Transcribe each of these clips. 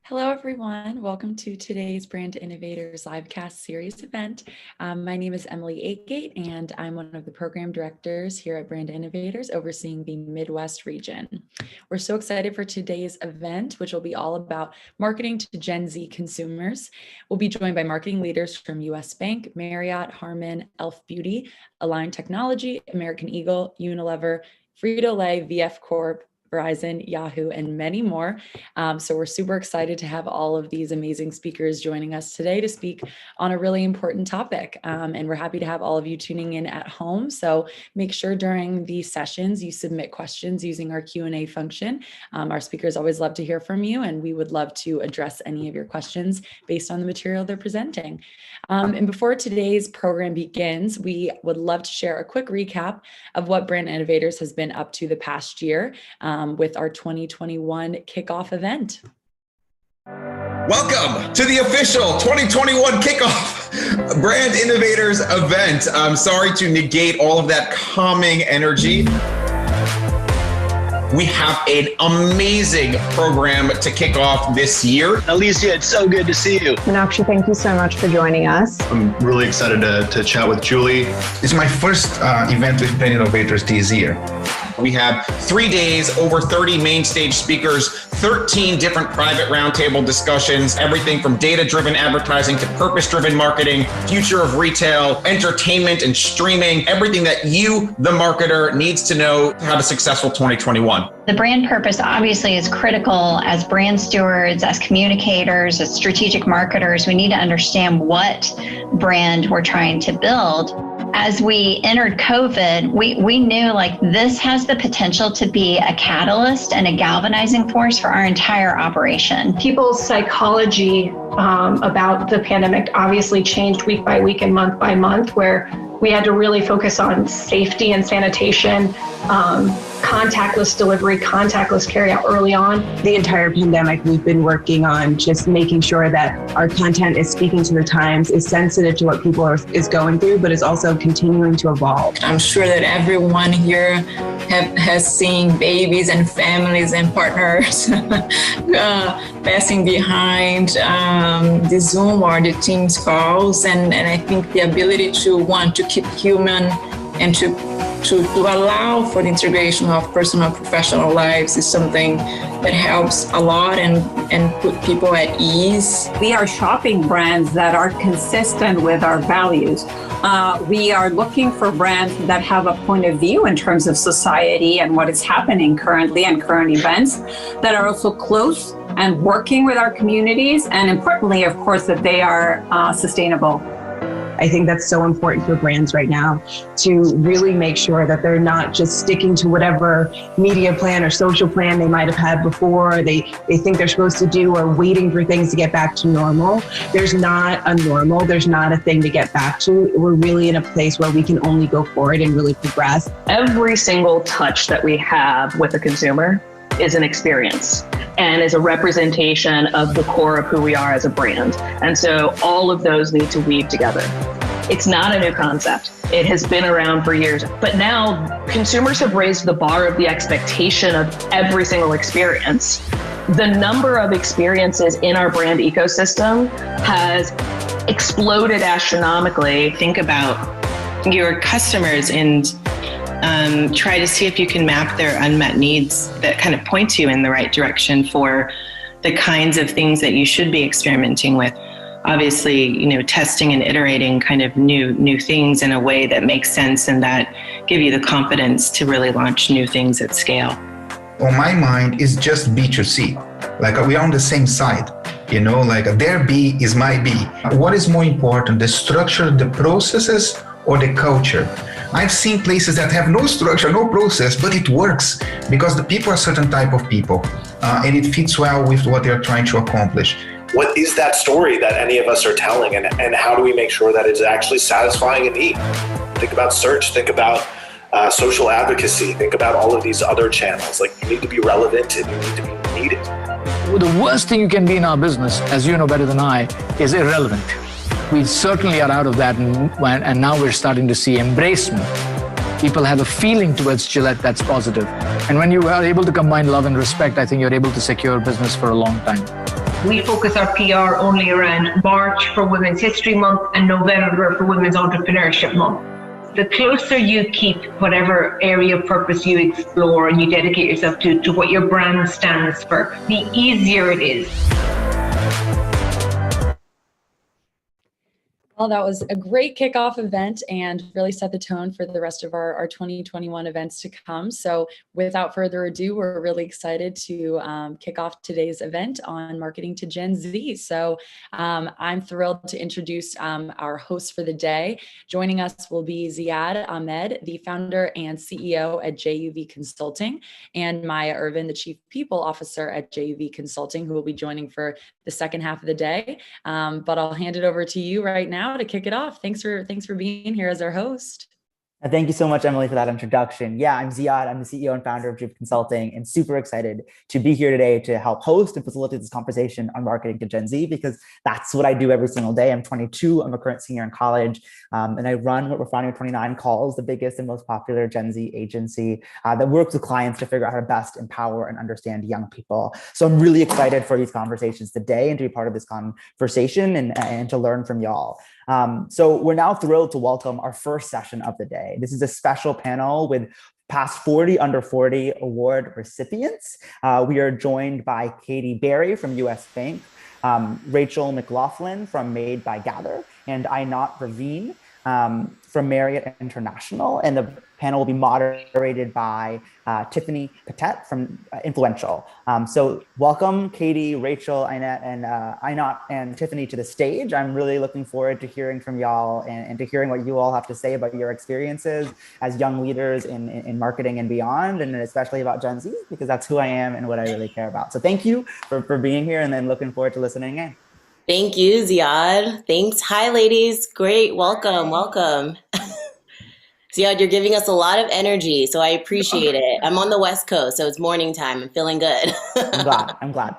Hello, everyone. Welcome to today's Brand Innovators Livecast series event. My name is Emily Akegate, and I'm one of the program directors here at Brand Innovators, overseeing the Midwest region. We're so excited for today's event, which will be all about marketing to Gen Z consumers. We'll be joined by marketing leaders from US Bank, Marriott, Harman, Elf Beauty, Align Technology, American Eagle, Unilever, Frito-Lay, VF Corp, Verizon, Yahoo, and many more. So we're super excited to have all of these amazing speakers joining us today to speak on a really important topic. And we're happy to have all of you tuning in at home. So make sure during these sessions you submit questions using our Q&A function. Our speakers always love to hear from you, and we would love to address any of your questions based on the material they're presenting. And before today's program begins, we would love to share a quick recap of what Brand Innovators has been up to the past year with our 2021 kickoff event. Welcome to the official 2021 kickoff Brand Innovators event. I'm sorry to negate all of that calming energy. We have an amazing program to kick off this year. Alicia, it's so good to see you. Meenakshi, thank you so much for joining us. I'm really excited to chat with Julie. It's my first event with Brand Innovators this year. We have 3 days, over 30 main stage speakers, 13 different private roundtable discussions, everything from data-driven advertising to purpose-driven marketing, future of retail, entertainment and streaming, everything that you, the marketer, needs to know to have a successful 2021. The brand purpose obviously is critical as brand stewards, as communicators, as strategic marketers. We need to understand what brand we're trying to build. As we entered COVID, we knew like this has the potential to be a catalyst and a galvanizing force for our entire operation. People's psychology about the pandemic obviously changed week by week and month by month, where we had to really focus on safety and sanitation, contactless delivery, contactless carryout early on. The entire pandemic, we've been working on just making sure that our content is speaking to the times, is sensitive to what people is going through, but is also continuing to evolve. I'm sure that everyone here has seen babies and families and partners passing behind the Zoom or the Teams calls. And I think the ability to want to keep human and to allow for the integration of personal and professional lives is something that helps a lot and put people at ease. We are shopping brands that are consistent with our values. We are looking for brands that have a point of view in terms of society and what is happening currently and current events, that are also close and working with our communities, and importantly, of course, that they are sustainable. I think that's so important for brands right now to really make sure that they're not just sticking to whatever media plan or social plan they might have had before, they think they're supposed to do, or waiting for things to get back to normal. There's not a normal, there's not a thing to get back to. We're really in a place where we can only go forward and really progress. Every single touch that we have with a consumer is an experience and is a representation of the core of who we are as a brand. And so all of those need to weave together. It's not a new concept. It has been around for years, but now consumers have raised the bar of the expectation of every single experience. The number of experiences in our brand ecosystem has exploded astronomically. Think about your customers and try to see if you can map their unmet needs that kind of point you in the right direction for the kinds of things that you should be experimenting with. Obviously, testing and iterating kind of new things in a way that makes sense and that give you the confidence to really launch new things at scale. On my mind, it's just B2C. Like we are on the same side, like their B is my B. What is more important, the structure, the processes, or the culture? I've seen places that have no structure, no process, but it works because the people are a certain type of people and it fits well with what they're trying to accomplish. What is that story that any of us are telling, and how do we make sure that it's actually satisfying a need? Think about search, think about social advocacy, think about all of these other channels. Like, you need to be relevant and you need to be needed. Well, the worst thing you can be in our business, as you know better than I, is irrelevant. We certainly are out of that, and now we're starting to see embracement. People have a feeling towards Gillette that's positive. And when you are able to combine love and respect, I think you're able to secure business for a long time. We focus our PR only around March for Women's History Month and November for Women's Entrepreneurship Month. The closer you keep whatever area of purpose you explore and you dedicate yourself to what your brand stands for, the easier it is. Well, that was a great kickoff event and really set the tone for the rest of our 2021 events to come. So without further ado, we're really excited to kick off today's event on marketing to Gen Z. So I'm thrilled to introduce our host for the day. Joining us will be Ziad Ahmed, the founder and CEO at JUV Consulting, and Maya Irvin, the Chief People Officer at JUV Consulting, who will be joining for the second half of the day. But I'll hand it over to you right now to kick it off. Thanks for being here as our host. Thank you so much, Emily, for that introduction. Yeah, I'm Ziad. I'm the CEO and founder of JUV Consulting, and super excited to be here today to help host and facilitate this conversation on marketing to Gen Z, because that's what I do every single day. I'm 22. I'm a current senior in college, and I run what we're founding with 29 Calls, the biggest and most popular Gen Z agency that works with clients to figure out how to best empower and understand young people. So I'm really excited for these conversations today and to be part of this conversation and to learn from y'all. So we're now thrilled to welcome our first session of the day. This is a special panel with past 40 Under 40 award recipients. We are joined by Katie Berry from US Bank, Rachel McLaughlin from Made by Gather, and Ainat Raveen from Marriott International. And the panel will be moderated by Tiffany Patet from Influential. So welcome Katie, Rachel, Ainat, and Tiffany to the stage. I'm really looking forward to hearing from y'all and to hearing what you all have to say about your experiences as young leaders in marketing and beyond, and especially about Gen Z, because that's who I am and what I really care about. So thank you for being here, and then looking forward to listening in. Thank you, Ziad. Thanks. Hi, ladies. Great. Welcome. Ziad, you're giving us a lot of energy, so I appreciate it. I'm on the West Coast, so it's morning time. I'm feeling good. I'm glad.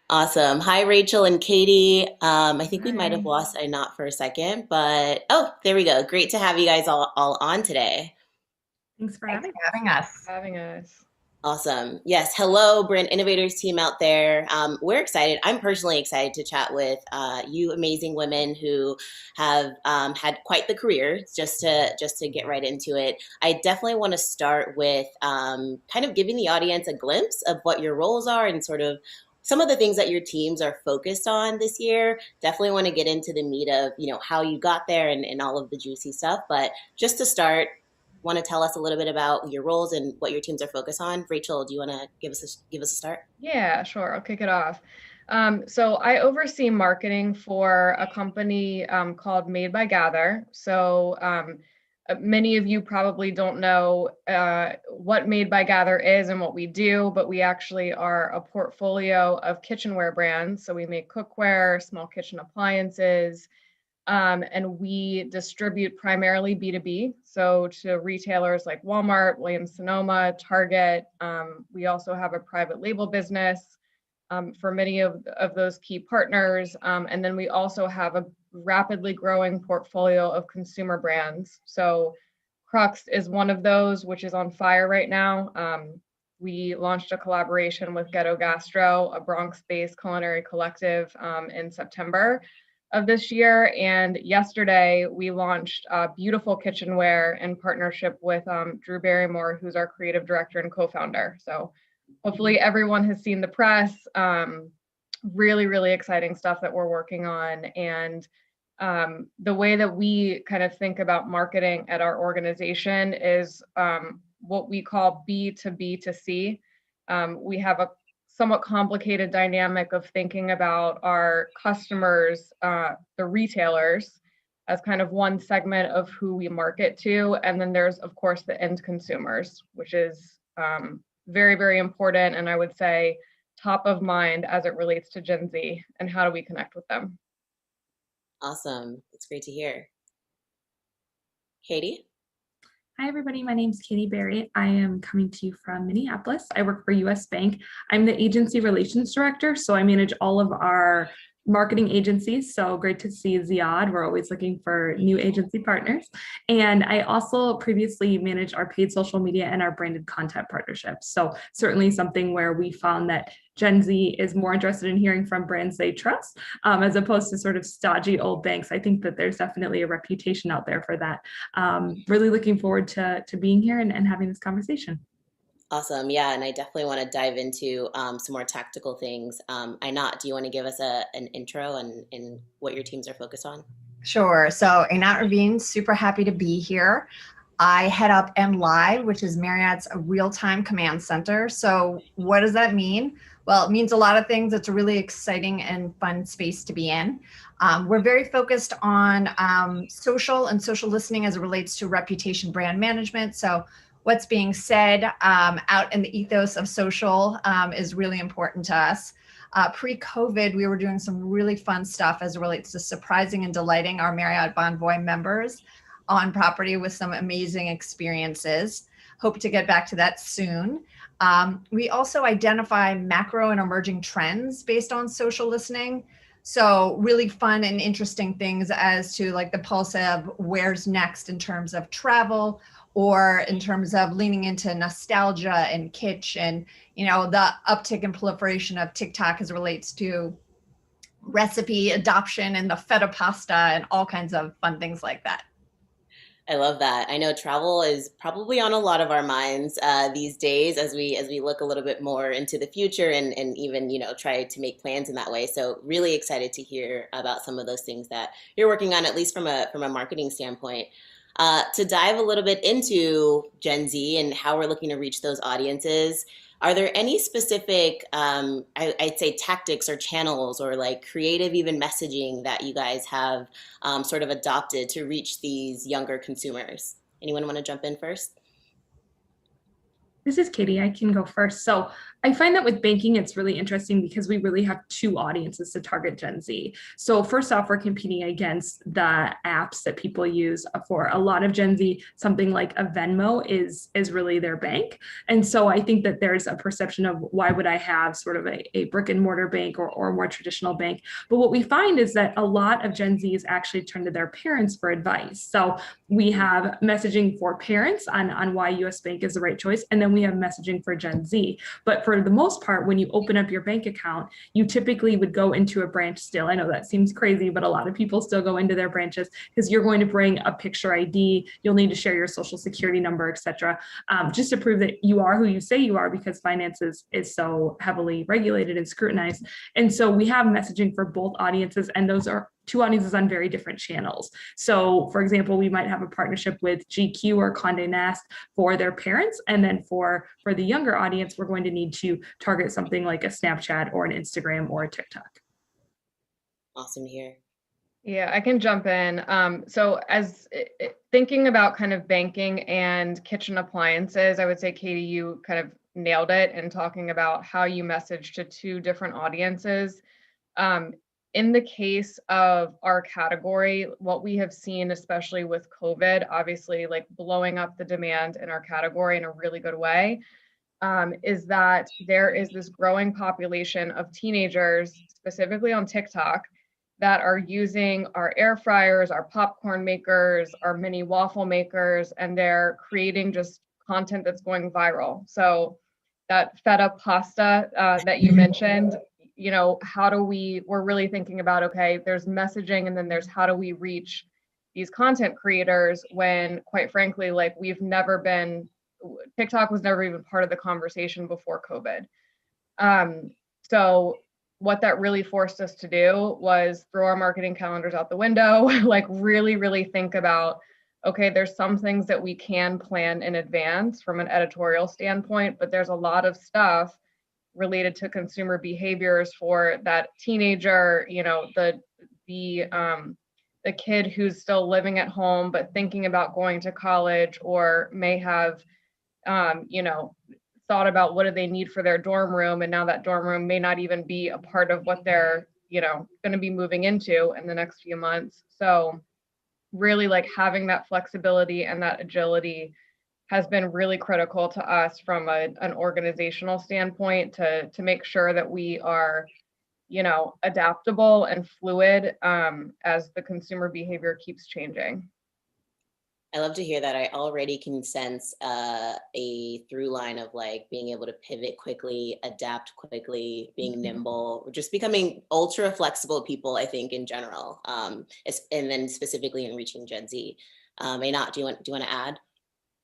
Awesome. Hi, Rachel and Katie. I think we might have lost Ainat for a second, but there we go. Great to have you guys all on today. Thanks for having us. Awesome. Yes. Hello, Brand Innovators team out there. We're excited. I'm personally excited to chat with you amazing women who have had quite the career. Just to get right into it, I definitely want to start with kind of giving the audience a glimpse of what your roles are and sort of some of the things that your teams are focused on this year. Definitely want to get into the meat of, how you got there and all of the juicy stuff. But just to start, want to tell us a little bit about your roles and what your teams are focused on? Rachel, do you want to give us a start? Yeah, sure. I'll kick it off. So I oversee marketing for a company called Made by Gather. So many of you probably don't know what Made by Gather is and what we do, but we actually are a portfolio of kitchenware brands. So we make cookware, small kitchen appliances, and we distribute primarily B2B, so to retailers like Walmart, Williams-Sonoma, Target. We also have a private label business for many of those key partners. And then we also have a rapidly growing portfolio of consumer brands. So Crux is one of those, which is on fire right now. We launched a collaboration with Ghetto Gastro, a Bronx-based culinary collective, in September of this year. And yesterday we launched Beautiful Kitchenware in partnership with Drew Barrymore, who's our creative director and co-founder. So hopefully everyone has seen the press. Really, really exciting stuff that we're working on. And the way that we kind of think about marketing at our organization is what we call B to B to C. We have a somewhat complicated dynamic of thinking about our customers, the retailers, as kind of one segment of who we market to. And then there's, of course, the end consumers, which is very, very important. And I would say top of mind as it relates to Gen Z and how do we connect with them. Awesome. It's great to hear. Katie? Hi, everybody. My name is Katie Berry. I am coming to you from Minneapolis. I work for US Bank. I'm the agency relations director, so I manage all of our marketing agencies. So great to see Ziad. We're always looking for new agency partners. And I also previously managed our paid social media and our branded content partnerships. So certainly something where we found that Gen Z is more interested in hearing from brands they trust, as opposed to sort of stodgy old banks. I think that there's definitely a reputation out there for that. Really looking forward to being here and having this conversation. Awesome. Yeah. And I definitely want to dive into some more tactical things. Einat, do you want to give us an intro and what your teams are focused on? Sure. So Einat Raveen, super happy to be here. I head up MLive, which is Marriott's real-time command center. So what does that mean? Well, it means a lot of things. It's a really exciting and fun space to be in. We're very focused on social and social listening as it relates to reputation brand management. So what's being said out in the ethos of social is really important to us. Pre-COVID, we were doing some really fun stuff as it relates to surprising and delighting our Marriott Bonvoy members on property with some amazing experiences. Hope to get back to that soon. We also identify macro and emerging trends based on social listening. So really fun and interesting things as to like the pulse of where's next in terms of travel, or in terms of leaning into nostalgia and kitsch, and the uptick in proliferation of TikTok as it relates to recipe adoption and the feta pasta and all kinds of fun things like that. I love that. I know travel is probably on a lot of our minds these days as we look a little bit more into the future and even try to make plans in that way. So really excited to hear about some of those things that you're working on, at least from a marketing standpoint. To dive a little bit into Gen Z and how we're looking to reach those audiences, are there any specific, I'd say, tactics or channels or like creative even messaging that you guys have sort of adopted to reach these younger consumers? Anyone want to jump in first? This is Katie. I can go first. So I find that with banking, it's really interesting because we really have two audiences to target Gen Z. So first off, we're competing against the apps that people use. For a lot of Gen Z, something like a Venmo is really their bank. And so I think that there's a perception of why would I have sort of a brick and mortar bank or more traditional bank. But what we find is that a lot of Gen Zs actually turn to their parents for advice. So we have messaging for parents on why US Bank is the right choice. And then we have messaging for Gen Z. But for the most part, when you open up your bank account, you typically would go into a branch still. I know that seems crazy, but a lot of people still go into their branches because you're going to bring a picture ID. You'll need to share your social security number, et cetera, just to prove that you are who you say you are, because finance is so heavily regulated and scrutinized. And so we have messaging for both audiences, and those are two audiences on very different channels. So for example, we might have a partnership with GQ or Condé Nast for their parents. And then for the younger audience, we're going to need to target something like a Snapchat or an Instagram or a TikTok. Awesome to hear. Yeah, I can jump in. So as thinking about kind of banking and kitchen appliances, I would say, Katie, you kind of nailed it in talking about how you message to two different audiences. In the case of our category, what we have seen, especially with COVID, obviously like blowing up the demand in our category in a really good way, is that there is this growing population of teenagers, specifically on TikTok, that are using our air fryers, our popcorn makers, our mini waffle makers, and they're creating just content that's going viral. So that feta pasta that you mentioned, we're really thinking about, okay, there's messaging, and then there's how do we reach these content creators when, quite frankly, like TikTok was never even part of the conversation before COVID. So what that really forced us to do was throw our marketing calendars out the window, like really, really think about, okay, there's some things that we can plan in advance from an editorial standpoint, but there's a lot of stuff related to consumer behaviors for that teenager, the kid who's still living at home but thinking about going to college, or may have thought about what do they need for their dorm room, and now that dorm room may not even be a part of what they're going to be moving into in the next few months. So really like having that flexibility and that agility has been really critical to us from an organizational standpoint to make sure that we are adaptable and fluid as the consumer behavior keeps changing. I love to hear that. I already can sense a through line of like being able to pivot quickly, adapt quickly, being nimble, just becoming ultra flexible people, I think, in general, and then specifically in reaching Gen Z. Einat, do you want to add?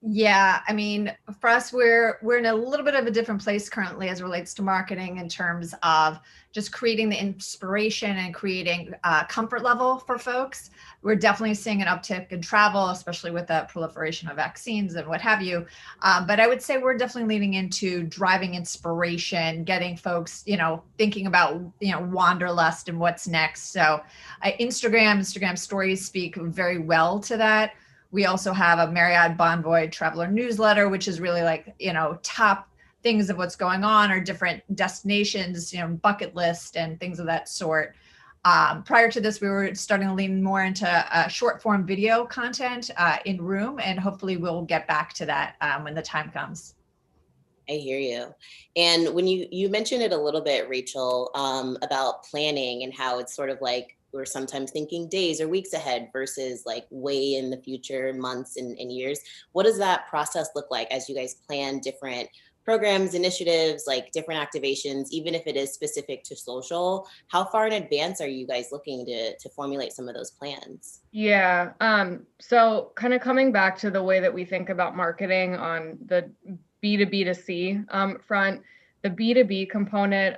Yeah, I mean, for us, we're in a little bit of a different place currently as it relates to marketing in terms of just creating the inspiration and creating comfort level for folks. We're definitely seeing an uptick in travel, especially with the proliferation of vaccines and what have you. But I would say we're definitely leaning into driving inspiration, getting folks, thinking about, wanderlust and what's next. So Instagram stories speak very well to that. We also have a Marriott Bonvoy traveler newsletter, which is really like, top things of what's going on or different destinations, bucket list and things of that sort. Prior to this, we were starting to lean more into short form video content in room, and hopefully we'll get back to that when the time comes. I hear you. And when you mentioned it a little bit, Rachel, about planning and how it's sort of like, we're sometimes thinking days or weeks ahead versus like way in the future, months and years. What does that process look like as you guys plan different programs, initiatives, like different activations, even if it is specific to social? How far in advance are you guys looking to formulate some of those plans? Yeah, so kind of coming back to the way that we think about marketing on the B2B2C front, the B2B component,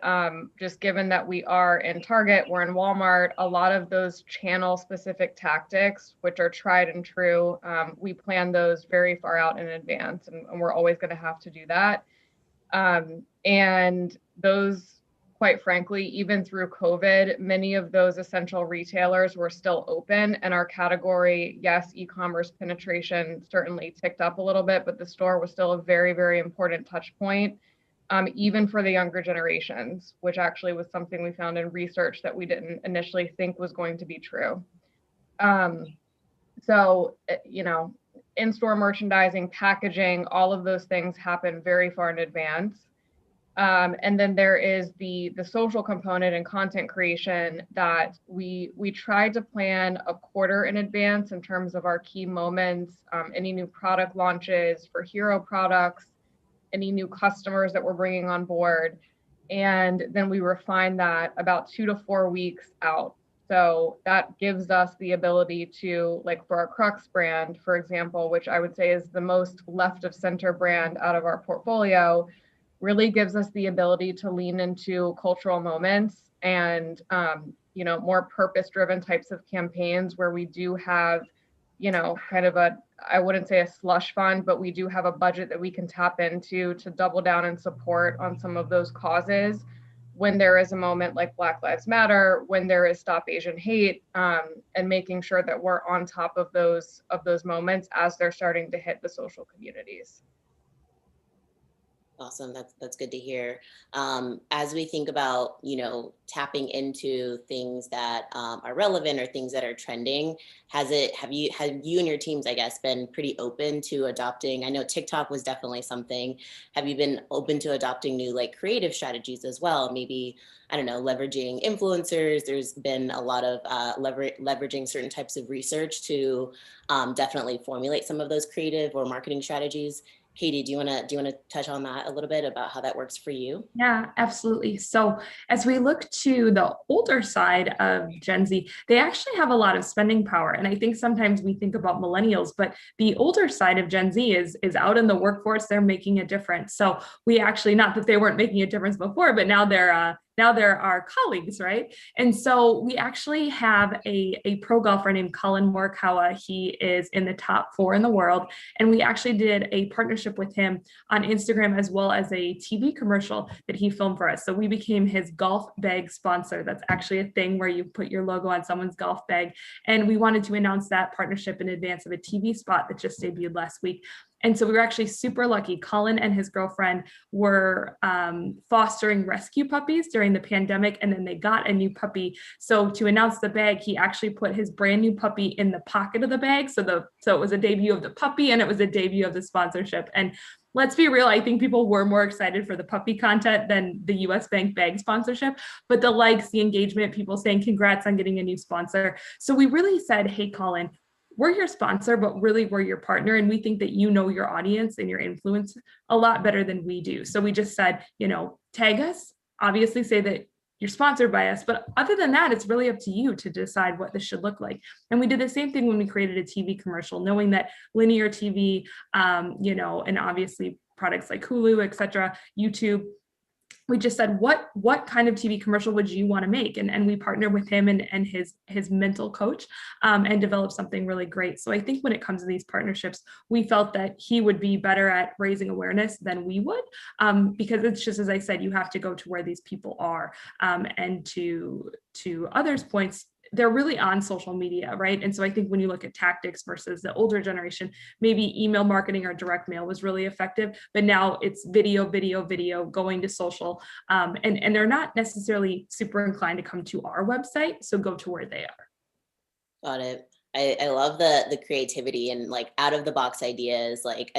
just given that we are in Target, we're in Walmart, a lot of those channel specific tactics, which are tried and true, we plan those very far out in advance, and we're always going to have to do that. And those, quite frankly, even through COVID, many of those essential retailers were still open, and our category, yes, e-commerce penetration certainly ticked up a little bit, but the store was still a very, very important touch point. Even for the younger generations, which actually was something we found in research that we didn't initially think was going to be true. So, in-store merchandising, packaging, all of those things happen very far in advance. And then there is the social component and content creation that we tried to plan a quarter in advance in terms of our key moments, any new product launches for hero products, any new customers that we're bringing on board. And then we refine that about 2 to 4 weeks out. So that gives us the ability to, like for our Crux brand, for example, which I would say is the most left of center brand out of our portfolio, really gives us the ability to lean into cultural moments and, more purpose-driven types of campaigns where we do have, kind of I wouldn't say a slush fund, but we do have a budget that we can tap into to double down and support on some of those causes when there is a moment like Black Lives Matter, when there is Stop Asian Hate, and making sure that we're on top of those moments as they're starting to hit the social communities. Awesome. That's good to hear. As we think about, tapping into things that are relevant or things that are trending, have you and your teams, I guess, been pretty open to adopting? I know TikTok was definitely something. Have you been open to adopting new creative strategies as well? Maybe, I don't know, leveraging influencers. There's been a lot of leveraging certain types of research to definitely formulate some of those creative or marketing strategies. Katie, do you want to touch on that a little bit about how that works for you? Yeah, absolutely. So as we look to the older side of Gen Z, they actually have a lot of spending power. And I think sometimes we think about millennials, but the older side of Gen Z is out in the workforce. They're making a difference. So we actually, not that they weren't making a difference before, but now they're our colleagues, right? And so we actually have a pro golfer named Colin Morikawa. He is in the top 4 in the world. And we actually did a partnership with him on Instagram as well as a TV commercial that he filmed for us. So we became his golf bag sponsor. That's actually a thing where you put your logo on someone's golf bag. And we wanted to announce that partnership in advance of a TV spot that just debuted last week. And so we were actually super lucky. Colin and his girlfriend were fostering rescue puppies during the pandemic, and then they got a new puppy. So to announce the bag, he actually put his brand new puppy in the pocket of the bag. So it was a debut of the puppy and it was a debut of the sponsorship. And let's be real, I think people were more excited for the puppy content than the US Bank bag sponsorship, but the likes, the engagement, people saying congrats on getting a new sponsor. So we really said, hey, Colin, we're your sponsor, but really we're your partner. And we think that you know your audience and your influence a lot better than we do. So we just said, tag us, obviously say that you're sponsored by us, but other than that, it's really up to you to decide what this should look like. And we did the same thing when we created a TV commercial, knowing that linear TV, and obviously products like Hulu, et cetera, YouTube, we just said, what kind of TV commercial would you want to make? And we partnered with him and his mental coach and developed something really great. So I think when it comes to these partnerships, we felt that he would be better at raising awareness than we would, because it's just, as I said, you have to go to where these people are. And to others' points, they're really on social media, right? And so I think when you look at tactics versus the older generation, maybe email marketing or direct mail was really effective, but now it's video, going to social. And they're not necessarily super inclined to come to our website, so go to where they are. Got it. I love the creativity and like out of the box ideas. Like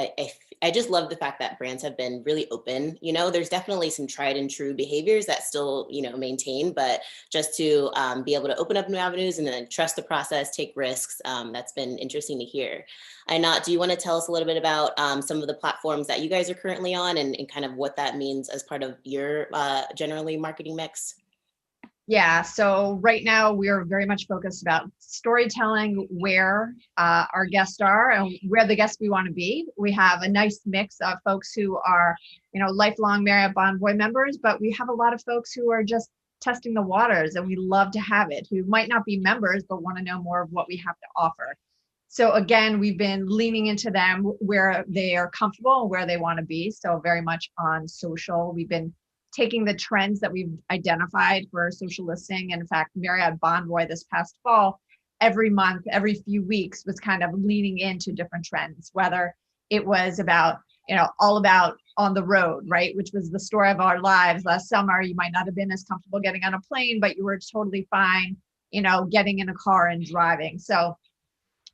I just love the fact that brands have been really open. There's definitely some tried and true behaviors that still, maintain, but just to be able to open up new avenues and then trust the process, take risks. That's been interesting to hear. Ainat, do you want to tell us a little bit about some of the platforms that you guys are currently on and kind of what that means as part of your generally marketing mix? Yeah, so right now we are very much focused about storytelling, where our guests are and where the guests we want to be. We have a nice mix of folks who are, lifelong Marriott Bonvoy members, but we have a lot of folks who are just testing the waters, and we love to have it, who might not be members, but want to know more of what we have to offer. So again, we've been leaning into them where they are comfortable and where they want to be. So very much on social. We've been taking the trends that we've identified for social listening. And in fact, Marriott Bonvoy this past fall, every month, every few weeks was kind of leaning into different trends, whether it was about, all about on the road, right? Which was the story of our lives. Last summer, you might not have been as comfortable getting on a plane, but you were totally fine, getting in a car and driving. So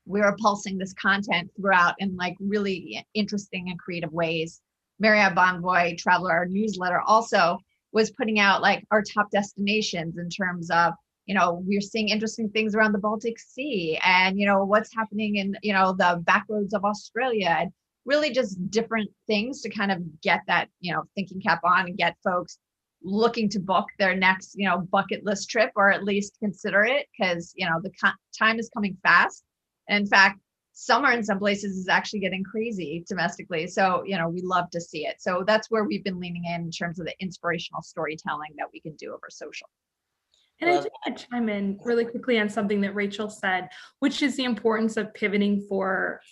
we were pulsing this content throughout in like really interesting and creative ways. Marriott Bonvoy Traveler newsletter also was putting out like our top destinations in terms of, we're seeing interesting things around the Baltic Sea and, what's happening in, the back roads of Australia, and really just different things to kind of get that, thinking cap on and get folks looking to book their next, bucket list trip, or at least consider it, because, the time is coming fast. And in fact, summer in some places is actually getting crazy domestically. So, we love to see it. So that's where we've been leaning in terms of the inspirational storytelling that we can do over social. And I just want to chime in really quickly on something that Rachel said, which is the importance of pivoting for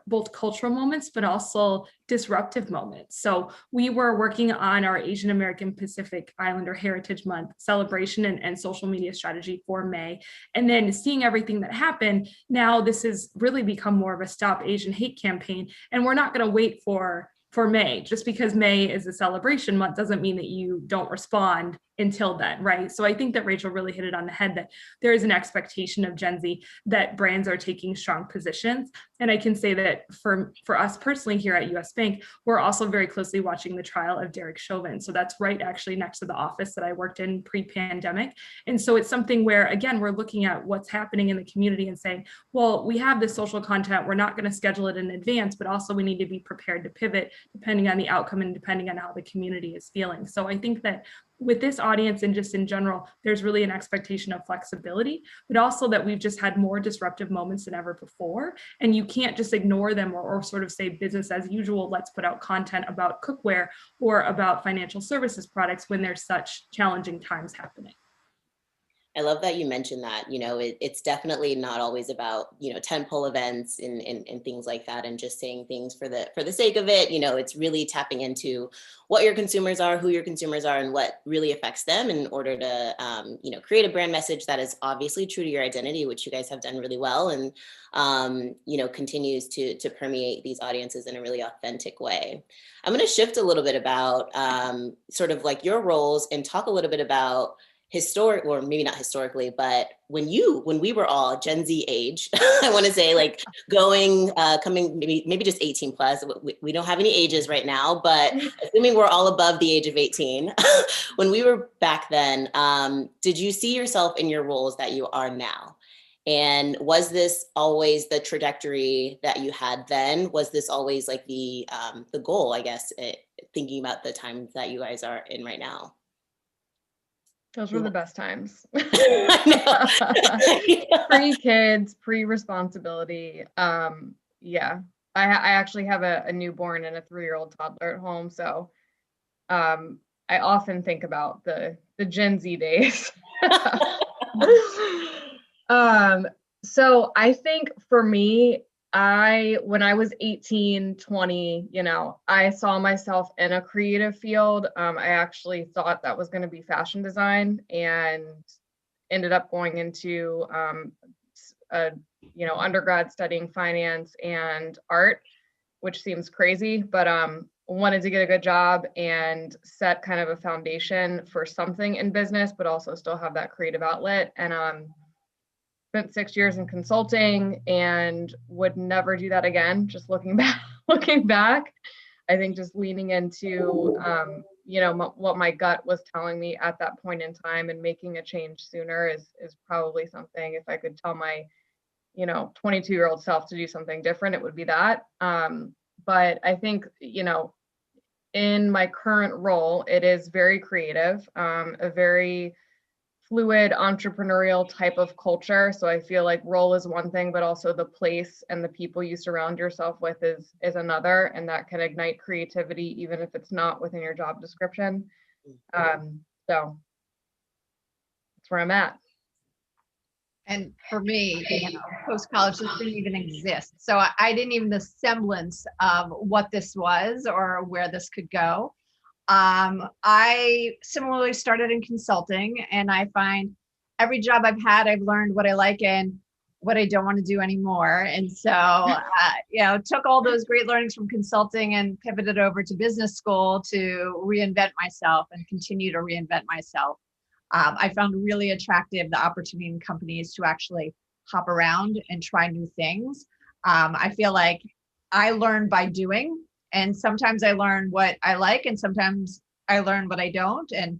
both cultural moments, but also disruptive moments. So we were working on our Asian American Pacific Islander Heritage Month celebration and social media strategy for May. And then seeing everything that happened, now this has really become more of a Stop Asian Hate campaign. And we're not going to wait for May. Just because May is a celebration month doesn't mean that you don't respond until then, right? So I think that Rachel really hit it on the head, that there is an expectation of Gen Z that brands are taking strong positions. And I can say that for us personally here at US Bank, we're also very closely watching the trial of Derek Chauvin. So that's right actually next to the office that I worked in pre-pandemic. And so it's something where, again, we're looking at what's happening in the community and saying, well, we have this social content, we're not going to schedule it in advance, but also we need to be prepared to pivot depending on the outcome and depending on how the community is feeling. So I think that with this audience and just in general, there's really an expectation of flexibility, but also that we've just had more disruptive moments than ever before. And you can't just ignore them or sort of say business as usual, let's put out content about cookware or about financial services products when there's such challenging times happening. I love that you mentioned that, it's definitely not always about, tentpole events and things like that and just saying things for the sake of it. It's really tapping into what your consumers are, who your consumers are, and what really affects them in order to, create a brand message that is obviously true to your identity, which you guys have done really well, and, continues to permeate these audiences in a really authentic way. I'm going to shift a little bit about sort of like your roles and talk a little bit about historic, or maybe not historically, but when we were all Gen Z age, I want to say like coming maybe just 18 plus. We don't have any ages right now, but assuming we're all above the age of 18, when we were back then, did you see yourself in your roles that you are now? And was this always the trajectory that you had then? Was this always like the goal, I guess, thinking about the times that you guys are in right now? Those were the best times. Pre-kids, pre-responsibility. Yeah, I actually have a newborn and a 3-year-old toddler at home. So I often think about the Gen Z days. So I think for me, when I was 18, 20, I saw myself in a creative field. I actually thought that was going to be fashion design and ended up going into undergrad studying finance and art, which seems crazy, but wanted to get a good job and set kind of a foundation for something in business, but also still have that creative outlet. And spent 6 years in consulting and would never do that again. Just looking back, I think just leaning into, what my gut was telling me at that point in time and making a change sooner is probably something. If I could tell my, 22-year-old self to do something different, it would be that. But I think, in my current role, it is very creative, a very fluid entrepreneurial type of culture. So I feel like role is one thing, but also the place and the people you surround yourself with is another, and that can ignite creativity even if it's not within your job description. So that's where I'm at. And for me, post-college, this didn't even exist. So I didn't even the semblance of what this was or where this could go. I similarly started in consulting, and I find every job I've had, I've learned what I like and what I don't want to do anymore. And so, took all those great learnings from consulting and pivoted over to business school to reinvent myself and continue to reinvent myself. I found really attractive the opportunity in companies to actually hop around and try new things. I feel like I learn by doing. And sometimes I learn what I like, and sometimes I learn what I don't. And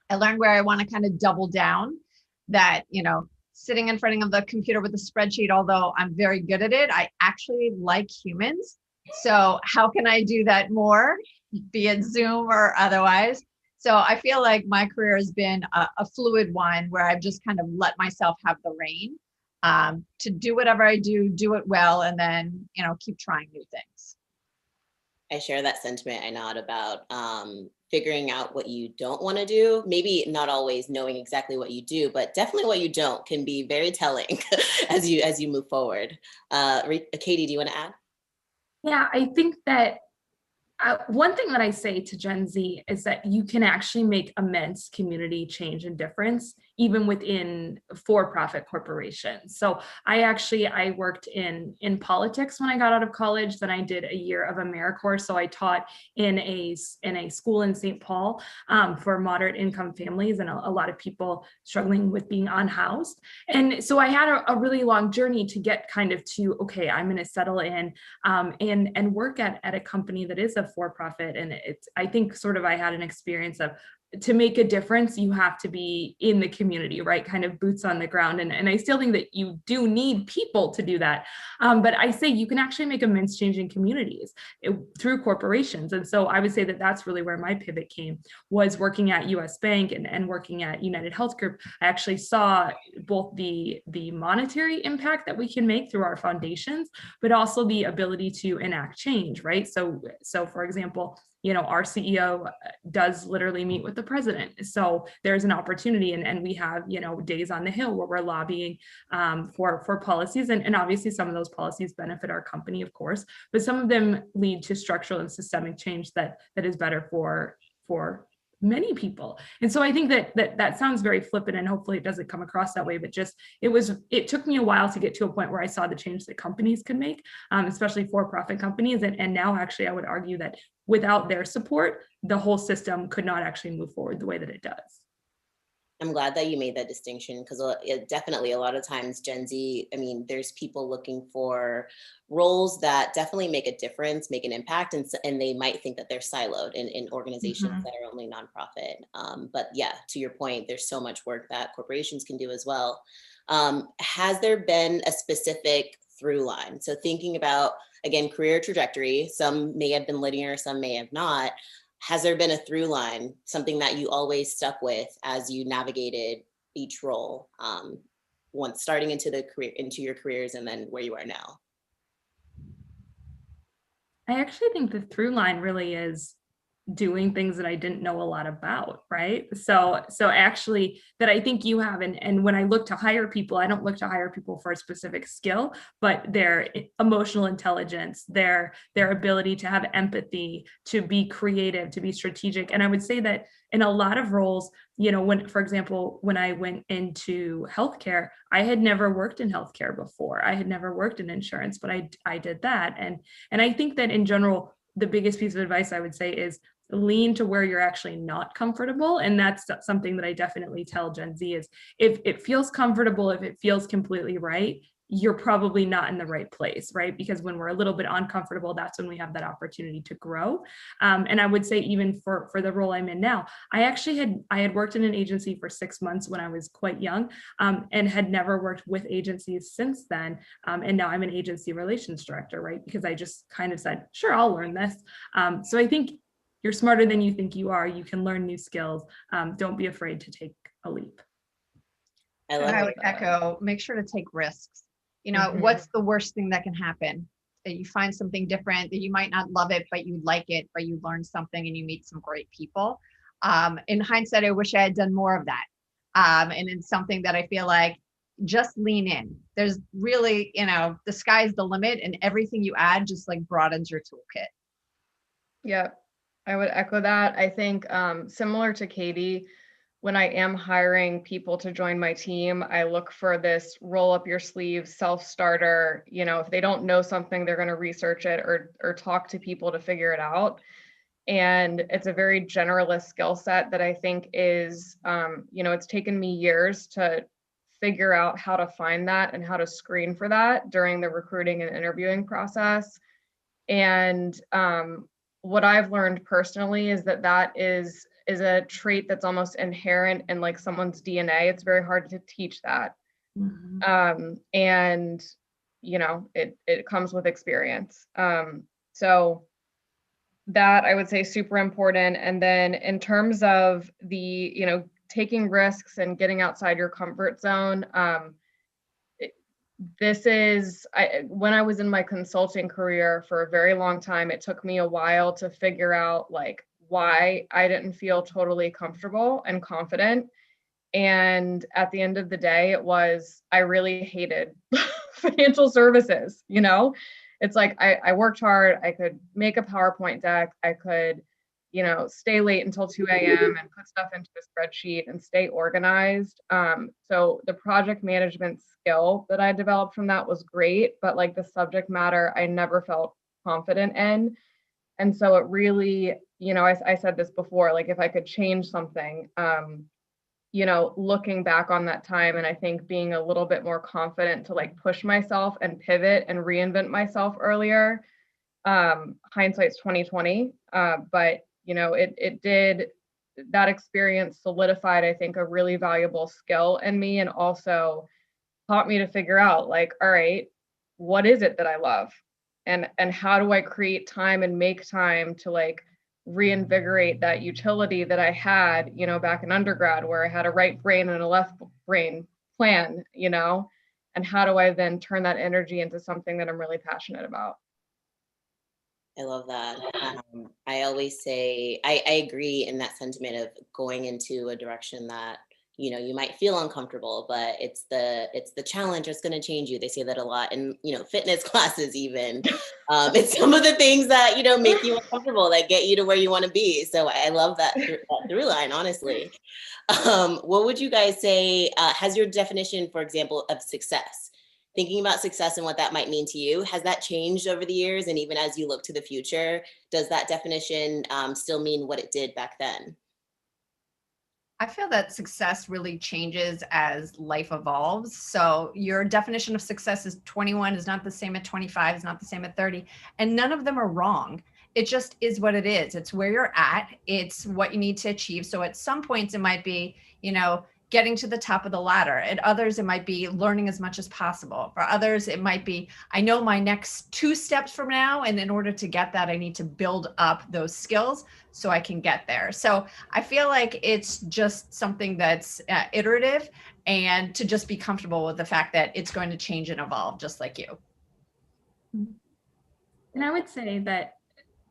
I learn where I want to kind of double down that, sitting in front of the computer with a spreadsheet, although I'm very good at it, I actually like humans. So how can I do that more, be it Zoom or otherwise? So I feel like my career has been a fluid one where I've just kind of let myself have the rein to do whatever I do it well, and then, keep trying new things. I share that sentiment. I nod about figuring out what you don't want to do. Maybe not always knowing exactly what you do, but definitely what you don't can be very telling as you move forward. Katie, do you want to add? Yeah, I think that one thing that I say to Gen Z is that you can actually make immense community change and difference even within for-profit corporations. So I worked in politics when I got out of college. Then I did a year of AmeriCorps. So I taught in a school in St. Paul for moderate income families and a lot of people struggling with being unhoused. And so I had a really long journey to get kind of to, okay, I'm going to settle in and work at a company that is a for-profit. And I think sort of I had an experience of, to make a difference, you have to be in the community, right? Kind of boots on the ground. And I still think that you do need people to do that. But I say you can actually make immense change in communities through corporations. And so I would say that that's really where my pivot came, was working at US Bank and working at United Health Group. I actually saw both the monetary impact that we can make through our foundations, but also the ability to enact change, right? So for example, our CEO does literally meet with the president. So there's an opportunity, and we have, days on the Hill where we're lobbying for policies. And obviously some of those policies benefit our company, of course, but some of them lead to structural and systemic change that is better for many people. And so I think that sounds very flippant, and hopefully it doesn't come across that way, but just, it took me a while to get to a point where I saw the change that companies could make, especially for-profit companies. And now actually I would argue that without their support, the whole system could not actually move forward the way that it does. I'm glad that you made that distinction, because definitely a lot of times Gen Z, I mean, there's people looking for roles that definitely make a difference, make an impact, and they might think that they're siloed in organizations that are only nonprofit. But yeah, to your point, there's so much work that corporations can do as well. Has there been a specific through line? So thinking about, again, career trajectory, some may have been linear, some may have not. Has there been a through line, something that you always stuck with as you navigated each role, once starting into your careers and then where you are now? I actually think the through line really is doing things that I didn't know a lot about, right? So actually that I think you have, and when I look to hire people, I don't look to hire people for a specific skill, but their emotional intelligence, their ability to have empathy, to be creative, to be strategic. And I would say that in a lot of roles, when, for example, when I went into healthcare, I had never worked in healthcare before. I had never worked in insurance, but I did that. And I think that in general, the biggest piece of advice I would say is lean to where you're actually not comfortable. And that's something that I definitely tell Gen Z is, if it feels comfortable, if it feels completely right, you're probably not in the right place, right? Because when we're a little bit uncomfortable, that's when we have that opportunity to grow. And I would say even for the role I'm in now, I had worked in an agency for 6 months when I was quite young, and had never worked with agencies since then. And now I'm an agency relations director, right? Because I just kind of said, sure, I'll learn this. So I think you're smarter than you think you are. You can learn new skills. Don't be afraid to take a leap. I would echo, make sure to take risks. What's the worst thing that can happen? That you find something different, that you might not love it, but you like it, but you learn something and you meet some great people. In hindsight, I wish I had done more of that. And it's something that I feel like just lean in. There's really, the sky's the limit, and everything you add just like broadens your toolkit. Yeah, I would echo that. I think similar to Katie, when I am hiring people to join my team, I look for this roll up your sleeves, self-starter. If they don't know something, they're going to research it or talk to people to figure it out. And it's a very generalist skill set that I think is, it's taken me years to figure out how to find that and how to screen for that during the recruiting and interviewing process. And what I've learned personally is that is a trait that's almost inherent in like someone's DNA. It's very hard to teach that. And it comes with experience. So that I would say super important. And then in terms of the, taking risks and getting outside your comfort zone, when I was in my consulting career for a very long time, it took me a while to figure out like why I didn't feel totally comfortable and confident. And at the end of the day, I really hated financial services. It's like I worked hard. I could make a PowerPoint deck. I could, stay late until 2 a.m. and put stuff into a spreadsheet and stay organized. So the project management skill that I developed from that was great, but like the subject matter, I never felt confident in. And so it really, I said this before, like if I could change something, looking back on that time, and I think being a little bit more confident to like push myself and pivot and reinvent myself earlier. Hindsight's 2020, but that experience solidified, I think, a really valuable skill in me, and also taught me to figure out like, all right, what is it that I love? And how do I create time and make time to like reinvigorate that utility that I had, back in undergrad, where I had a right brain and a left brain plan, and how do I then turn that energy into something that I'm really passionate about? I love that. I always say, I agree in that sentiment of going into a direction that, you might feel uncomfortable, but it's the challenge that's going to change you. They say that a lot in, fitness classes, even. It's some of the things that, make you uncomfortable, that get you to where you want to be. So I love that through line, honestly. What would you guys say, has your definition, for example, of success, thinking about success and what that might mean to you, has that changed over the years? And even as you look to the future, does that definition still mean what it did back then? I feel that success really changes as life evolves. So your definition of success is 21 is not the same at 25, is not the same at 30, and none of them are wrong. It just is what it is. It's where you're at. It's what you need to achieve. So at some points it might be, getting to the top of the ladder. At others, it might be learning as much as possible. For others, it might be, I know my next 2 steps from now, and in order to get that, I need to build up those skills so I can get there. So I feel like it's just something that's iterative, and to just be comfortable with the fact that it's going to change and evolve just like you. And I would say that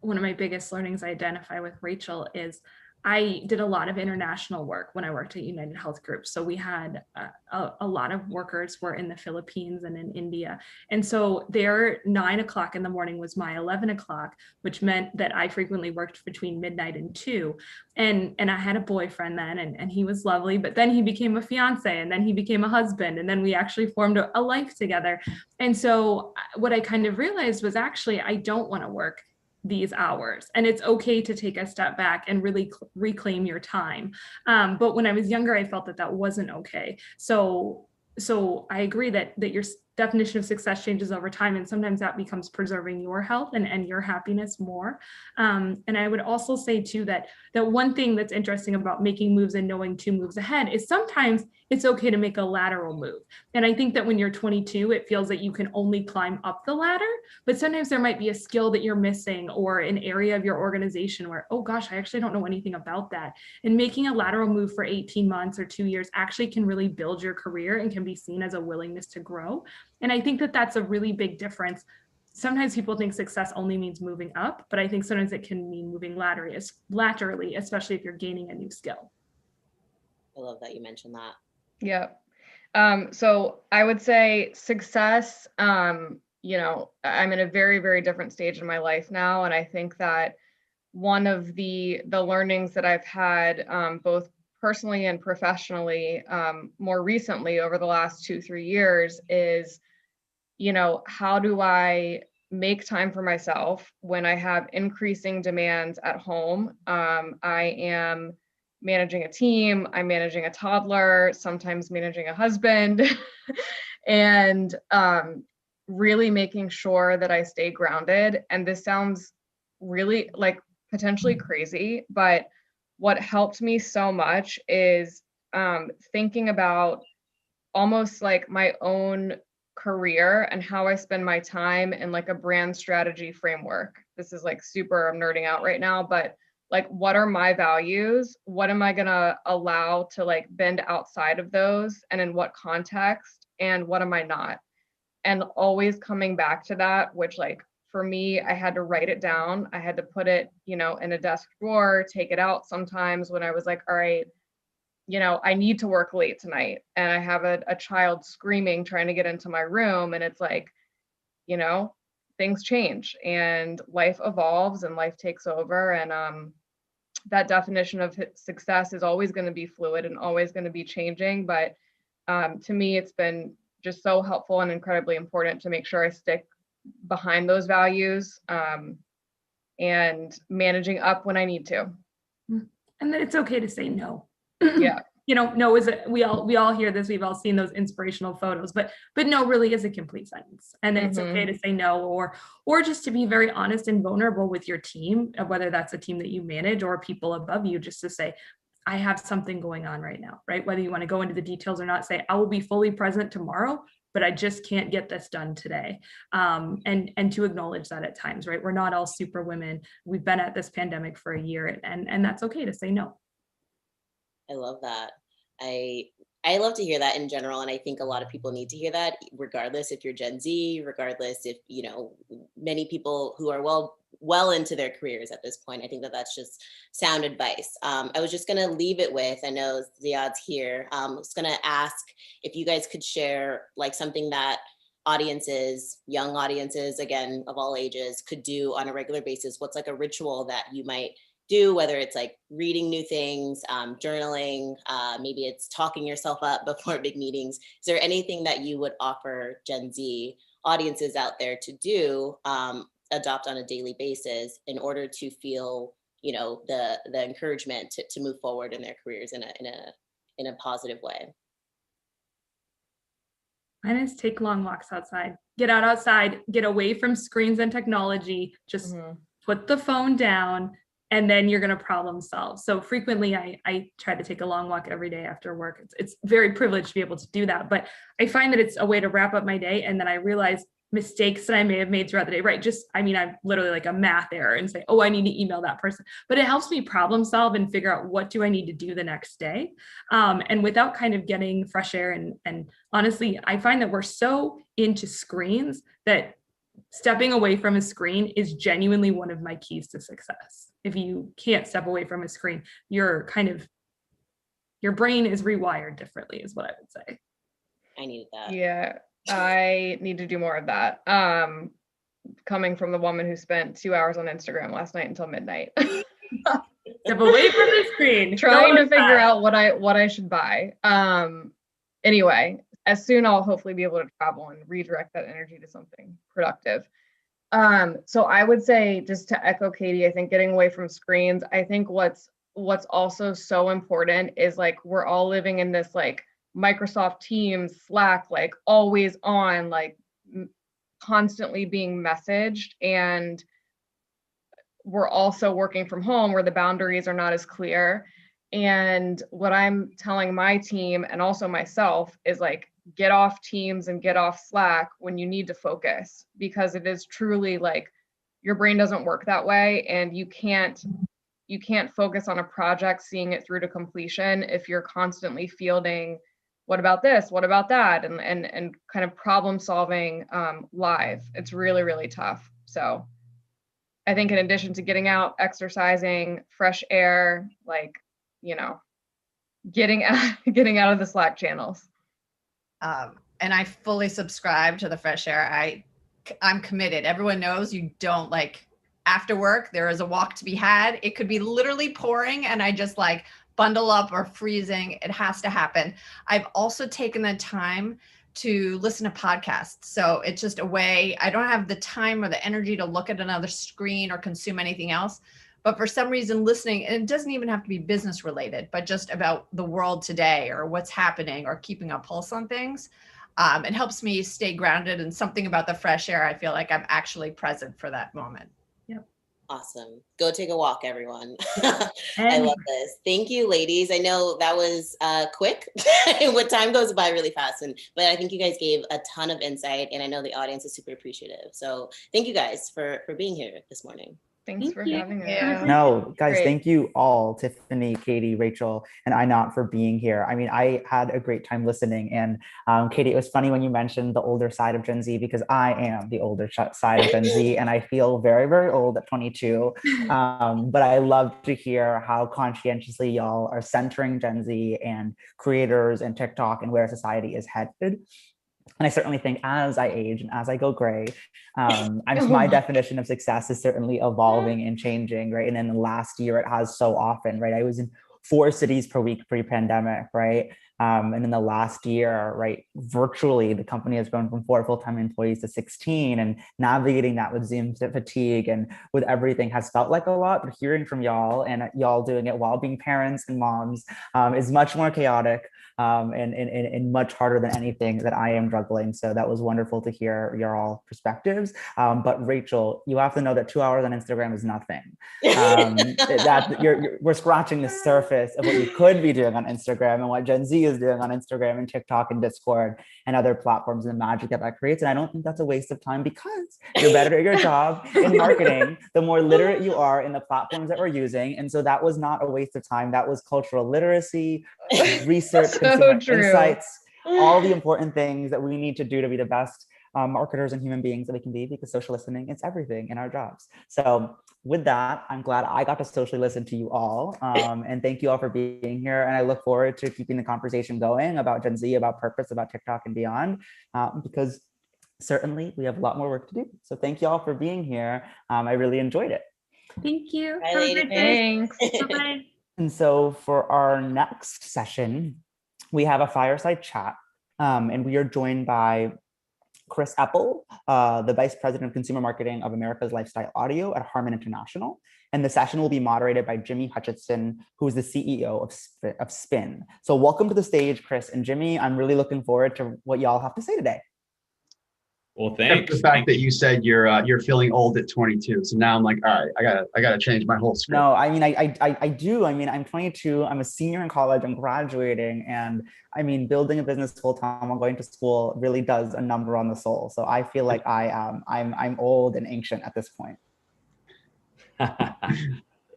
one of my biggest learnings I identify with Rachel is I did a lot of international work when I worked at United Health Group. So we had a lot of workers were in the Philippines and in India. And so their 9 o'clock in the morning was my 11 o'clock, which meant that I frequently worked between midnight and 2. And I had a boyfriend then, and he was lovely, but then he became a fiance, and then he became a husband, and then we actually formed a life together. And so what I kind of realized was actually, I don't want to work these hours, and it's okay to take a step back and really reclaim your time. But when I was younger, I felt that wasn't okay. So I agree that your definition of success changes over time, and sometimes that becomes preserving your health and your happiness more. And I would also say too that one thing that's interesting about making moves and knowing 2 moves ahead is sometimes it's okay to make a lateral move. And I think that when you're 22, it feels that you can only climb up the ladder, but sometimes there might be a skill that you're missing or an area of your organization where, oh gosh, I actually don't know anything about that. And making a lateral move for 18 months or 2 years actually can really build your career and can be seen as a willingness to grow. And I think that that's a really big difference. Sometimes people think success only means moving up, but I think sometimes it can mean moving laterally, especially if you're gaining a new skill. I love that you mentioned that. Yeah. So I would say success, I'm in a very, very different stage in my life now. And I think that one of the learnings that I've had, both personally and professionally, more recently over the last 2-3 years is, how do I make time for myself when I have increasing demands at home? I am managing a team, I'm managing a toddler, sometimes managing a husband, and really making sure that I stay grounded. And this sounds really like potentially crazy, but what helped me so much is thinking about almost like my own career and how I spend my time in like a brand strategy framework. This is like super, I'm nerding out right now, but like, what are my values? What am I gonna allow to like bend outside of those, and in what context, and what am I not? And always coming back to that, which like for me, I had to write it down. I had to put it, in a desk drawer, take it out sometimes when I was like, all right, I need to work late tonight, and I have a child screaming, trying to get into my room. And it's like, things change and life evolves and life takes over. And that definition of success is always going to be fluid and always going to be changing. But to me, it's been just so helpful and incredibly important to make sure I stick behind those values and managing up when I need to. And then it's okay to say no. Yeah. No is we all hear this. We've all seen those inspirational photos, but no really is a complete sentence. And it's okay to say no, or just to be very honest and vulnerable with your team, whether that's a team that you manage or people above you, just to say, I have something going on right now, right? Whether you want to go into the details or not, say, I will be fully present tomorrow, but I just can't get this done today. And to acknowledge that at times, right? We're not all super women. We've been at this pandemic for a year, and that's okay to say no. I love that. I love to hear that in general. And I think a lot of people need to hear that, regardless if you're Gen Z, regardless if, many people who are well into their careers at this point. I think that that's just sound advice. I was just going to leave it with, I know Ziad's here. I was going to ask if you guys could share like something that audiences, young audiences, again, of all ages, could do on a regular basis. What's like a ritual that you might do, whether it's like reading new things, journaling, maybe it's talking yourself up before big meetings. Is there anything that you would offer Gen Z audiences out there to do, adopt on a daily basis in order to feel the encouragement to move forward in their careers in a positive way? Mine is take long walks outside. Get out outside, get away from screens and technology, just put the phone down, and then you're going to problem solve. So frequently I try to take a long walk every day after work. It's very privileged to be able to do that, but I find that it's a way to wrap up my day. And then I realize mistakes that I may have made throughout the day, right? I'm literally like a math error and say, oh, I need to email that person, but it helps me problem solve and figure out what do I need to do the next day. And without kind of getting fresh air. And honestly, I find that we're so into screens that stepping away from a screen is genuinely one of my keys to success. If you can't step away from a screen, your brain is rewired differently, is what I would say. I needed that. Yeah, I need to do more of that. Coming from the woman who spent 2 hours on Instagram last night until midnight. Step away from the screen. Trying to figure out what I should buy. Anyway, as soon I'll hopefully be able to travel and redirect that energy to something productive. So I would say, just to echo Katie, I think getting away from screens, I think what's also so important is like, we're all living in this like Microsoft Teams, Slack, like always on, like constantly being messaged. And we're also working from home where the boundaries are not as clear. And what I'm telling my team and also myself is like, get off Teams and get off Slack when you need to focus, because it is truly like your brain doesn't work that way, and you can't focus on a project, seeing it through to completion, if you're constantly fielding, what about this, what about that, and kind of problem solving live. It's really, really tough. So I think in addition to getting out, exercising, fresh air, like, getting out of the Slack channels. And I fully subscribe to the fresh air. I'm committed. Everyone knows you don't like after work, there is a walk to be had. It could be literally pouring and I just like bundle up, or freezing. It has to happen. I've also taken the time to listen to podcasts. So it's just a way, I don't have the time or the energy to look at another screen or consume anything else. But for some reason, listening, and it doesn't even have to be business related, but just about the world today or what's happening or keeping a pulse on things, it helps me stay grounded. And something about the fresh air, I feel like I'm actually present for that moment. Yep. Awesome. Go take a walk, everyone. I love this. Thank you, ladies. I know that was quick. What time goes by really fast, but I think you guys gave a ton of insight, and I know the audience is super appreciative. So thank you guys for being here this morning. Thanks for having us. No, guys, Great. Thank you all, Tiffany, Katie, Rachel, and Einat, for being here. I mean, I had a great time listening. And Katie, it was funny when you mentioned the older side of Gen Z, because I am the older side of Gen Z, and I feel very, very old at 22. But I love to hear how conscientiously y'all are centering Gen Z and creators and TikTok and where society is headed. And I certainly think as I age and as I go gray, my definition of success is certainly evolving and changing, right? And in the last year, it has so often, right? I was in 4 cities per week pre-pandemic, right? And in the last year, right, virtually the company has grown from 4 full-time employees to 16, and navigating that with Zoom fatigue and with everything has felt like a lot. But hearing from y'all and y'all doing it while being parents and moms is much more chaotic and much harder than anything that I am juggling. So that was wonderful to hear your all perspectives. But Rachel, you have to know that 2 hours on Instagram is nothing. We're scratching the surface of what you could be doing on Instagram and what Gen Z is doing on Instagram and TikTok and Discord and other platforms, and the magic that creates. And I don't think that's a waste of time, because you're better at your job in marketing the more literate you are in the platforms that we're using. And so that was not a waste of time. That was cultural literacy, research, consumer insights, all the important things that we need to do to be the best marketers and human beings that we can be, because social listening is everything in our jobs. So with that, I'm glad I got to socially listen to you all. And thank you all for being here. And I look forward to keeping the conversation going about Gen Z, about purpose, about TikTok and beyond, because certainly we have a lot more work to do. So thank you all for being here. I really enjoyed it. Thank you. Bye, ladies. Thanks. Bye-bye. And so for our next session, we have a fireside chat, and we are joined by Chris Eppel, the Vice President of Consumer Marketing of America's Lifestyle Audio at Harman International, And the session will be moderated by Jimmy Hutchinson, who is the CEO of Spin. So welcome to the stage, Chris and Jimmy. I'm really looking forward to what y'all have to say today. Well, thanks. The fact that you said you're feeling old at 22, so now I'm like, all right, I gotta change my whole script. No, I mean, I do. I mean, I'm 22. I'm a senior in college. I'm graduating, and I mean, building a business full time while going to school really does a number on the soul. So I feel like I'm old and ancient at this point.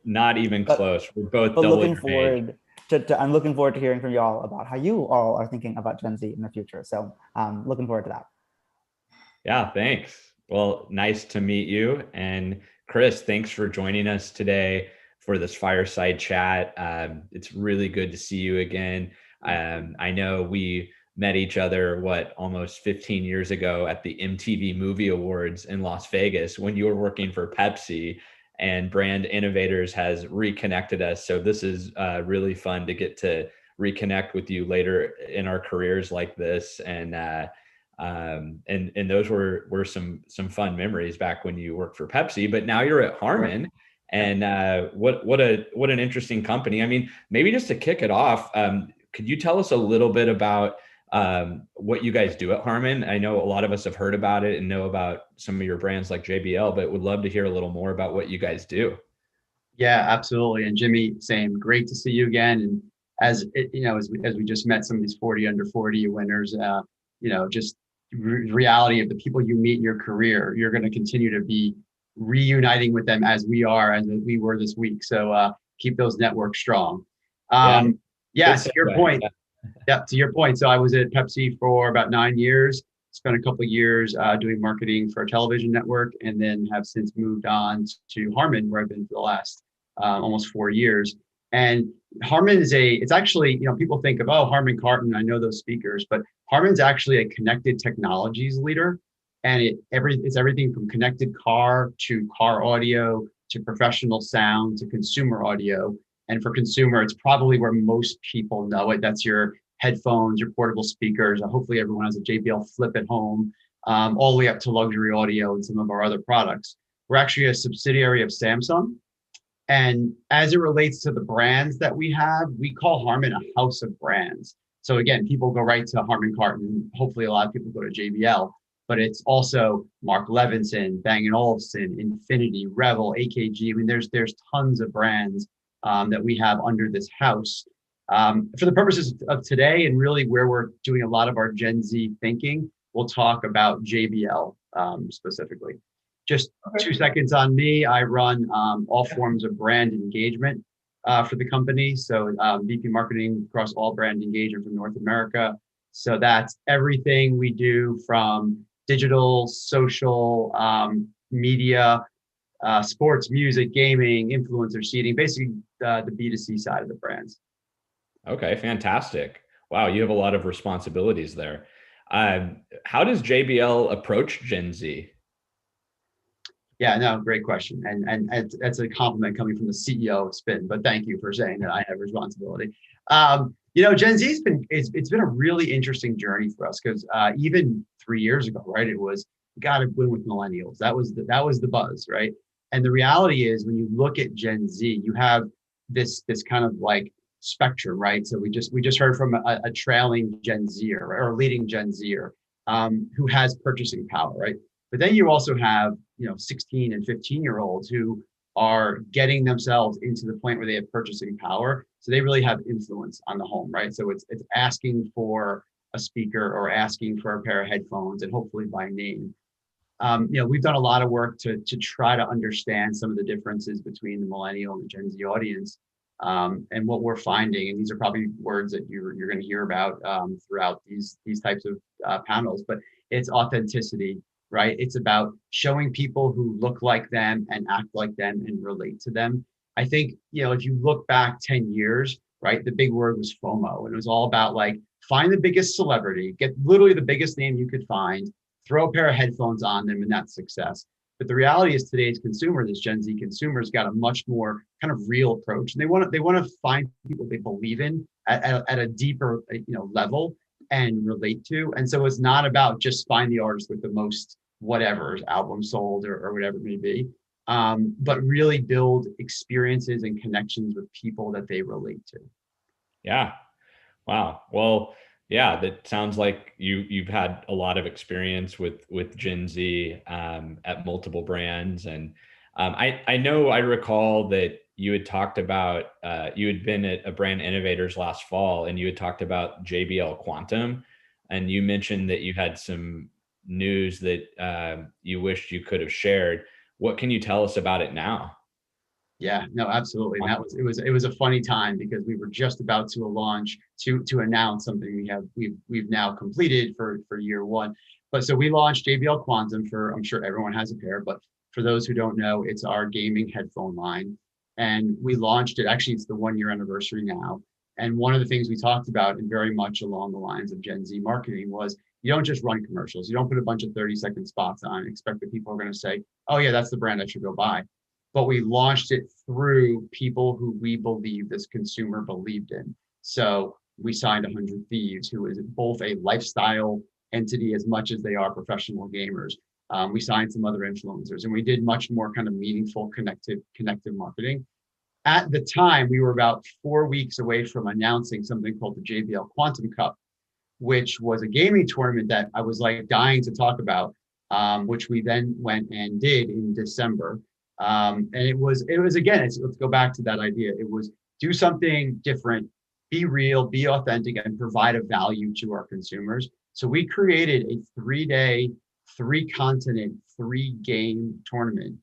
Not even close. We're both. But looking forward I'm looking forward to hearing from y'all about how you all are thinking about Gen Z in the future. So looking forward to that. Yeah, thanks. Well, nice to meet you. And Chris, thanks for joining us today for this fireside chat. It's really good to see you again. I know we met each other, almost 15 years ago at the MTV Movie Awards in Las Vegas when you were working for Pepsi, and Brand Innovators has reconnected us. So this is really fun to get to reconnect with you later in our careers like this. And those were some fun memories back when you worked for Pepsi, but now you're at Harman, and what an interesting company. I mean, maybe just to kick it off, could you tell us a little bit about what you guys do at Harman? I know a lot of us have heard about it and know about some of your brands like JBL, but would love to hear a little more about what you guys do. Yeah, absolutely. And Jimmy, same. Great to see you again. And as we just met some of these 40 under 40 winners, just reality of the people you meet in your career, you're going to continue to be reuniting with them as we were this week. So keep those networks strong. To your point. Yeah, to your point. So I was at Pepsi for about 9 years, spent a couple of years doing marketing for a television network, and then have since moved on to Harman, where I've been for the last almost 4 years. And Harman it's actually, people think of, Harman Kardon, I know those speakers, but Harman's actually a connected technologies leader. And it's everything from connected car to car audio to professional sound to consumer audio. And for consumer, it's probably where most people know it. That's your headphones, your portable speakers. Hopefully everyone has a JBL Flip at home, all the way up to luxury audio and some of our other products. We're actually a subsidiary of Samsung. And as it relates to the brands that we have, we call Harman a house of brands. So again, people go right to Harman Kardon. Hopefully a lot of people go to JBL, but it's also Mark Levinson, Bang & Olufsen, Infinity, Revel, AKG. I mean, there's tons of brands that we have under this house. For the purposes of today and really where we're doing a lot of our Gen Z thinking, we'll talk about JBL specifically. Just 2 seconds on me. I run all forms of brand engagement for the company. So VP marketing across all brand engagement for North America. So that's everything we do from digital, social, media, sports, music, gaming, influencer seeding, basically the B2C side of the brands. Okay, fantastic. Wow, you have a lot of responsibilities there. How does JBL approach Gen Z? Yeah, no, great question. And that's a compliment coming from the CEO of Spin, but thank you for saying that I have responsibility. Gen Z it's been a really interesting journey for us because even 3 years ago, right, it was got to win with millennials. That was the buzz, right? And the reality is when you look at Gen Z, you have this kind of like spectrum, right? So we just heard from a trailing Gen Zer or a leading Gen Zer who has purchasing power, right? But then you also have 16 and 15-year-olds who are getting themselves into the point where they have purchasing power. So they really have influence on the home, right? So it's asking for a speaker or asking for a pair of headphones, and hopefully by name. We've done a lot of work to try to understand some of the differences between the millennial and the Gen Z audience. And what we're finding, and these are probably words that you're going to hear about throughout these types of panels, but it's authenticity, right? It's about showing people who look like them and act like them and relate to them. I think, if you look back 10 years, right, the big word was FOMO. And it was all about like, find the biggest celebrity, get literally the biggest name you could find, throw a pair of headphones on them, and that's success. But the reality is today's consumer, this Gen Z consumer, has got a much more kind of real approach. And they want to find people they believe in at a deeper level and relate to. And so it's not about just find the artist with the most whatever album sold or whatever it may be. but really build experiences and connections with people that they relate to. Yeah. Wow. Well, yeah, that sounds like you've had a lot of experience with Gen Z at multiple brands. And I recall that you had talked about, you had been at a Brand Innovators last fall, and you had talked about JBL Quantum, and you mentioned that you had some news that you wished you could have shared. What can you tell us about it now? Yeah, no, absolutely. And it was a funny time because we were just about to launch to announce something we've now completed for year one. But so we launched JBL Quantum I'm sure everyone has a pair, but for those who don't know, it's our gaming headphone line. And we launched it, actually it's the 1-year anniversary now. And one of the things we talked about, and very much along the lines of Gen Z marketing, was you don't just run commercials. You don't put a bunch of 30-second spots on and expect that people are going to say, oh yeah, that's the brand I should go buy. But we launched it through people who we believe this consumer believed in. So we signed 100 Thieves, who is both a lifestyle entity as much as they are professional gamers. We signed some other influencers, and we did much more kind of meaningful, connective marketing. At the time, we were about 4 weeks away from announcing something called the JBL Quantum Cup, which was a gaming tournament that I was like dying to talk about, which we then went and did in December. And it was again, let's go back to that idea. It was do something different, be real, be authentic, and provide a value to our consumers. So we created a 3-day, 3-continent, 3-game tournament.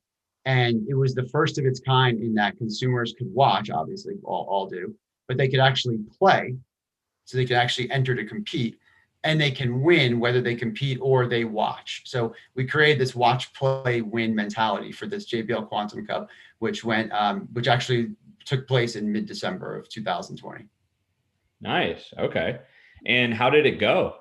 And it was the first of its kind in that consumers could watch, obviously all do, but they could actually play. So they could actually enter to compete, and they can win whether they compete or they watch. So we created this watch, play, win mentality for this JBL Quantum Cup, which actually took place in mid-December of 2020. Nice. Okay. And how did it go?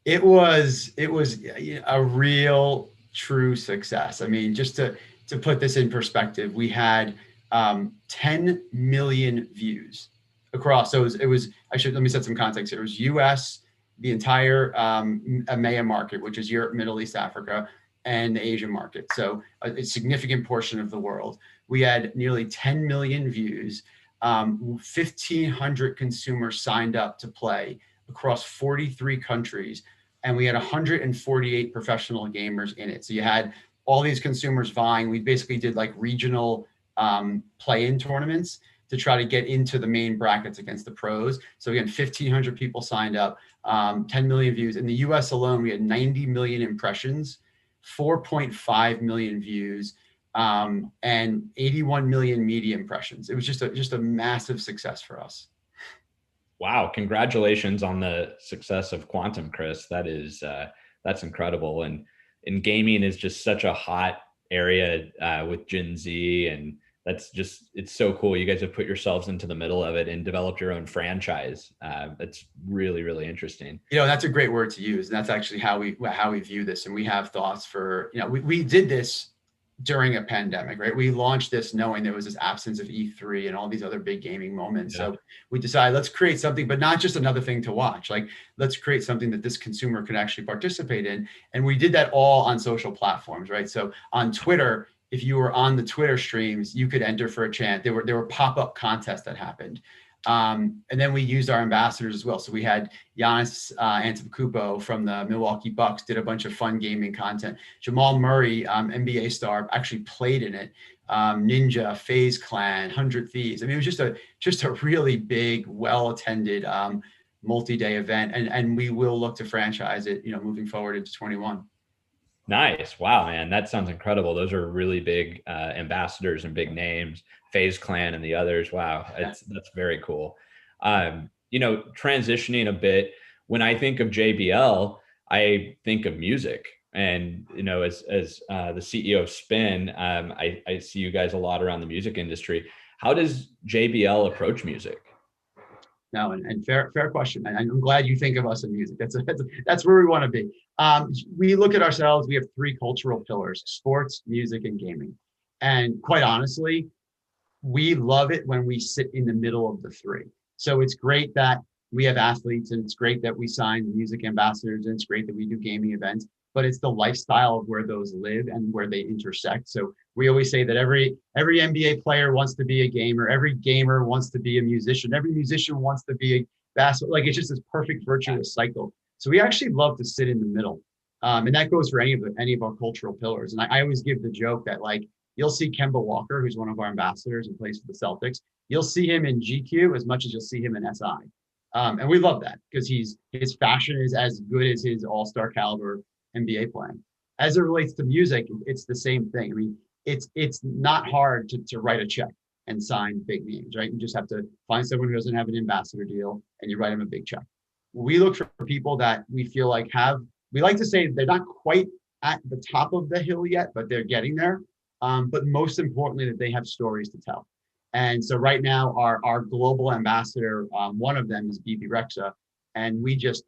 It was a real true success. I mean, just to put this in perspective, we had 10 million views across. So let me set some context here. It was US, the entire EMEA market, which is Europe, Middle East, Africa, and the Asian market. So a significant portion of the world. We had nearly 10 million views. 1,500 consumers signed up to play across 43 countries. And we had 148 professional gamers in it. So you had all these consumers vying. We basically did like regional play-in tournaments to try to get into the main brackets against the pros. So again, 1,500 people signed up, 10 million views. In the US alone, we had 90 million impressions, 4.5 million views, and 81 million media impressions. It was just a massive success for us. Wow. Congratulations on the success of Quantum, Chris. That's incredible. And gaming is just such a hot area with Gen Z, and it's so cool. You guys have put yourselves into the middle of it and developed your own franchise. That's really, really interesting. That's a great word to use. And that's actually how we view this. And we have thoughts for, we did this during a pandemic, right? We launched this knowing there was this absence of E3 and all these other big gaming moments. Yeah. So we decided, let's create something, but not just another thing to watch. Like, let's create something that this consumer could actually participate in. And we did that all on social platforms, right? So on Twitter, if you were on the Twitter streams, you could enter for a chant. There were pop-up contests that happened. And then we used our ambassadors as well. So we had Giannis Antetokounmpo from the Milwaukee Bucks did a bunch of fun gaming content. Jamal Murray, NBA star, actually played in it. Ninja, FaZe Clan, 100 Thieves. I mean, it was just a really big, well-attended multi-day event. And we will look to franchise it, moving forward into 21. Nice. Wow, man. That sounds incredible. Those are really big ambassadors and big names, FaZe Clan and the others. Wow. That's very cool. Transitioning a bit, when I think of JBL, I think of music. And, as the CEO of Spin, I see you guys a lot around the music industry. How does JBL approach music? No, and fair question. And I'm glad you think of us in music. That's where we want to be. We look at ourselves, we have 3 cultural pillars: sports, music, and gaming. And quite honestly, we love it when we sit in the middle of the 3. So it's great that we have athletes, and it's great that we sign music ambassadors, and it's great that we do gaming events. but it's the lifestyle of where those live and where they intersect. So we always say that every NBA player wants to be a gamer, every gamer wants to be a musician, every musician wants to be a basketball. Like, it's just this perfect virtuous cycle. So we actually love to sit in the middle. And that goes for any of our cultural pillars. And I always give the joke that, like, you'll see Kemba Walker, who's one of our ambassadors and plays for the Celtics. You'll see him in GQ as much as you'll see him in SI. And we love that because his fashion is as good as his all-star caliber NBA playing. As it relates to music, it's the same thing. I mean, it's not hard to write a check and sign big names, right? You just have to find someone who doesn't have an ambassador deal and you write them a big check. We look for people that we feel like we like to say they're not quite at the top of the hill yet, but they're getting there. But most importantly, that they have stories to tell. And so right now, our global ambassador, one of them is Bebe Rexha, and we just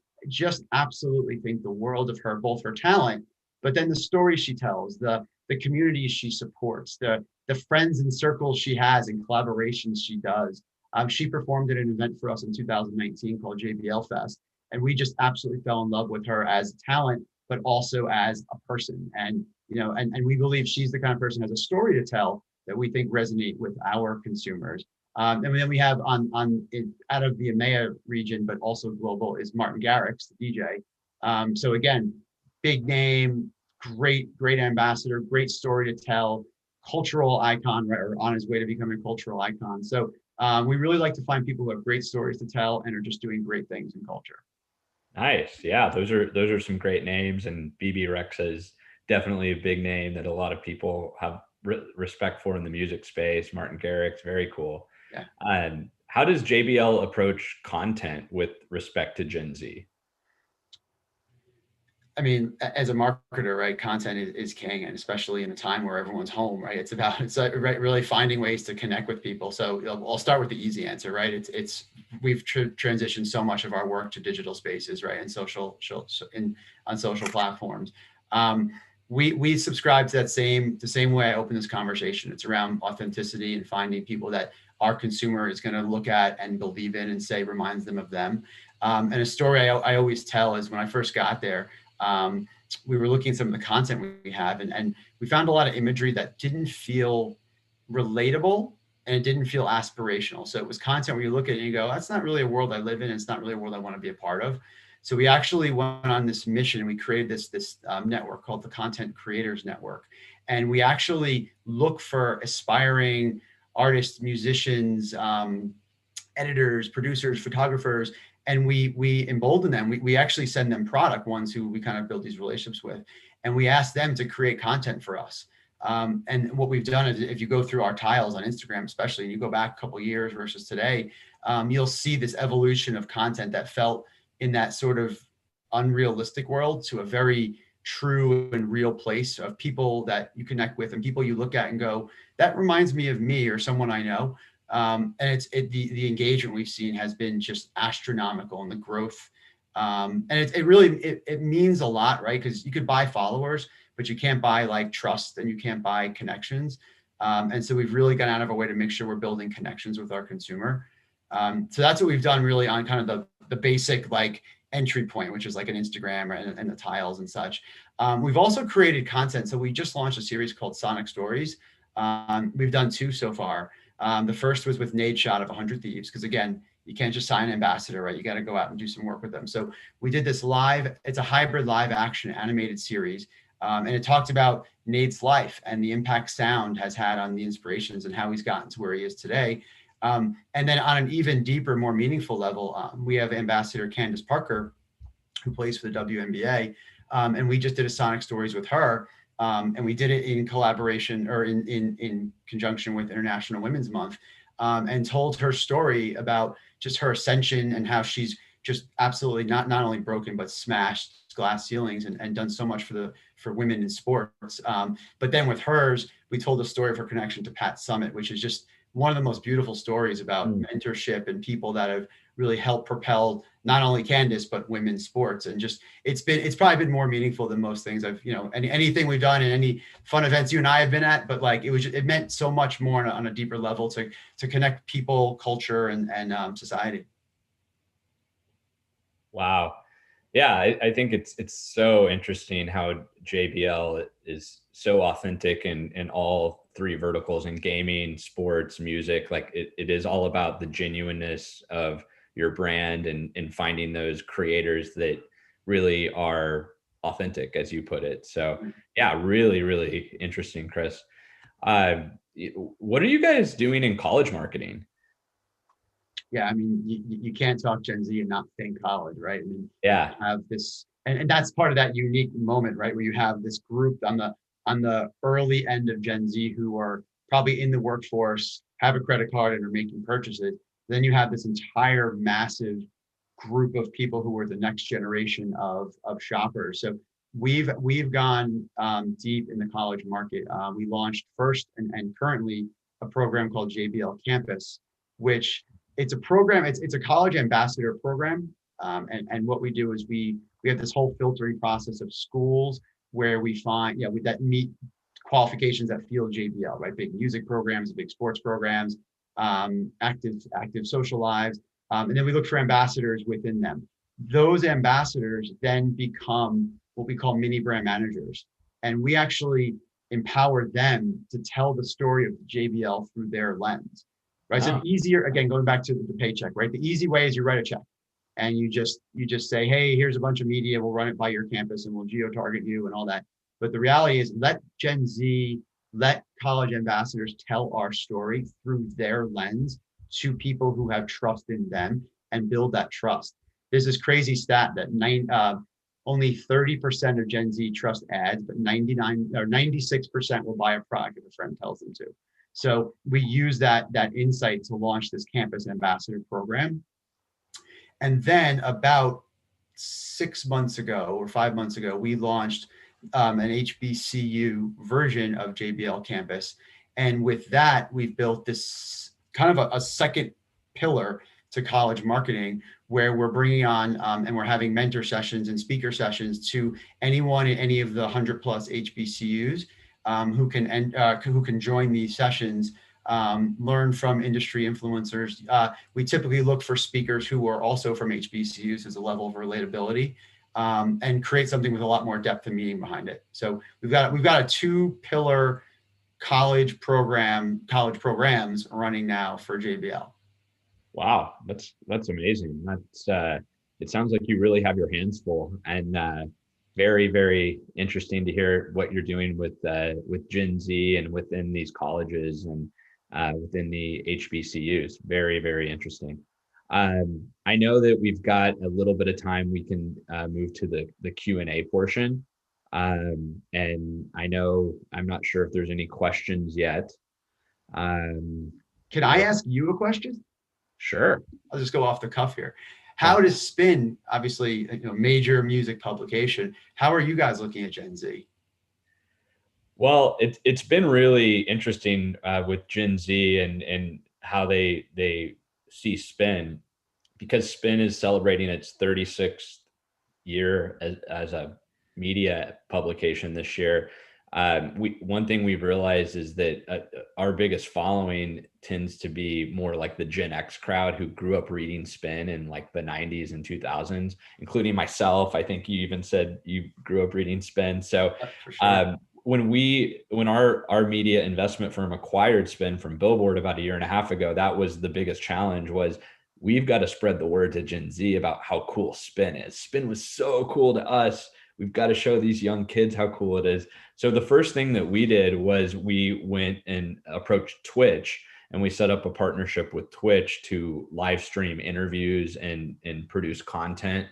absolutely think the world of her, both her talent, but then the stories she tells, the communities she supports, the friends and circles she has and collaborations she does. She performed at an event for us in 2019 called JBL Fest, and we just absolutely fell in love with her as a talent, but also as a person. And and we believe she's the kind of person who has a story to tell that we think resonate with our consumers. And then we have out of the EMEA region, but also global, is Martin Garrix, the DJ. So again, big name, great ambassador, great story to tell, cultural icon, right, or on his way to becoming a cultural icon. So we really like to find people who have great stories to tell and are just doing great things in culture. Nice. Yeah, those are some great names, and Bebe Rexha is definitely a big name that a lot of people have respect for in the music space. Martin Garrix, very cool. Yeah. How does JBL approach content with respect to Gen Z? I mean, as a marketer, right, content is king, and especially in a time where everyone's home, right? It's really finding ways to connect with people. So I'll start with the easy answer, right? We've transitioned so much of our work to digital spaces, right, and on social platforms. We subscribe to the same way I open this conversation. It's around authenticity and finding people that our consumer is going to look at and believe in and say reminds them of them. And a story I always tell is when I first got there, we were looking at some of the content we have, and we found a lot of imagery that didn't feel relatable and it didn't feel aspirational. So it was content where you look at it and you go, that's not really a world I live in. It's not really a world I want to be a part of. So we actually went on this mission. We created this network called the Content Creators Network. And we actually look for aspiring artists, musicians, editors, producers, photographers, and we embolden them. We actually send them product ones who we kind of build these relationships with. And we ask them to create content for us. And what we've done is, if you go through our tiles on Instagram, especially, and you go back a couple of years versus today, you'll see this evolution of content that felt in that sort of unrealistic world to a very true and real place of people that you connect with and people you look at and go, that reminds me of me or someone I know. And the engagement we've seen has been just astronomical, and the growth. And it really means a lot, right? Because you could buy followers, but you can't buy like trust, and you can't buy connections. And so we've really gone out of our way to make sure we're building connections with our consumer. So that's what we've done really on kind of the basic like entry point, which is like an Instagram and the tiles and such. We've also created content. So we just launched a series called Sonic Stories. We've done 2 so far. The first was with Nadeshot of 100 Thieves, because again, you can't just sign an ambassador, right? You got to go out and do some work with them. So we did this it's a hybrid live action animated series. And it talked about Nade's life and the impact sound has had on the inspirations and how he's gotten to where he is today. And then on an even deeper, more meaningful level, we have Ambassador Candace Parker, who plays for the WNBA. And we just did a Sonic Stories with her. And we did it in collaboration or in conjunction with International Women's Month, and told her story about just her ascension and how she's just absolutely not only broken, but smashed glass ceilings and done so much for women in sports. But then with hers, we told the story of her connection to Pat Summitt, which is just one of the most beautiful stories about mentorship and people that have really helped propel not only Candace, but women's sports. And just, it's probably been more meaningful than most things I've, anything we've done and any fun events you and I have been at, but like, it meant so much more on a deeper level to connect people, culture, and society. Wow. Yeah, I think it's so interesting how JBL is so authentic in all three verticals, in gaming, sports, music. Like it is all about the genuineness of your brand and finding those creators that really are authentic, as you put it. So yeah, really, really interesting, Chris. What are you guys doing in college marketing? Yeah, I mean, you can't talk Gen Z and not think college, right? I mean, yeah, you have this, and that's part of that unique moment, right, where you have this group on the early end of Gen Z who are probably in the workforce, have a credit card, and are making purchases. Then you have this entire massive group of people who are the next generation of shoppers. So we've gone deep in the college market. We launched first and currently a program called JBL Campus, which it's a program, it's a college ambassador program. And what we do is we have this whole filtering process of schools where we find, that meet qualifications that feel JBL, right? Big music programs, big sports programs, active social lives. And then we look for ambassadors within them. Those ambassadors then become what we call mini brand managers. And we actually empower them to tell the story of JBL through their lens, right? So the easier, again, going back to the paycheck, right? The easy way is you write a check and you just say, hey, here's a bunch of media, we'll run it by your campus and we'll geo-target you and all that. But the reality is let Gen Z, let college ambassadors tell our story through their lens to people who have trust in them and build that trust. There's this crazy stat that only 30% of Gen Z trust ads, but 96% will buy a product if a friend tells them to. So we use that insight to launch this campus ambassador program. And then about 6 months ago or 5 months ago, we launched an HBCU version of JBL Campus. And with that, we've built this kind of a second pillar to college marketing, where we're bringing on and we're having mentor sessions and speaker sessions to anyone in any of the 100+ HBCUs who can join these sessions, learn from industry influencers. We typically look for speakers who are also from HBCUs as a level of relatability, and create something with a lot more depth and meaning behind it. So we've got a 2-pillar college programs running now for JBL. Wow, that's amazing. It sounds like you really have your hands full, and very, very interesting to hear what you're doing with Gen Z and within these colleges and within the HBCUs. Very, very interesting. I know that we've got a little bit of time. We can move to the Q&A portion. And I'm not sure if there's any questions yet. Can I ask you a question? Sure. I'll just go off the cuff here. How does Spin, obviously, major music publication, how are you guys looking at Gen Z? Well, it's been really interesting with Gen Z and how they see Spin, because Spin is celebrating its 36th year as a media publication this year. One thing we've realized is that our biggest following tends to be more like the Gen X crowd who grew up reading Spin in like the 90s and 2000s, including myself. I think you even said you grew up reading Spin. So when our media investment firm acquired Spin from Billboard about 1.5 years ago, that was the biggest challenge. Was we've got to spread the word to Gen Z about how cool Spin is. Spin was so cool to us. We've got to show these young kids how cool it is. So the first thing that we did was we went and approached Twitch, and we set up a partnership with Twitch to live stream interviews and produce content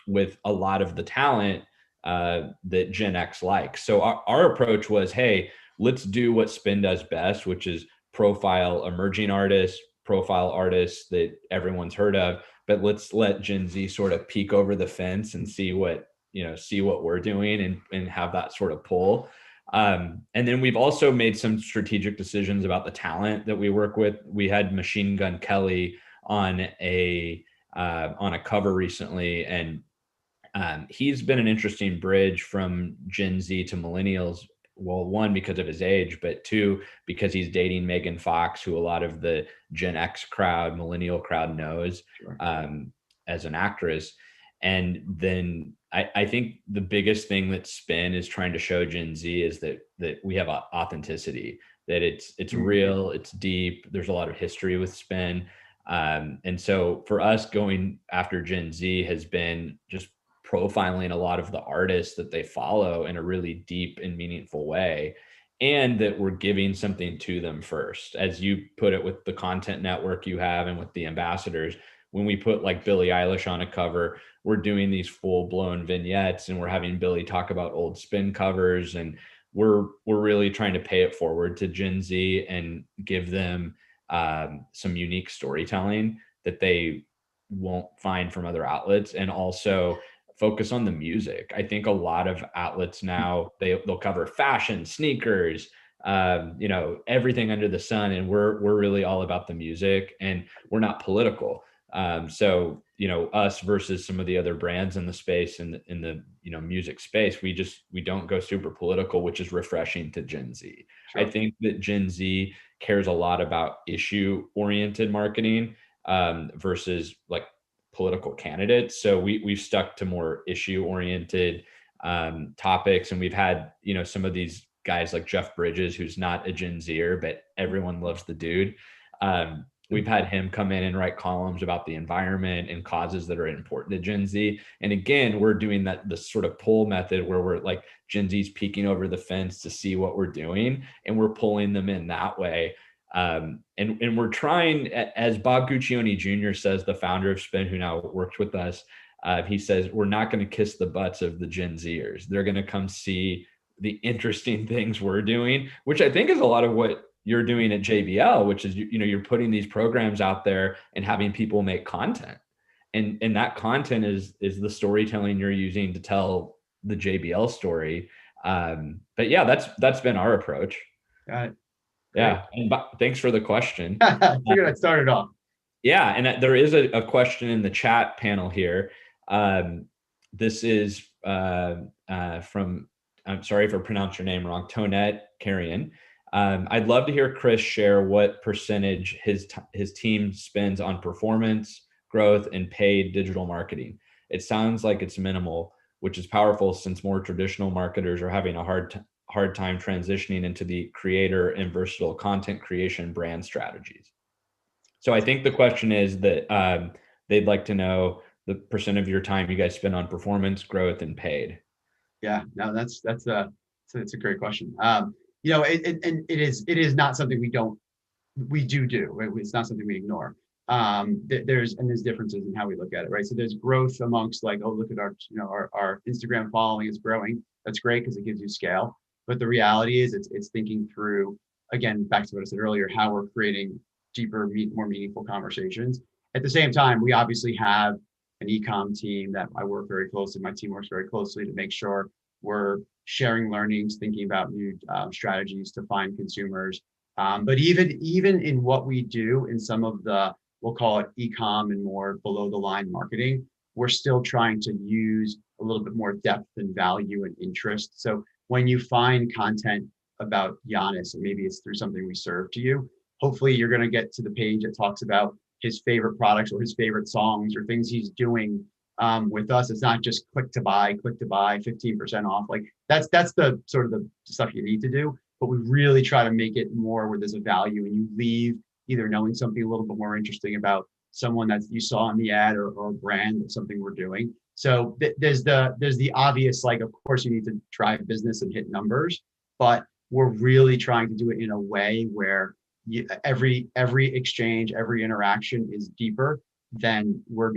with a lot of the talent that Gen X likes. So our approach was, hey, let's do what Spin does best, which is profile emerging artists, profile artists that everyone's heard of, but let's let Gen Z sort of peek over the fence and see what we're doing and have that sort of pull. And then we've also made some strategic decisions about the talent that we work with. We had Machine Gun Kelly on a cover recently, and he's been an interesting bridge from Gen Z to millennials. Well, one, because of his age, but two, because he's dating Megan Fox, who a lot of the Gen X crowd, millennial crowd knows as an actress. And then I think the biggest thing that Spin is trying to show Gen Z is that we have authenticity, that it's real, it's deep. There's a lot of history with Spin. And so for us, going after Gen Z has been just profiling a lot of the artists that they follow in a really deep and meaningful way, and that we're giving something to them first. As you put it with the content network you have and with the ambassadors, when we put like Billie Eilish on a cover, we're doing these full-blown vignettes, and we're having Billie talk about old Spin covers, and we're really trying to pay it forward to Gen Z and give them some unique storytelling that they won't find from other outlets, and also focus on the music. I think a lot of outlets now, they'll cover fashion, sneakers, everything under the sun, and we're really all about the music, and we're not political. So us versus some of the other brands in the space, in the music space, we don't go super political, which is refreshing to Gen Z. Sure. I think that Gen Z cares a lot about issue oriented marketing versus like political candidates. So we've stuck to more issue oriented topics, and we've had some of these guys like Jeff Bridges, who's not a Gen Zer, but everyone loves the dude. We've had him come in and write columns about the environment and causes that are important to Gen Z. And again, we're doing the sort of pull method where we're like Gen Z's peeking over the fence to see what we're doing, and we're pulling them in that way. And we're trying, as Bob Guccione Jr. says, the founder of Spin, who now works with us, he says, we're not going to kiss the butts of the Gen Zers. They're going to come see the interesting things we're doing, which I think is a lot of what you're doing at JBL, which is, you're putting these programs out there and having people make content. And that content is the storytelling you're using to tell the JBL story. But yeah, that's been our approach. Got it. Yeah. And thanks for the question. I figured I'd start it off. Yeah. And there is a question in the chat panel here. This is from, I'm sorry if I pronounced your name wrong, Tonette Carrion. I'd love to hear Chris share what percentage his team spends on performance, growth, and paid digital marketing. It sounds like it's minimal, which is powerful since more traditional marketers are having a hard time transitioning into the creator and versatile content creation brand strategies. So I think the question is that they'd like to know the percent of your time you guys spend on performance, growth, and paid. Yeah, no, that's a great question. It is not something we do. It's not something we ignore. There's differences in how we look at it, right? So there's growth amongst like, oh, look at our Instagram following is growing. That's great because it gives you scale. But the reality is it's thinking through, again, back to what I said earlier, how we're creating deeper, more meaningful conversations. At the same time, we obviously have an e-com team that I work very closely. My team works very closely to make sure we're sharing learnings, thinking about new strategies to find consumers. But even in what we do in some of the, we'll call it e-com and more below the line marketing, we're still trying to use a little bit more depth and value and interest. So when you find content about Giannis, and maybe it's through something we serve to you, hopefully you're going to get to the page that talks about his favorite products or his favorite songs or things he's doing with us. It's not just click to buy, 15% off. Like that's the sort of the stuff you need to do. But we really try to make it more where there's a value and you leave either knowing something a little bit more interesting about someone that you saw in the ad or a brand or something we're doing. So there's the obvious, like, of course you need to drive business and hit numbers, but we're really trying to do it in a way where every exchange, every interaction is deeper than or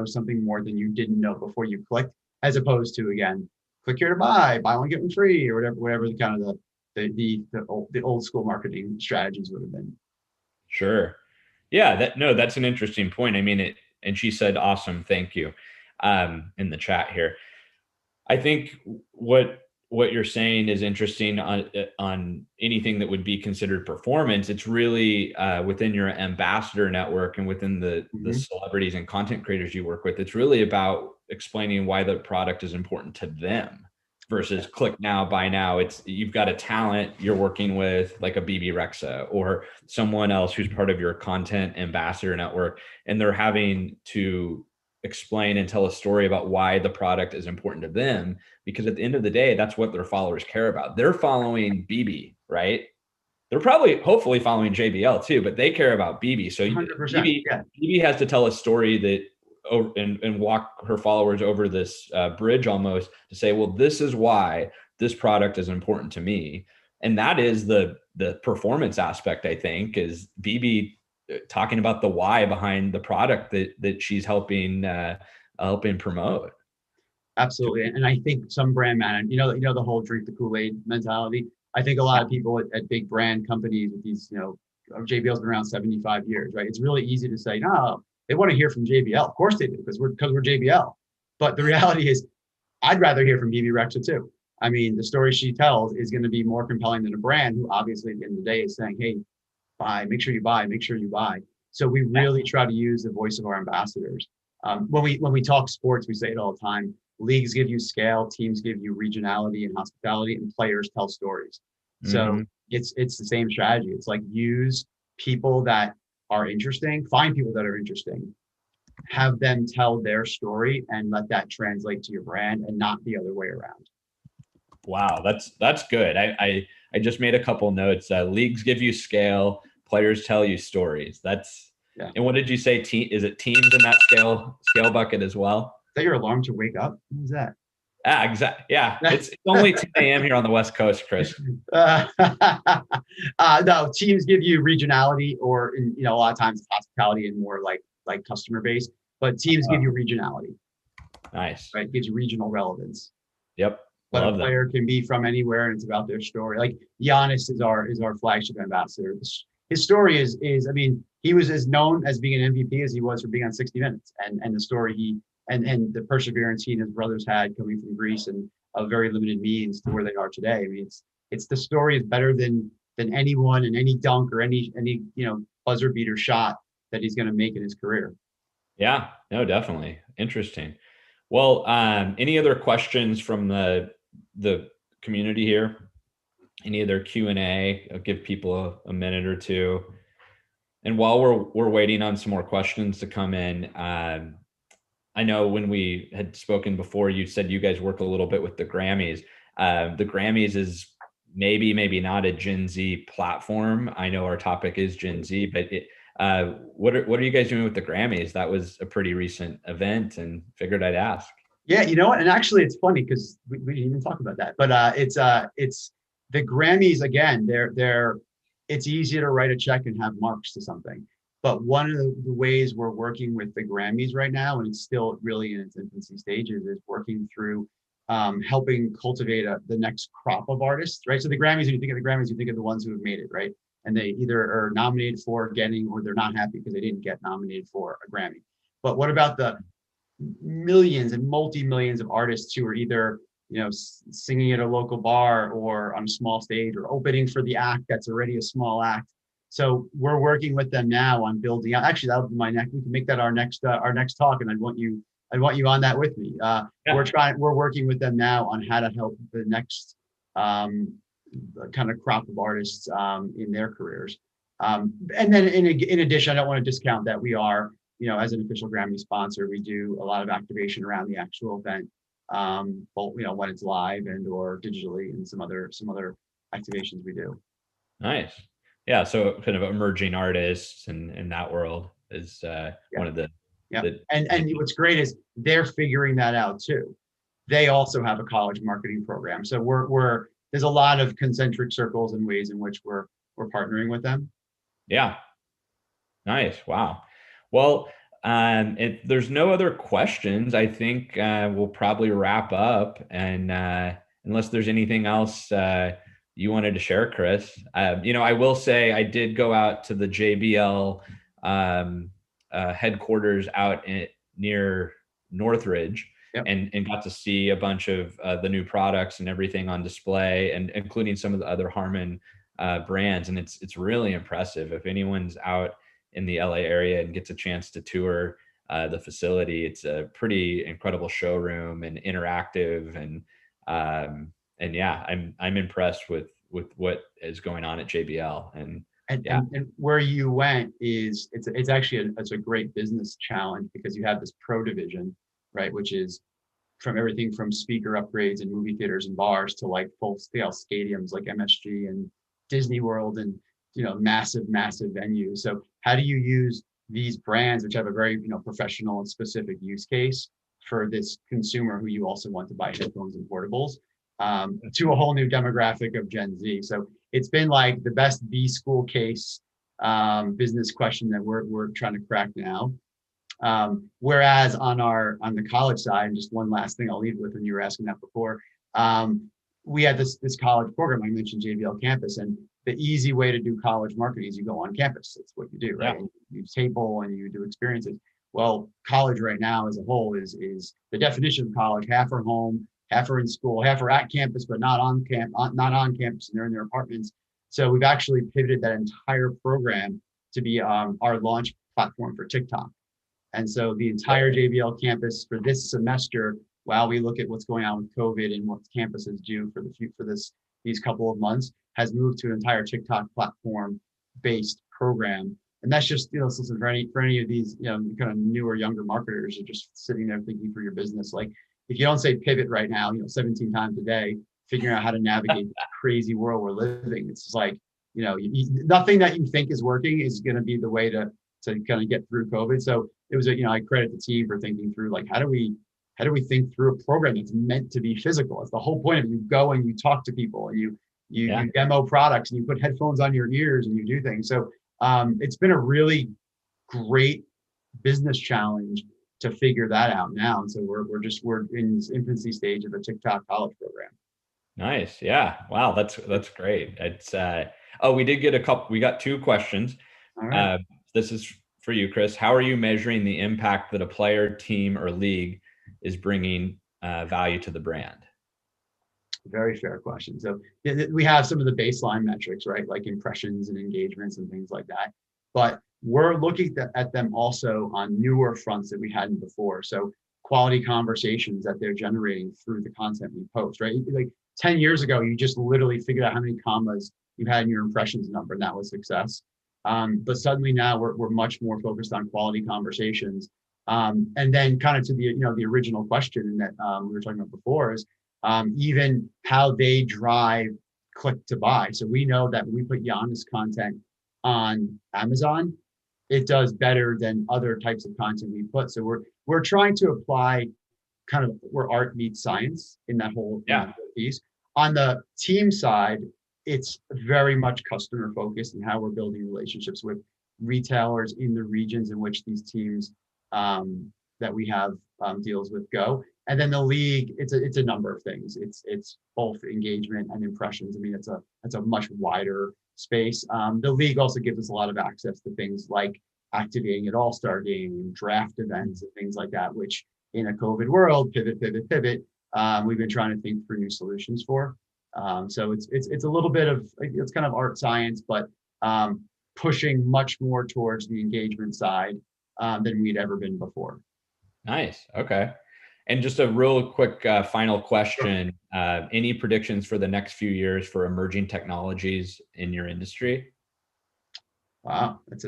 something more than you didn't know before you clicked, as opposed to, again, click here to buy one, get one free, or whatever the kind of the old school marketing strategies would have been. Sure. Yeah, that's an interesting point. I mean, and she said, awesome, thank you, in the chat here. I think what you're saying is interesting on anything that would be considered performance. It's really within your ambassador network and within the celebrities and content creators you work with. It's really about explaining why the product is important to them versus click now, buy now. You've got a talent you're working with, like a BB Rexa or someone else who's part of your content ambassador network, and they're having to explain and tell a story about why the product is important to them, because at the end of the day, that's what their followers care about. They're following BB, right? They're probably, hopefully following JBL too, but they care about BB. So 100%, BB has to tell a story that, and walk her followers over this bridge almost to say, well, this is why this product is important to me. And that is the performance aspect, I think, is BB talking about the why behind the product that she's helping promote. Absolutely. And I think some brand managers, you know, the whole drink the Kool-Aid mentality. I think a lot of people at big brand companies with these, JBL's been around 75 years, right? It's really easy to say, no, they want to hear from JBL. Of course they do, because we're JBL. But the reality is, I'd rather hear from BB Rexa too. I mean, the story she tells is going to be more compelling than a brand who obviously at the end of the day is saying, hey, buy, make sure you buy, make sure you buy. So we really try to use the voice of our ambassadors. When we talk sports, we say it all the time. Leagues give you scale, teams give you regionality and hospitality, and players tell stories. So it's the same strategy. It's like use people that are interesting, find people that are interesting, have them tell their story, and let that translate to your brand, and not the other way around. Wow, that's good. I just made a couple notes. Leagues give you scale, players tell you stories. And what did you say? Is it teams in that scale bucket as well? Is that your alarm to wake up? What is that? Exactly. Yeah, it's only 10 a.m. here on the West Coast, Chris. No, teams give you regionality, or a lot of times hospitality and more like customer base. But teams give you regionality. Nice. Right, gives you regional relevance. Yep. But a player can be from anywhere, and it's about their story. Like Giannis is our flagship ambassador. His story is I mean, he was as known as being an MVP as he was for being on 60 Minutes, and the story and the perseverance he and his brothers had coming from Greece and of very limited means to where they are today. I mean, it's the story is better than anyone and any dunk or any buzzer beater shot that he's going to make in his career. Yeah, no, definitely interesting. Well, any other questions from the community here? Any other Q&A? I'll give people a minute or two. And while we're waiting on some more questions to come in, I know when we had spoken before, you said you guys work a little bit with the Grammys. The Grammys is maybe not a Gen Z platform. I know our topic is Gen Z, but what are you guys doing with the Grammys? That was a pretty recent event, and figured I'd ask. Yeah, you know what? And actually, it's funny because we didn't even talk about that. But it's the Grammys again. It's easy to write a check and have marks to something. But one of the ways we're working with the Grammys right now, and it's still really in its infancy stages, is working through helping cultivate the next crop of artists, right? So the Grammys, when you think of the Grammys, you think of the ones who have made it, right? And they either are nominated for getting, or they're not happy because they didn't get nominated for a Grammy. But what about the millions and multi-millions of artists who are either singing at a local bar or on a small stage, or opening for the act that's already a small act? So we're working with them now on building out. Actually, that would be my next. We can make that our next talk, and I'd want you on that with me. We're working with them now on how to help the next kind of crop of artists in their careers. And then in addition, I don't want to discount that we are, as an official Grammy sponsor, we do a lot of activation around the actual event, both when it's live and or digitally, and some other activations we do. Nice. Yeah, so kind of emerging artists in that world is one of the. Yeah, and what's great is they're figuring that out too. They also have a college marketing program, so we're there's a lot of concentric circles and ways in which we're partnering with them. Yeah, nice. Wow. Well, if there's no other questions, I think we'll probably wrap up. And unless there's anything else you wanted to share, Chris. I will say I did go out to the JBL headquarters out near Northridge. Yep. And got to see a bunch of the new products and everything on display, and including some of the other Harman brands. And it's really impressive. If anyone's out in the LA area and gets a chance to tour the facility, it's a pretty incredible showroom and interactive. And yeah, I'm impressed with what is going on at JBL, and And where you went is it's actually it's a great business challenge, because you have this pro division, right, which is from everything from speaker upgrades and movie theaters and bars to like full scale stadiums like MSG and Disney World and massive venues. So how do you use these brands, which have a very professional and specific use case for this consumer who you also want to buy headphones and portables, to a whole new demographic of Gen Z? So it's been like the best B school case business question that we're trying to crack now. Whereas on the college side, and just one last thing I'll leave with when you were asking that before, we had this college program. I mentioned JBL Campus, and the easy way to do college marketing is you go on campus. That's what you do, right? Yeah. You table and you do experiences. Well, college right now as a whole is the definition of college: half are home, half are in school, half are at campus but not on campus, and they're in their apartments. So we've actually pivoted that entire program to be our launch platform for TikTok. And so the entire JBL campus for this semester, while we look at what's going on with COVID and what campuses do for these couple of months, has moved to an entire TikTok platform based program. And that's just, listen, for any of these, kind of newer, younger marketers are just sitting there thinking for your business. Like, if you don't say pivot right now, 17 times a day, figuring out how to navigate this crazy world we're living, it's just like, nothing that you think is working is going to be the way to kind of get through COVID. So it was I credit the team for thinking through, like, how do we think through a program that's meant to be physical? It's the whole point of it. You go and you talk to people and you demo products and you put headphones on your ears and you do things. So it's been a really great business challenge to figure that out now. And so we're in this infancy stage of a TikTok college program. Nice. Yeah. Wow. That's great. It's we did get we got 2 questions. All right. This is for you, Chris. How are you measuring the impact that a player, team, or league is bringing value to the brand? Very fair question. So we have some of the baseline metrics, right? Like impressions and engagements and things like that. But we're looking at them also on newer fronts that we hadn't before. So quality conversations that they're generating through the content we post, right? Like 10 years ago, you just literally figured out how many commas you had in your impressions number, and that was success. But suddenly now we're much more focused on quality conversations. And then kind of to the original question that we were talking about before is even how they drive click to buy. So we know that when we put Giannis content on Amazon, it does better than other types of content we put. So we're trying to apply kind of where art meets science in that whole piece. On the team side, it's very much customer focused and how we're building relationships with retailers in the regions in which these teams that we have deals with go. And then the league, it's a number of things. It's both engagement and impressions. I mean, it's a much wider space. The league also gives us a lot of access to things like activating at All-Star Game, draft events, and things like that, which in a COVID world, pivot, we've been trying to think through new solutions for. So it's a little bit of, it's kind of art science, but pushing much more towards the engagement side than we'd ever been before. Nice. Okay. And just a real quick final question. Any predictions for the next few years for emerging technologies in your industry? Wow, that's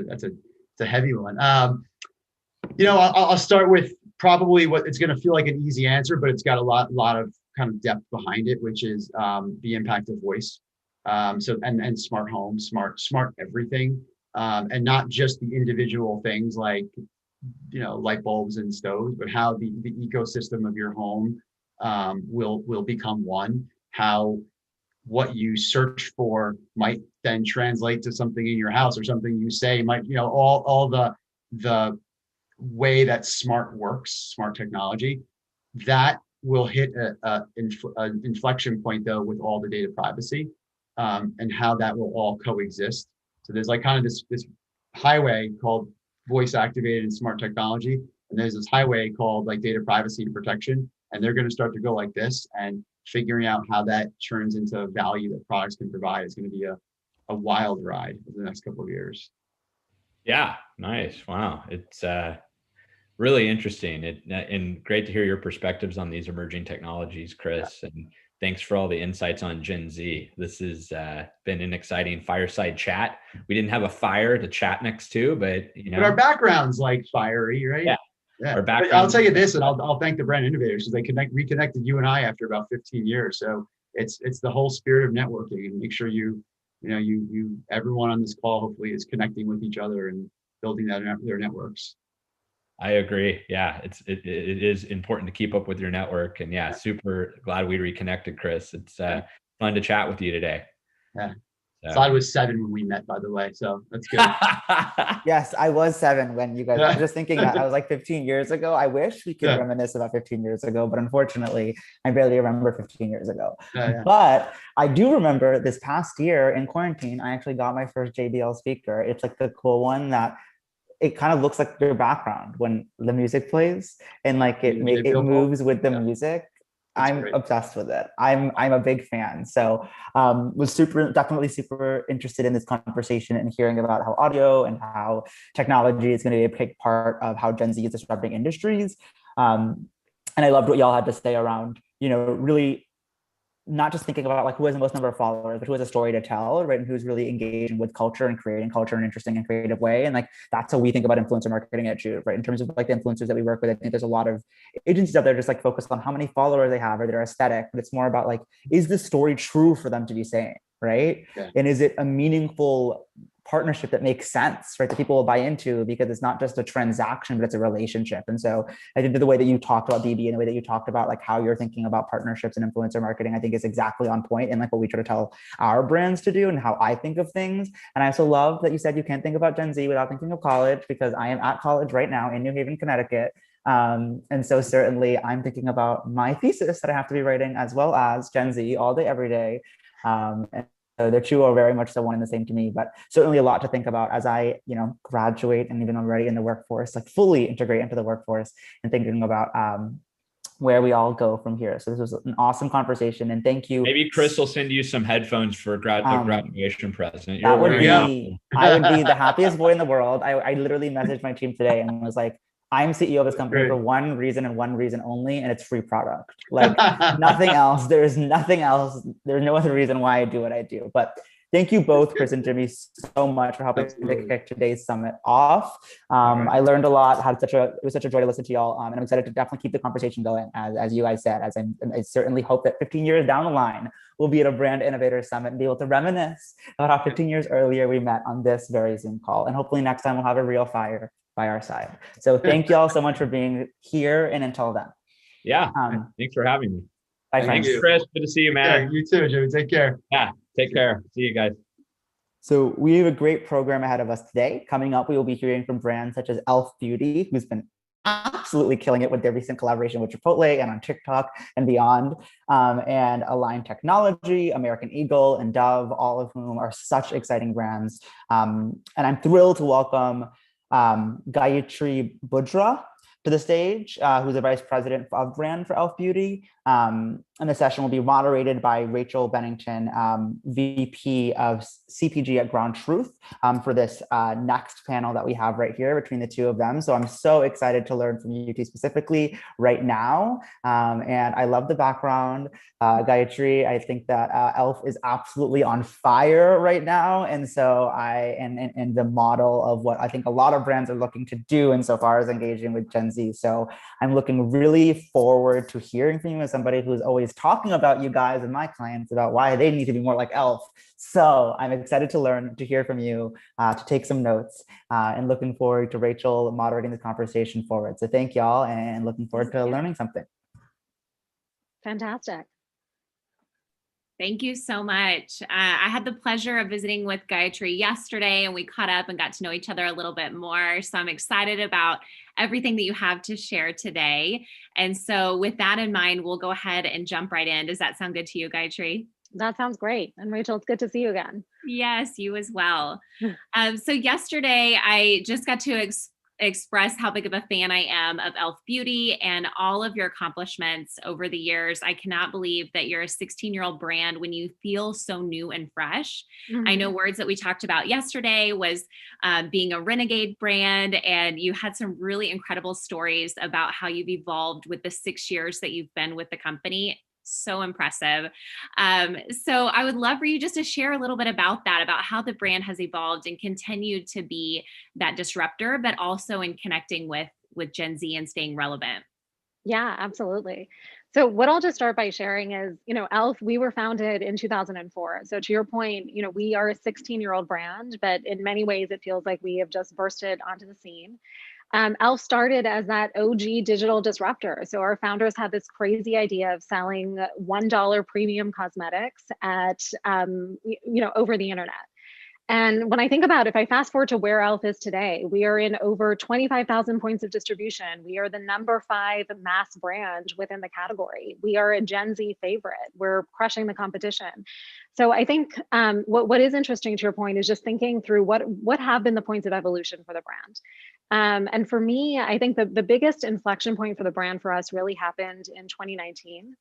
a heavy one. I'll start with probably what it's going to feel like an easy answer, but it's got a lot of kind of depth behind it, which is the impact of voice. So and smart home, smart everything, and not just the individual things like light bulbs and stoves, but how the ecosystem of your home will become one. How what you search for might then translate to something in your house, or something you say might, all the way that smart works, smart technology, that will hit an inflection point though with all the data privacy and how that will all coexist. So there's like kind of this highway called voice activated and smart technology, and there's this highway called like data privacy and protection, and they're going to start to go like this, and figuring out how that turns into value that products can provide is going to be a wild ride over the next couple of years. Yeah, nice. Wow. It's Really interesting. And great to hear your perspectives on these emerging technologies, Chris. Yeah. And thanks for all the insights on Gen Z. This has been an exciting fireside chat. We didn't have a fire to chat next to, but but our background's like fiery, right? Yeah. Our background. I'll tell you this, and I'll thank the brand innovators because they reconnected you and I after about 15 years. So it's the whole spirit of networking, and make sure you everyone on this call hopefully is connecting with each other and building their networks. I agree. Yeah, it is important to keep up with your network, and yeah, super glad we reconnected, Chris. It's fun to chat with you today. Yeah. So I was 7 when we met, by the way, so that's good. Yes, I was 7 when you guys. I was just thinking that I was like 15 years ago. I wish we could reminisce about 15 years ago, but unfortunately, I barely remember 15 years ago. But I do remember this past year in quarantine, I actually got my first JBL speaker. It's like the cool one that it kind of looks like your background when the music plays, and like it moves with the music. I'm obsessed with it. I'm a big fan. So was definitely super interested in this conversation and hearing about how audio and how technology is going to be a big part of how Gen Z is disrupting industries. And I loved what y'all had to say around, really not just thinking about like who has the most number of followers, but who has a story to tell, right? And who's really engaging with culture and creating culture in an interesting and creative way. And like, that's how we think about influencer marketing at Juve, right? In terms of like the influencers that we work with, I think there's a lot of agencies out there just like focused on how many followers they have or their aesthetic, but it's more about like, is this story true for them to be saying, right? Yeah. And is it a meaningful partnership that makes sense, right? That people will buy into, because it's not just a transaction, but it's a relationship. And so I think the way that you talked about BB and the way that you talked about like how you're thinking about partnerships and influencer marketing, I think is exactly on point and like what we try to tell our brands to do and how I think of things. And I also love that you said you can't think about Gen Z without thinking of college, because I am at college right now in New Haven, Connecticut. And so certainly I'm thinking about my thesis that I have to be writing, as well as Gen Z all day, every day. And so the two are very much the one and the same to me, but certainly a lot to think about as I, graduate and even already in the workforce, like fully integrate into the workforce and thinking about where we all go from here. So this was an awesome conversation, and thank you. Maybe Chris will send you some headphones for a graduation present. That would be, I would be the happiest boy in the world. I literally messaged my team today and was like, I'm CEO of this company for one reason and one reason only, and it's free product. Like nothing else. There's nothing else. There's no other reason why I do what I do. But thank you both, Chris and Jimmy, so much for helping to kick today's summit off. I learned a lot. It was such a joy to listen to y'all, and I'm excited to definitely keep the conversation going. As you guys said, I certainly hope that 15 years down the line, we'll be at a Brand Innovators Summit and be able to reminisce about how 15 years earlier we met on this very Zoom call. And hopefully next time we'll have a real fire by our side. So thank you all so much for being here, and until then. Yeah, thanks for having me. Bye, thanks, Chris. Good to see you, man. Yeah, you too, Jimmy. Take care. Yeah, take care. See you guys. So we have a great program ahead of us today. Coming up, we will be hearing from brands such as Elf Beauty, who's been absolutely killing it with their recent collaboration with Chipotle and on TikTok and beyond, and Align Technology, American Eagle, and Dove, all of whom are such exciting brands. And I'm thrilled to welcome Gayatri Budra to the stage, who's the Vice President of Brand for Elf Beauty. And the session will be moderated by Rachel Bennington, VP of CPG at Ground Truth, for this next panel that we have right here between the two of them. So I'm so excited to learn from you two specifically right now. And I love the background. Gayatri, I think that Elf is absolutely on fire right now. And so and the model of what I think a lot of brands are looking to do insofar as engaging with Gen Z. So I'm looking really forward to hearing from you as somebody who's always talking about you guys and my clients about why they need to be more like Elf. So I'm excited to hear from you, to take some notes, and looking forward to Rachel moderating the conversation forward. So thank y'all, and looking forward to learning something. Fantastic. Thank you so much. I had the pleasure of visiting with Gayatri yesterday, and we caught up and got to know each other a little bit more. So I'm excited about everything that you have to share today. And so with that in mind, we'll go ahead and jump right in. Does that sound good to you, Gayatri? That sounds great. And Rachel, it's good to see you again. Yes, you as well. So yesterday I just got to express how big of a fan I am of e.l.f. Beauty and all of your accomplishments over the years. I cannot believe that you're a 16-year-old brand when you feel so new and fresh. I know words that we talked about yesterday was being a renegade brand, and you had some really incredible stories about how you've evolved with the 6 years that you've been with the company. So impressive. So I would love for you just to share a little bit about that, about how the brand has evolved and continued to be that disruptor, but also in connecting with Gen Z and staying relevant. Yeah, absolutely. So what I'll just start by sharing is, e.l.f., we were founded in 2004. So to your point, we are a 16-year-old brand, but in many ways it feels like we have just bursted onto the scene. e.l.f. started as that OG digital disruptor. So our founders had this crazy idea of selling $1 premium cosmetics at, over the internet. And when I think about, if I fast forward to where e.l.f. is today, we are in over 25,000 points of distribution. We are the #5 mass brand within the category. We are a Gen Z favorite. We're crushing the competition. So I think what is interesting to your point is just thinking through what have been the points of evolution for the brand. And for me, I think the biggest inflection point for the brand for us really happened in 2019.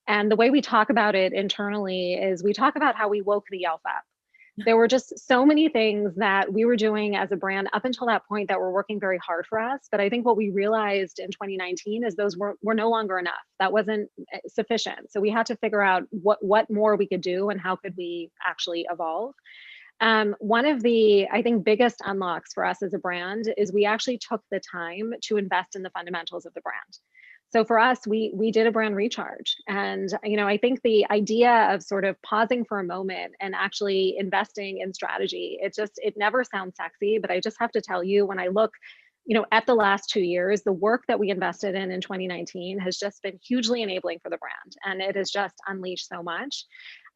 And the way we talk about it internally is we talk about how we woke the e.l.f. up. There were just so many things that we were doing as a brand up until that point that were working very hard for us. But I think what we realized in 2019 is those were no longer enough. That wasn't sufficient. So we had to figure out what more we could do and how could we actually evolve. One of the, I think, biggest unlocks for us as a brand is we actually took the time to invest in the fundamentals of the brand. So for us, we did a brand recharge. And, I think the idea of sort of pausing for a moment and actually investing in strategy, it never sounds sexy, but I just have to tell you, when I look, at the last 2 years, the work that we invested in 2019 has just been hugely enabling for the brand. And it has just unleashed so much.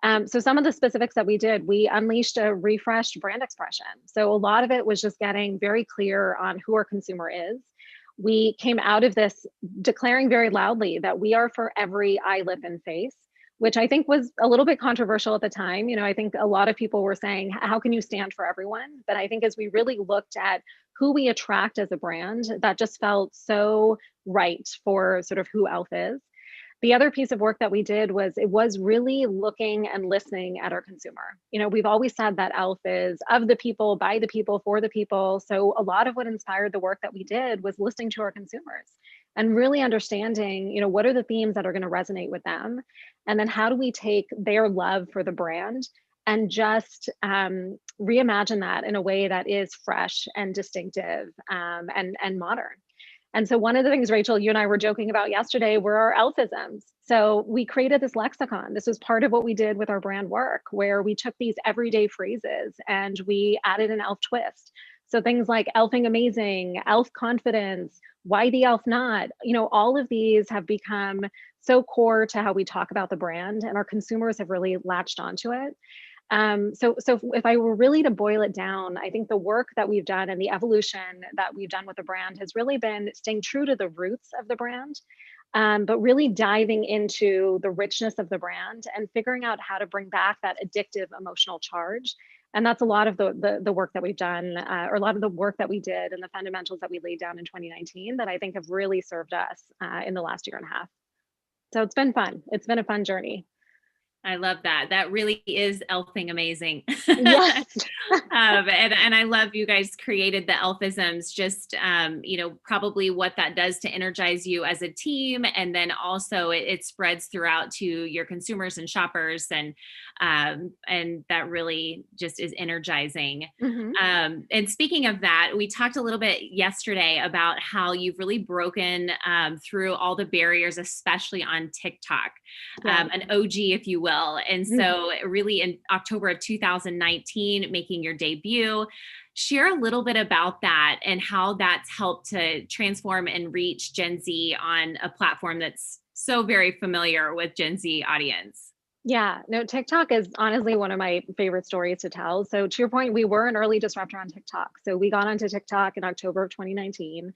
So some of the specifics that we did, we unleashed a refreshed brand expression. So a lot of it was just getting very clear on who our consumer is. We came out of this declaring very loudly that we are for every eye, lip, and face, which I think was a little bit controversial at the time. I think a lot of people were saying, how can you stand for everyone? But I think as we really looked at who we attract as a brand, that just felt so right for sort of who e.l.f. is. The other piece of work that we did was really looking and listening at our consumer. We've always said that e.l.f. is of the people, by the people, for the people. So a lot of what inspired the work that we did was listening to our consumers and really understanding, what are the themes that are going to resonate with them? And then how do we take their love for the brand and just reimagine that in a way that is fresh and distinctive and modern. And so one of the things, Rachel, you and I were joking about yesterday were our e.l.f.isms. So we created this lexicon. This was part of what we did with our brand work, where we took these everyday phrases and we added an e.l.f. twist. So things like e.l.f.ing amazing, e.l.f. confidence, why the e.l.f. not, all of these have become so core to how we talk about the brand, and our consumers have really latched onto it. So if I were really to boil it down, I think the work that we've done and the evolution that we've done with the brand has really been staying true to the roots of the brand, but really diving into the richness of the brand and figuring out how to bring back that addictive emotional charge. And that's a lot of the work that we've done, or a lot of the work that we did and the fundamentals that we laid down in 2019 that I think have really served us in the last year and a half. So it's been fun. It's been a fun journey. I love that. That really is e.l.f.ing amazing. Yes. And I love you guys created the e.l.f.isms, just, probably what that does to energize you as a team. And then also it spreads throughout to your consumers and shoppers. And that really just is energizing. Mm-hmm. And speaking of that, we talked a little bit yesterday about how you've really broken through all the barriers, especially on TikTok, an OG, if you will. And so really in October of 2019, making your debut, share a little bit about that and how that's helped to transform and reach Gen Z on a platform that's so very familiar with Gen Z audience. Yeah, no, TikTok is honestly one of my favorite stories to tell. So to your point, we were an early disruptor on TikTok. So we got onto TikTok in October of 2019.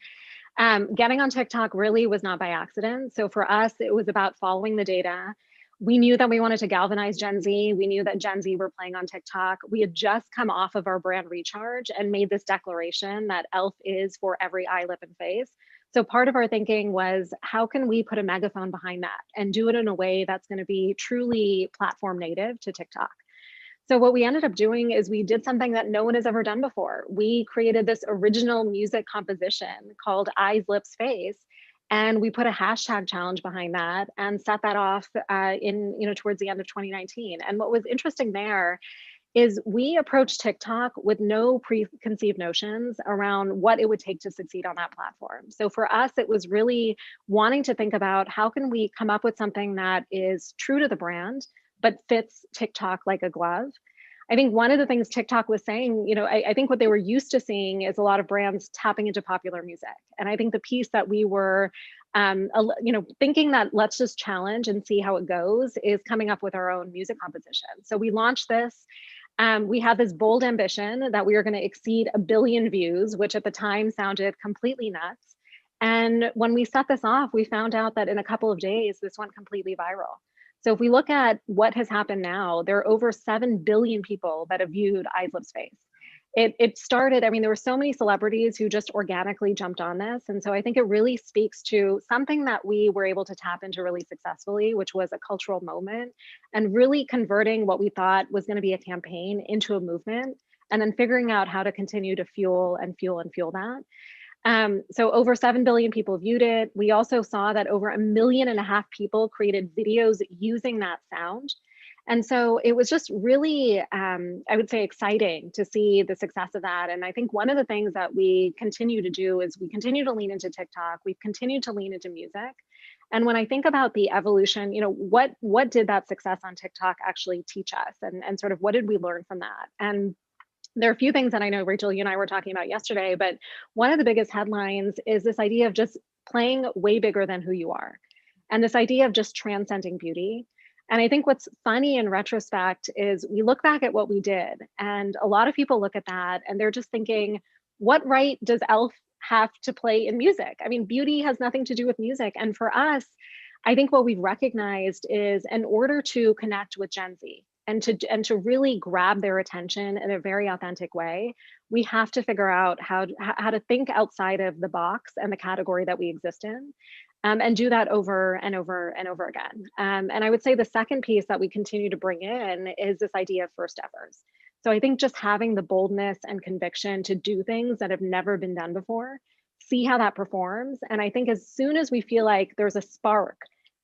Getting on TikTok really was not by accident. So for us, it was about following the data. We knew that we wanted to galvanize Gen Z. We knew that Gen Z were playing on TikTok. We had just come off of our brand recharge and made this declaration that e.l.f. is for every eye, lip, and face. So part of our thinking was, how can we put a megaphone behind that and do it in a way that's going to be truly platform native to TikTok? So what we ended up doing is we did something that no one has ever done before. We created this original music composition called Eyes, Lips, Face. And we put a hashtag challenge behind that and set that off towards the end of 2019. And what was interesting there is we approached TikTok with no preconceived notions around what it would take to succeed on that platform. So for us, it was really wanting to think about how can we come up with something that is true to the brand, but fits TikTok like a glove. I think one of the things TikTok was saying, I think what they were used to seeing is a lot of brands tapping into popular music. And I think the piece that we were, thinking that let's just challenge and see how it goes is coming up with our own music composition. So we launched this. We had this bold ambition that we were going to exceed 1 billion views, which at the time sounded completely nuts. And when we set this off, we found out that in a couple of days, this went completely viral. So if we look at what has happened now, there are over 7 billion people that have viewed Eyes, Lips, Face. It started, there were so many celebrities who just organically jumped on this. And so I think it really speaks to something that we were able to tap into really successfully, which was a cultural moment, and really converting what we thought was going to be a campaign into a movement, and then figuring out how to continue to fuel that. So over 7 billion people viewed it. We also saw that over 1.5 million people created videos using that sound. And so it was just really, I would say, exciting to see the success of that. And I think one of the things that we continue to do is we continue to lean into TikTok. We've continued to lean into music. And when I think about the evolution, what did that success on TikTok actually teach us? And sort of what did we learn from that? And there are a few things that I know, Rachel, you and I were talking about yesterday, but one of the biggest headlines is this idea of just playing way bigger than who you are. And this idea of just transcending beauty. And I think what's funny in retrospect is we look back at what we did, and a lot of people look at that and they're just thinking, what right does e.l.f. have to play in music? Beauty has nothing to do with music. And for us, I think what we've recognized is in order to connect with Gen Z, and to really grab their attention in a very authentic way, we have to figure out how to think outside of the box and the category that we exist in, and do that over and over and over again. And I would say the second piece that we continue to bring in is this idea of first evers. So I think just having the boldness and conviction to do things that have never been done before, see how that performs. And I think as soon as we feel like there's a spark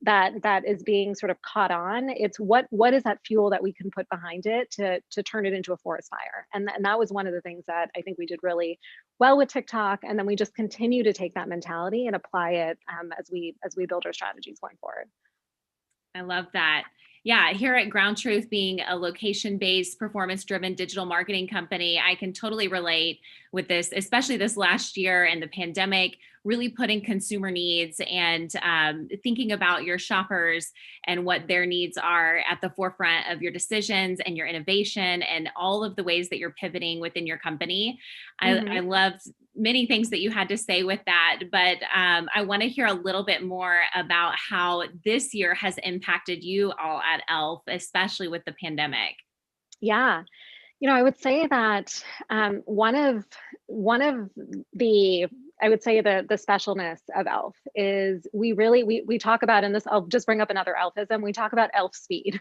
that is being sort of caught on, it's what is that fuel that we can put behind it to turn it into a forest fire. And that was one of the things that I think we did really well with TikTok. And then we just continue to take that mentality and apply it as we build our strategies going forward. I love that. Yeah, here at Ground Truth, being a location-based, performance-driven digital marketing company, I can totally relate with this, especially this last year and the pandemic, really putting consumer needs and thinking about your shoppers and what their needs are at the forefront of your decisions and your innovation and all of the ways that you're pivoting within your company. I loved many things that you had to say with that, but I want to hear a little bit more about how this year has impacted you all at e.l.f., especially with the pandemic. Yeah. I would say that one of the I would say the specialness of e.l.f. is we talk about, and this, I'll just bring up another e.l.f.ism, we talk about e.l.f. speed.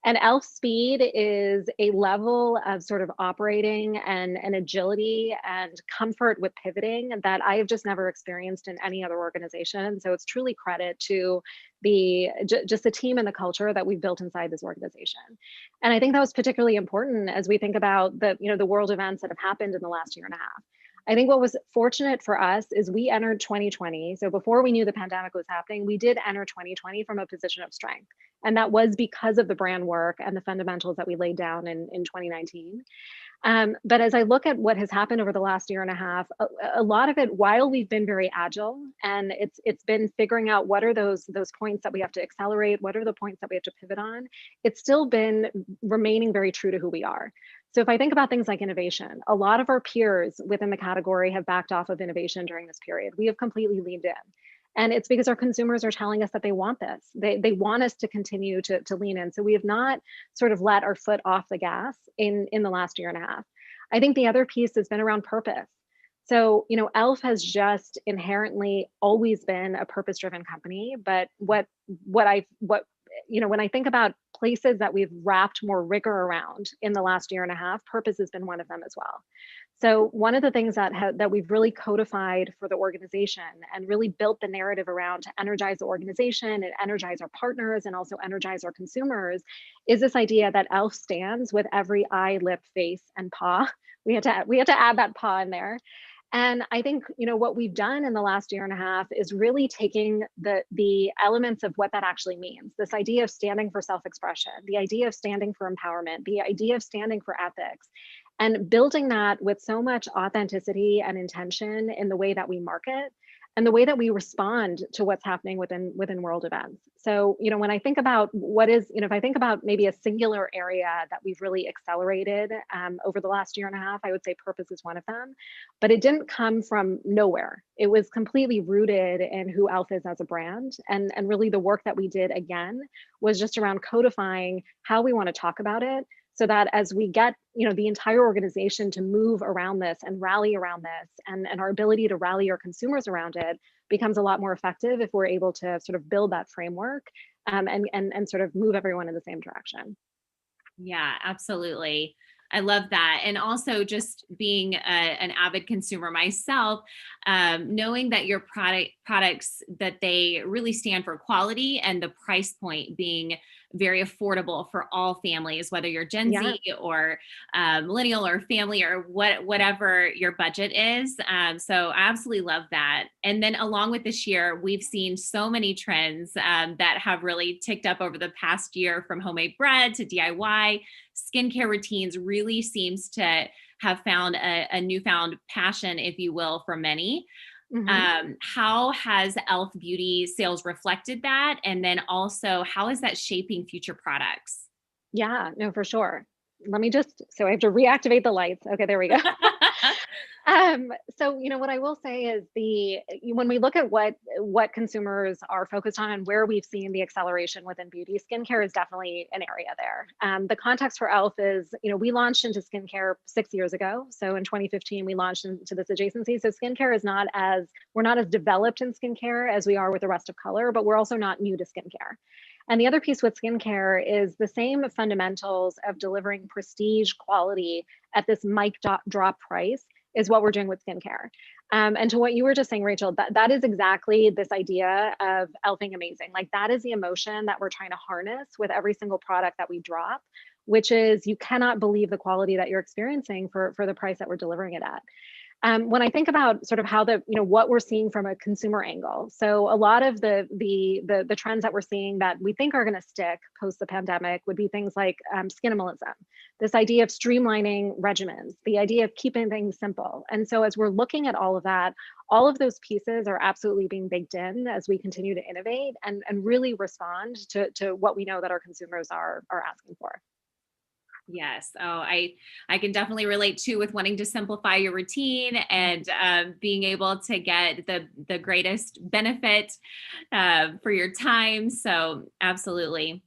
And e.l.f. speed is a level of sort of operating and agility and comfort with pivoting that I have just never experienced in any other organization. So it's truly credit to just the team and the culture that we've built inside this organization. And I think that was particularly important as we think about the world events that have happened in the last year and a half. I think what was fortunate for us is we entered 2020. So before we knew the pandemic was happening, we did enter 2020 from a position of strength. And that was because of the brand work and the fundamentals that we laid down in 2019. But as I look at what has happened over the last year and a half, a lot of it, while we've been very agile and it's been figuring out what are those points that we have to accelerate, what are the points that we have to pivot on, it's still been remaining very true to who we are. So if I think about things like innovation, a lot of our peers within the category have backed off of innovation during this period. We have completely leaned in. And it's because our consumers are telling us that they want this. They want us to continue to lean in. So we have not sort of let our foot off the gas in the last year and a half. I think the other piece has been around purpose. So, you know, e.l.f. has just inherently always been a purpose-driven company. But what you know, when I think about places that we've wrapped more rigor around in the last year and a half, purpose has been one of them as well. So one of the things that we've really codified for the organization and really built the narrative around to energize the organization and energize our partners and also energize our consumers is this idea that e.l.f. stands with every eye, lip, face, and paw. We had to add that paw in there. And I think, you know, what we've done in the last year and a half is really taking the elements of what that actually means. This idea of standing for self-expression, the idea of standing for empowerment, the idea of standing for ethics, and building that with so much authenticity and intention in the way that we market and the way that we respond to what's happening within world events. So, you know, when I think about if I think about maybe a singular area that we've really accelerated over the last year and a half, I would say purpose is one of them, but it didn't come from nowhere. It was completely rooted in who e.l.f. is as a brand. And really the work that we did again was just around codifying how we want to talk about it, so that as we get, you know, the entire organization to move around this and rally around this, and our ability to rally our consumers around it becomes a lot more effective if we're able to sort of build that framework and sort of move everyone in the same direction. Yeah, absolutely. I love that. And also just being an avid consumer myself, knowing that your products, that they really stand for quality, and the price point being very affordable for all families, whether you're Gen Z or millennial or family or whatever your budget is. So I absolutely love that. And then along with this year, we've seen so many trends that have really ticked up over the past year, from homemade bread to DIY. Skincare routines really seems to have found a newfound passion, if you will, for many. How has e.l.f. Beauty sales reflected that? And then also, how is that shaping future products? Yeah, no, for sure. So I have to reactivate the lights. Okay, there we go. So, you know, what I will say is when we look at what consumers are focused on and where we've seen the acceleration within beauty, skincare is definitely an area there. The context for e.l.f. is, you know, we launched into skincare 6 years ago. So in 2015, we launched into this adjacency. So skincare is we're not as developed in skincare as we are with the rest of color, but we're also not new to skincare. And the other piece with skincare is the same fundamentals of delivering prestige quality at this mic drop price is what we're doing with skincare. And to what you were just saying, Rachel, that is exactly this idea of e.l.f.ing amazing. Like, that is the emotion that we're trying to harness with every single product that we drop, which is you cannot believe the quality that you're experiencing for the price that we're delivering it at. When I think about sort of how what we're seeing from a consumer angle, so a lot of the trends that we're seeing that we think are going to stick post the pandemic would be things like skinimalism, this idea of streamlining regimens, the idea of keeping things simple. And so as we're looking at all of that, all of those pieces are absolutely being baked in as we continue to innovate and really respond to what we know that our consumers are asking for. Yes. Oh, I can definitely relate too, with wanting to simplify your routine and being able to get the greatest benefit for your time. So absolutely.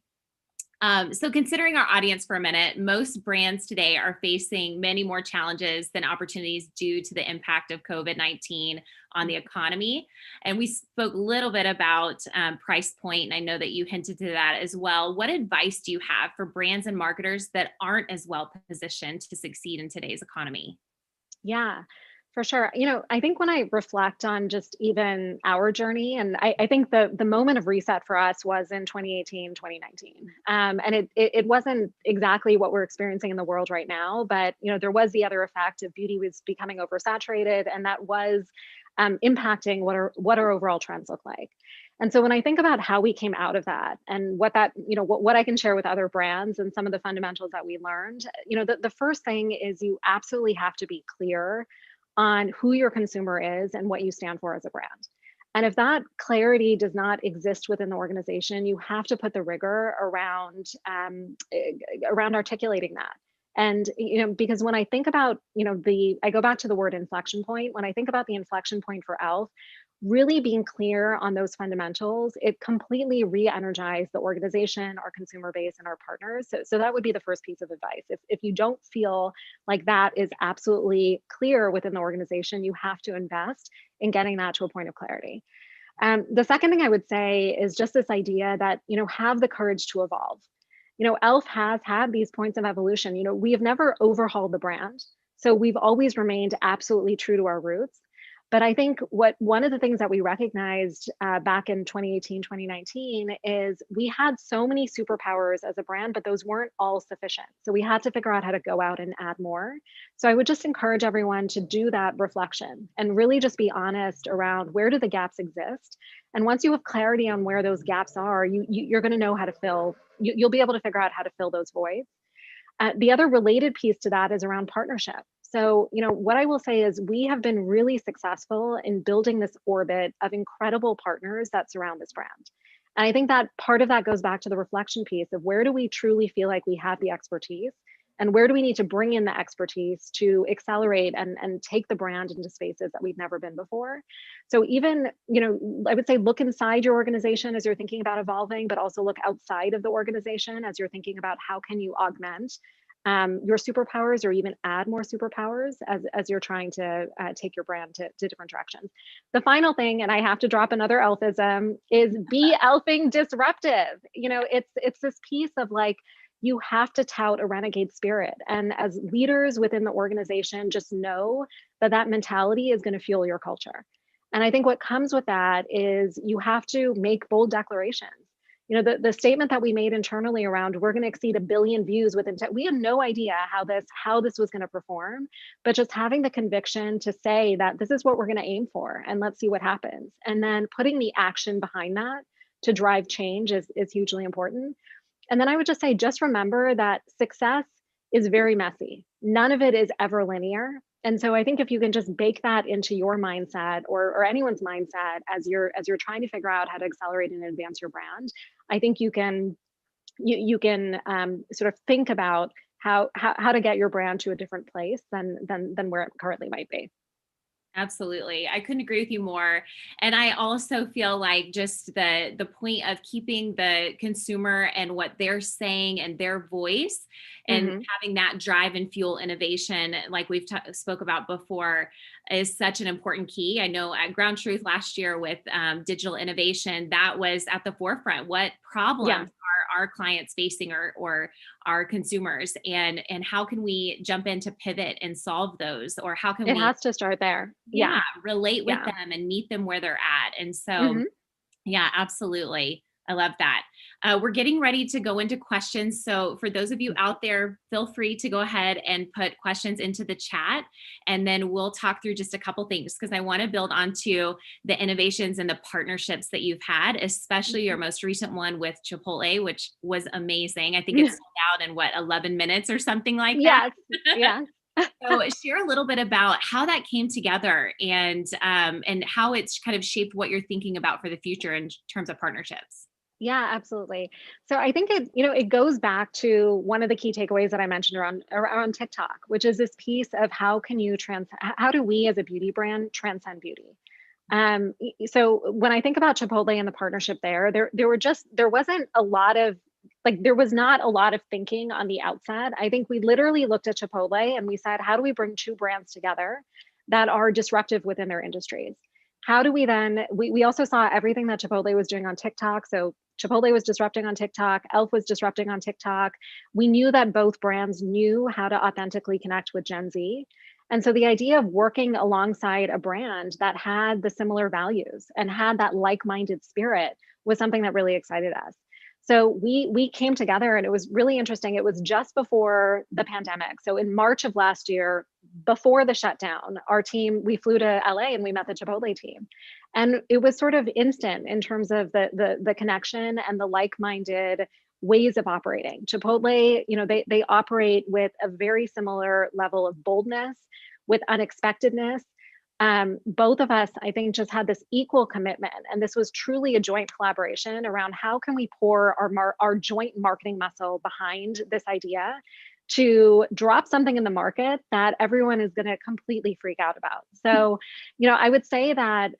So considering our audience for a minute, most brands today are facing many more challenges than opportunities due to the impact of COVID-19 on the economy. And we spoke a little bit about price point, and I know that you hinted to that as well. What advice do you have for brands and marketers that aren't as well positioned to succeed in today's economy? Yeah. For sure. You know, I think when I reflect on just even our journey, and I think the moment of reset for us was in 2018, 2019. And it wasn't exactly what we're experiencing in the world right now, but, you know, there was the other effect of beauty was becoming oversaturated, and that was impacting what our overall trends look like. And so when I think about how we came out of that and what that, you know, what I can share with other brands and some of the fundamentals that we learned, you know, the first thing is you absolutely have to be clear on who your consumer is and what you stand for as a brand. And if that clarity does not exist within the organization, you have to put the rigor around articulating that. And, you know, because when I think about, you know, I go back to the word inflection point. When I think about the inflection point for e.l.f., really being clear on those fundamentals, it completely re-energized the organization, our consumer base, and our partners. So that would be the first piece of advice. If you don't feel like that is absolutely clear within the organization, you have to invest in getting that to a point of clarity. The second thing I would say is just this idea that, have the courage to evolve. e.l.f. has had these points of evolution. We have never overhauled the brand. So we've always remained absolutely true to our roots. But I think one of the things that we recognized back in 2018, 2019 is we had so many superpowers as a brand, but those weren't all sufficient. So we had to figure out how to go out and add more. So I would just encourage everyone to do that reflection and really just be honest around where do the gaps exist. And once you have clarity on where those gaps are, you're going to know how to fill, you'll be able to figure out how to fill those voids. The other related piece to that is around partnership. So, what I will say is we have been really successful in building this orbit of incredible partners that surround this brand. And I think that part of that goes back to the reflection piece of where do we truly feel like we have the expertise and where do we need to bring in the expertise to accelerate and take the brand into spaces that we've never been before. So even, I would say look inside your organization as you're thinking about evolving, but also look outside of the organization as you're thinking about how can you augment your superpowers or even add more superpowers as you're trying to take your brand to different directions. The final thing, and I have to drop another elfism, is be elfing disruptive. It's this piece of like, you have to tout a renegade spirit. And as leaders within the organization, just know that mentality is going to fuel your culture. And I think what comes with that is you have to make bold declarations. The statement that we made internally around we're going to exceed 1 billion views within we had no idea how this was going to perform, but just having the conviction to say that this is what we're going to aim for and let's see what happens. And then putting the action behind that to drive change is hugely important. And then I would just say, just remember that success is very messy. None of it is ever linear. And so I think if you can just bake that into your mindset or anyone's mindset as you're trying to figure out how to accelerate and advance your brand, I think you can sort of think about how to get your brand to a different place than where it currently might be. Absolutely. I couldn't agree with you more. And I also feel like just the point of keeping the consumer and what they're saying and their voice and having that drive and fuel innovation, like we've spoke about before, is such an important key. I know at Ground Truth last year with digital innovation, that was at the forefront. What problems are our clients facing or our consumers, and how can we jump in to pivot and solve those, or how can it has to start there. Relate with them and meet them where they're at. And so yeah, absolutely. I love that. We're getting ready to go into questions. So for those of you out there, feel free to go ahead and put questions into the chat, and then we'll talk through just a couple things, because I want to build onto the innovations and the partnerships that you've had, especially your most recent one with Chipotle, which was amazing. I think it sold out in 11 minutes or something like that. Yes. So share a little bit about how that came together and how it's kind of shaped what you're thinking about for the future in terms of partnerships. Yeah, absolutely. So I think it goes back to one of the key takeaways that I mentioned around TikTok, which is this piece of how do we as a beauty brand transcend beauty? So when I think about Chipotle and the partnership there was not a lot of thinking on the outset. I think we literally looked at Chipotle and we said, how do we bring two brands together that are disruptive within their industries? How do we then, we also saw everything that Chipotle was doing on TikTok. So Chipotle was disrupting on TikTok, e.l.f. was disrupting on TikTok. We knew that both brands knew how to authentically connect with Gen Z. And so the idea of working alongside a brand that had the similar values and had that like-minded spirit was something that really excited us. So we came together and it was really interesting. It was just before the pandemic. So in March of last year, before the shutdown, our team, we flew to LA and we met the Chipotle team. And it was sort of instant in terms of the connection and the like-minded ways of operating. Chipotle, they operate with a very similar level of boldness, with unexpectedness. Both of us, I think, just had this equal commitment, and this was truly a joint collaboration around how can we pour our joint marketing muscle behind this idea to drop something in the market that everyone is going to completely freak out about. So, I would say that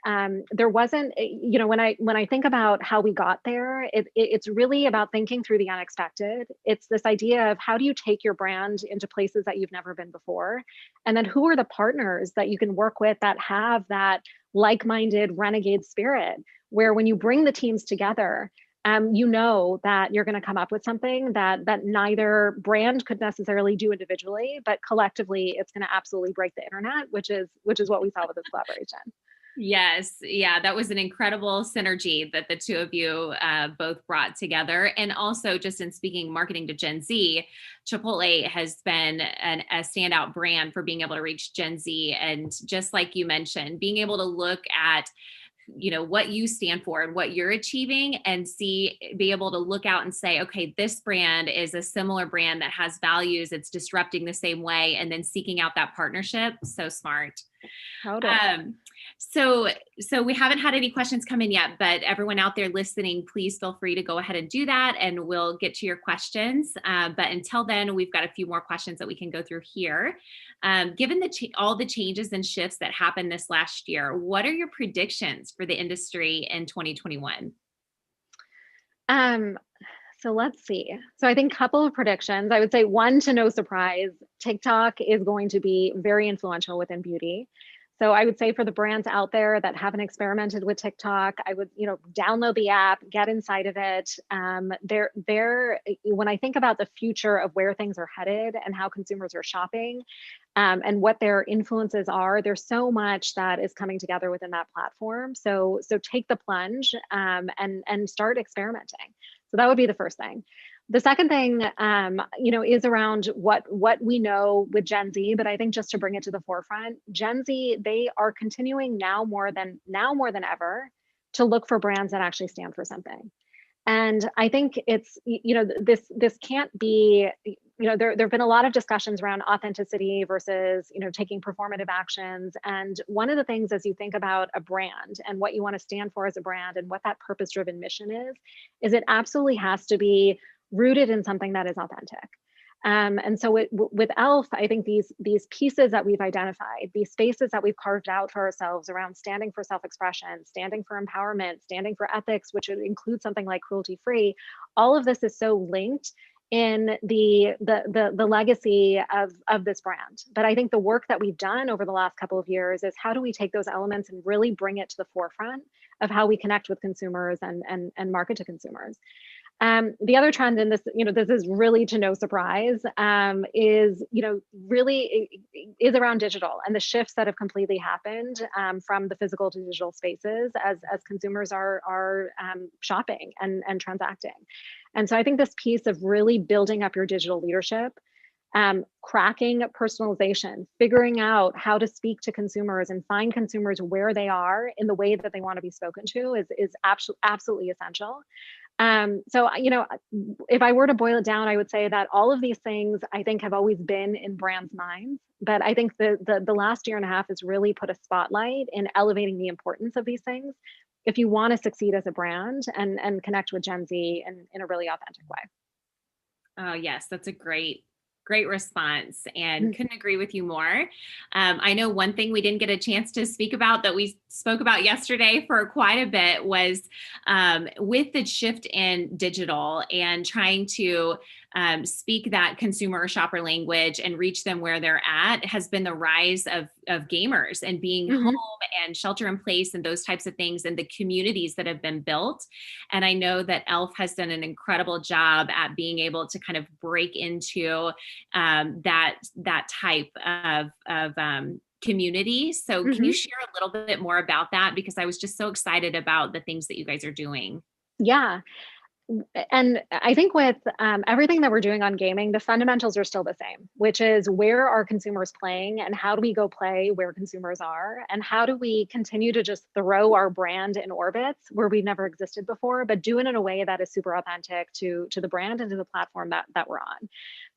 there wasn't, when I think about how we got there, it's really about thinking through the unexpected. It's this idea of how do you take your brand into places that you've never been before, and then who are the partners that you can work with that have that like-minded renegade spirit, where when you bring the teams together, that you're going to come up with something that neither brand could necessarily do individually, but collectively, it's going to absolutely break the internet, which is what we saw with this collaboration. Yes. Yeah. That was an incredible synergy that the two of you both brought together. And also, just in speaking marketing to Gen Z, Chipotle has been a standout brand for being able to reach Gen Z. And just like you mentioned, being able to look at what you stand for and what you're achieving and be able to look out and say, okay, this brand is a similar brand that has values, it's disrupting the same way, and then seeking out that partnership. So smart. Totally. So we haven't had any questions come in yet, but everyone out there listening, please feel free to go ahead and do that and we'll get to your questions. But until then, we've got a few more questions that we can go through here. Given all the changes and shifts that happened this last year, what are your predictions for the industry in 2021? So let's see. So I think a couple of predictions. I would say one, to no surprise, TikTok is going to be very influential within beauty. So I would say for the brands out there that haven't experimented with TikTok, I would, download the app, get inside of it. When I think about the future of where things are headed and how consumers are shopping, and what their influences are, there's so much that is coming together within that platform. So take the plunge and start experimenting. So that would be the first thing. The second thing, is around what we know with Gen Z, but I think just to bring it to the forefront, Gen Z, they are continuing now more than ever to look for brands that actually stand for something. And I think it's, this can't be, there have been a lot of discussions around authenticity versus, taking performative actions. And one of the things as you think about a brand and what you want to stand for as a brand and what that purpose-driven mission is it absolutely has to be rooted in something that is authentic. And so with e.l.f., I think these pieces that we've identified, these spaces that we've carved out for ourselves around standing for self-expression, standing for empowerment, standing for ethics, which would include something like cruelty-free, all of this is so linked in the legacy of this brand. But I think the work that we've done over the last couple of years is how do we take those elements and really bring it to the forefront of how we connect with consumers and market to consumers. The other trend, and this is really to no surprise, is around digital and the shifts that have completely happened from the physical to digital spaces as consumers are shopping and transacting. And so I think this piece of really building up your digital leadership, cracking personalization, figuring out how to speak to consumers and find consumers where they are in the way that they want to be spoken to is absolutely essential. So, if I were to boil it down, I would say that all of these things I think have always been in brands' minds, but I think the last year and a half has really put a spotlight in elevating the importance of these things if you want to succeed as a brand and connect with Gen Z in a really authentic way. Oh, yes, that's a great response and couldn't agree with you more. I know one thing we didn't get a chance to speak about that we spoke about yesterday for quite a bit was with the shift in digital and trying to speak that consumer shopper language and reach them where they're at has been the rise of gamers and being home and shelter in place and those types of things and the communities that have been built. And I know that e.l.f. has done an incredible job at being able to kind of break into that type of community. So can you share a little bit more about that? Because I was just so excited about the things that you guys are doing. Yeah. And I think with everything that we're doing on gaming, the fundamentals are still the same, which is where are consumers playing and how do we go play where consumers are? And how do we continue to just throw our brand in orbits where we've never existed before, but do it in a way that is super authentic to the brand and to the platform that we're on.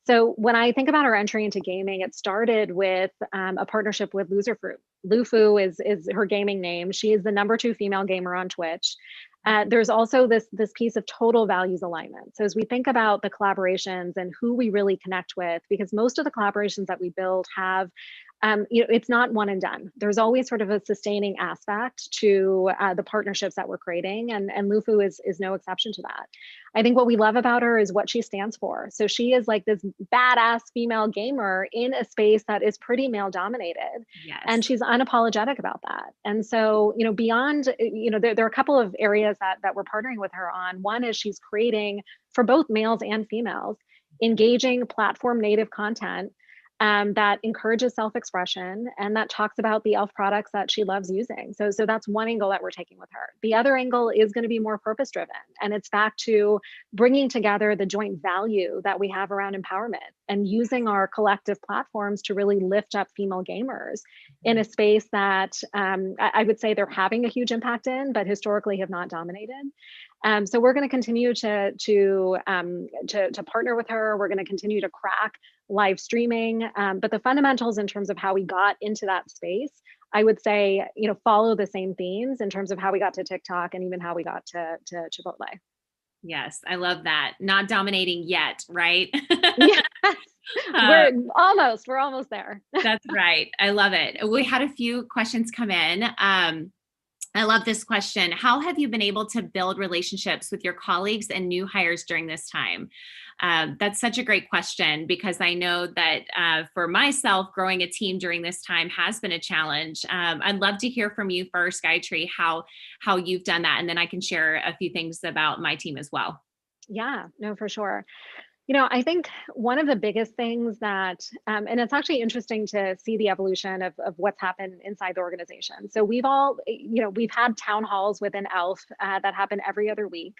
So when I think about our entry into gaming, it started with a partnership with Loserfruit. Lufu is her gaming name. She is the #2 female gamer on Twitch. There's also this piece of total values alignment. So as we think about the collaborations and who we really connect with, because most of the collaborations that we build have, it's not one and done. There's always sort of a sustaining aspect to the partnerships that we're creating, and LuFu is no exception to that. I think what we love about her is what she stands for. So she is like this badass female gamer in a space that is pretty male dominated. Yes. And she's unapologetic about that. And so, beyond, there are a couple of areas that we're partnering with her on. One is she's creating, for both males and females, engaging platform native content that encourages self-expression and that talks about the e.l.f. products that she loves using. So that's one angle that we're taking with her. The other angle is going to be more purpose-driven, and it's back to bringing together the joint value that we have around empowerment and using our collective platforms to really lift up female gamers in a space that I would say they're having a huge impact in, but historically have not dominated. So we're going to continue to partner with her. We're going to continue to crack live streaming, but the fundamentals in terms of how we got into that space, I would say, follow the same themes in terms of how we got to TikTok and even how we got to Chipotle. Yes, I love that. Not dominating yet, right? Yes. We're almost there. That's right. I love it. We had a few questions come in. I love this question. How have you been able to build relationships with your colleagues and new hires during this time? That's such a great question, because I know that for myself, growing a team during this time has been a challenge. I'd love to hear from you first, Gayatri, how you've done that, and then I can share a few things about my team as well. Yeah, no, for sure. I think one of the biggest things that, and it's actually interesting to see the evolution of what's happened inside the organization. So we've had town halls within e.l.f. That happen every other week.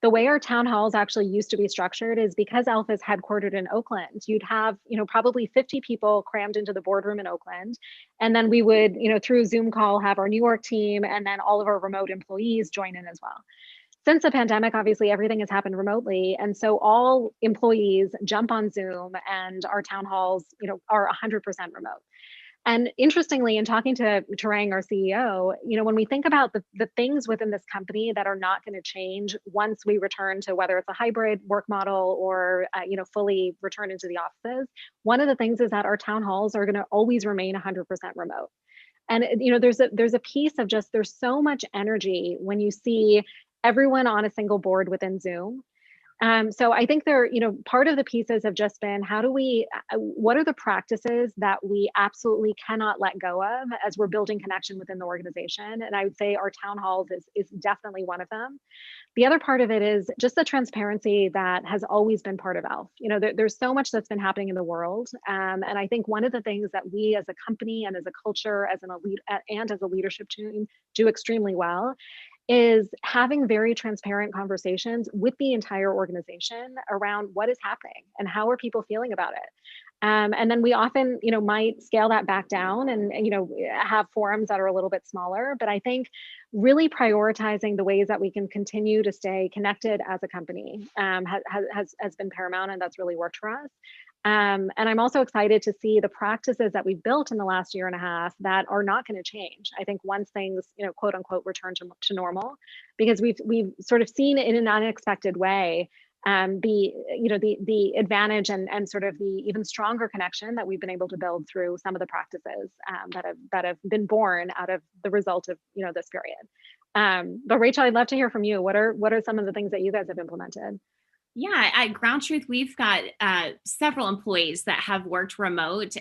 The way our town halls actually used to be structured is because e.l.f. is headquartered in Oakland, you'd have, probably 50 people crammed into the boardroom in Oakland. And then we would, through Zoom call, have our New York team and then all of our remote employees join in as well. Since the pandemic, obviously everything has happened remotely. And so all employees jump on Zoom and our town halls, are 100% remote. And interestingly, in talking to Tarang, our CEO, when we think about the things within this company that are not going to change once we return to whether it's a hybrid work model or, fully return into the offices, one of the things is that our town halls are going to always remain 100% remote. And, there's a piece of just, there's so much energy when you see everyone on a single board within Zoom. So I think part of the pieces have just been, what are the practices that we absolutely cannot let go of as we're building connection within the organization? And I would say our town halls is definitely one of them. The other part of it is just the transparency that has always been part of e.l.f. There's so much that's been happening in the world. And I think one of the things that we as a company and as a culture, as an elite and as a leadership team do extremely well is having very transparent conversations with the entire organization around what is happening and how are people feeling about it. And then we often, might scale that back down and, have forums that are a little bit smaller. But I think really prioritizing the ways that we can continue to stay connected as a company has been paramount, and that's really worked for us. And I'm also excited to see the practices that we've built in the last year and a half that are not going to change. I think once things, quote unquote, return to normal, because we've sort of seen in an unexpected way the advantage and sort of the even stronger connection that we've been able to build through some of the practices that have been born out of the result of this period. But Rachel, I'd love to hear from you. What are some of the things that you guys have implemented? Yeah, at Ground Truth, we've got several employees that have worked remote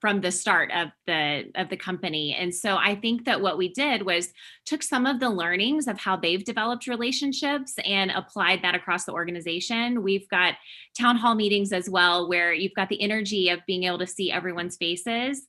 from the start of the company. And so I think that what we did was took some of the learnings of how they've developed relationships and applied that across the organization. We've got town hall meetings as well, where you've got the energy of being able to see everyone's faces.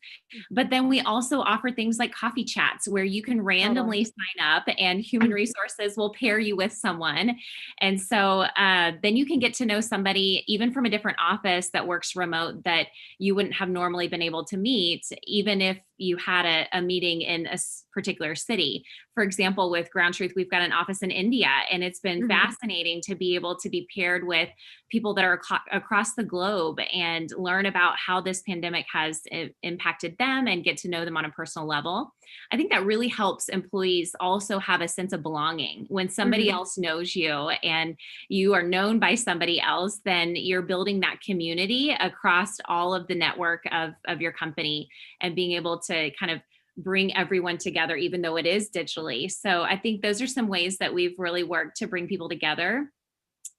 But then we also offer things like coffee chats where you can randomly sign up and human resources will pair you with someone. And so then you can get to know somebody even from a different office that works remote that you wouldn't have normally been able to meet, even if you had a meeting in a particular city. For example, with Ground Truth, we've got an office in India, and it's been fascinating to be able to be paired with people that are across the globe and learn about how this pandemic has impacted them and get to know them on a personal level. I think that really helps employees also have a sense of belonging. When somebody else knows you and you are known by somebody else, then you're building that community across all of the network of your company and being able to kind of bring everyone together, even though it is digitally. So I think those are some ways that we've really worked to bring people together.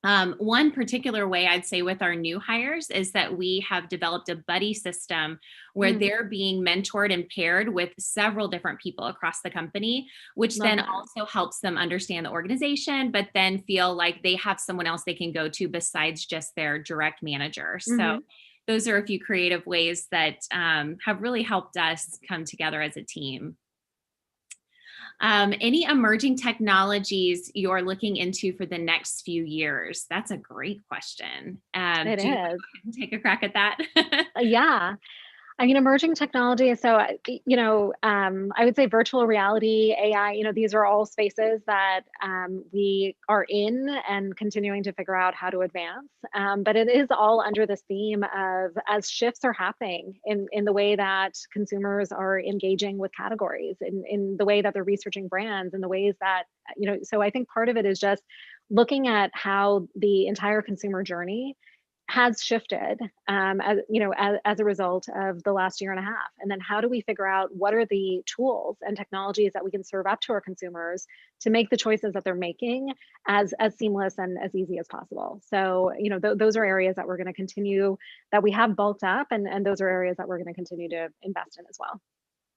One particular way I'd say with our new hires is that we have developed a buddy system where they're being mentored and paired with several different people across the company, which then also helps them understand the organization, but then feel like they have someone else they can go to besides just their direct manager. So those are a few creative ways that have really helped us come together as a team. Any emerging technologies you're looking into for the next few years? That's a great question. It do you is. take a crack at that? Yeah. I mean, emerging technology. So, I would say virtual reality, AI, these are all spaces that we are in and continuing to figure out how to advance. But it is all under this theme of, as shifts are happening in the way that consumers are engaging with categories, in the way that they're researching brands, in the ways that, so I think part of it is just looking at how the entire consumer journey has shifted as a result of the last year and a half. And then how do we figure out what are the tools and technologies that we can serve up to our consumers to make the choices that they're making as seamless and as easy as possible. So, those are areas that we're going to continue, that we have bulked up, and those are areas that we're going to continue to invest in as well.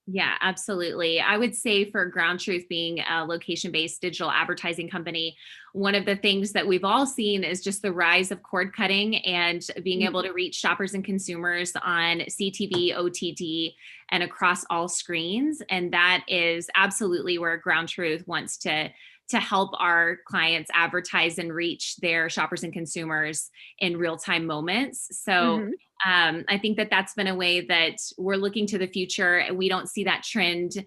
Yeah, absolutely. I would say for Ground Truth being a location-based digital advertising company, one of the things that we've all seen is just the rise of cord cutting and being able to reach shoppers and consumers on CTV, OTT, and across all screens. And that is absolutely where Ground Truth wants to help our clients advertise and reach their shoppers and consumers in real-time moments. So I think that that's been a way that we're looking to the future. We don't see that trend,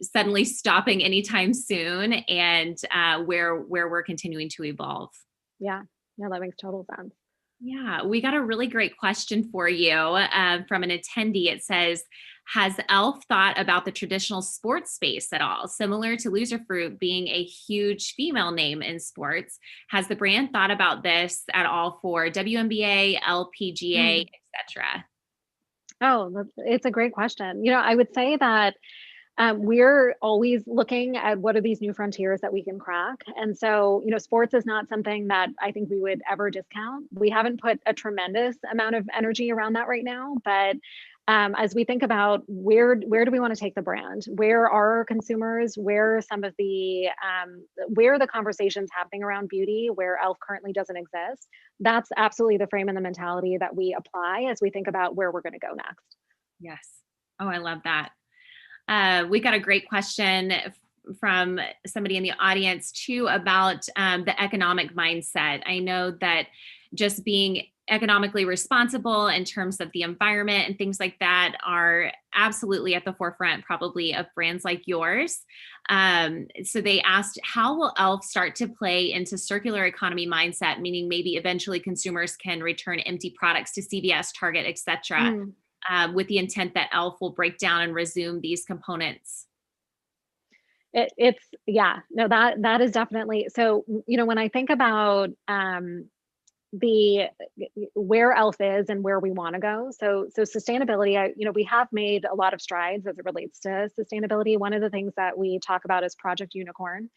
suddenly stopping anytime soon, and where we're continuing to evolve. Yeah, that makes total sense. Yeah, we got a really great question for you from an attendee. It says, has e.l.f. thought about the traditional sports space at all? Similar to Loserfruit being a huge female name in sports, has the brand thought about this at all for WNBA, LPGA, etc.? Oh, it's a great question. I would say that we're always looking at what are these new frontiers that we can crack. And so, sports is not something that I think we would ever discount. We haven't put a tremendous amount of energy around that right now, but as we think about where do we want to take the brand, where are our consumers, where are some of the where are the conversations happening around beauty, where e.l.f. currently doesn't exist, that's absolutely the frame and the mentality that we apply as we think about where we're going to go next. Yes. Oh, I love that. We got a great question from somebody in the audience too about the economic mindset. I know that just being economically responsible in terms of the environment and things like that are absolutely at the forefront probably of brands like yours. So they asked, how will e.l.f. start to play into circular economy mindset, meaning maybe eventually consumers can return empty products to CVS, Target, etc., with the intent that e.l.f. will break down and resume these components? That is definitely, so, when I think about where e.l.f. is and where we want to go. So sustainability, we have made a lot of strides as it relates to sustainability. One of the things that we talk about is Project Unicorn.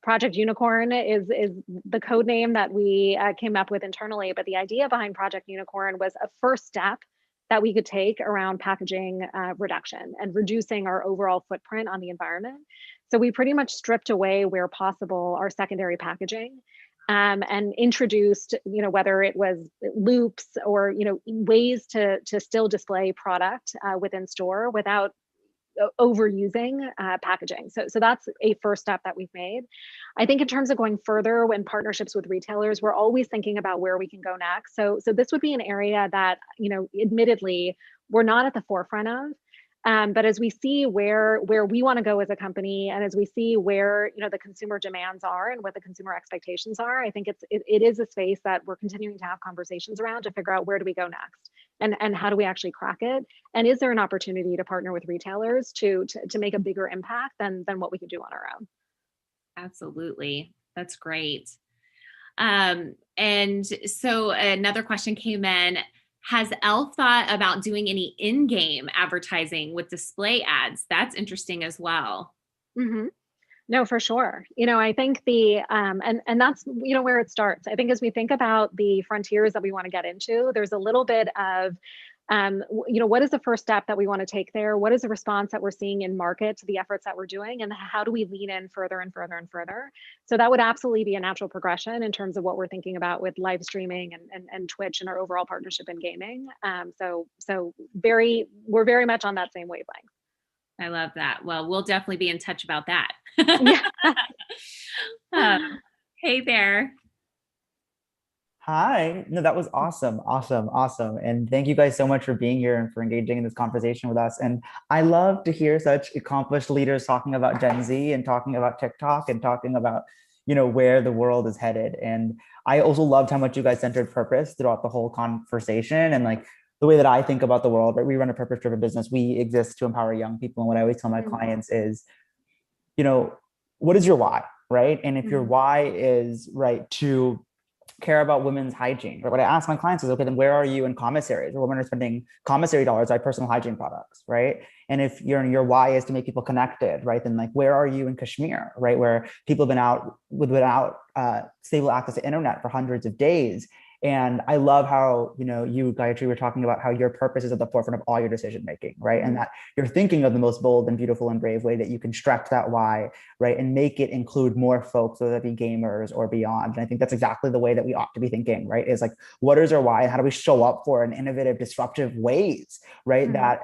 Project Unicorn is the code name that we came up with internally, but the idea behind Project Unicorn was a first step that we could take around packaging reduction and reducing our overall footprint on the environment. So we pretty much stripped away where possible our secondary packaging. And introduced, whether it was loops or, ways to still display product within store without overusing packaging. So that's a first step that we've made. I think in terms of going further when partnerships with retailers, we're always thinking about where we can go next. So this would be an area that, admittedly, we're not at the forefront of. But as we see where we want to go as a company, and as we see where the consumer demands are and what the consumer expectations are, I think it is a space that we're continuing to have conversations around to figure out where do we go next, and how do we actually crack it, and is there an opportunity to partner with retailers to make a bigger impact than what we could do on our own. Absolutely, that's great. And so another question came in. Has e.l.f. thought about doing any in-game advertising with display ads? That's interesting as well. Mm-hmm. No, for sure. I think and that's, where it starts. I think as we think about the frontiers that we want to get into, there's a little bit of, what is the first step that we want to take there? What is the response that we're seeing in market to the efforts that we're doing? And how do we lean in further and further and further? So that would absolutely be a natural progression in terms of what we're thinking about with live streaming and Twitch and our overall partnership in gaming. So we're very much on that same wavelength. I love that. Well, we'll definitely be in touch about that. Hey there. Hi. No, that was awesome. And thank you guys so much for being here and for engaging in this conversation with us. And I love to hear such accomplished leaders talking about Gen Z and talking about TikTok and talking about, where the world is headed. And I also loved how much you guys centered purpose throughout the whole conversation. And like the way that I think about the world, right? We run a purpose-driven business. We exist to empower young people. And what I always tell my clients is, what is your why, right? And if your why is right to care about women's hygiene, right? What I ask my clients is, okay, then where are you in commissaries, where women are spending commissary dollars on personal hygiene products, right? And if your why is to make people connected, right? Then like, where are you in Kashmir, right? Where people have been without stable access to internet for hundreds of days. And I love how, you, Gayatri, were talking about how your purpose is at the forefront of all your decision making, right? And that you're thinking of the most bold and beautiful and brave way that you can stretch that why, right? And make it include more folks, whether that be gamers or beyond. And I think that's exactly the way that we ought to be thinking, right? Is like, what is our why? And how do we show up for in innovative, disruptive ways, right? That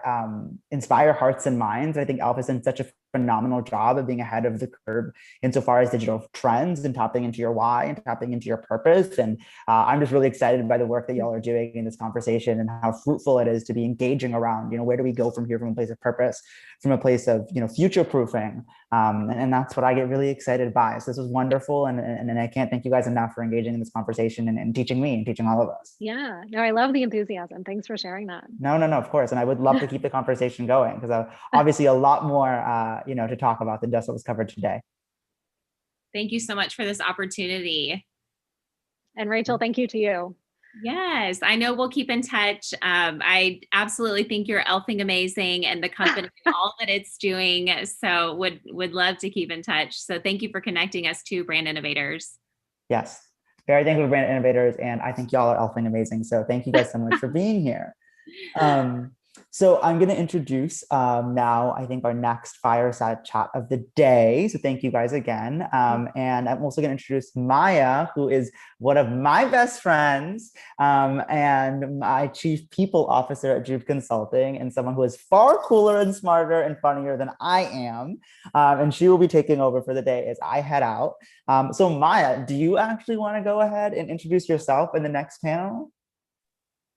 inspire hearts and minds. I think e.l.f. has done such a phenomenal job of being ahead of the curve insofar as digital trends and tapping into your why and tapping into your purpose. And I'm just really excited by the work that y'all are doing in this conversation and how fruitful it is to be engaging around, where do we go from here, from a place of purpose, from a place of, future proofing. And that's what I get really excited by. So this was wonderful. And I can't thank you guys enough for engaging in this conversation and teaching me and teaching all of us. Yeah, no, I love the enthusiasm. Thanks for sharing that. No, of course. And I would love to keep the conversation going because obviously a lot more, to talk about than just what was covered today. Thank you so much for this opportunity. And Rachel, thank you to you. Yes, I know we'll keep in touch. I absolutely think you're e.l.f.ing amazing and the company and all that it's doing. So would love to keep in touch. So thank you for connecting us to Brand Innovators. Yes, very thankful for Brand Innovators. And I think y'all are e.l.f.ing amazing. So thank you guys so much for being here. So I'm going to introduce now, I think, our next fireside chat of the day. So thank you guys again. And I'm also going to introduce Maya, who is one of my best friends and my chief people officer at Juve Consulting, and someone who is far cooler and smarter and funnier than I am. And she will be taking over for the day as I head out. So Maya, do you actually want to go ahead and introduce yourself in the next panel?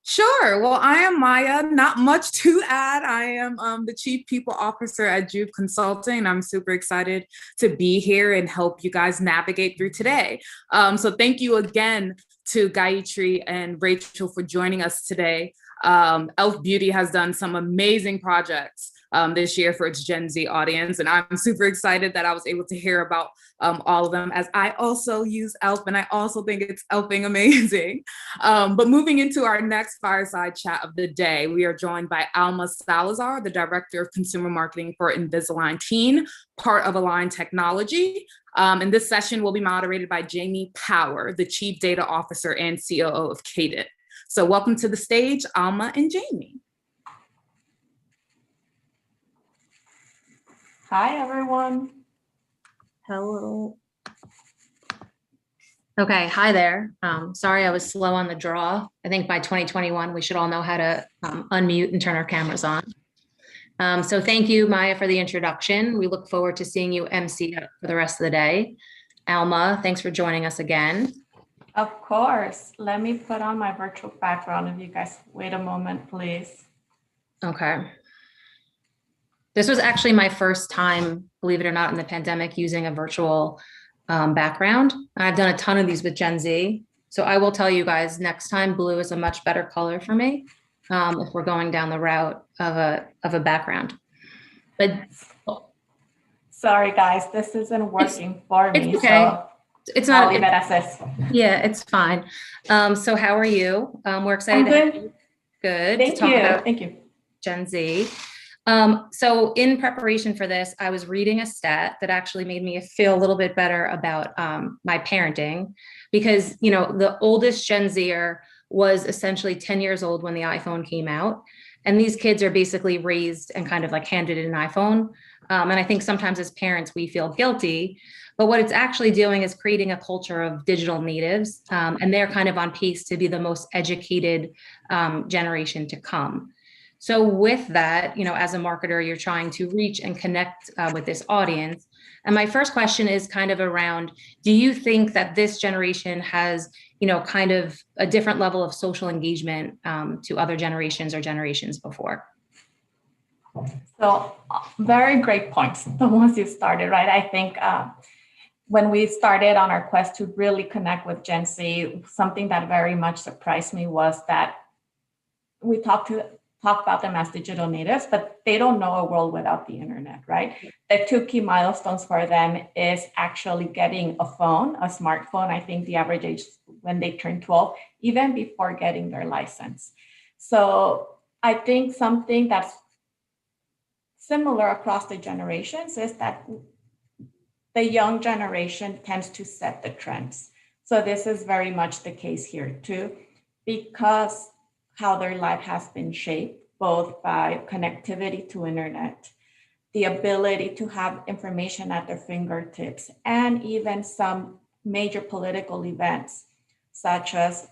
Sure. Well, I am Maya. Not much to add. I am the Chief People Officer at Juve Consulting. I'm super excited to be here and help you guys navigate through today. So thank you again to Gayatri and Rachel for joining us today. e.l.f. Beauty has done some amazing projects this year for its Gen Z audience. And I'm super excited that I was able to hear about all of them, as I also use e.l.f. and I also think it's e.l.f.ing amazing. But moving into our next fireside chat of the day, we are joined by Alma Salazar, the Director of Consumer Marketing for Invisalign Teen, part of Align Technology. And this session will be moderated by Jamie Power, the Chief Data Officer and COO of Cadent. So welcome to the stage, Alma and Jamie. Hi, everyone. Hello. Okay, hi there. Sorry I was slow on the draw. I think by 2021, we should all know how to unmute and turn our cameras on. So thank you, Maya, for the introduction. We look forward to seeing you MC for the rest of the day. Alma, thanks for joining us again. Of course. Let me put on my virtual background if you guys wait a moment, please. Okay. This was actually my first time, believe it or not, in the pandemic using a virtual background. I've done a ton of these with Gen Z. So I will tell you guys, next time blue is a much better color for me if we're going down the route of a background. But sorry guys, this isn't working for me. It's okay. So it's not. I'll leave it as this. Yeah, it's fine. So how are you? We're excited. I'm good. To have you. Good. Thank to talk you. about Thank you. Gen Z. So in preparation for this, I was reading a stat that actually made me feel a little bit better about my parenting, because, you know, the oldest Gen Zer was essentially 10 years old when the iPhone came out. And these kids are basically raised and kind of like handed an iPhone. And I think sometimes as parents, we feel guilty, but what it's actually doing is creating a culture of digital natives. And they're kind of on pace to be the most educated generation to come. So with that, you know, as a marketer, you're trying to reach and connect with this audience. And my first question is kind of around, do you think that this generation has, you know, kind of a different level of social engagement to other generations or generations before? So very great points, the ones you started, right? I think when we started on our quest to really connect with Gen Z, something that very much surprised me was that we talk about them as digital natives, but they don't know a world without the internet, right? The two key milestones for them is actually getting a phone, a smartphone. I think the average age when they turn 12, even before getting their license. So I think something that's similar across the generations is that the young generation tends to set the trends. So this is very much the case here too, because how their life has been shaped, both by connectivity to internet, the ability to have information at their fingertips, and even some major political events, such as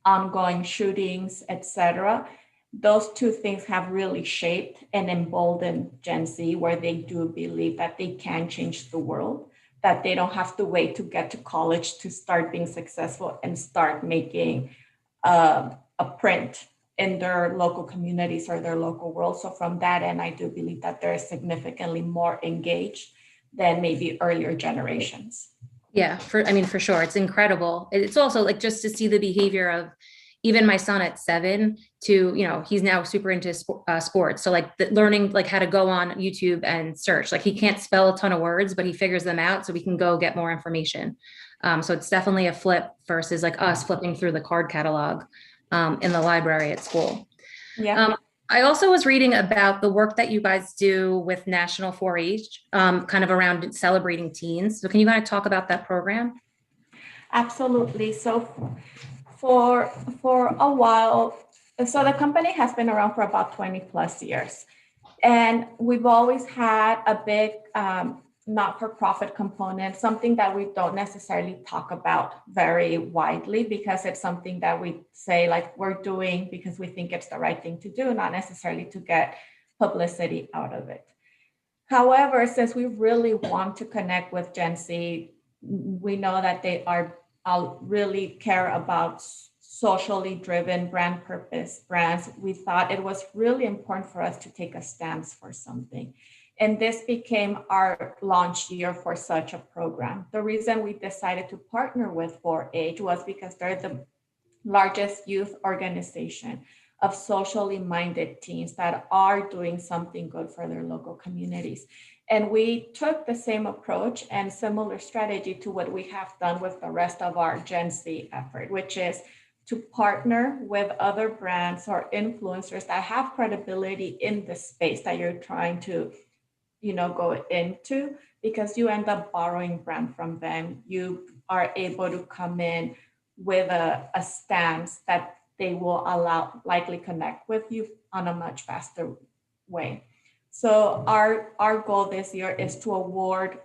ongoing shootings, etc. Those two things have really shaped and emboldened Gen Z, where they do believe that they can change the world, that they don't have to wait to get to college to start being successful and start making a print in their local communities or their local world. So from that end, I do believe that they're significantly more engaged than maybe earlier generations. Yeah, for sure. It's incredible. It's also like just to see the behavior of even my son at 7 to, you know, he's now super into sports. So like learning like how to go on YouTube and search, like he can't spell a ton of words, but he figures them out so we can go get more information. So it's definitely a flip versus like us flipping through the card catalog in the library at school. Yeah. I also was reading about the work that you guys do with National 4-H, kind of around celebrating teens. So can you kind of talk about that program? Absolutely. So for a while, so the company has been around for about 20 plus years. And we've always had a big not-for-profit component, something that we don't necessarily talk about very widely, because it's something that we say like we're doing because we think it's the right thing to do, not necessarily to get publicity out of it. However, since we really want to connect with Gen Z, we know that they really care about socially driven brand purpose brands. We thought it was really important for us to take a stance for something. And this became our launch year for such a program. The reason we decided to partner with 4-H was because they're the largest youth organization of socially minded teens that are doing something good for their local communities. And we took the same approach and similar strategy to what we have done with the rest of our Gen Z effort, which is to partner with other brands or influencers that have credibility in the space that you're trying to, you know, go into, because you end up borrowing brand from them. You are able to come in with a stance that they will likely connect with you on a much faster way. So our goal this year is to award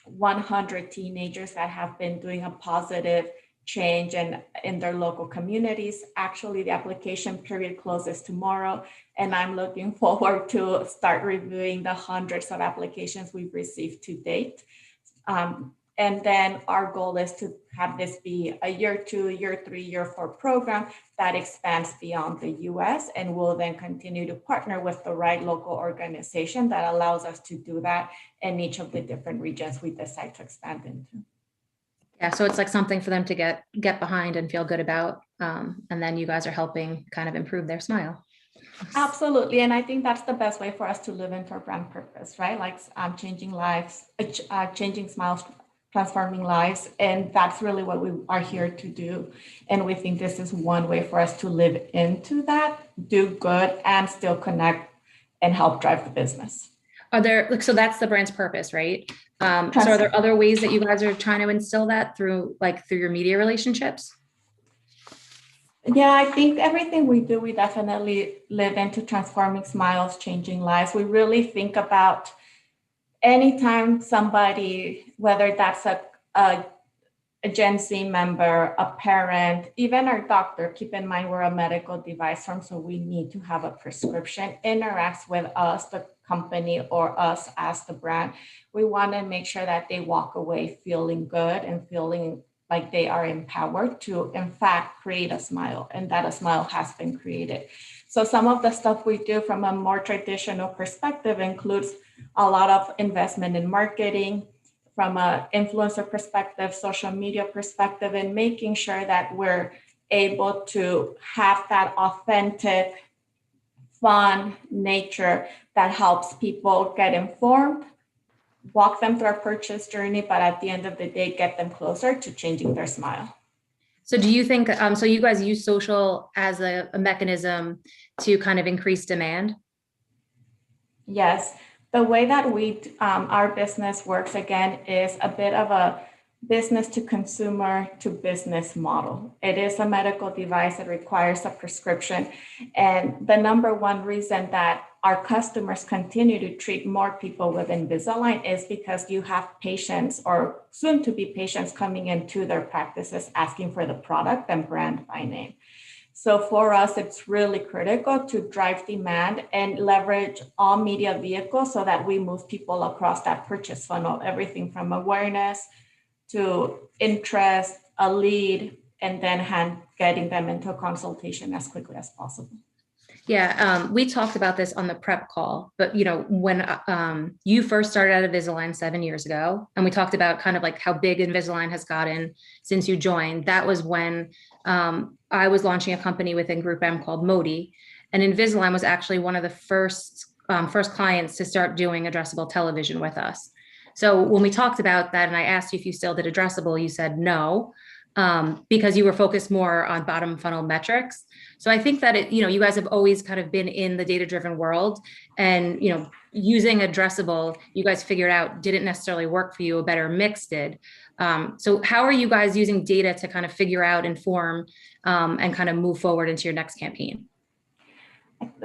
100 teenagers that have been doing a positive change in their local communities. Actually, the application period closes tomorrow, and I'm looking forward to start reviewing the hundreds of applications we've received to date. And then our goal is to have this be a year 2, year 3, year 4 program that expands beyond the US, and we'll then continue to partner with the right local organization that allows us to do that in each of the different regions we decide to expand into. Yeah, so it's like something for them to get behind and feel good about. And then you guys are helping kind of improve their smile. Absolutely. And I think that's the best way for us to live into our brand purpose, right? Like changing lives, changing smiles, transforming lives. And that's really what we are here to do. And we think this is one way for us to live into that, do good, and still connect and help drive the business. Are there, so that's the brand's purpose, right? So are there other ways that you guys are trying to instill that through your media relationships? Yeah, I think everything we do, we definitely live into transforming smiles, changing lives. We really think about anytime somebody, whether that's a Gen Z member, a parent, even our doctor, keep in mind we're a medical device firm, so we need to have a prescription, interacts with us, the company, or us as the brand. We want to make sure that they walk away feeling good and feeling like they are empowered to, in fact, create a smile, and that a smile has been created. So some of the stuff we do from a more traditional perspective includes a lot of investment in marketing, from an influencer perspective, social media perspective, and making sure that we're able to have that authentic, fun nature that helps people get informed, walk them through our purchase journey, but at the end of the day, get them closer to changing their smile. So do you think, so you guys use social as a mechanism to kind of increase demand? Yes. The way that our business works, again, is a bit of a business to consumer to business model. It is a medical device that requires a prescription. And the number one reason that our customers continue to treat more people with Invisalign is because you have patients or soon to be patients coming into their practices asking for the product and brand by name. So for us, it's really critical to drive demand and leverage all media vehicles so that we move people across that purchase funnel, everything from awareness to interest, a lead, and then getting them into a consultation as quickly as possible. Yeah, we talked about this on the prep call, but when you first started out of Invisalign 7 years ago, and we talked about kind of like how big Invisalign has gotten since you joined, that was when I was launching a company within Group M called Modi, and Invisalign was actually one of the first clients to start doing addressable television with us. So when we talked about that, and I asked you if you still did addressable, you said no, because you were focused more on bottom funnel metrics. So I think that you guys have always kind of been in the data-driven world, and using addressable, you guys figured out didn't necessarily work for you. A better mix did. So how are you guys using data to kind of figure out, inform, and kind of move forward into your next campaign?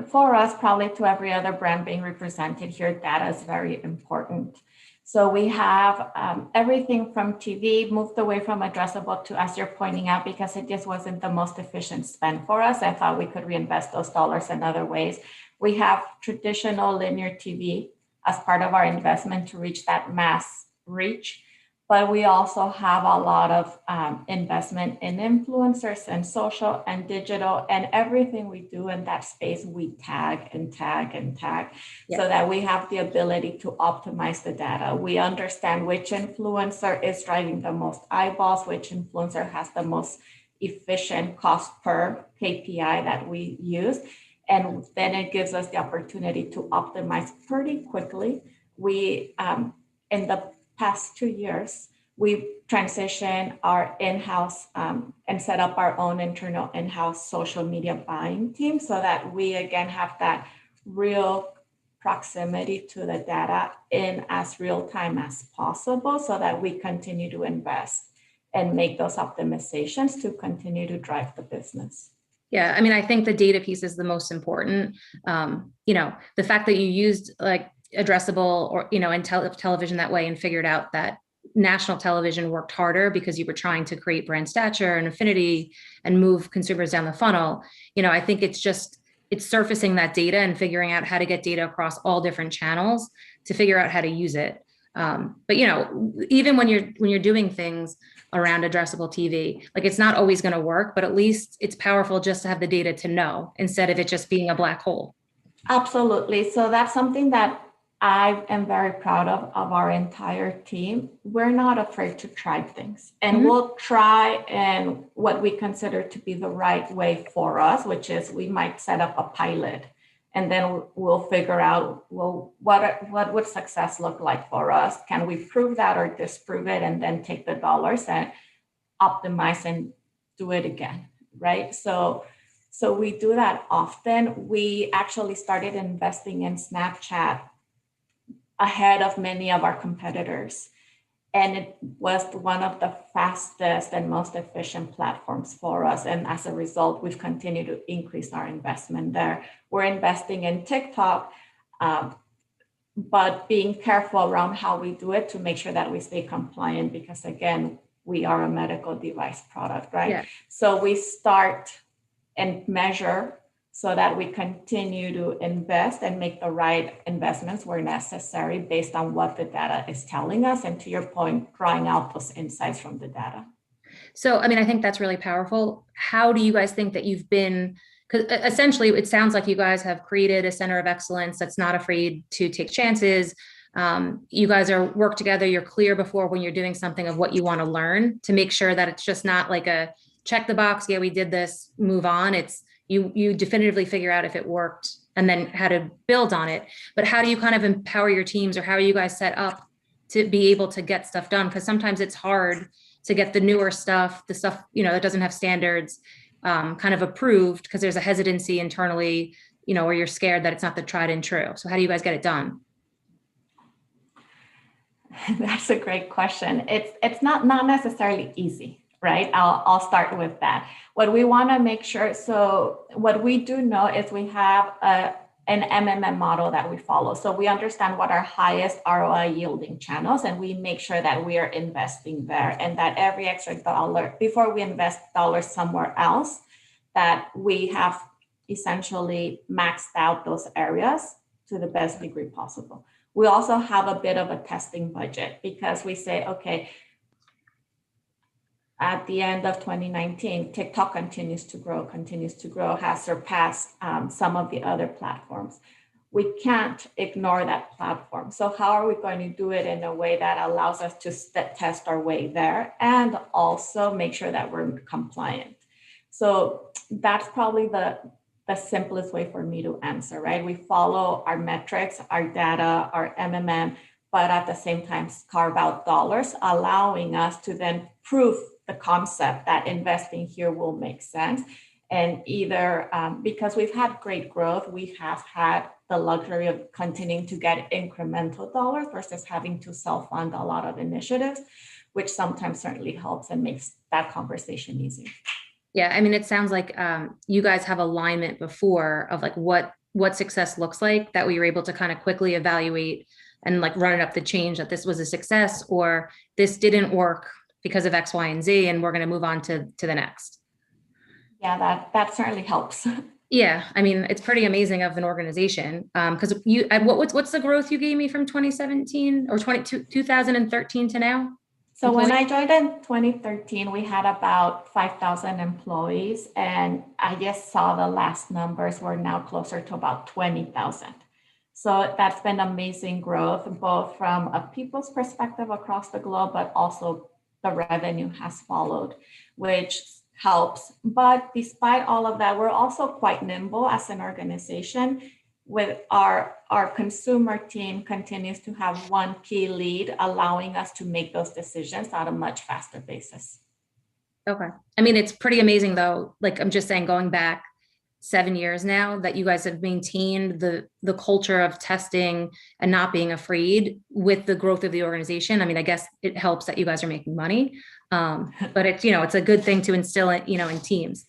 For us, probably to every other brand being represented here, data is very important. So we have everything from TV moved away from addressable to, as you're pointing out, because it just wasn't the most efficient spend for us. I thought we could reinvest those dollars in other ways. We have traditional linear TV as part of our investment to reach that mass reach. But we also have a lot of investment in influencers and social and digital, and everything we do in that space, we tag and tag and tag, so that we have the ability to optimize the data. We understand which influencer is driving the most eyeballs, which influencer has the most efficient cost per KPI that we use. And then it gives us the opportunity to optimize pretty quickly. We, in the past 2 years, we've transitioned our in-house and set up our own internal in-house social media buying team so that we, again, have that real proximity to the data in as real time as possible so that we continue to invest and make those optimizations to continue to drive the business. Yeah, I mean, I think the data piece is the most important. The fact that you used like addressable or and television that way and figured out that national television worked harder because you were trying to create brand stature and affinity and move consumers down the funnel. I think it's surfacing that data and figuring out how to get data across all different channels to figure out how to use it. But you know, even when you're doing things around addressable TV, like it's not always going to work, but at least it's powerful just to have the data to know instead of it just being a black hole. Absolutely. So that's something that I am very proud of our entire team. We're not afraid to try things, and we'll try in what we consider to be the right way for us, which is we might set up a pilot. And then we'll figure out, well, what would success look like for us? Can we prove that or disprove it, and then take the dollars and optimize and do it again, right? So we do that often. We actually started investing in Snapchat ahead of many of our competitors. And it was one of the fastest and most efficient platforms for us. And as a result, we've continued to increase our investment there. We're investing in TikTok, but being careful around how we do it to make sure that we stay compliant, because again, we are a medical device product, right? Yeah. So we start and measure so that we continue to invest and make the right investments where necessary based on what the data is telling us. And to your point, drawing out those insights from the data. So, I mean, I think that's really powerful. How do you guys think that you've been, because essentially it sounds like you guys have created a center of excellence that's not afraid to take chances. You guys are work together. You're clear before when you're doing something of what you want to learn to make sure that it's just not like a check the box. Yeah, we did this, move on. It's, you definitively figure out if it worked and then how to build on it. But how do you kind of empower your teams, or how are you guys set up to be able to get stuff done? Because sometimes it's hard to get the newer stuff, the stuff, you know, that doesn't have standards kind of approved, because there's a hesitancy internally, you know, where you're scared that it's not the tried and true. So how do you guys get it done? That's a great question. It's not necessarily easy. Right? I'll start with that. What we want to make sure, so what we do know is we have an MMM model that we follow. So we understand what our highest ROI yielding channels, and we make sure that we are investing there, and that every extra dollar, before we invest dollars somewhere else, that we have essentially maxed out those areas to the best degree possible. We also have a bit of a testing budget, because we say, okay, at the end of 2019, TikTok continues to grow, has surpassed some of the other platforms. We can't ignore that platform. So how are we going to do it in a way that allows us to test our way there and also make sure that we're compliant? So that's probably the simplest way for me to answer, right? We follow our metrics, our data, our MMM, but at the same time carve out dollars, allowing us to then prove the concept that investing here will make sense. And either because we've had great growth, we have had the luxury of continuing to get incremental dollars versus having to self-fund a lot of initiatives, which sometimes certainly helps and makes that conversation easy. Yeah, I mean, it sounds like you guys have alignment before of like what success looks like, that we were able to kind of quickly evaluate and like run it up the change that this was a success or this didn't work because of X, Y, and Z, and we're going to move on to the next. Yeah, that certainly helps. Yeah, I mean, it's pretty amazing of an organization. Because what's the growth you gave me from 2017 or 2013 to now? So when I joined in 2013, we had about 5,000 employees, and I just saw the last numbers were now closer to about 20,000. So that's been amazing growth, both from a people's perspective across the globe, but also the revenue has followed, which helps. But despite all of that, we're also quite nimble as an organization. With our consumer team continues to have one key lead, allowing us to make those decisions on a much faster basis. Okay. I mean, it's pretty amazing though. Like I'm just saying, going back 7 years now, that you guys have maintained the culture of testing and not being afraid with the growth of the organization. I mean, I guess it helps that you guys are making money, but it's, it's a good thing to instill it, in teams.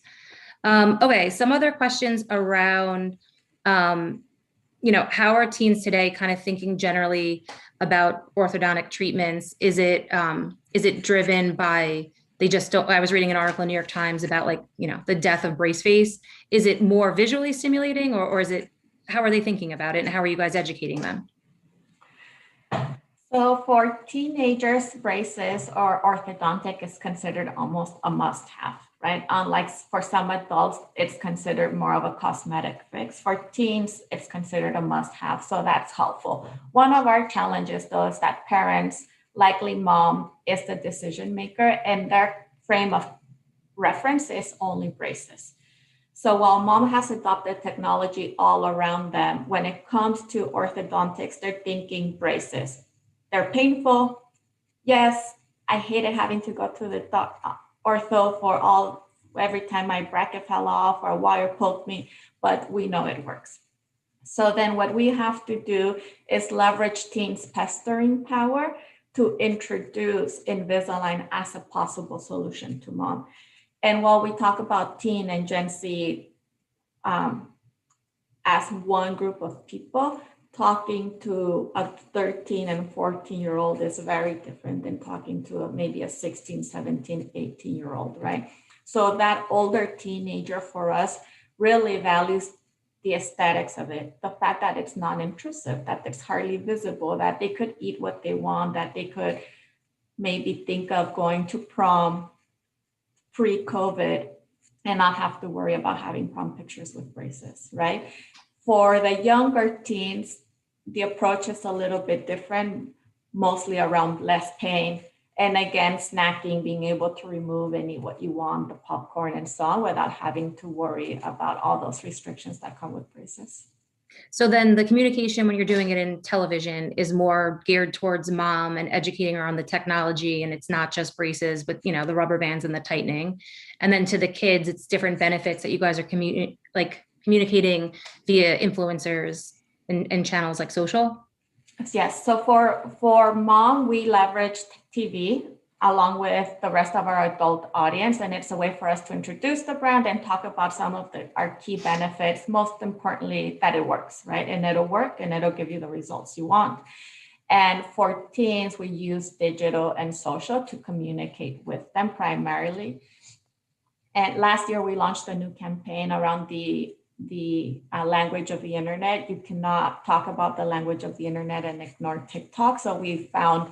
Okay. Some other questions around, how are teens today kind of thinking generally about orthodontic treatments? Is it driven by, they just don't, I was reading an article in New York Times about the death of brace face. Is it more visually stimulating or is it, how are they thinking about it? And how are you guys educating them? So for teenagers, braces or orthodontic is considered almost a must-have, right? Unlike for some adults, it's considered more of a cosmetic fix. For teens, it's considered a must-have, so that's helpful. One of our challenges, though, is that parents, likely mom, is the decision maker, and their frame of reference is only braces. So while mom has adopted technology all around them, when it comes to orthodontics, they're thinking braces. They're painful. Yes, I hated having to go to the ortho for every time my bracket fell off or a wire poked me, but we know it works. So then what we have to do is leverage teens' pestering power to introduce Invisalign as a possible solution to mom. And while we talk about teen and Gen Z as one group of people, talking to a 13 and 14-year-old is very different than talking to maybe a 16, 17, 18-year-old, right? So that older teenager for us really values the aesthetics of it, the fact that it's non-intrusive, that it's hardly visible, that they could eat what they want, that they could maybe think of going to prom pre-COVID and not have to worry about having prom pictures with braces, right? For the younger teens, the approach is a little bit different, mostly around less pain. And again, snacking, being able to remove what you want, the popcorn and so on, without having to worry about all those restrictions that come with braces. So then the communication when you're doing it in television is more geared towards mom and educating her on the technology, and it's not just braces, but the rubber bands and the tightening. And then to the kids, it's different benefits that you guys are communicating via influencers and channels like social. Yes. So for mom, we leveraged TV along with the rest of our adult audience. And it's a way for us to introduce the brand and talk about some of our key benefits, most importantly, that it works, right? And it'll work and it'll give you the results you want. And for teens, we use digital and social to communicate with them primarily. And last year, we launched a new campaign around the language of the internet. You cannot talk about the language of the internet and ignore TikTok. So we found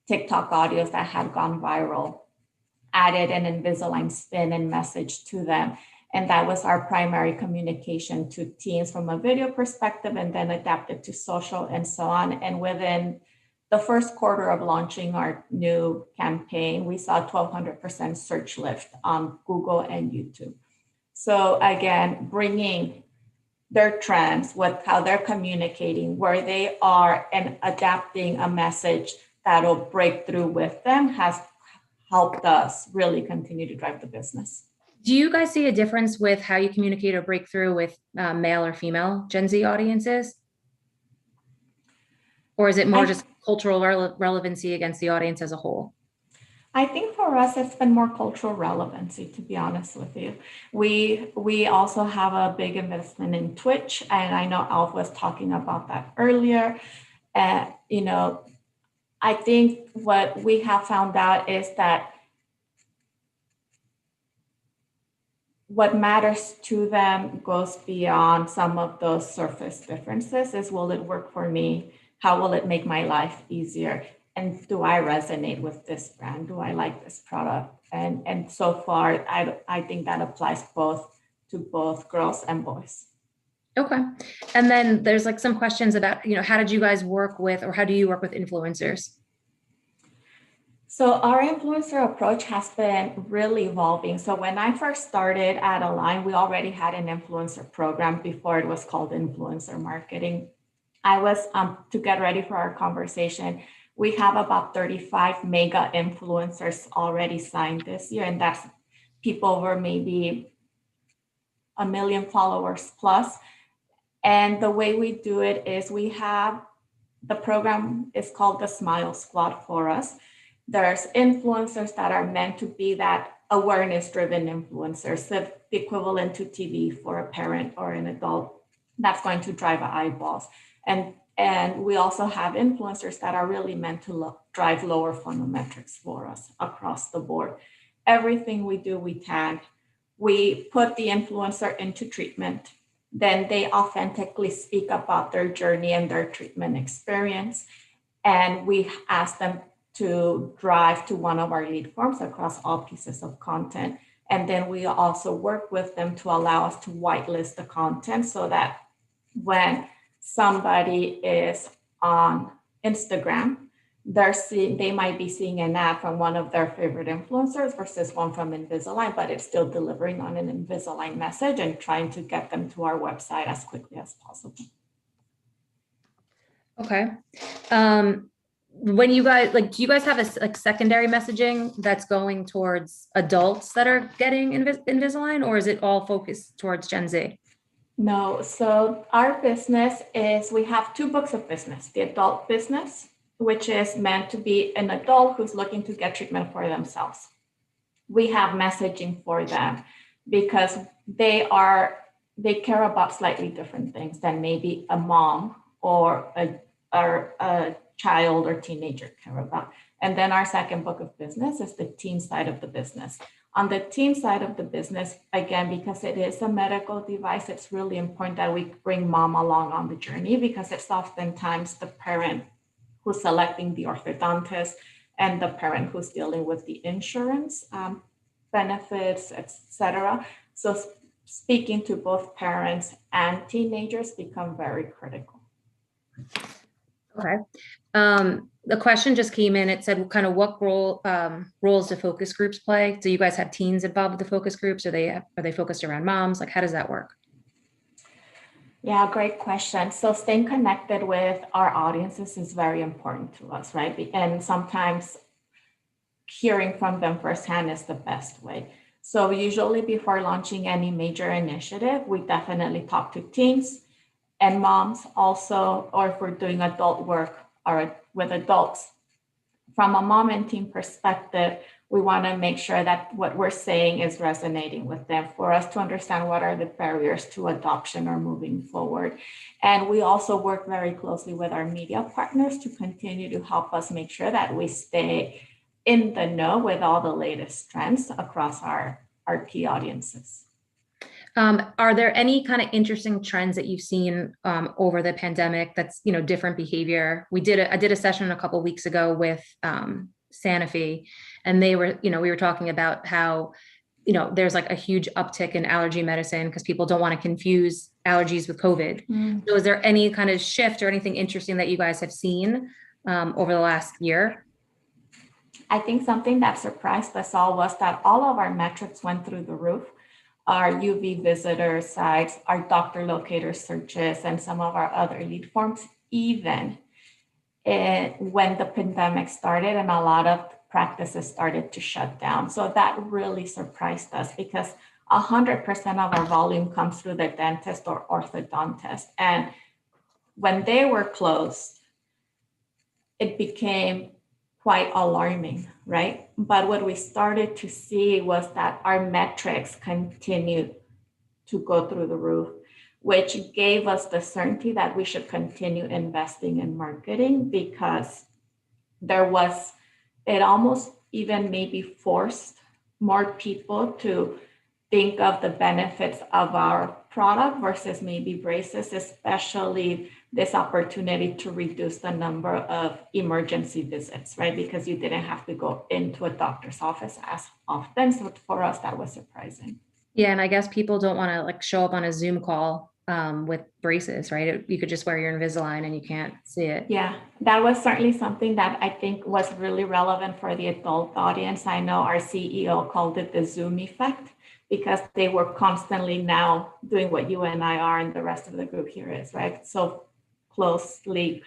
TikTok audios that had gone viral, added an Invisalign spin and message to them. And that was our primary communication to teens from a video perspective, and then adapted to social and so on. And within the first quarter of launching our new campaign, we saw 1,200% search lift on Google and YouTube. So again, bringing their trends with how they're communicating, where they are, and adapting a message that'll break through with them has helped us really continue to drive the business. Do you guys see a difference with how you communicate or break through with male or female Gen Z audiences? Or is it more just cultural relevancy against the audience as a whole? I think for us, it's been more cultural relevancy, to be honest with you. We also have a big investment in Twitch, and I know Alf was talking about that earlier. I think what we have found out is that what matters to them goes beyond some of those surface differences. Is, will it work for me? How will it make my life easier? And do I resonate with this brand? Do I like this product? And so far, I think that applies to both girls and boys. Okay. And then there's some questions about, how did you guys work with, or how do you work with influencers? So our influencer approach has been really evolving. So when I first started at Align, we already had an influencer program before it was called influencer marketing. I was, to get ready for our conversation, we have about 35 mega influencers already signed this year, and that's people over maybe 1 million followers plus. And the way we do it is the program is called the Smile Squad for us. There's influencers that are meant to be that awareness-driven influencers, the equivalent to TV for a parent or an adult that's going to drive eyeballs. And we also have influencers that are really meant to drive lower funnel metrics for us across the board. Everything we do, we tag. We put the influencer into treatment. Then they authentically speak about their journey and their treatment experience. And we ask them to drive to one of our lead forms across all pieces of content. And then we also work with them to allow us to whitelist the content so that when somebody is on Instagram, they might be seeing an ad from one of their favorite influencers versus one from Invisalign, but it's still delivering on an Invisalign message and trying to get them to our website as quickly as possible. Okay. When you guys, like, do you guys have a secondary messaging that's going towards adults that are getting Invisalign, or is it all focused towards Gen Z? No, so our business is, we have two books of business: the adult business, which is meant to be an adult who's looking to get treatment for themselves. We have messaging for them because they care about slightly different things than maybe a mom or a child or teenager care about. And then our second book of business is the teen side of the business. On the teen side of the business, again, because it is a medical device, it's really important that we bring mom along on the journey, because it's oftentimes the parent who's selecting the orthodontist and the parent who's dealing with the insurance benefits, etc. So speaking to both parents and teenagers become very critical. Okay. The question just came in. It said, kind of what roles do focus groups play? Do you guys have teens involved with the focus groups? Are they focused around moms? Like, how does that work? Yeah, great question. So staying connected with our audiences is very important to us, right? And sometimes hearing from them firsthand is the best way. So usually before launching any major initiative, we definitely talk to teens and moms also, or if we're doing adult work or with adults. From a mom and teen perspective, we want to make sure that what we're saying is resonating with them for us to understand what are the barriers to adoption or moving forward. And we also work very closely with our media partners to continue to help us make sure that we stay in the know with all the latest trends across our key audiences. Are there any kind of interesting trends that you've seen over the pandemic that's, different behavior? I did a session a couple of weeks ago with Sanofi, and they were, we were talking about how, there's like a huge uptick in allergy medicine because people don't want to confuse allergies with COVID. So is there any kind of shift or anything interesting that you guys have seen over the last year? I think something that surprised us all was that all of our metrics went through the roof. Our UV visitor sites, our doctor locator searches, and some of our other lead forms, even when the pandemic started and a lot of practices started to shut down. So that really surprised us because 100% of our volume comes through the dentist or orthodontist. And when they were closed, it became quite alarming, right? But what we started to see was that our metrics continued to go through the roof, which gave us the certainty that we should continue investing in marketing, because it almost even maybe forced more people to think of the benefits of our product versus maybe braces, especially this opportunity to reduce the number of emergency visits, right? Because you didn't have to go into a doctor's office as often. So for us, that was surprising. Yeah, and I guess people don't want to like show up on a Zoom call with braces, right? You could just wear your Invisalign and you can't see it. Yeah, that was certainly something that I think was really relevant for the adult audience. I know our CEO called it the Zoom effect, because they were constantly now doing what you and I are and the rest of the group here is, right? So closely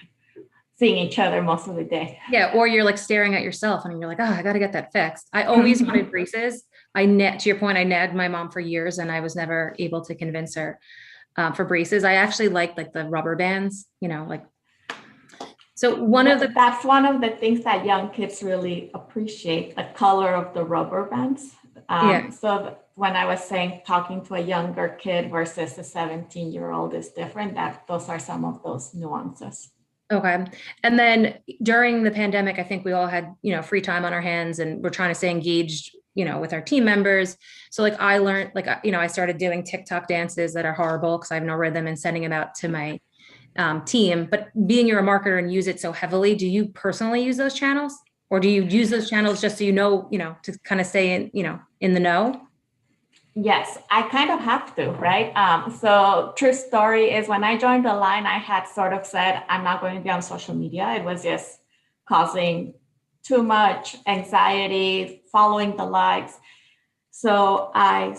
seeing each other most of the day. Yeah, or you're like staring at yourself and you're like, oh, I got to get that fixed. I always wanted braces. To your point, I nagged my mom for years and I was never able to convince her for braces. I actually like the rubber bands, so that's one of the things that young kids really appreciate, the color of the rubber bands. So when I was saying talking to a younger kid versus a 17-year-old is different, those are some of those nuances. Okay. And then during the pandemic, I think we all had, free time on our hands and we're trying to stay engaged, with our team members. So I learned, I started doing TikTok dances that are horrible because I have no rhythm and sending them out to my team, but being you're a marketer and use it so heavily, do you personally use those channels, or do you use those channels just so to kind of stay in the know? Yes, I kind of have to, right? So true story is when I joined Align, I had sort of said, I'm not going to be on social media. It was just causing too much anxiety, following the likes. So I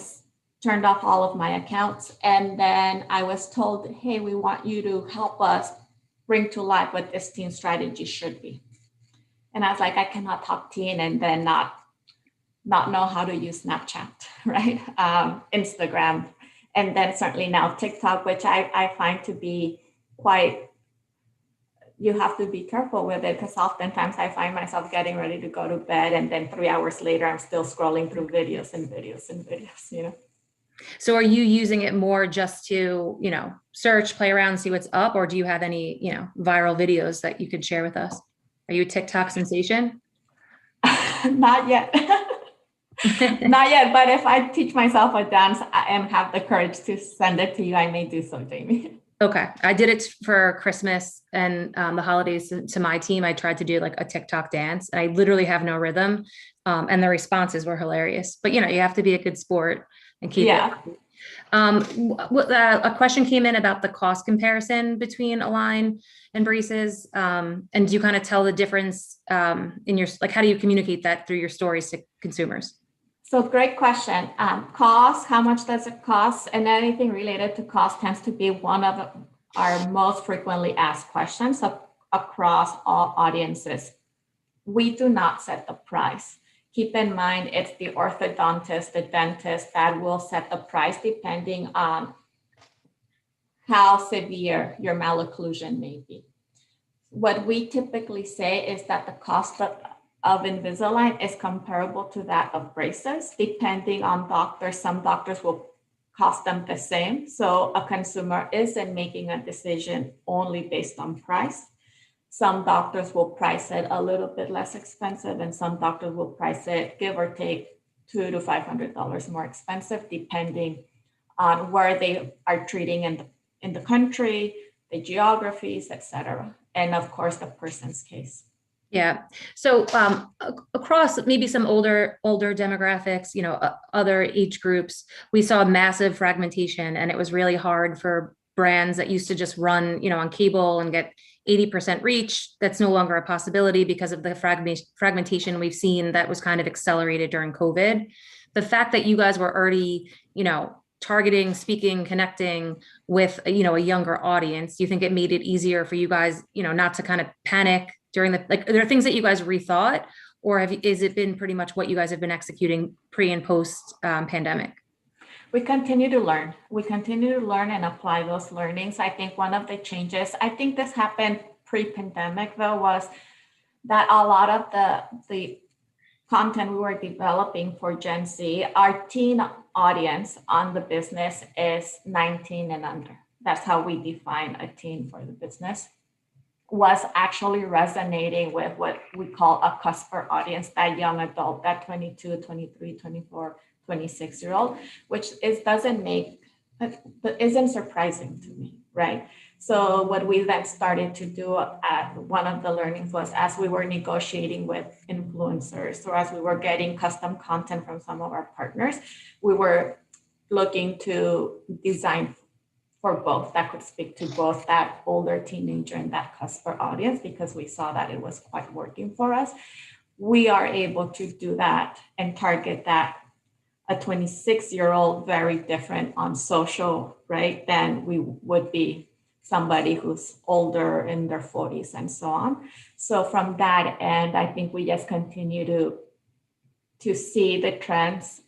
turned off all of my accounts. And then I was told, hey, we want you to help us bring to life what this teen strategy should be. And I was like, I cannot talk teen and then not know how to use Snapchat, right? Instagram, and then certainly now TikTok, which I find to be you have to be careful with it, because oftentimes I find myself getting ready to go to bed and then 3 hours later, I'm still scrolling through videos and videos and videos, So are you using it more just to, search, play around, see what's up, or do you have any, viral videos that you could share with us? Are you a TikTok sensation? Not yet. Not yet, but if I teach myself a dance and have the courage to send it to you, I may do so, Jamie. Okay. I did it for Christmas and the holidays to my team. I tried to do like a TikTok dance. I literally have no rhythm. And the responses were hilarious, but you have to be a good sport and keep it. A question came in about the cost comparison between Align and Braces. And do you kind of tell the difference in your, how do you communicate that through your stories to consumers? So great question. Cost, how much does it cost? And anything related to cost tends to be one of our most frequently asked questions across all audiences. We do not set the price. Keep in mind, it's the orthodontist, the dentist that will set the price depending on how severe your malocclusion may be. What we typically say is that the cost of Invisalign is comparable to that of braces, depending on doctors. Some doctors will cost them the same. So a consumer isn't making a decision only based on price. Some doctors will price it a little bit less expensive, and some doctors will price it, give or take, $200 to $500 more expensive, depending on where they are treating in the country, the geographies, etc., and of course the person's case. Yeah. So across maybe some older demographics, other age groups, we saw massive fragmentation, and it was really hard for brands that used to just run, on cable and get 80% reach. That's no longer a possibility because of the fragmentation we've seen that was kind of accelerated during COVID. The fact that you guys were already, targeting, speaking, connecting with, a younger audience, do you think it made it easier for you guys, not to kind of panic during are there things that you guys rethought, or is it been pretty much what you guys have been executing pre and post pandemic? We continue to learn. We continue to learn and apply those learnings. I think one of the changes, I think this happened pre-pandemic though, was that a lot of the content we were developing for Gen Z, our teen audience on the business is 19 and under. That's how we define a teen for the business. Was actually resonating with what we call a cusper audience, that young adult, that 22, 23, 24, 26-year-old, which isn't surprising to me, right? So what we then started to do one of the learnings was, as we were negotiating with influencers, or as we were getting custom content from some of our partners, we were looking to design for both, that could speak to both that older teenager and that cusper audience, because we saw that it was quite working for us. We are able to do that and target that a 26-year-old very different on social, right, than we would be somebody who's older in their 40s and so on. So from that end, I think we just continue to see the trends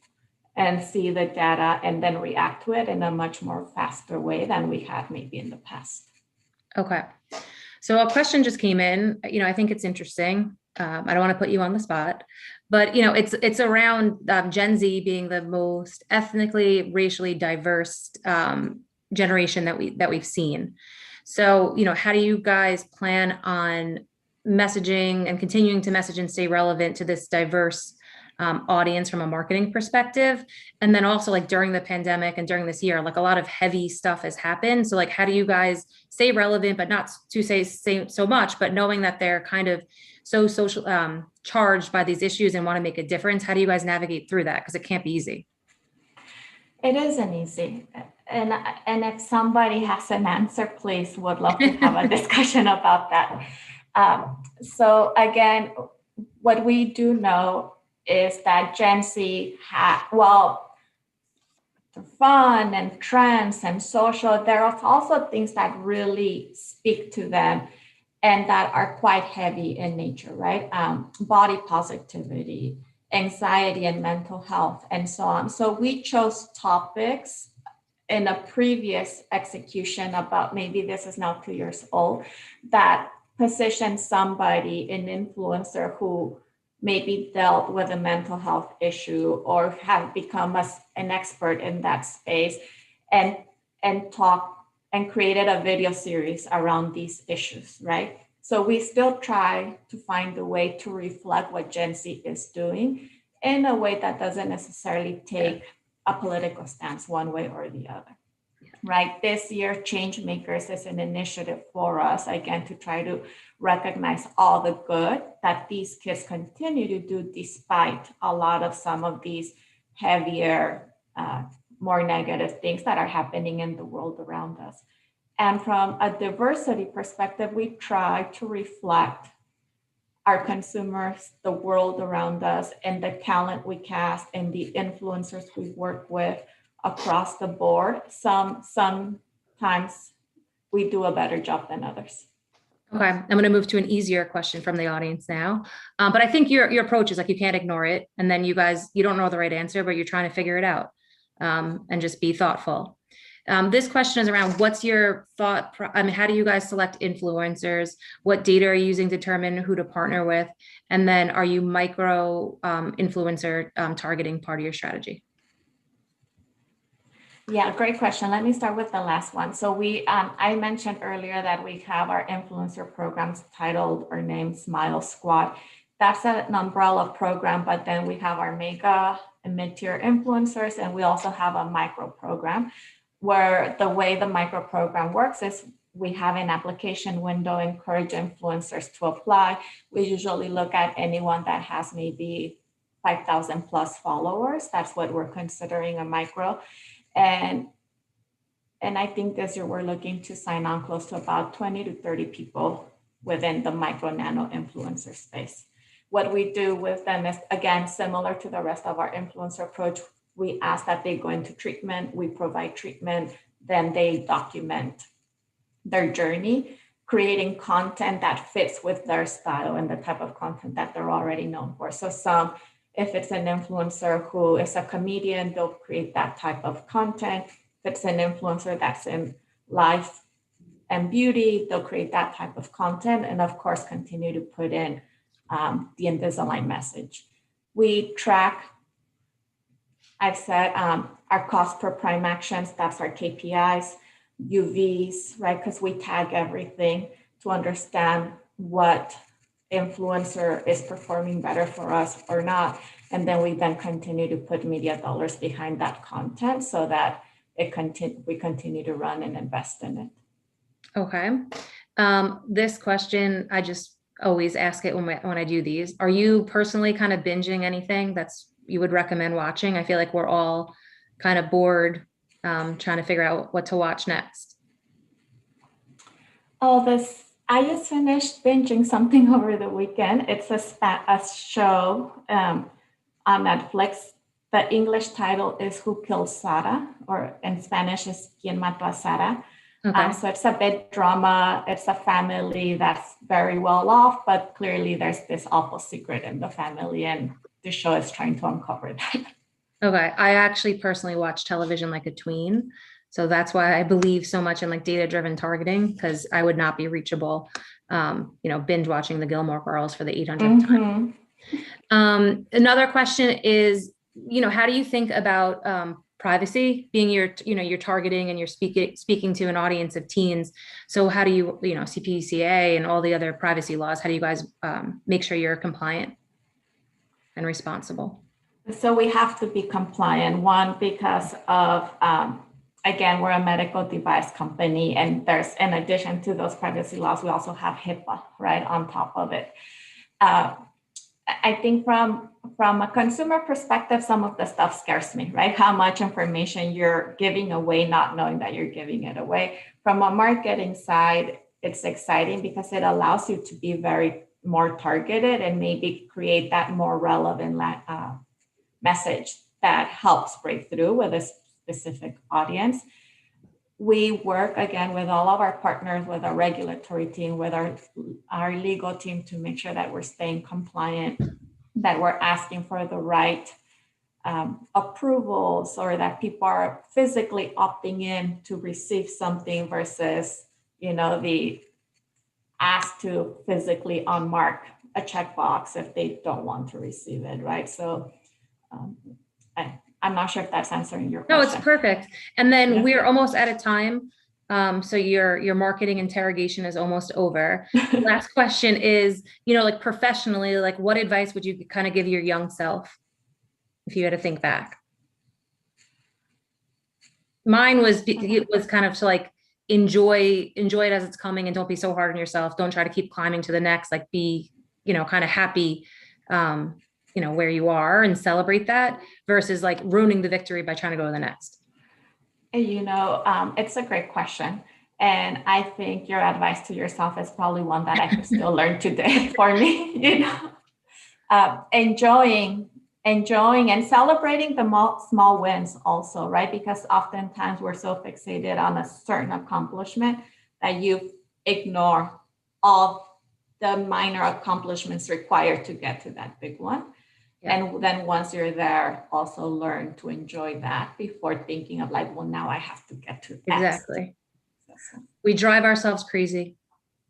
and see the data and then react to it in a much more faster way than we had maybe in the past. Okay. So a question just came in, I think it's interesting. I don't want to put you on the spot, but it's around Gen Z being the most ethnically, racially diverse generation that we've seen. So, how do you guys plan on messaging and continuing to message and stay relevant to this diverse audience from a marketing perspective? And then also like during the pandemic and during this year, like a lot of heavy stuff has happened. So like, how do you guys stay relevant, but not to say so much, but knowing that they're kind of so social charged by these issues and want to make a difference? How do you guys navigate through that? Because it can't be easy. It isn't easy. And if somebody has an answer, please, would love to have a discussion about that. So again, what we do know is that Gen Z the fun and trends and social, there are also things that really speak to them and that are quite heavy in nature, right? Body positivity, anxiety and mental health, and so on. So we chose topics in a previous execution about, maybe this is now 2 years old, that position somebody, an influencer who maybe dealt with a mental health issue or have become an expert in that space, and talk and created a video series around these issues, right? So we still try to find a way to reflect what Gen Z is doing in a way that doesn't necessarily take a political stance one way or the other, right? This year, Change Makers is an initiative for us, again, to try to recognize all the good that these kids continue to do despite a lot of some of these heavier, more negative things that are happening in the world around us. And from a diversity perspective, we try to reflect our consumers, the world around us, and the talent we cast and the influencers we work with across the board. Sometimes we do a better job than others. Okay, I'm going to move to an easier question from the audience now. But I think your approach is like, you can't ignore it. And then you don't know the right answer, but you're trying to figure it out and just be thoughtful. This question is around, what's your thought? How do you guys select influencers? What data are you using to determine who to partner with? And then are you micro influencer targeting part of your strategy? Yeah, great question. Let me start with the last one. So I mentioned earlier that we have our influencer programs titled or named Smile Squad. That's an umbrella program, but then we have our mega and mid-tier influencers, and we also have a micro program, where the way the micro program works is we have an application window, encourage influencers to apply. We usually look at anyone that has maybe 5,000 plus followers. That's what we're considering a micro. And I think this year we're looking to sign on close to about 20 to 30 people within the micro nano influencer space. What we do with them is, again, similar to the rest of our influencer approach. We ask that they go into treatment, we provide treatment, then they document their journey, creating content that fits with their style and the type of content that they're already known for. So if it's an influencer who is a comedian, they'll create that type of content. If it's an influencer that's in life and beauty, they'll create that type of content. And of course, continue to put in the Invisalign message. We track, I've said, our cost per prime actions, that's our KPIs, UVs, right? Because we tag everything to understand what influencer is performing better for us or not. And then we continue to put media dollars behind that content so that we continue to run and invest in it. Okay. This question, I just always ask it when I do these. Are you personally kind of binging anything you would recommend watching? I feel like we're all kind of bored, trying to figure out what to watch next. I just finished binging something over the weekend. It's a show on Netflix. The English title is Who Killed Sarah, or in Spanish is Quien Mató a Sarah. Okay. So it's a bit drama. It's a family that's very well off, but clearly there's this awful secret in the family, and the show is trying to uncover that. Okay. I actually personally watch television like a tween. So that's why I believe so much in like data-driven targeting, because I would not be reachable, binge watching the Gilmore Girls for the 800th time. Another question is, how do you think about privacy being your targeting and you're speaking to an audience of teens? So how do you, CPCA and all the other privacy laws, how do you guys make sure you're compliant? and responsible? So we have to be compliant, one, because of, again, we're a medical device company, and there's, in addition to those privacy laws, we also have HIPAA, right, on top of it. I think from a consumer perspective, some of the stuff scares me, right? How much information you're giving away, not knowing that you're giving it away. From a marketing side, it's exciting because it allows you to be very more targeted and maybe create that more relevant message that helps break through with a specific audience. We work again with all of our partners, with our regulatory team, with our legal team to make sure that we're staying compliant, that we're asking for the right approvals, or that people are physically opting in to receive something versus, the ask to physically unmark a checkbox if they don't want to receive it, right? So I'm not sure if that's answering your question. No, it's perfect. And then we're almost out of time. So your marketing interrogation is almost over. Last question is, like professionally, like what advice would you kind of give your young self if you had to think back? Mine was kind of to like enjoy it as it's coming, and don't be so hard on yourself. Don't try to keep climbing to the next, like be, kind of happy, where you are and celebrate that versus like ruining the victory by trying to go to the next. It's a great question. And I think your advice to yourself is probably one that I could still learn today for me, enjoying and celebrating the small wins also, right? Because oftentimes we're so fixated on a certain accomplishment that you ignore all the minor accomplishments required to get to that big one. Yeah. And then once you're there, also learn to enjoy that before thinking of like, well, now I have to get to that. Exactly. We drive ourselves crazy.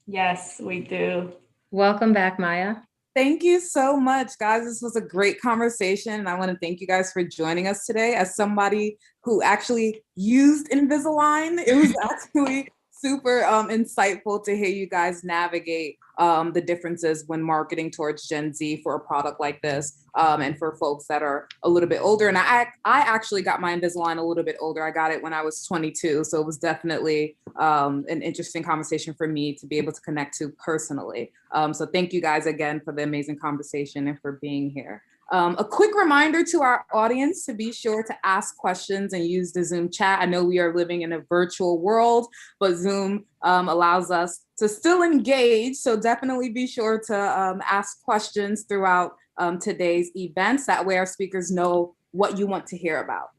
Yes, we do. Welcome back, Maya. Thank you so much, guys. This was a great conversation. And I want to thank you guys for joining us today. As somebody who actually used Invisalign, it was actually super insightful to hear you guys navigate the differences when marketing towards Gen Z for a product like this, and for folks that are a little bit older. And I actually got my Invisalign a little bit older. I got it when I was 22. So it was definitely an interesting conversation for me to be able to connect to personally. So thank you guys again for the amazing conversation and for being here. A quick reminder to our audience to be sure to ask questions and use the Zoom chat. I know we are living in a virtual world, but Zoom allows us to still engage. So definitely be sure to ask questions throughout today's events. That way our speakers know what you want to hear about.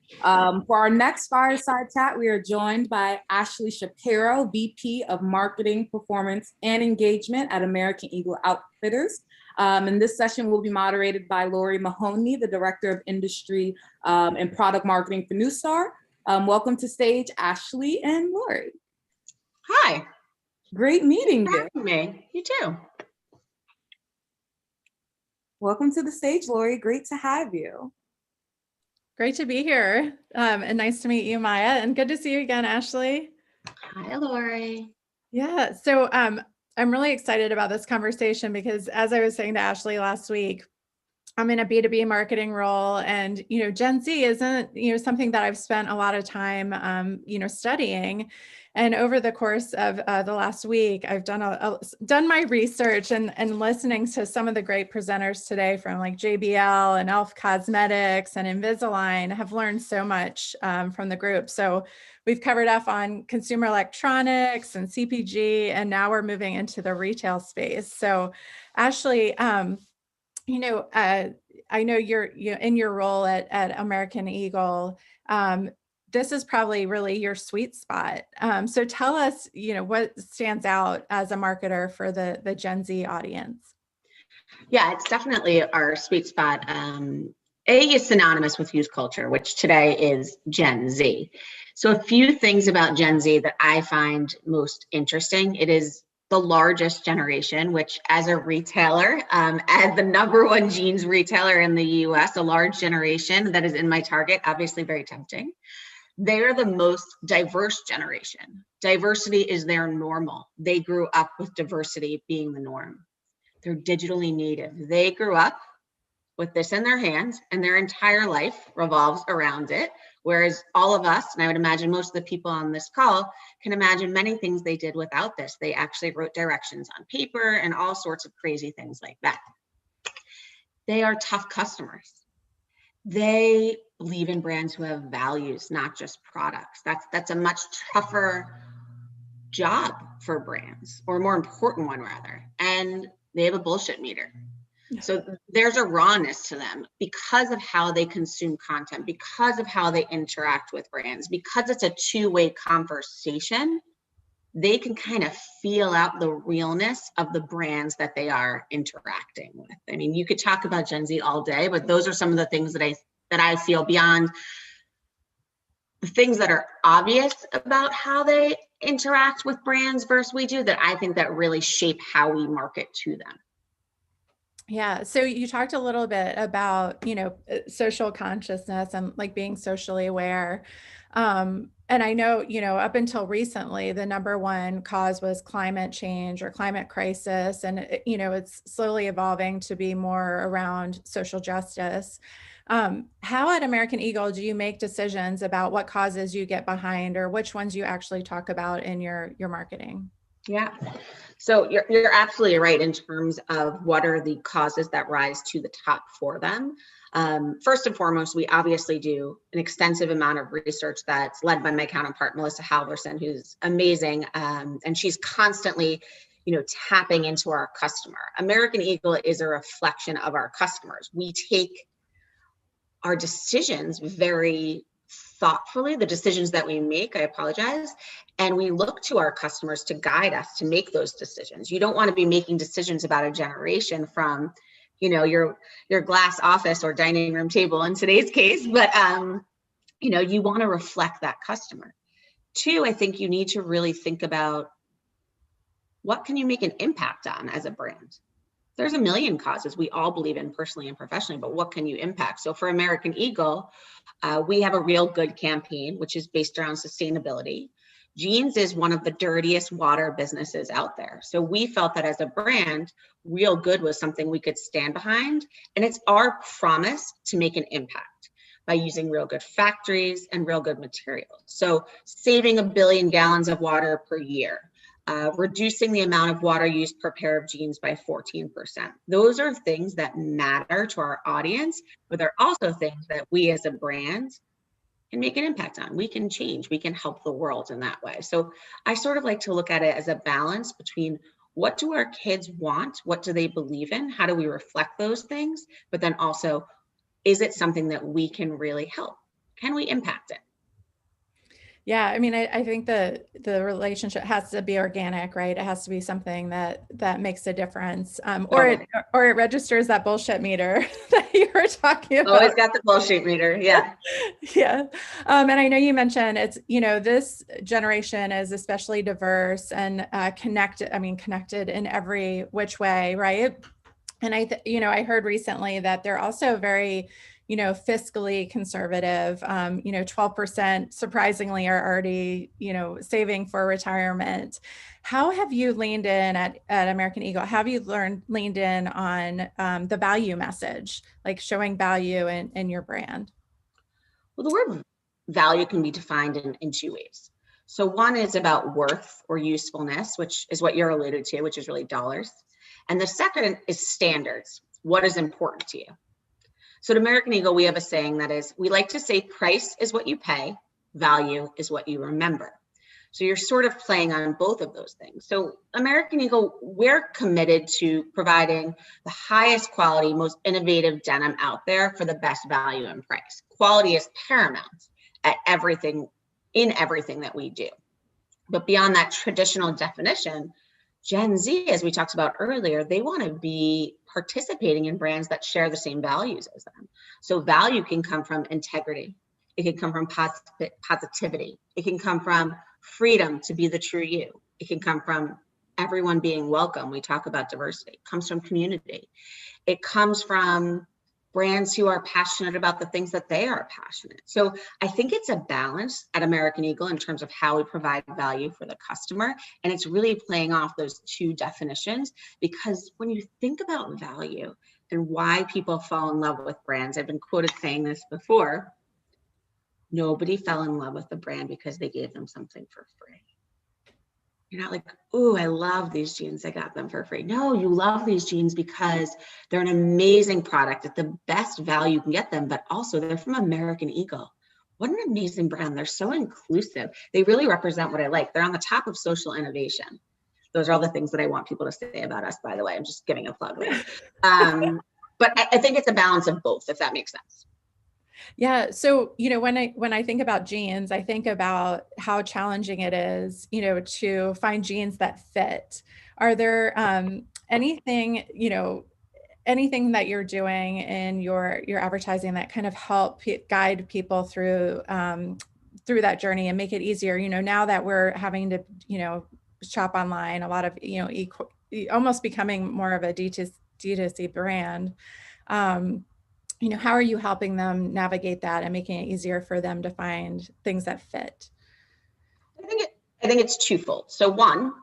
For our next fireside chat, we are joined by Ashley Shapiro, VP of Marketing, Performance, and Engagement at American Eagle Outfitters. And this session will be moderated by Lori Mahoney, the Director of Industry and Product Marketing for Neustar. Welcome to stage, Ashley and Lori. Hi. Great meeting you. Me. You too. Welcome to the stage, Lori. Great to have you. Great to be here. And nice to meet you, Maya. And good to see you again, Ashley. Hi, Lori. Yeah. So I'm really excited about this conversation because, as I was saying to Ashley last week, I'm in a B2B marketing role, and, Gen Z isn't, something that I've spent a lot of time, studying. And over the course of the last week, I've done my research and listening to some of the great presenters today from like JBL and Elf Cosmetics and Invisalign. Have learned so much from the group. So we've covered up on consumer electronics and CPG, and now we're moving into the retail space. So Ashley, I know you're in your role at American Eagle. This is probably really your sweet spot. So tell us, what stands out as a marketer for the Gen Z audience? Yeah, it's definitely our sweet spot. A is synonymous with youth culture, which today is Gen Z. So a few things about Gen Z that I find most interesting. It is the largest generation, which as a retailer, as the #1 jeans retailer in the US, a large generation that is in my target, obviously very tempting. They're the most diverse generation. Diversity is their normal. They grew up with diversity being the norm. They're digitally native. They grew up with this in their hands and their entire life revolves around it. Whereas all of us, and I would imagine most of the people on this call, can imagine many things they did without this. They actually wrote directions on paper and all sorts of crazy things like that. They are tough customers. They believe in brands who have values, not just products. That's a much tougher job for brands, or a more important one rather. And they have a bullshit meter. So there's a rawness to them because of how they consume content, because of how they interact with brands, because it's a two-way conversation. They can kind of feel out the realness of the brands that they are interacting with. I mean, you could talk about Gen Z all day, but those are some of the things that I feel beyond the things that are obvious about how they interact with brands versus we do, that I think that really shape how we market to them. Yeah. So you talked a little bit about, social consciousness and like being socially aware. And I know, up until recently, the number one cause was climate change or climate crisis. And, it's slowly evolving to be more around social justice. How at American Eagle do you make decisions about what causes you get behind or which ones you actually talk about in your marketing? Yeah. So you're absolutely right in terms of what are the causes that rise to the top for them. First and foremost, we obviously do an extensive amount of research that's led by my counterpart, Melissa Halverson, who's amazing. And she's constantly, tapping into our customer. American Eagle is a reflection of our customers. We take our decisions very thoughtfully, the decisions that we make, I apologize, and we look to our customers to guide us to make those decisions. You don't want to be making decisions about a generation from, your glass office or dining room table in today's case, but you want to reflect that customer. Two, I think you need to really think about what can you make an impact on as a brand. There's a million causes we all believe in personally and professionally, but what can you impact? So for American Eagle, we have a Real Good campaign, which is based around sustainability. Jeans is one of the dirtiest water businesses out there. So we felt that as a brand, Real Good was something we could stand behind. And it's our promise to make an impact by using Real Good factories and Real Good materials. So saving 1 billion gallons of water per year. Reducing the amount of water used per pair of jeans by 14%. Those are things that matter to our audience, but they're also things that we as a brand can make an impact on. We can change, we can help the world in that way. So I sort of like to look at it as a balance between what do our kids want? What do they believe in? How do we reflect those things? But then also, is it something that we can really help? Can we impact it? Yeah, I mean, I think the relationship has to be organic, right? It has to be something that makes a difference, or it registers that bullshit meter that you were talking about. Always got the bullshit meter, yeah. Yeah, and I know you mentioned it's this generation is especially diverse and connected. I mean, connected in every which way, right? And I heard recently that they're also very fiscally conservative. 12% surprisingly are already, saving for retirement. How have you leaned in at American Eagle? Have you leaned in on the value message, like showing value in your brand? Well, the word value can be defined in two ways. So one is about worth or usefulness, which is what you're alluded to, which is really dollars. And the second is standards. What is important to you? So at American Eagle, we have a saying that is, we like to say price is what you pay, value is what you remember. So you're sort of playing on both of those things. So American Eagle, we're committed to providing the highest quality, most innovative denim out there for the best value and price. Quality is paramount at everything that we do. But beyond that traditional definition, Gen Z, as we talked about earlier, they want to be participating in brands that share the same values as them. So value can come from integrity. It can come from positivity. It can come from freedom to be the true you. It can come from everyone being welcome. We talk about diversity. It comes from community. It comes from brands who are passionate about the things that they are passionate. So I think it's a balance at American Eagle in terms of how we provide value for the customer. And it's really playing off those two definitions, because when you think about value, and why people fall in love with brands. I've been quoted saying this before. Nobody fell in love with the brand because they gave them something for free. You're not like, oh, I love these jeans, I got them for free. No, you love these jeans because they're an amazing product at the best value you can get them, but also they're from American Eagle. What an amazing brand. They're so inclusive. They really represent what I like. They're on the top of social innovation. Those are all the things that I want people to say about us, by the way. I'm just giving a plug there. But I think it's a balance of both, if that makes sense. Yeah. So, when I think about jeans, I think about how challenging it is, to find jeans that fit. Are there anything that you're doing in your advertising that kind of help guide people through that journey and make it easier? Now that we're having to, shop online, a lot of, almost becoming more of a D2C brand. How are you helping them navigate that and making it easier for them to find things that fit? I think it's twofold. So one,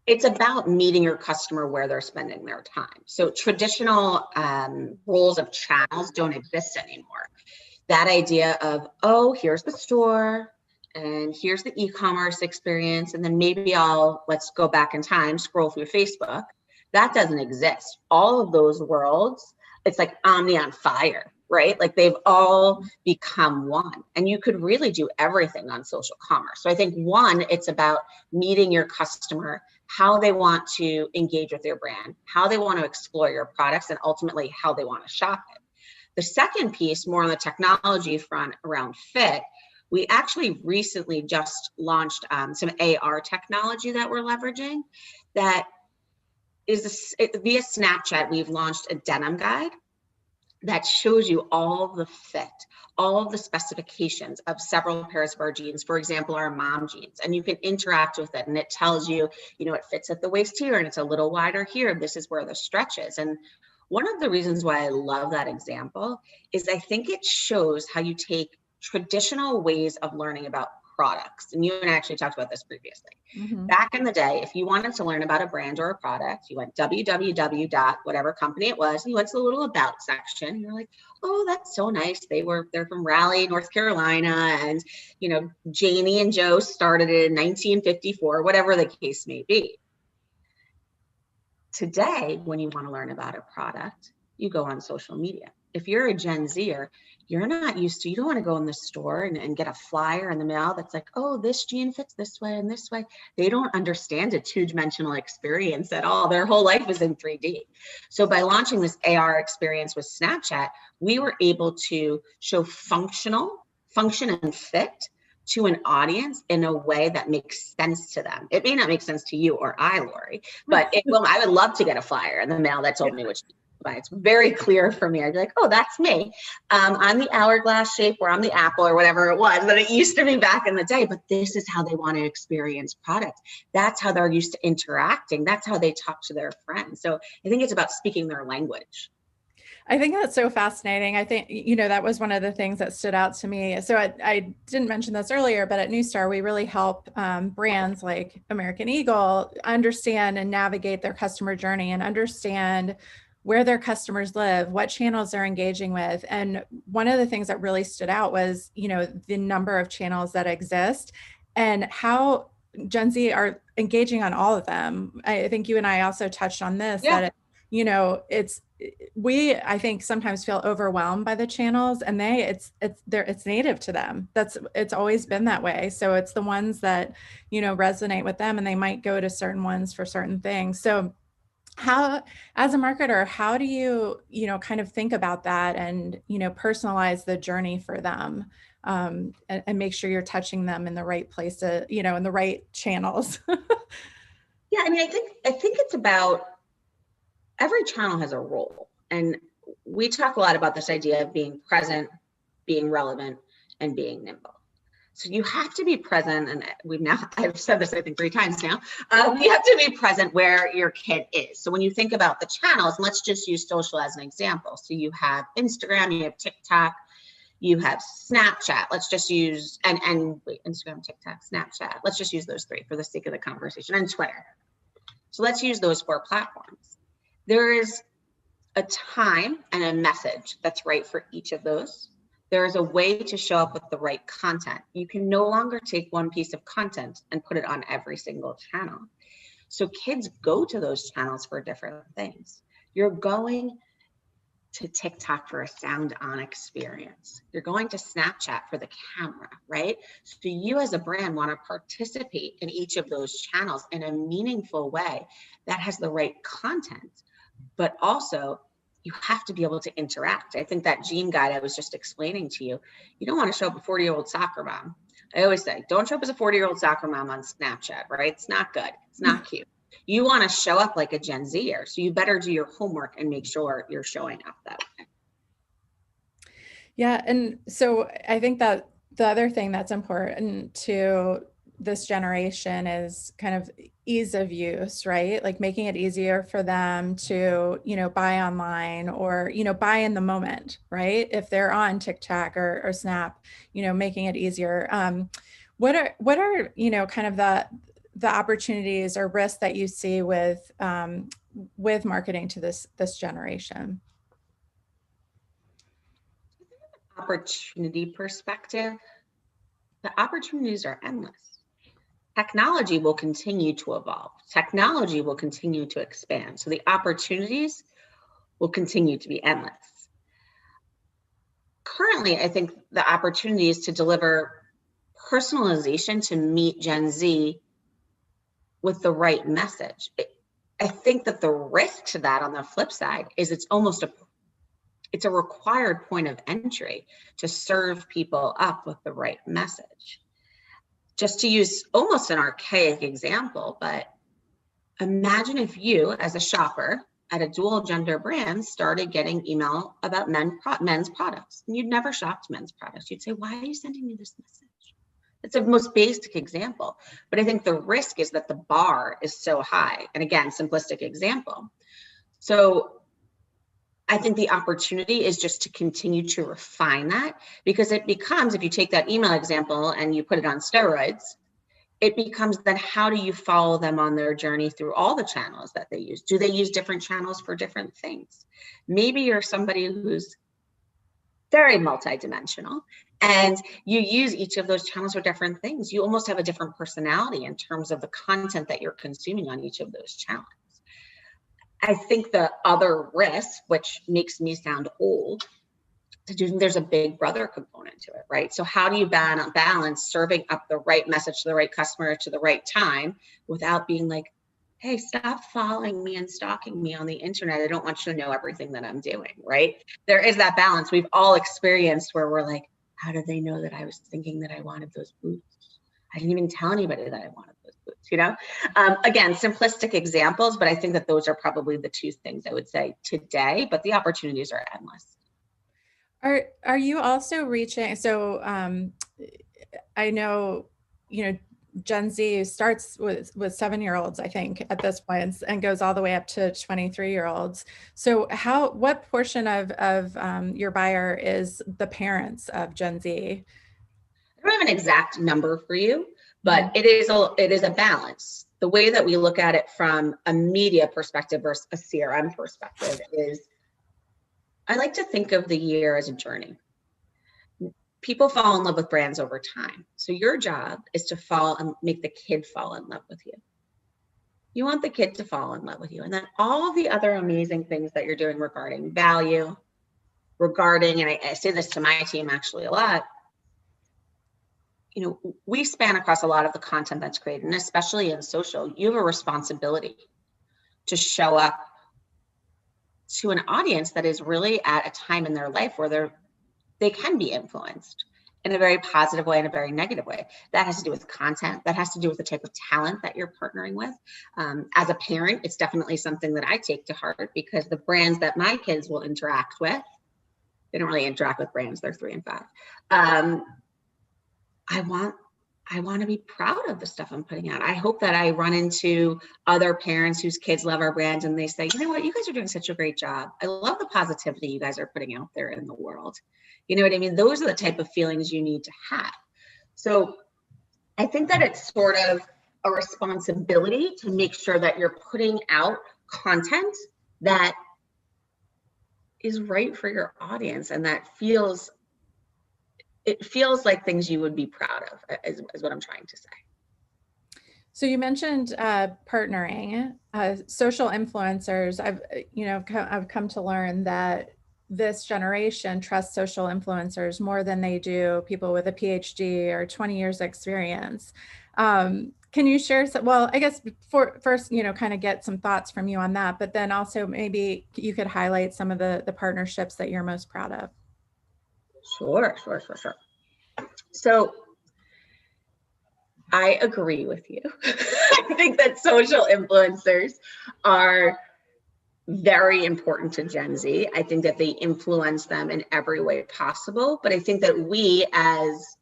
it's about meeting your customer where they're spending their time. So traditional roles of channels don't exist anymore. That idea of, oh, here's the store and here's the e-commerce experience, and then maybe let's go back in time, scroll through Facebook. That doesn't exist. All of those worlds, it's like Omni on fire, right? Like they've all become one, and you could really do everything on social commerce. So I think one, it's about meeting your customer, how they want to engage with your brand, how they want to explore your products, and ultimately how they want to shop it. The second piece, more on the technology front around fit, we actually recently just launched some AR technology that we're leveraging that is via Snapchat. We've launched a denim guide that shows you all the fit, all of the specifications of several pairs of our jeans, for example, our mom jeans, and you can interact with it, and it tells you, it fits at the waist here and it's a little wider here. This is where the stretch is. And one of the reasons why I love that example is I think it shows how you take traditional ways of learning about products. And you and I actually talked about this previously. Mm-hmm. Back in the day, if you wanted to learn about a brand or a product, you went www. whatever company it was, and you went to the little about section, and you're like, oh, that's so nice. They're from Raleigh, North Carolina, and Janie and Joe started it in 1954, whatever the case may be. Today, when you want to learn about a product, you go on social media. If you're a Gen Zer, you're not used to, you don't want to go in the store and get a flyer in the mail that's like, oh, this jean fits this way and this way. They don't understand a two-dimensional experience at all. Their whole life is in 3D. So by launching this AR experience with Snapchat, we were able to show function and fit to an audience in a way that makes sense to them. It may not make sense to you or I, Lori, but I would love to get a flyer in the mail that told me which. It's very clear for me. I'd be like, oh, that's me. I'm the hourglass shape, or I'm the apple, or whatever it was that it used to be back in the day. But this is how they want to experience product. That's how they're used to interacting. That's how they talk to their friends. So I think it's about speaking their language. I think that's so fascinating. I think, that was one of the things that stood out to me. So I didn't mention this earlier, but at Neustar, we really help brands like American Eagle understand and navigate their customer journey and understand where their customers live, what channels they're engaging with. And one of the things that really stood out was, the number of channels that exist and how Gen Z are engaging on all of them. I think you and I also touched on this, that, I think sometimes feel overwhelmed by the channels, and it's native to them. It's always been that way. So it's the ones that, resonate with them, and they might go to certain ones for certain things. So how, as a marketer, how do you, kind of think about that and, personalize the journey for them, and make sure you're touching them in the right place, in the right channels? Yeah, I think it's about every channel has a role. And we talk a lot about this idea of being present, being relevant, and being nimble. So you have to be present, and I've said this, I think, 3 times now. You have to be present where your kid is. So when you think about the channels, and let's just use social as an example. So you have Instagram, you have TikTok, you have Snapchat. Let's just use, Instagram, TikTok, Snapchat. Let's just use those 3 for the sake of the conversation, and Twitter. So let's use those 4 platforms. There is a time and a message that's right for each of those. There is a way to show up with the right content. You can no longer take one piece of content and put it on every single channel. So kids go to those channels for different things. You're going to TikTok for a sound on experience. You're going to Snapchat for the camera, right? So you as a brand want to participate in each of those channels in a meaningful way that has the right content, but also you have to be able to interact. I think that Gene guide I was just explaining to you, you don't want to show up a 40-year-old soccer mom. I always say, don't show up as a 40-year-old soccer mom on Snapchat, right? It's not good. It's not cute. You want to show up like a Gen Zer. So you better do your homework and make sure you're showing up that way. Yeah. And so I think that the other thing that's important to this generation is kind of ease of use, right? Like making it easier for them to, buy online or, buy in the moment, right? If they're on TikTok or Snap, making it easier. What are, kind of the opportunities or risks that you see with marketing to this generation? Opportunity perspective, the opportunities are endless. Technology will continue to evolve. Technology will continue to expand. So the opportunities will continue to be endless. Currently, I think the opportunity is to deliver personalization to meet Gen Z with the right message. I think that the risk to that on the flip side is it's a required point of entry to serve people up with the right message. Just to use almost an archaic example, but imagine if you as a shopper at a dual gender brand started getting email about men's products and you'd never shopped men's products. You'd say, why are you sending me this message? It's the most basic example, but I think the risk is that the bar is so high. And again, simplistic example. So I think the opportunity is just to continue to refine that, because it becomes, if you take that email example and you put it on steroids, it becomes then how do you follow them on their journey through all the channels that they use? Do they use different channels for different things? Maybe you're somebody who's very multidimensional and you use each of those channels for different things. You almost have a different personality in terms of the content that you're consuming on each of those channels. I think the other risk, which makes me sound old, there's a big brother component to it, right? So how do you balance serving up the right message to the right customer to the right time without being like, hey, stop following me and stalking me on the internet. I don't want you to know everything that I'm doing, right? There is that balance we've all experienced where we're like, how did they know that I was thinking that I wanted those boots? I didn't even tell anybody that I wanted those boots, Again, simplistic examples, but I think that those are probably the two things I would say today, but the opportunities are endless. Are you also reaching, so I know, Gen Z starts with 7-year-olds, I think, at this point, and goes all the way up to 23-year-olds. So what portion of your buyer is the parents of Gen Z? I don't have an exact number for you, but it is a balance. The way that we look at it from a media perspective versus a CRM perspective is, I like to think of the year as a journey. People fall in love with brands over time. So your job is to make the kid fall in love with you. You want the kid to fall in love with you. And then all the other amazing things that you're doing regarding value, and I say this to my team actually a lot, we span across a lot of the content that's created, and especially in social, you have a responsibility to show up to an audience that is really at a time in their life where they can be influenced in a very positive way and a very negative way. That has to do with content. That has to do with the type of talent that you're partnering with. As a parent, it's definitely something that I take to heart, because the brands that my kids will interact with, they don't really interact with brands. They're 3 and 5. I want to be proud of the stuff I'm putting out. I hope that I run into other parents whose kids love our brand and they say, you know what, you guys are doing such a great job. I love the positivity you guys are putting out there in the world. You know what I mean? Those are the type of feelings you need to have. So I think that it's sort of a responsibility to make sure that you're putting out content that is right for your audience, and that feels like things you would be proud of, is what I'm trying to say. So you mentioned partnering, social influencers. I've come to learn that this generation trusts social influencers more than they do people with a PhD or 20 years experience. Can you share some, well, I guess first, kind of get some thoughts from you on that, but then also maybe you could highlight some of the partnerships that you're most proud of. Sure. So I agree with you. I think that social influencers are very important to Gen Z. I think that they influence them in every way possible. But I think that we as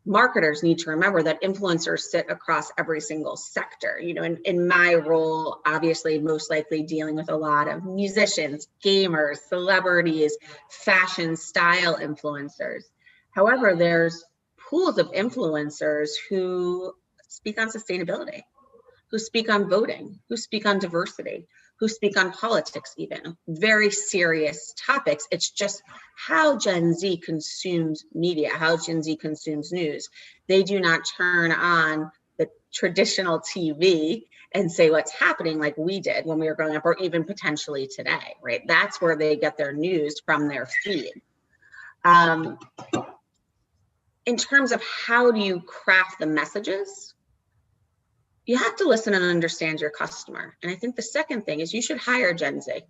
marketers need to remember that influencers sit across every single sector. In my role, obviously, most likely dealing with a lot of musicians, gamers, celebrities, fashion style influencers. However, there's pools of influencers who speak on sustainability, who speak on voting, who speak on diversity, who speak on politics, even very serious topics. It's just how Gen Z consumes media, how Gen Z consumes news. They do not turn on the traditional TV and say what's happening like we did when we were growing up, or even potentially today, right? That's where they get their news from, their feed. In terms of how do you craft the messages, you have to listen and understand your customer. And I think the second thing is you should hire Gen Z.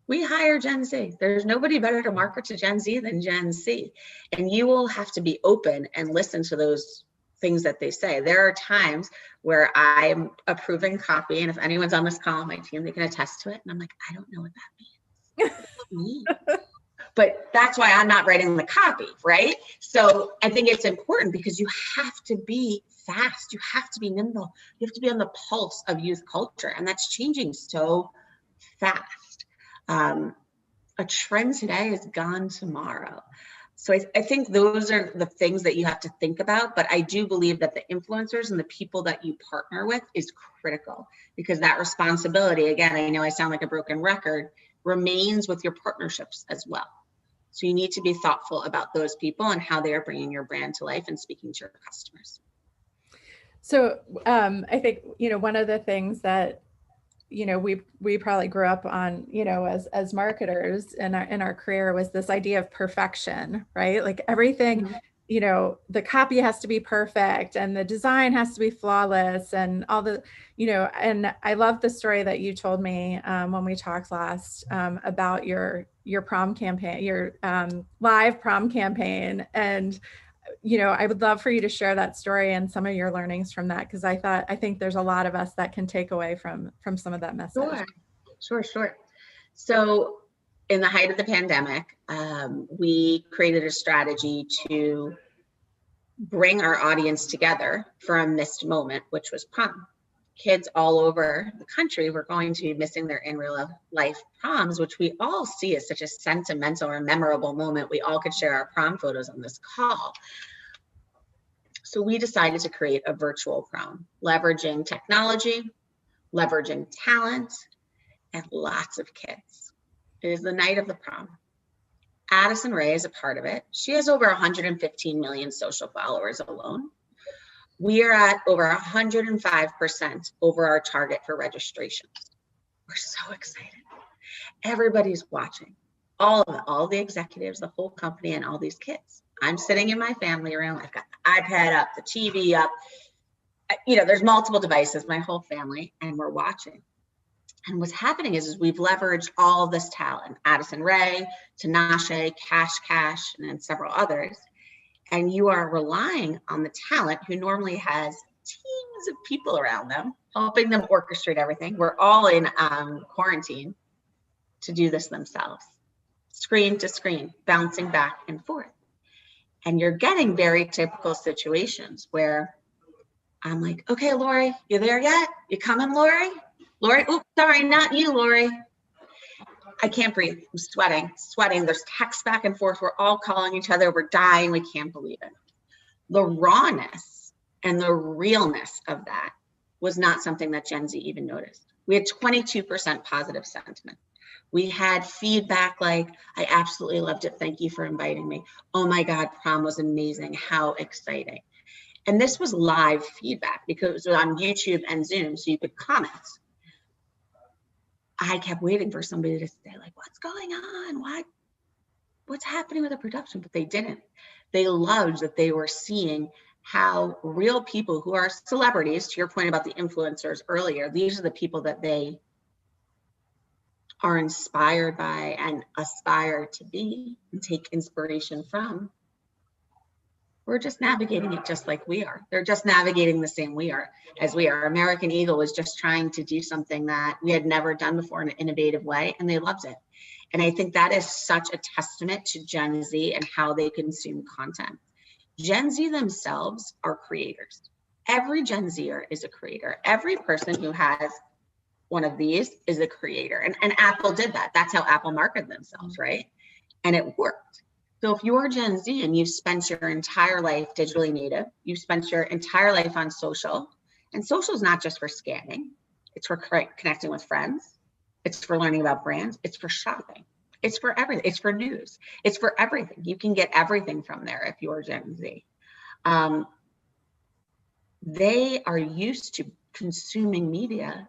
We hire Gen Z. There's nobody better to market to Gen Z than Gen Z. And you will have to be open and listen to those things that they say. There are times where I'm approving copy, and if anyone's on this call on my team, they can attest to it. And I'm like, I don't know what that means. What does that mean? But that's why I'm not writing the copy, right? So I think it's important because you have to be fast. You have to be nimble. You have to be on the pulse of youth culture. And that's changing so fast. A trend today is gone tomorrow. So I think those are the things that you have to think about. But I do believe that the influencers and the people that you partner with is critical, because that responsibility, again, I know I sound like a broken record, remains with your partnerships as well. So you need to be thoughtful about those people and how they are bringing your brand to life and speaking to your customers. So I think, one of the things that, we probably grew up on, as marketers in our career was this idea of perfection, right? Like everything, the copy has to be perfect and the design has to be flawless and all the, and I love the story that you told me when we talked last about your prom campaign, your live prom campaign. And, I would love for you to share that story and some of your learnings from that, because I think there's a lot of us that can take away from some of that message. Sure. So in the height of the pandemic, we created a strategy to bring our audience together for a missed moment, which was prom. Kids all over the country were going to be missing their in real life proms, which we all see as such a sentimental or memorable moment. We all could share our prom photos on this call. So we decided to create a virtual prom, leveraging technology, leveraging talent, and lots of kids. It is the night of the prom. Addison Rae is a part of it. She has over 115 million social followers alone. We are at over 105% over our target for registrations. We're so excited. Everybody's watching. All the executives, the whole company, and all these kids. I'm sitting in my family room. I've got the iPad up, the TV up. There's multiple devices, my whole family, and we're watching. And what's happening is we've leveraged all of this talent, Addison Rae, Tinashe, Cash, and then several others. And you are relying on the talent who normally has teams of people around them, helping them orchestrate everything. We're all in quarantine to do this themselves, screen to screen, bouncing back and forth. And you're getting very typical situations where I'm like, okay, Lori, you there yet? You coming, Lori? Lori, oops, sorry, not you, Lori. I can't breathe. I'm sweating. There's texts back and forth. We're all calling each other. We're dying. We can't believe it. The rawness and the realness of that was not something that Gen Z even noticed. We had 22% positive sentiment. We had feedback like, I absolutely loved it. Thank you for inviting me. Oh my God, prom was amazing. How exciting. And this was live feedback because it was on YouTube and Zoom, so you could comment. I kept waiting for somebody to say like, what's going on? What's happening with the production? But they didn't. They loved that they were seeing how real people who are celebrities, to your point about the influencers earlier, these are the people that they are inspired by and aspire to be and take inspiration from. We're just navigating it just like we are. They're just navigating the same as we are. American Eagle was just trying to do something that we had never done before in an innovative way, and they loved it. And I think that is such a testament to Gen Z and how they consume content. Gen Z themselves are creators. Every Gen Zer is a creator. Every person who has one of these is a creator. And Apple did that. That's how Apple marketed themselves, right? And it worked. So if you're Gen Z and you've spent your entire life digitally native, you've spent your entire life on social, and social is not just for scanning, it's for connecting with friends, it's for learning about brands, it's for shopping, it's for everything, it's for news, it's for everything. You can get everything from there if you're Gen Z. They are used to consuming media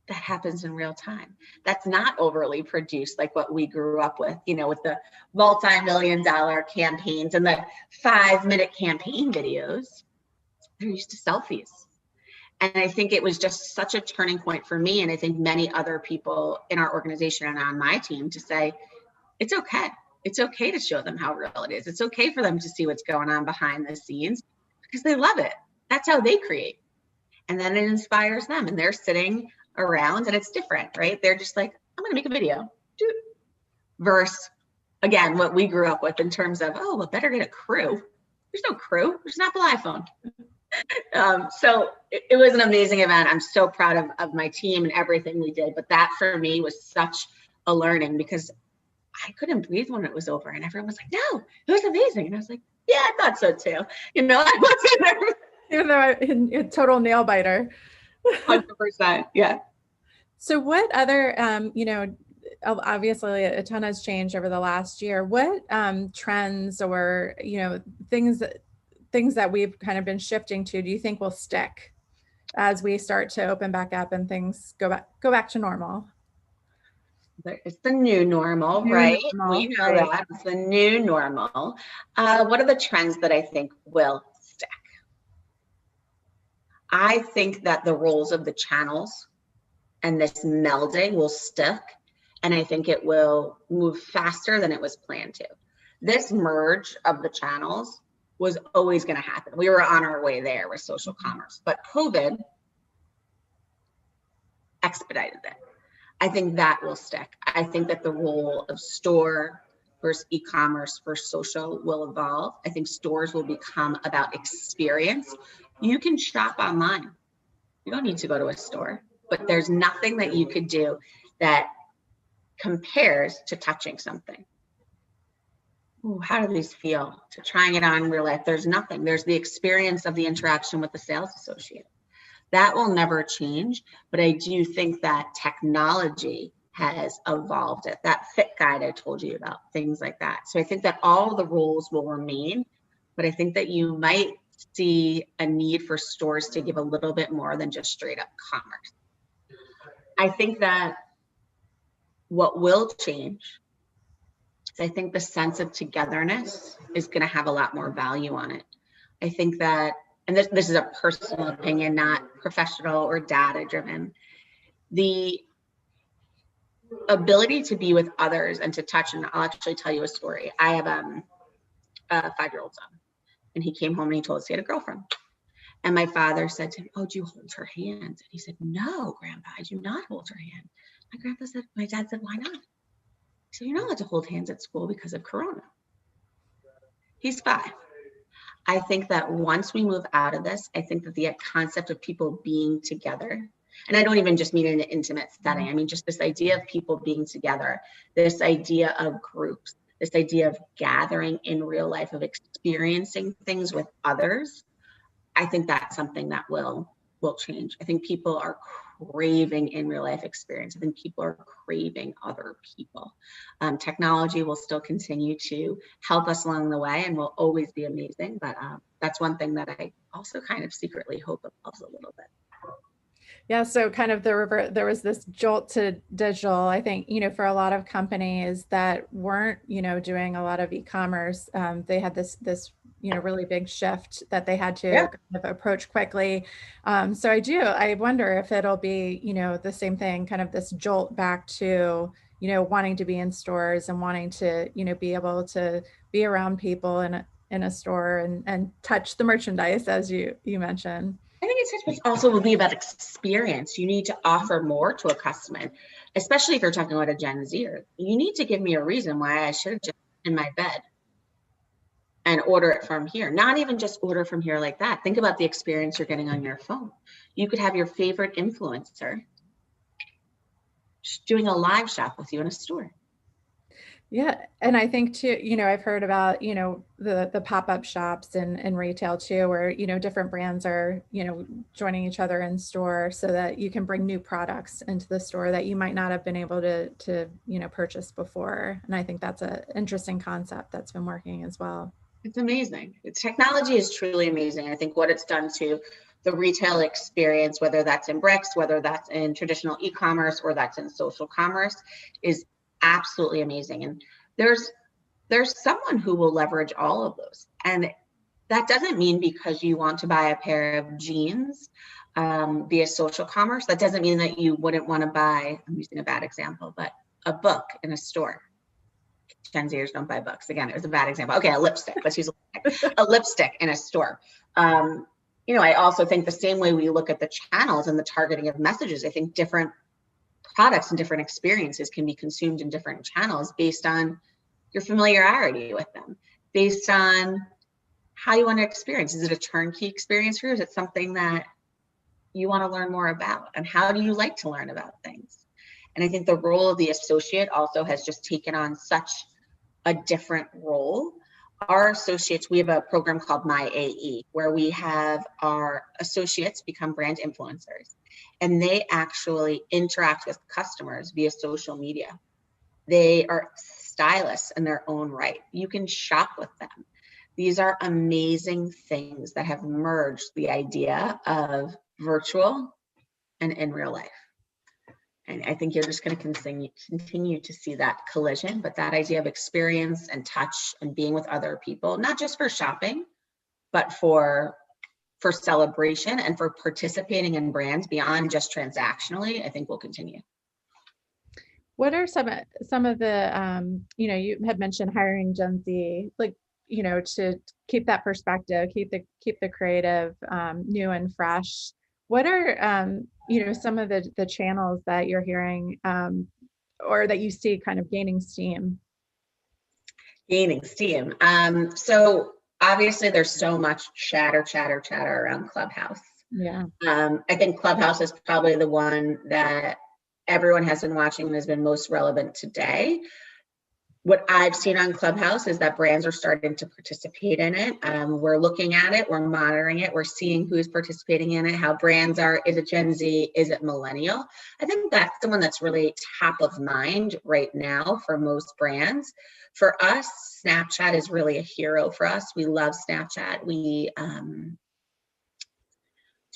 that happens in real time. That's not overly produced like what we grew up with, with the multi-million-dollar campaigns and the 5-minute campaign videos. They're used to selfies. And I think it was just such a turning point for me, and I think many other people in our organization and on my team, to say, it's okay. It's okay to show them how real it is. It's okay for them to see what's going on behind the scenes because they love it. That's how they create. And then it inspires them, and they're sitting around and it's different, right? They're just like, I'm gonna make a video. Versus, again, what we grew up with in terms of, oh, well, better get a crew. There's no crew, there's an Apple iPhone. So it was an amazing event. I'm so proud of my team and everything we did. But that for me was such a learning because I couldn't breathe when it was over. And everyone was like, no, it was amazing. And I was like, yeah, I thought so too. I wasn't even though a total nail biter. 100%. Yeah. So what other, obviously a ton has changed over the last year. What trends or, things that we've kind of been shifting to, do you think will stick as we start to open back up and things go back to normal? It's the new normal, right? We know that. It's the new normal. What are the trends that I think will stick? I think that the roles of the channels and this melding will stick, and I think it will move faster than it was planned to. This merge of the channels was always going to happen. We were on our way there with social commerce, but COVID expedited it. I think that will stick. I think that the role of store versus e-commerce versus social will evolve. I think stores will become about experience. You can shop online. You don't need to go to a store, but there's nothing that you could do that compares to touching something. Ooh, how do these feel? To trying it on in real life, there's nothing. There's the experience of the interaction with the sales associate. That will never change, but I do think that technology has evolved it. That fit guide I told you about, things like that. So I think that all the rules will remain, but I think that you might see a need for stores to give a little bit more than just straight up commerce. I think that what will change is I think the sense of togetherness is going to have a lot more value on it. I think that, and this is a personal opinion, not professional or data driven, the ability to be with others and to touch, and I'll actually tell you a story. I have a 5-year-old son, and he came home and he told us he had a girlfriend. And my father said to him, oh, do you hold her hand? And he said, no, Grandpa, I do not hold her hand. My dad said, why not? He said, you're not allowed to hold hands at school because of Corona. He's 5. I think that once we move out of this, I think that the concept of people being together, and I don't even just mean in an intimate setting, I mean just this idea of people being together, this idea of groups, this idea of gathering in real life, of experiencing things with others, I think that's something that will will change. I think people are craving in real life experience. I think people are craving other people. Technology will still continue to help us along the way and will always be amazing. But that's one thing that I also kind of secretly hope evolves a little bit. Yeah, so kind of there was this jolt to digital, I think, for a lot of companies that weren't, doing a lot of e-commerce, they had this really big shift that they had to kind of approach quickly. So I wonder if it'll be, the same thing, kind of this jolt back to, wanting to be in stores and wanting to, be able to be around people in a store and touch the merchandise, as you mentioned. I think it's also will be about experience. You need to offer more to a customer, especially if you're talking about a Gen Zer. You need to give me a reason why I should just in my bed and order it from here. Not even just order from here like that. Think about the experience you're getting on your phone. You could have your favorite influencer doing a live shop with you in a store. Yeah. And I think too, I've heard about, the pop-up shops in retail too, where, different brands are, joining each other in store so that you can bring new products into the store that you might not have been able to purchase before. And I think that's an interesting concept that's been working as well. It's amazing. Technology is truly amazing. I think what it's done to the retail experience, whether that's in bricks, whether that's in traditional e-commerce, or that's in social commerce, is absolutely amazing. And there's someone who will leverage all of those. And that doesn't mean because you want to buy a pair of jeans via social commerce, that doesn't mean that you wouldn't want to buy, I'm using a bad example, but a book in a store. Gen Zers don't buy books. Again, it was a bad example. Okay, a lipstick. Let's use a lipstick in a store. I also think the same way we look at the channels and the targeting of messages, I think different products and different experiences can be consumed in different channels based on your familiarity with them, based on how you want to experience. Is it a turnkey experience for you? Is it something that you want to learn more about? And how do you like to learn about things? And I think the role of the associate also has just taken on such a different role. Our associates, we have a program called My AE, where we have our associates become brand influencers, and they actually interact with customers via social media. They are stylists in their own right. You can shop with them. These are amazing things that have merged the idea of virtual and in real life. And I think you're just going to continue to see that collision, but that idea of experience and touch and being with other people, not just for shopping, but for celebration and for participating in brands beyond just transactionally, I think will continue. What are some of the, you had mentioned hiring Gen Z, to keep that perspective, keep the creative new and fresh. What are, some of the channels that you're hearing or that you see kind of gaining steam? Gaining steam. So obviously there's so much chatter around Clubhouse. Yeah. I think Clubhouse is probably the one that everyone has been watching and has been most relevant today. What I've seen on Clubhouse is that brands are starting to participate in it. We're looking at it, we're monitoring it, we're seeing who's participating in it, how brands are, is it Gen Z, is it millennial? I think that's the one that's really top of mind right now for most brands. For us, Snapchat is really a hero for us. We love Snapchat. We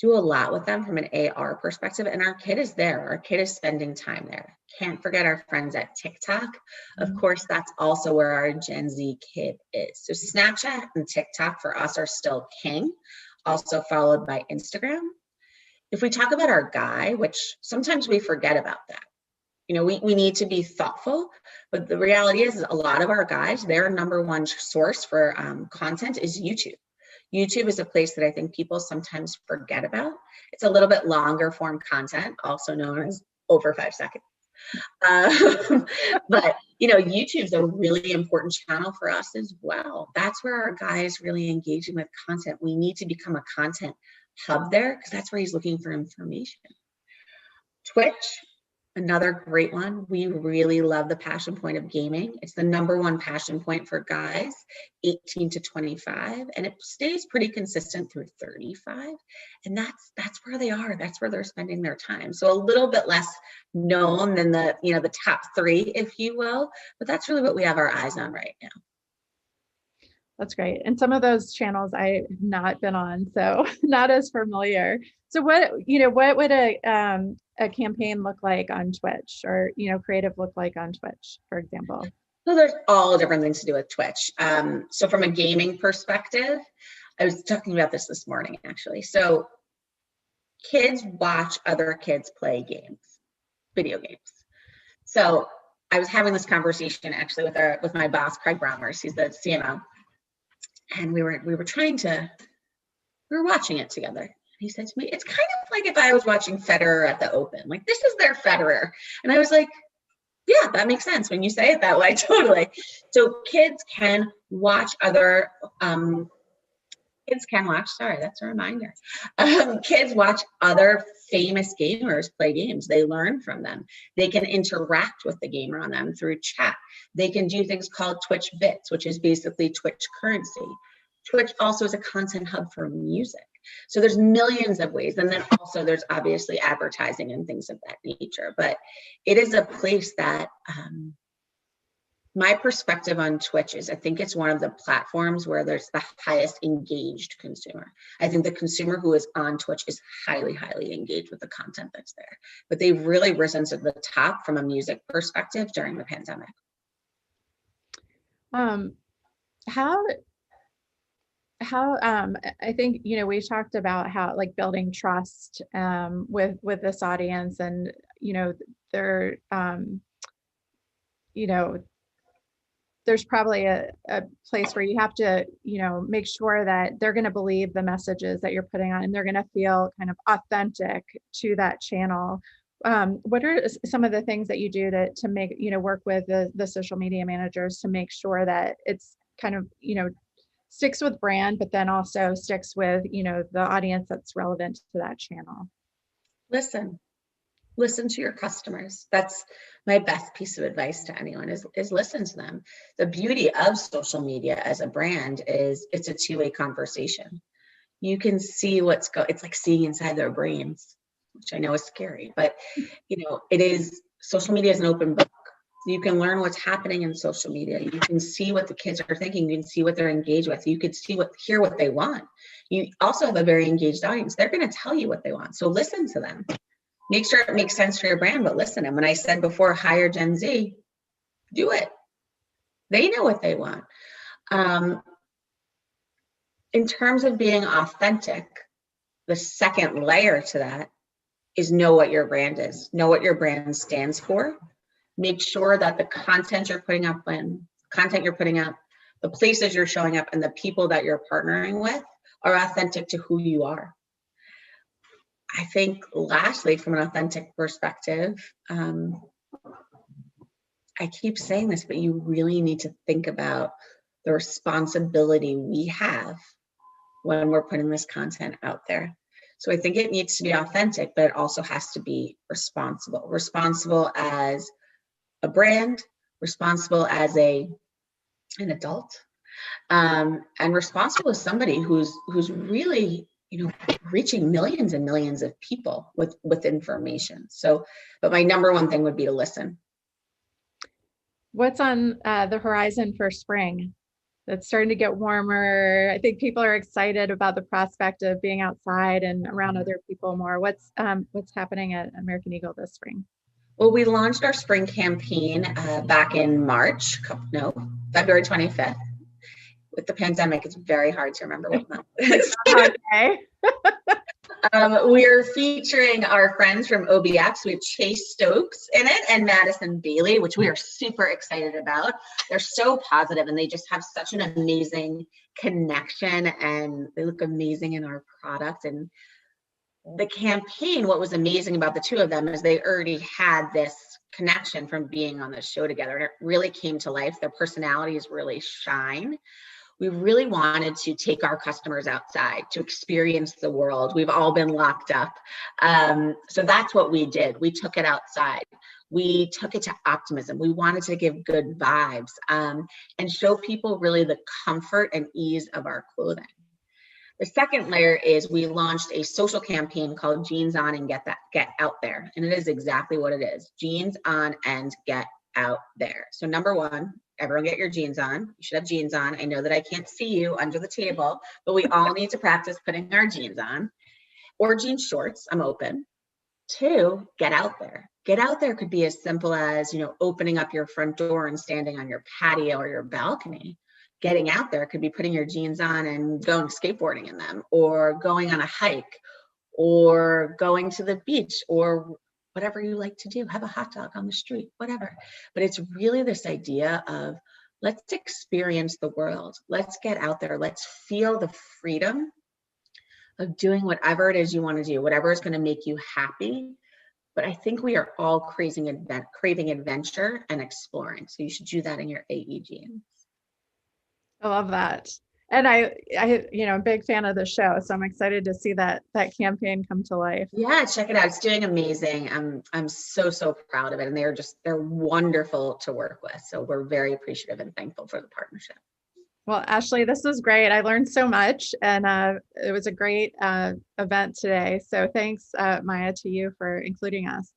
do a lot with them from an AR perspective, and our kid is there. Our kid is spending time there. Can't forget our friends at TikTok. Of course, that's also where our Gen Z kid is. So Snapchat and TikTok for us are still king, also followed by Instagram. If we talk about our guy, which sometimes we forget about that, we need to be thoughtful, but the reality is a lot of our guys, their number one source for content is YouTube. YouTube is a place that I think people sometimes forget about. It's a little bit longer form content, also known as over 5 seconds. But YouTube's a really important channel for us as well. That's where our guy is really engaging with content. We need to become a content hub there because that's where he's looking for information. Twitch, another great one. We really love the passion point of gaming. It's the number one passion point for guys 18 to 25, and it stays pretty consistent through 35. And that's where they are. That's where they're spending their time. So a little bit less known than the, the top 3, if you will, but that's really what we have our eyes on right now. That's great. And some of those channels I have not been on, so not as familiar. So what would a campaign look like on Twitch, or, creative look like on Twitch, for example? So there's all different things to do with Twitch. So from a gaming perspective, I was talking about this morning, actually. So kids watch other kids play games, video games. So I was having this conversation actually with my boss, Craig Bromers. He's the CMO. And we were watching it together. He said to me, it's kind of like if I was watching Federer at the Open, like this is their Federer. And I was like, yeah, that makes sense when you say it that way, totally. So kids can watch other, sorry, that's a reminder. Kids watch other famous gamers play games. They learn from them. They can interact with the gamer on them through chat. They can do things called Twitch Bits, which is basically Twitch currency. Twitch also is a content hub for music. So there's millions of ways. And then also there's obviously advertising and things of that nature. But it is a place that my perspective on Twitch is I think it's one of the platforms where there's the highest engaged consumer. I think the consumer who is on Twitch is highly, highly engaged with the content that's there. But they've really risen to the top from a music perspective during the pandemic. How I think, we talked about how like building trust with this audience, and they're there's probably a place where you have to make sure that they're going to believe the messages that you're putting on, and they're going to feel kind of authentic to that channel. What are some of the things that you do to make work with the social media managers to make sure that it's kind of sticks with brand, but then also sticks with the audience that's relevant to that channel? Listen to your customers. That's my best piece of advice to anyone is listen to them. The beauty of social media as a brand is it's a two-way conversation. You can see it's like seeing inside their brains, which I know is scary, but social media is an open book. You can learn what's happening in social media. You can see what the kids are thinking. You can see what they're engaged with. You could hear what they want. You also have a very engaged audience. They're going to tell you what they want. So listen to them. Make sure it makes sense for your brand, but listen. And when I said before, hire Gen Z, do it. They know what they want. In terms of being authentic, the second layer to that is know what your brand is. Know what your brand stands for. Make sure that the content you're putting up, the places you're showing up, and the people that you're partnering with are authentic to who you are. I think lastly, from an authentic perspective, I keep saying this, but you really need to think about the responsibility we have when we're putting this content out there. So I think it needs to be authentic, but it also has to be responsible. Responsible as a brand, responsible as an adult, and responsible as somebody who's really reaching millions and millions of people with information. So, but my number one thing would be to listen. What's on the horizon for spring? It's starting to get warmer. I think people are excited about the prospect of being outside and around other people more. What's happening at American Eagle this spring? Well, we launched our spring campaign back in February 25th. With the pandemic, it's very hard to remember what month. Okay. We're featuring our friends from OBX. We have Chase Stokes in it and Madison Bailey, which we are super excited about. They're so positive and they just have such an amazing connection and they look amazing in our product. And the campaign, what was amazing about the two of them is they already had this connection from being on the show together, and it really came to life. Their personalities really shine. We really wanted to take our customers outside to experience the world. We've all been locked up. So that's what we did. We took it outside. We took it to optimism. We wanted to give good vibes and show people really the comfort and ease of our clothing. The second layer is we launched a social campaign called Jeans On and Get Out There. And it is exactly what it is. Jeans on and get out there. So number one, everyone get your jeans on. You should have jeans on. I know that I can't see you under the table, but we all need to practice putting our jeans on, or jean shorts. I'm open. Two, get out there. Get out there could be as simple as, opening up your front door and standing on your patio or your balcony. Getting out there could be putting your jeans on and going skateboarding in them, or going on a hike, or going to the beach, or whatever you like to do. Have a hot dog on the street, whatever. But it's really this idea of, let's experience the world. Let's get out there. Let's feel the freedom of doing whatever it is you want to do, whatever is going to make you happy. But I think we are all craving adventure and exploring. So you should do that in your AE jeans. I love that. And I'm a big fan of the show, so I'm excited to see that campaign come to life. Yeah, check it out. It's doing amazing. I'm so proud of it, and they're wonderful to work with. So we're very appreciative and thankful for the partnership. Well, Ashley, this was great. I learned so much, and it was a great event today. So thanks, Maya, to you for including us.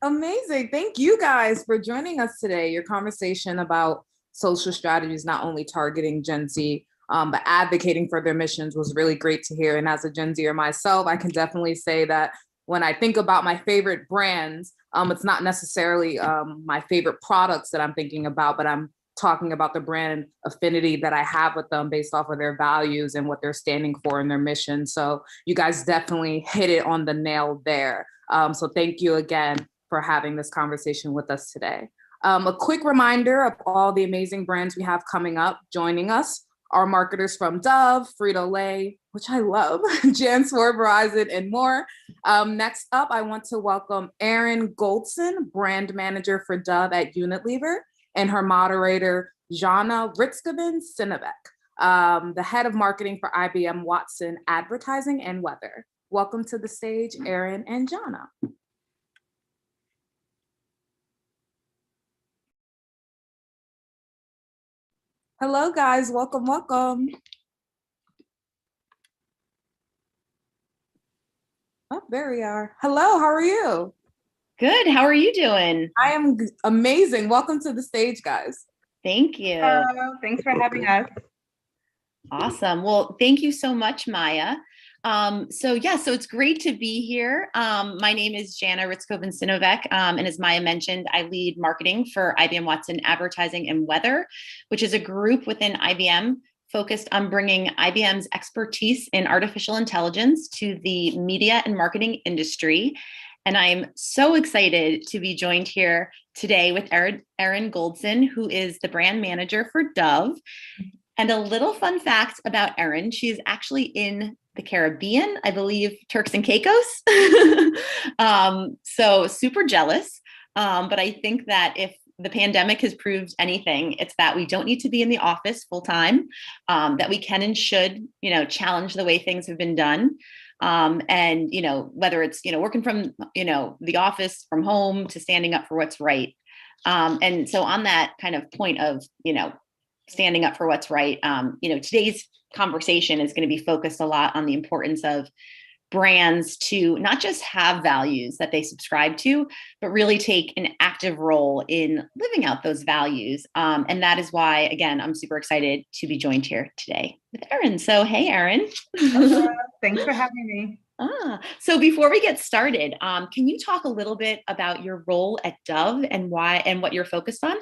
Amazing. Thank you guys for joining us today. Your conversation about social strategies, not only targeting Gen Z, but advocating for their missions, was really great to hear. And as a Gen Zer myself, I can definitely say that when I think about my favorite brands, it's not necessarily my favorite products that I'm thinking about, but I'm talking about the brand affinity that I have with them based off of their values and what they're standing for in their mission. So you guys definitely hit it on the nail there. So thank you again for having this conversation with us today. A quick reminder of all the amazing brands we have coming up. Joining us are marketers from Dove, Frito-Lay, which I love, JanSport, Verizon, and more. Next up, I want to welcome Erin Goldson, brand manager for Dove at Unilever, and her moderator, Jana Ritzkobin-Sinovic, the head of marketing for IBM Watson Advertising and Weather. Welcome to the stage, Erin and Jana. Hello, guys. Welcome. Oh, there we are. Hello, how are you? Good. How are you doing? I am amazing. Welcome to the stage, guys. Thank you. Thanks for having us. Awesome. Well, thank you so much, Maya. So it's great to be here. My name is Jana Ritzkobin-Sinovic, and as Maya mentioned, I lead marketing for IBM Watson Advertising and Weather, which is a group within IBM focused on bringing IBM's expertise in artificial intelligence to the media and marketing industry. And I'm so excited to be joined here today with Erin Goldson, who is the brand manager for Dove. And a little fun fact about Erin, she's actually in the Caribbean, I believe Turks and Caicos. So super jealous. But I think that if the pandemic has proved anything, it's that we don't need to be in the office full time, that we can and should, challenge the way things have been done. And, whether it's, working from, the office, from home, to standing up for what's right. And so on that kind of point of, standing up for what's right, today's conversation is going to be focused a lot on the importance of brands to not just have values that they subscribe to, but really take an active role in living out those values. And that is why, again, I'm super excited to be joined here today with Erin. So, hey, Erin. Thanks for having me. So before we get started, can you talk a little bit about your role at Dove and why and what you're focused on?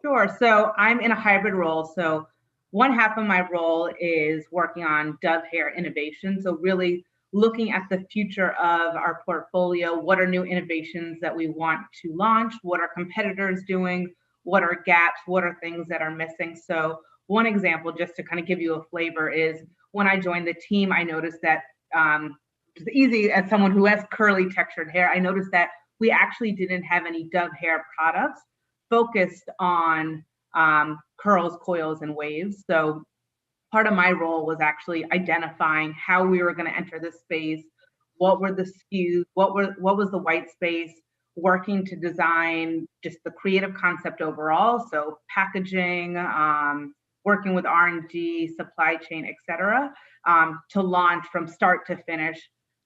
Sure. So I'm in a hybrid role. So one half of my role is working on Dove Hair innovation. So really looking at the future of our portfolio. What are new innovations that we want to launch? What are competitors doing? What are gaps? What are things that are missing? So one example, just to kind of give you a flavor, is when I joined the team, I noticed that it's easy as someone who has curly textured hair, I noticed that we actually didn't have any Dove hair products focused on curls, coils, and waves. So part of my role was actually identifying how we were going to enter this space, what were the SKUs, what was the white space, working to design just the creative concept overall. So packaging, working with R&D, supply chain, et cetera. to launch from start to finish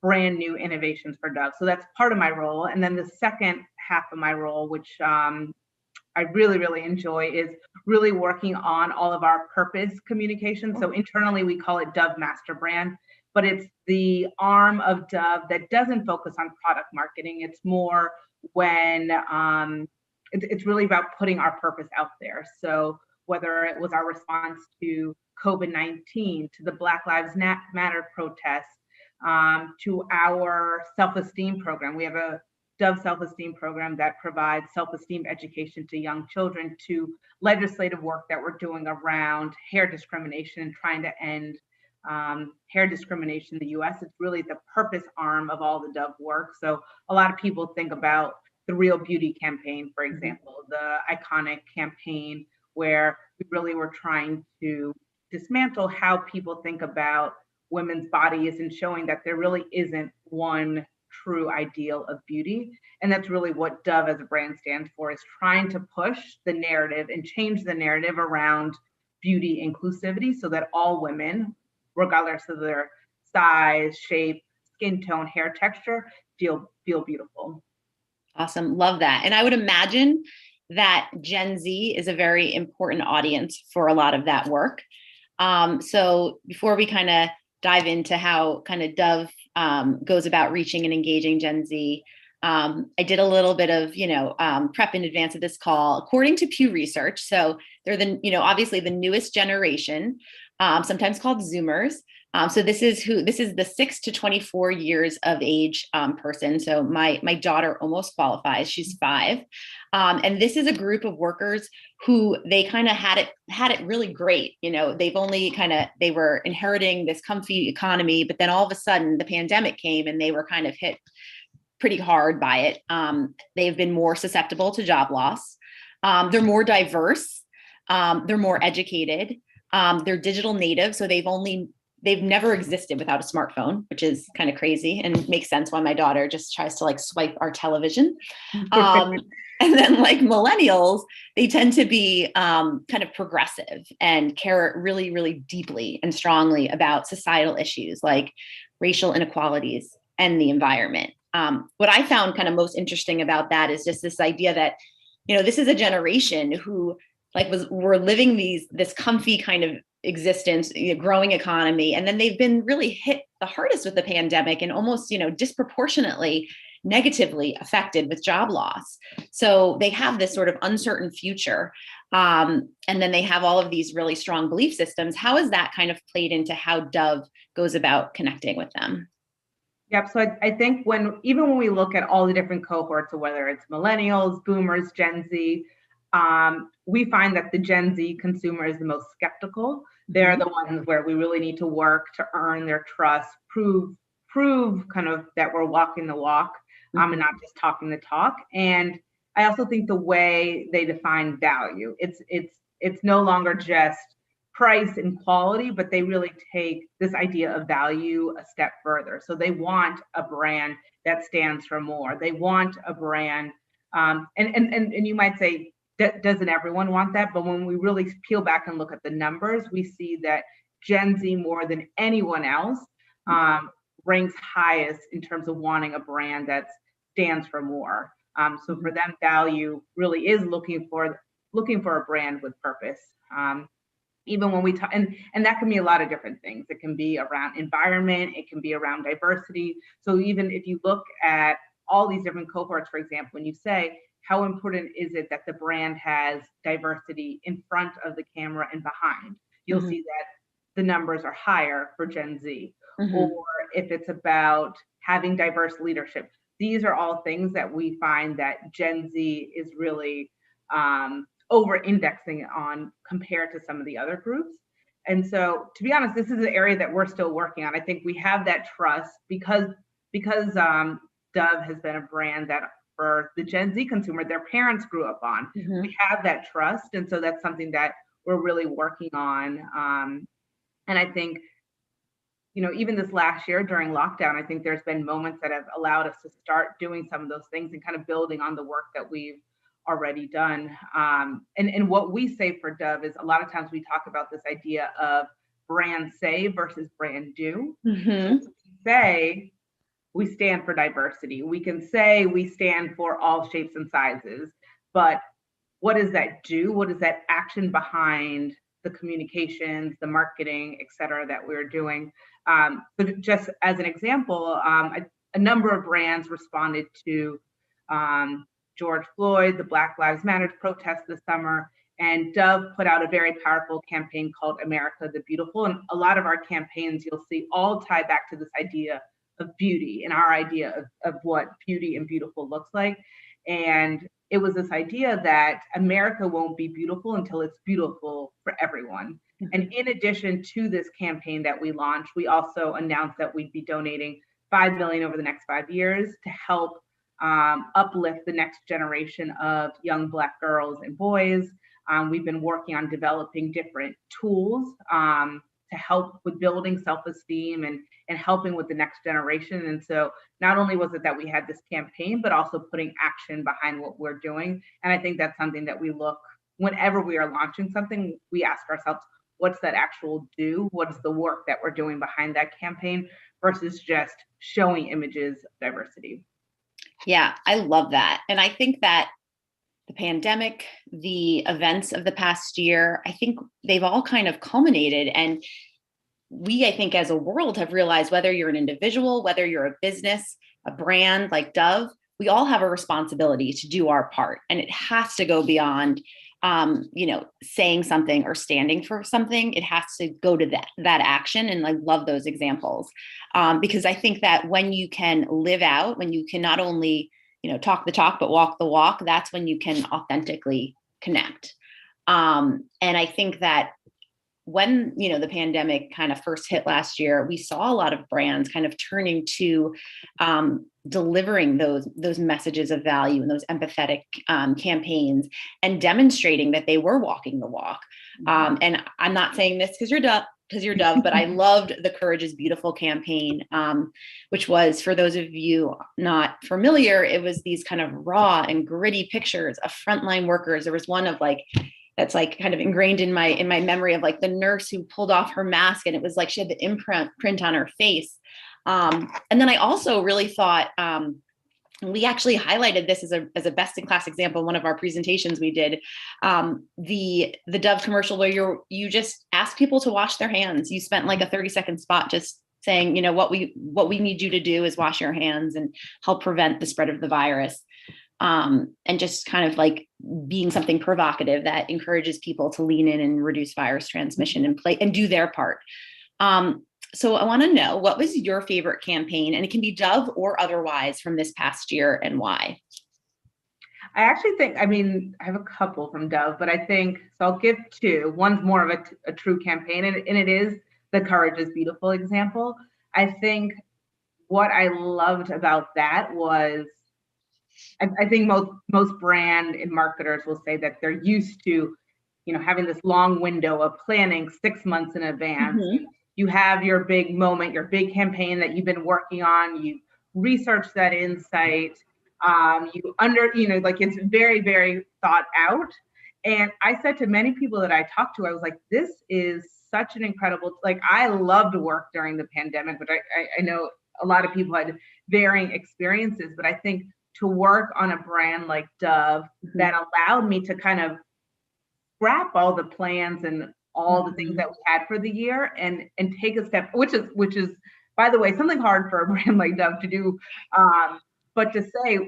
brand new innovations for Dove. So that's part of my role. And then the second half of my role, which I really, really enjoy, is really working on all of our purpose communication. So internally, we call it Dove Master Brand, but it's the arm of Dove that doesn't focus on product marketing. It's more when it's really about putting our purpose out there. So whether it was our response to COVID-19, to the Black Lives Matter protests, to our self-esteem program. We have a Dove self-esteem program that provides self-esteem education to young children, to legislative work that we're doing around hair discrimination and trying to end hair discrimination in the US. It's really the purpose arm of all the Dove work. So a lot of people think about the Real Beauty campaign, for example, the iconic campaign where we really were trying to dismantle how people think about women's bodies and showing that there really isn't one true ideal of beauty. And that's really what Dove as a brand stands for, is trying to push the narrative and change the narrative around beauty inclusivity so that all women, regardless of their size, shape, skin tone, hair texture, feel beautiful. Awesome. Love that. And I would imagine that Gen Z is a very important audience for a lot of that work. So before we kind of dive into how kind of Dove goes about reaching and engaging Gen Z, I did a little bit of, prep in advance of this call. According to Pew Research, so they're obviously the newest generation, sometimes called Zoomers. So this is the 6 to 24 years of age person. So my daughter almost qualifies. She's 5. And this is a group of workers who they kind of had it really great. They were inheriting this comfy economy, but then all of a sudden the pandemic came and they were kind of hit pretty hard by it. They've been more susceptible to job loss. They're more diverse. They're more educated. They're digital native. So they've never existed without a smartphone, which is kind of crazy and makes sense why my daughter just tries to swipe our television. And then millennials, they tend to be kind of progressive and care really, really deeply and strongly about societal issues like racial inequalities and the environment. What I found kind of most interesting about that is just this idea that, this is a generation who were living this comfy kind of existence, growing economy, and then they've been really hit the hardest with the pandemic and almost, disproportionately negatively affected with job loss. So they have this sort of uncertain future. And then they have all of these really strong belief systems. How has that kind of played into how Dove goes about connecting with them? Yep. So I think even when we look at all the different cohorts, of whether it's millennials, boomers, Gen Z, we find that the Gen Z consumer is the most skeptical. They're the ones where we really need to work to earn their trust, prove kind of that we're walking the walk, and not just talking the talk. And I also think the way they define value, it's no longer just price and quality, but they really take this idea of value a step further. So they want a brand that stands for more. They want a brand, and you might say, doesn't everyone want that? But when we really peel back and look at the numbers, we see that Gen Z, more than anyone else, ranks highest in terms of wanting a brand that stands for more. So for them, value really is looking for a brand with purpose. Even when we talk, and that can be a lot of different things. It can be around environment, it can be around diversity. So even if you look at all these different cohorts, for example, when you say, how important is it that the brand has diversity in front of the camera and behind? You'll see that the numbers are higher for Gen Z. Or if it's about having diverse leadership, these are all things that we find that Gen Z is really over-indexing on compared to some of the other groups. And so, to be honest, this is an area that we're still working on. I think we have that trust because Dove has been a brand that for the Gen Z consumer, their parents grew up on. We have that trust. And so that's something that we're really working on. And I think, even this last year during lockdown, I think there's been moments that have allowed us to start doing some of those things and kind of building on the work that we've already done. And what we say for Dove is a lot of times we talk about this idea of brand say versus brand do. Mm-hmm. Say we stand for diversity. We can say we stand for all shapes and sizes, but what does that do? What is that action behind the communications, the marketing, et cetera, that we're doing? But just as an example, a number of brands responded to George Floyd, the Black Lives Matter protest this summer, and Dove put out a very powerful campaign called America the Beautiful. And a lot of our campaigns you'll see all tie back to this idea of beauty and our idea of what beauty and beautiful looks like. And it was this idea that America won't be beautiful until it's beautiful for everyone. Mm-hmm. And in addition to this campaign that we launched, we also announced that we'd be donating $5 million over the next 5 years to help uplift the next generation of young Black girls and boys. We've been working on developing different tools to help with building self-esteem and helping with the next generation. And so not only was it that we had this campaign, but also putting action behind what we're doing. And I think that's something that we look, whenever we are launching something, we ask ourselves, what's that actual do? What is the work that we're doing behind that campaign versus just showing images of diversity? Yeah, I love that. And I think that the pandemic, the events of the past year, I think they've all kind of culminated. And we, I think as a world have realized whether you're an individual, whether you're a business, a brand like Dove, we all have a responsibility to do our part. And it has to go beyond, saying something or standing for something. It has to go to that action. And I love those examples because I think that when you can live out, when you can not only talk the talk, but walk the walk, that's when you can authentically connect. And I think that when, the pandemic kind of first hit last year, we saw a lot of brands kind of turning to delivering those messages of value and those empathetic campaigns and demonstrating that they were walking the walk. And I'm not saying this because you're Dove, but I loved the Courage is Beautiful campaign, which was, for those of you not familiar, it was these kind of raw and gritty pictures of frontline workers. There was one of that's kind of ingrained in my memory of the nurse who pulled off her mask, and it was she had the imprint on her face. And then I also really thought, we actually highlighted this as a best in class example in one of our presentations we did, the Dove commercial where you just ask people to wash their hands. You spent a 30-second spot just saying, what we need you to do is wash your hands and help prevent the spread of the virus. And just kind of being something provocative that encourages people to lean in and reduce virus transmission and do their part. So I want to know, what was your favorite campaign? And it can be Dove or otherwise from this past year, and why? I actually think, I have a couple from Dove, but I think, so I'll give two. One's more of a true campaign, and it is the Courage is Beautiful example. I think what I loved about that was, I think most brand and marketers will say that they're used to, having this long window of planning 6 months in advance. Mm-hmm. You have your big moment, your big campaign that you've been working on. You research that insight. It's very, very thought out. And I said to many people that I talked to, I was like, this is such an incredible, I loved work during the pandemic, but I know a lot of people had varying experiences, but I think to work on a brand like Dove, mm-hmm. that allowed me to kind of scrap all the plans and all the things that we had for the year and take a step, which is, by the way, something hard for a brand like Dove to do. But to say,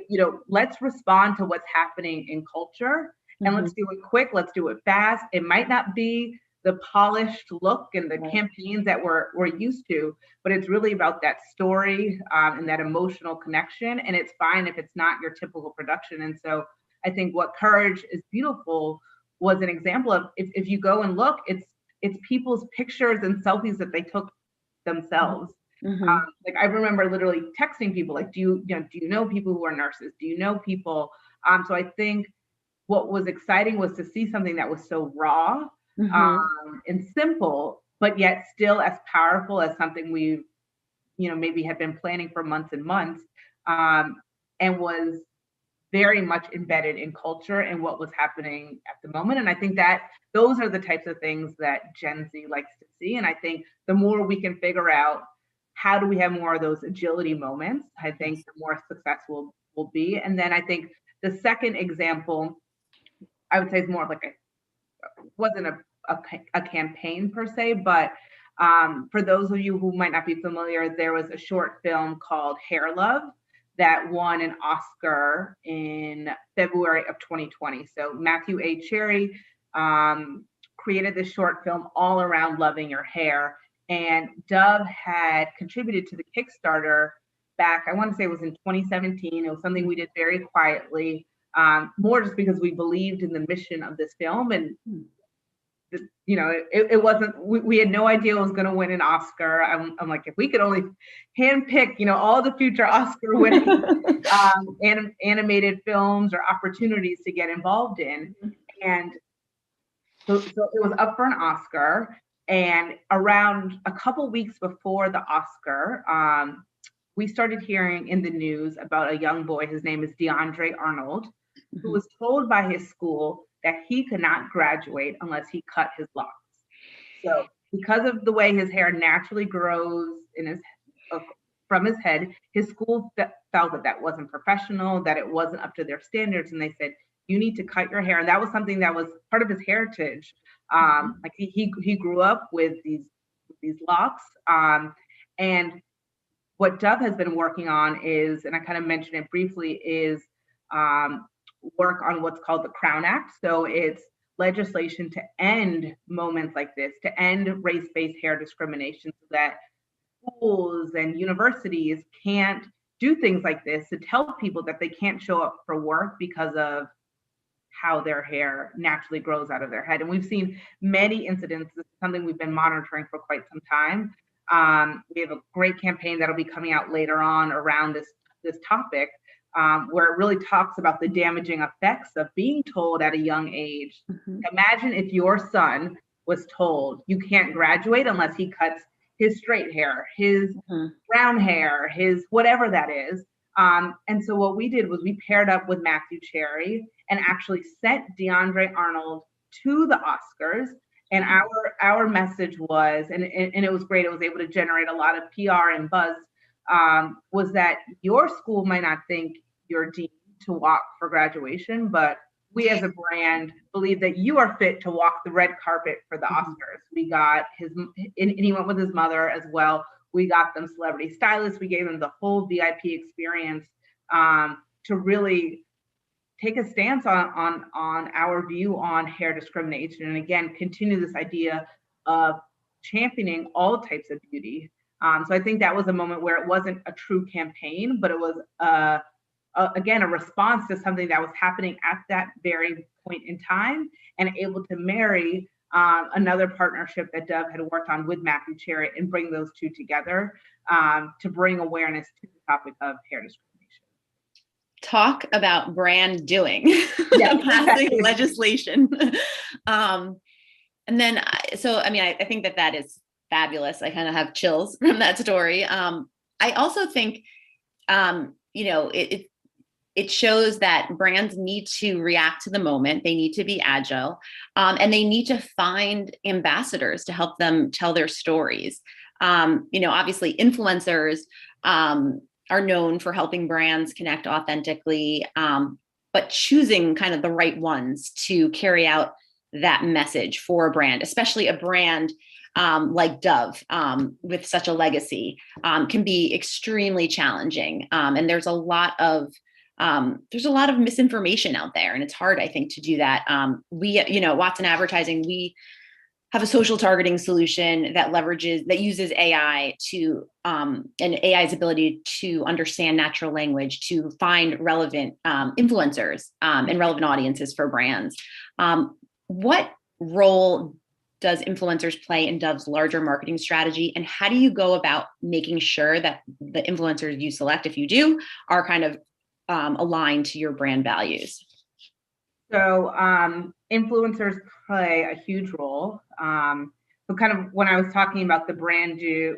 let's respond to what's happening in culture, and let's do it quick, let's do it fast. It might not be the polished look and the campaigns that we're used to, but it's really about that story and that emotional connection. And it's fine if it's not your typical production. And so I think what Courage is Beautiful was an example of, if you go and look, it's people's pictures and selfies that they took themselves. Mm-hmm. I remember literally texting people, do you know people who are nurses? Do you know people? So I think what was exciting was to see something that was so raw, mm-hmm. And simple, but yet still as powerful as something we, maybe had been planning for months and months, and was very much embedded in culture and what was happening at the moment. And I think that those are the types of things that Gen Z likes to see. And I think the more we can figure out how do we have more of those agility moments, I think the more successful we'll be. And then I think the second example, I would say, is more like wasn't a campaign per se, but for those of you who might not be familiar, there was a short film called Hair Love that won an Oscar in February of 2020. So Matthew A. Cherry created this short film all around loving your hair. And Dove had contributed to the Kickstarter back, I want to say it was in 2017. It was something we did very quietly, more just because we believed in the mission of this film. And you know, it wasn't, we had no idea it was going to win an Oscar. I'm like, if we could only handpick, you know, all the future Oscar winning animated films or opportunities to get involved in. And so it was up for an Oscar. And around a couple weeks before the Oscar, we started hearing in the news about a young boy, his name is DeAndre Arnold, who was told by his school that he could not graduate unless he cut his locks. So because of the way his hair naturally grows in his from his head, his school felt that that wasn't professional, that it wasn't up to their standards. And they said, you need to cut your hair. And that was something that was part of his heritage. Like he grew up with these locks. And what Dove has been working on is, and I kind of mentioned it briefly, is work on what's called the Crown Act. So it's legislation to end moments like this, to end race-based hair discrimination, so that schools and universities can't do things like this to tell people that they can't show up for work because of how their hair naturally grows out of their head. And we've seen many incidents. This is something we've been monitoring for quite some time. We have a great campaign that'll be coming out later on around this topic, where it really talks about the damaging effects of being told at a young age. Imagine if your son was told you can't graduate unless he cuts his straight hair, his brown hair, his whatever that is. And so what we did was we paired up with Matthew Cherry and actually sent DeAndre Arnold to the Oscars. And our message was, and it was great, it was able to generate a lot of PR and buzz, was that your school might not think you're deemed to walk for graduation, but we as a brand believe that you are fit to walk the red carpet for the Oscars. We got and he went with his mother as well. We got them celebrity stylists. We gave them the whole VIP experience to really take a stance on our view on hair discrimination. And again, continue this idea of championing all types of beauty. So I think that was a moment where it wasn't a true campaign, but it was, again, a response to something that was happening at that very point in time, and able to marry another partnership that Dove had worked on with Matthew Cherry and bring those two together to bring awareness to the topic of hair discrimination. Talk about brand doing, passing legislation. And then, so, I mean, I think that is fabulous. I kind of have chills from that story. I also think, you know, it shows that brands need to react to the moment. They need to be agile, and they need to find ambassadors to help them tell their stories. You know, obviously influencers are known for helping brands connect authentically, but choosing kind of the right ones to carry out that message for a brand, especially a brand like Dove with such a legacy, can be extremely challenging. And there's a lot of misinformation out there, and it's hard, I think, to do that. We, you know, Watson Advertising, we have a social targeting solution that uses AI to, and AI's ability to understand natural language to find relevant influencers and relevant audiences for brands. What role does influencers play in Dove's larger marketing strategy? And how do you go about making sure that the influencers you select, if you do, are kind of aligned to your brand values? So influencers play a huge role. So kind of when I was talking about the brand do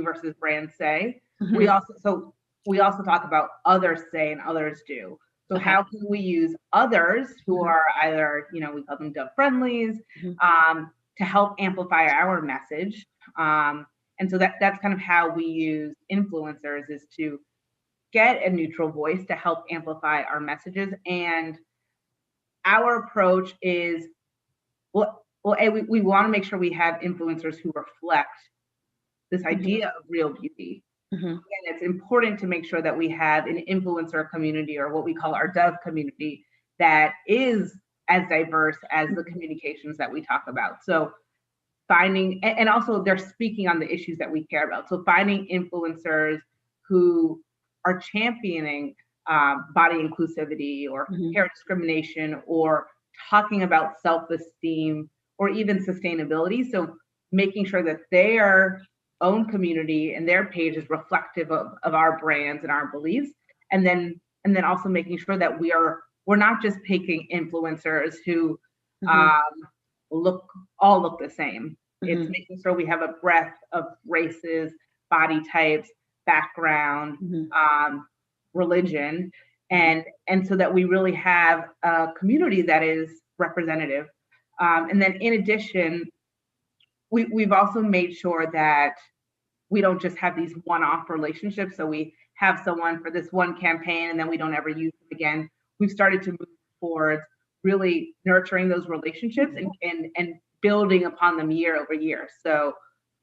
versus brand say, we also talk about others say and others do. So how can we use others who are either, we call them Dove friendlies, to help amplify our message? And so that's kind of how we use influencers, is to get a neutral voice to help amplify our messages. And our approach is, we want to make sure we have influencers who reflect this idea of real beauty. And it's important to make sure that we have an influencer community, or what we call our Dove community, that is as diverse as the communications that we talk about. So finding, and also they're speaking on the issues that we care about. So finding influencers who are championing body inclusivity or hair discrimination, or talking about self-esteem, or even sustainability. So making sure that their own community and their page is reflective of our brands and our beliefs. And then also making sure that we're not just picking influencers who look the same. It's making sure we have a breadth of races, body types, background, religion, and so that we really have a community that is representative. And then in addition, we've also made sure that we don't just have these one-off relationships. So we have someone for this one campaign and then we don't ever use them again. We've started to move towards really nurturing those relationships and building upon them year over year. So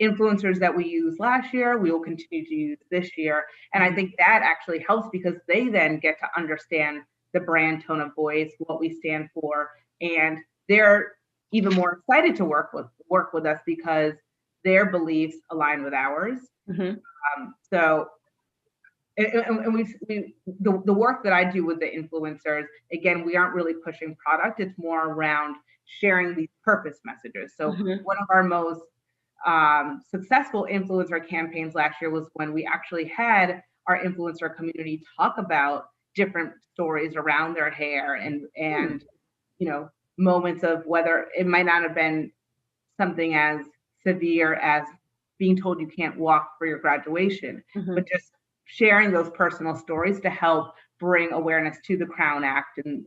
influencers that we used last year, we will continue to use this year. And I think that actually helps, because they then get to understand the brand tone of voice, what we stand for, and they're even more excited to work with us because their beliefs align with ours. So, the work that I do with the influencers, again, we aren't really pushing product. It's more around sharing these purpose messages. So one of our most successful influencer campaigns last year was when we actually had our influencer community talk about different stories around their hair and moments of whether it might not have been something as severe as being told you can't walk for your graduation, but just sharing those personal stories to help bring awareness to the Crown Act and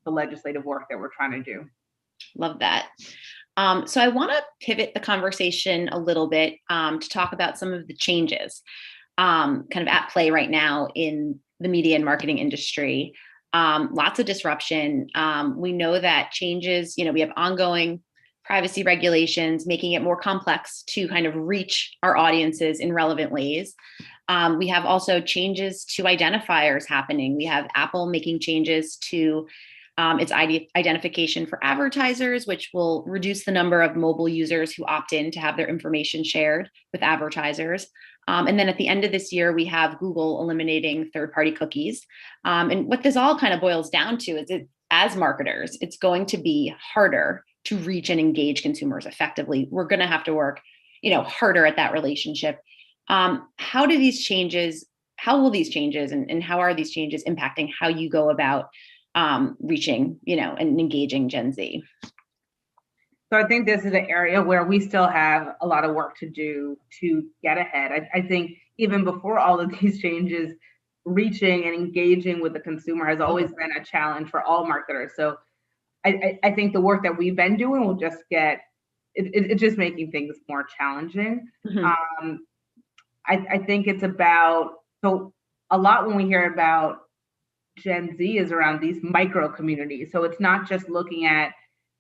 the legislative work that we're trying to do. Love that. So I want to pivot the conversation a little bit to talk about some of the changes kind of at play right now in the media and marketing industry. Lots of disruption. We know that changes, we have ongoing privacy regulations, making it more complex to kind of reach our audiences in relevant ways. We have also changes to identifiers happening. We have Apple making changes to its identification for advertisers, which will reduce the number of mobile users who opt in to have their information shared with advertisers. And then at the end of this year, we have Google eliminating third-party cookies. And what this all kind of boils down to is as marketers, it's going to be harder to reach and engage consumers effectively. We're going to have to work, harder at that relationship. How will these changes and how are these changes impacting how you go about reaching, and engaging Gen Z? So I think this is an area where we still have a lot of work to do to get ahead. I think even before all of these changes, reaching and engaging with the consumer has always been a challenge for all marketers. So I think the work that we've been doing will just it's just making things more challenging. I think it's about, so a lot when we hear about Gen Z is around these micro communities. So it's not just looking at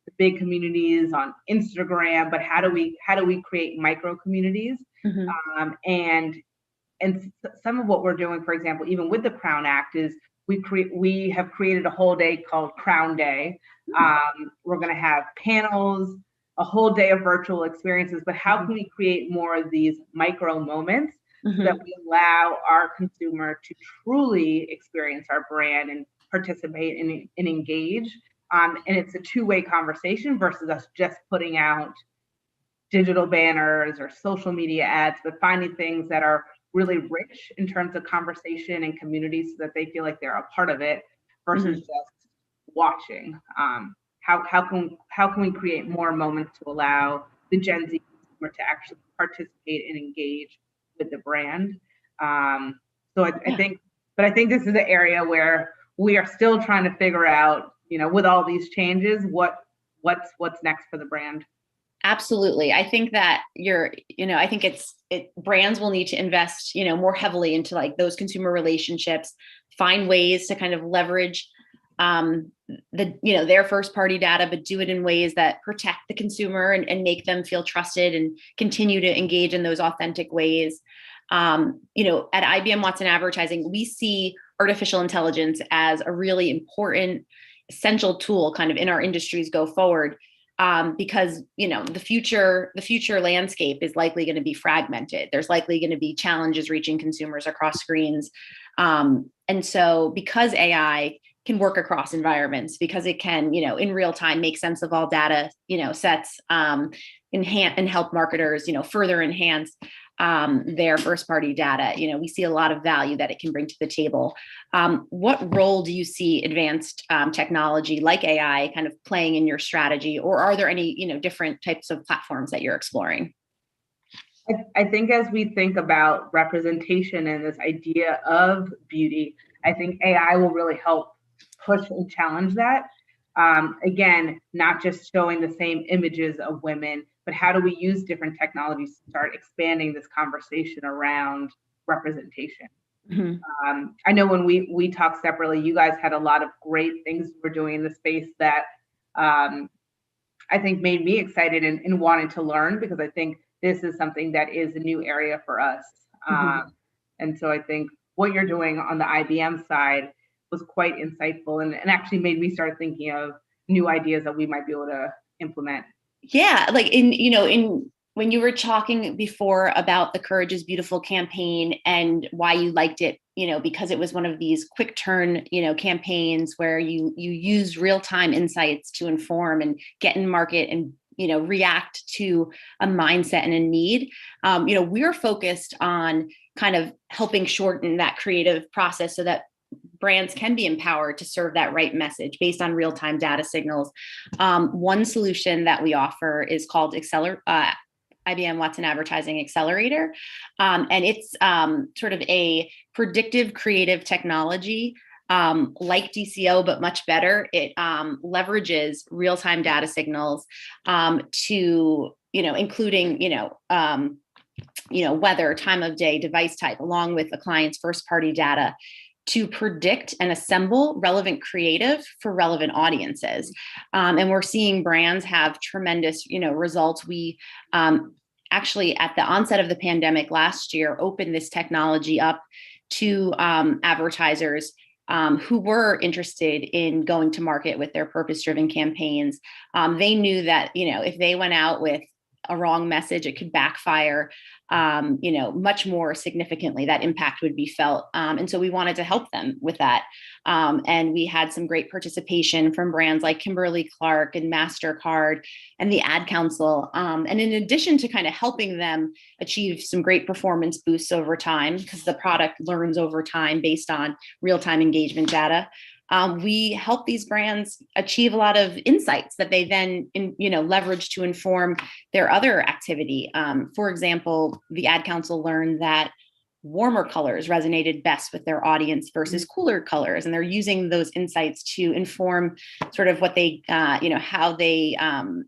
the big communities on Instagram, but how do we create micro communities? And some of what we're doing, for example, even with the Crown Act, is we have created a whole day called Crown Day. We're going to have panels, a whole day of virtual experiences, but how can we create more of these micro moments so that we allow our consumer to truly experience our brand and participate and engage? And it's a two-way conversation versus us just putting out digital banners or social media ads, but finding things that are really rich in terms of conversation and community so that they feel like they're a part of it versus just watching. How can we create more moments to allow the Gen Z consumer to actually participate and engage with the brand? I think this is an area where we are still trying to figure out, with all these changes, what's next for the brand. Absolutely. I think that I think brands will need to invest, more heavily into like those consumer relationships, find ways to kind of leverage their first party data, but do it in ways that protect the consumer and make them feel trusted and continue to engage in those authentic ways. At IBM Watson Advertising, we see artificial intelligence as a really important, essential tool kind of in our industries go forward. Because the future landscape is likely going to be fragmented. There's likely going to be challenges reaching consumers across screens. And so because AI can work across environments, because it can, in real time make sense of all data, sets, enhance and help marketers, further enhance their first party data. We see a lot of value that it can bring to the table. What role do you see advanced technology like AI kind of playing in your strategy, or are there any, different types of platforms that you're exploring? I think as we think about representation and this idea of beauty, I think AI will really help push and challenge that. Again, not just showing the same images of women, but how do we use different technologies to start expanding this conversation around representation? Mm-hmm. I know when we talked separately, you guys had a lot of great things you were doing in the space that I think made me excited and wanted to learn, because I think this is something that is a new area for us. Mm-hmm. And so I think what you're doing on the IBM side was quite insightful and actually made me start thinking of new ideas that we might be able to implement. Yeah, like when you were talking before about the Courage is Beautiful campaign and why you liked it, because it was one of these quick turn, campaigns where you use real-time insights to inform and get in market and, react to a mindset and a need. We're focused on kind of helping shorten that creative process so that brands can be empowered to serve that right message based on real-time data signals. One solution that we offer is called IBM Watson Advertising Accelerator. And it's sort of a predictive creative technology like DCO, but much better. It leverages real-time data signals to, including, weather, time of day, device type, along with the client's first-party data, to predict and assemble relevant creative for relevant audiences. And we're seeing brands have tremendous, results. We actually, at the onset of the pandemic last year, opened this technology up to advertisers who were interested in going to market with their purpose-driven campaigns. They knew that, if they went out with a wrong message, it could backfire, much more significantly. That impact would be felt. And so we wanted to help them with that. And we had some great participation from brands like Kimberly-Clark and MasterCard and the Ad Council. And in addition to kind of helping them achieve some great performance boosts over time, because the product learns over time based on real-time engagement data, we help these brands achieve a lot of insights that they then, leverage to inform their other activity. For example, the Ad Council learned that warmer colors resonated best with their audience versus cooler colors, and they're using those insights to inform sort of what they, how they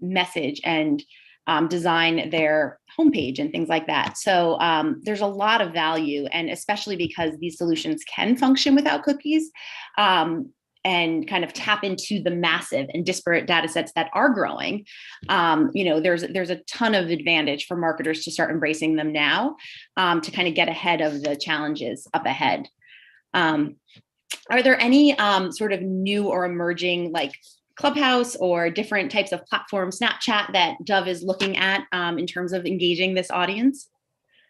message and design their homepage and things like that. So there's a lot of value, and especially because these solutions can function without cookies and kind of tap into the massive and disparate data sets that are growing. There's a ton of advantage for marketers to start embracing them now to kind of get ahead of the challenges up ahead. Are there any sort of new or emerging, like Clubhouse or different types of platforms, Snapchat, that Dove is looking at in terms of engaging this audience?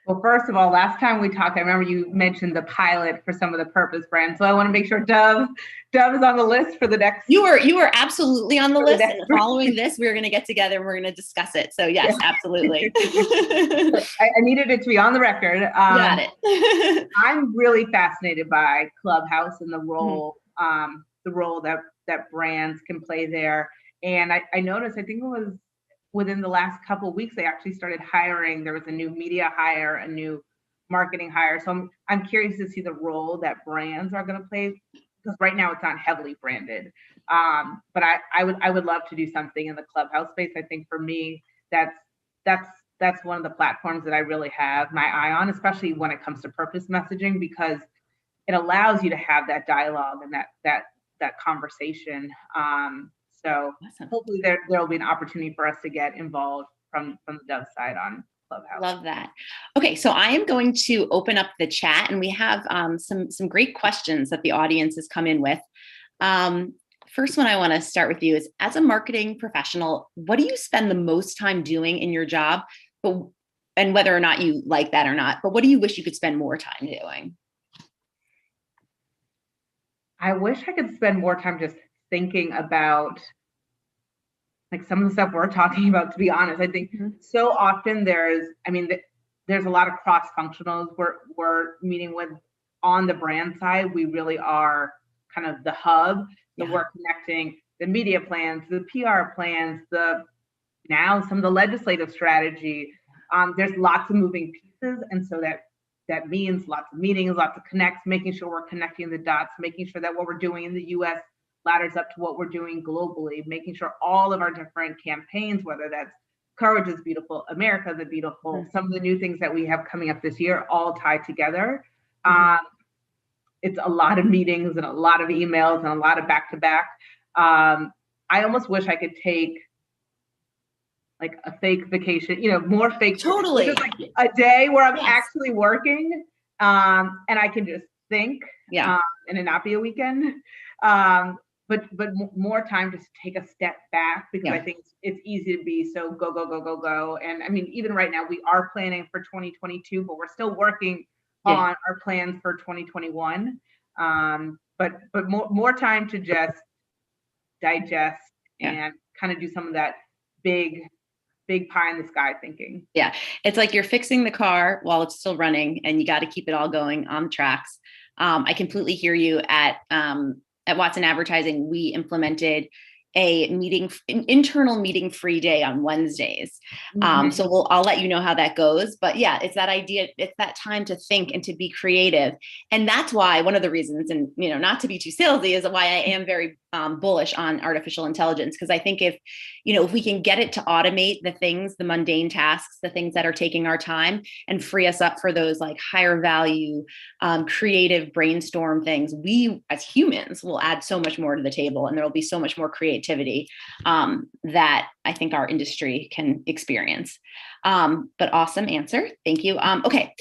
Well, first of all, last time we talked, I remember you mentioned the pilot for some of the purpose brands. So I want to make sure Dove is on the list for the next. You were absolutely on the list. And following this, we're going to get together and we're going to discuss it. So yes, absolutely. I needed it to be on the record. Got it. I'm really fascinated by Clubhouse and the role, that brands can play there. And I noticed, I think it was within the last couple of weeks, they actually started hiring. There was a new media hire, a new marketing hire. So I'm curious to see the role that brands are going to play because right now it's not heavily branded. But I would love to do something in the Clubhouse space. I think for me, that's one of the platforms that I really have my eye on, especially when it comes to purpose messaging, because it allows you to have that dialogue and that conversation. So hopefully there will be an opportunity for us to get involved from the Dove side on Clubhouse. Love that. Okay, so I am going to open up the chat, and we have some great questions that the audience has come in with. First one I want to start with you is, as a marketing professional, what do you spend the most time doing in your job? And whether or not you like that or not, but what do you wish you could spend more time doing? I wish I could spend more time just thinking about like some of the stuff we're talking about, to be honest. I think so often there's a lot of cross-functionals we're meeting with on the brand side. We really are kind of the hub. So we're connecting the media plans, the PR plans, now some of the legislative strategy. There's lots of moving pieces. And so that means lots of meetings, lots of connects, making sure we're connecting the dots, making sure that what we're doing in the US ladders up to what we're doing globally, making sure all of our different campaigns, whether that's Courage is Beautiful, America the Beautiful, some of the new things that we have coming up this year, all tied together. It's a lot of meetings and a lot of emails and a lot of back-to-back. I almost wish I could take like a fake vacation, more fake. Totally. Just like a day where I'm actually working, and I can just think, and it not be a weekend. But more time just to take a step back, because I think it's easy to be so go. And I mean, even right now we are planning for 2022, but we're still working on our plans for 2021. But more time to just digest and kind of do some of that big pie in the sky thinking. Yeah, it's like you're fixing the car while it's still running, and you got to keep it all going on the tracks. I completely hear you. At Watson Advertising, we implemented an internal meeting free day on Wednesdays. So I'll let you know how that goes. But yeah, it's that idea, it's that time to think and to be creative. And that's why one of the reasons, and not to be too salesy, is why I am very bullish on artificial intelligence. Because I think if we can get it to automate the things, the mundane tasks, the things that are taking our time, and free us up for those like higher value, creative brainstorm things, we as humans will add so much more to the table, and there will be so much more creativity that I think our industry can experience. But awesome answer. Thank you. Okay.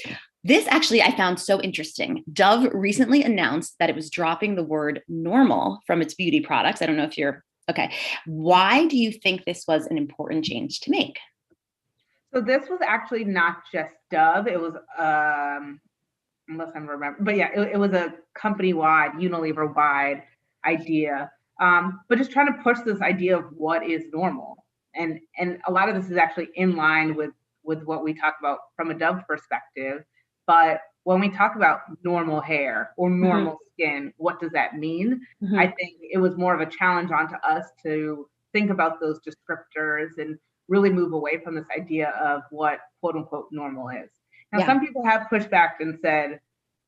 This actually I found so interesting. Dove recently announced that it was dropping the word normal from its beauty products. I don't know if you're okay. Why do you think this was an important change to make? So this was actually not just Dove. It was, unless I'm remembering, but yeah, it was a company-wide, Unilever-wide idea. But just trying to push this idea of what is normal. And a lot of this is actually in line with what we talk about from a Dove perspective. But when we talk about normal hair or normal skin, what does that mean? I think it was more of a challenge onto us to think about those descriptors and really move away from this idea of what quote unquote normal is. Now, some people have pushed back and said,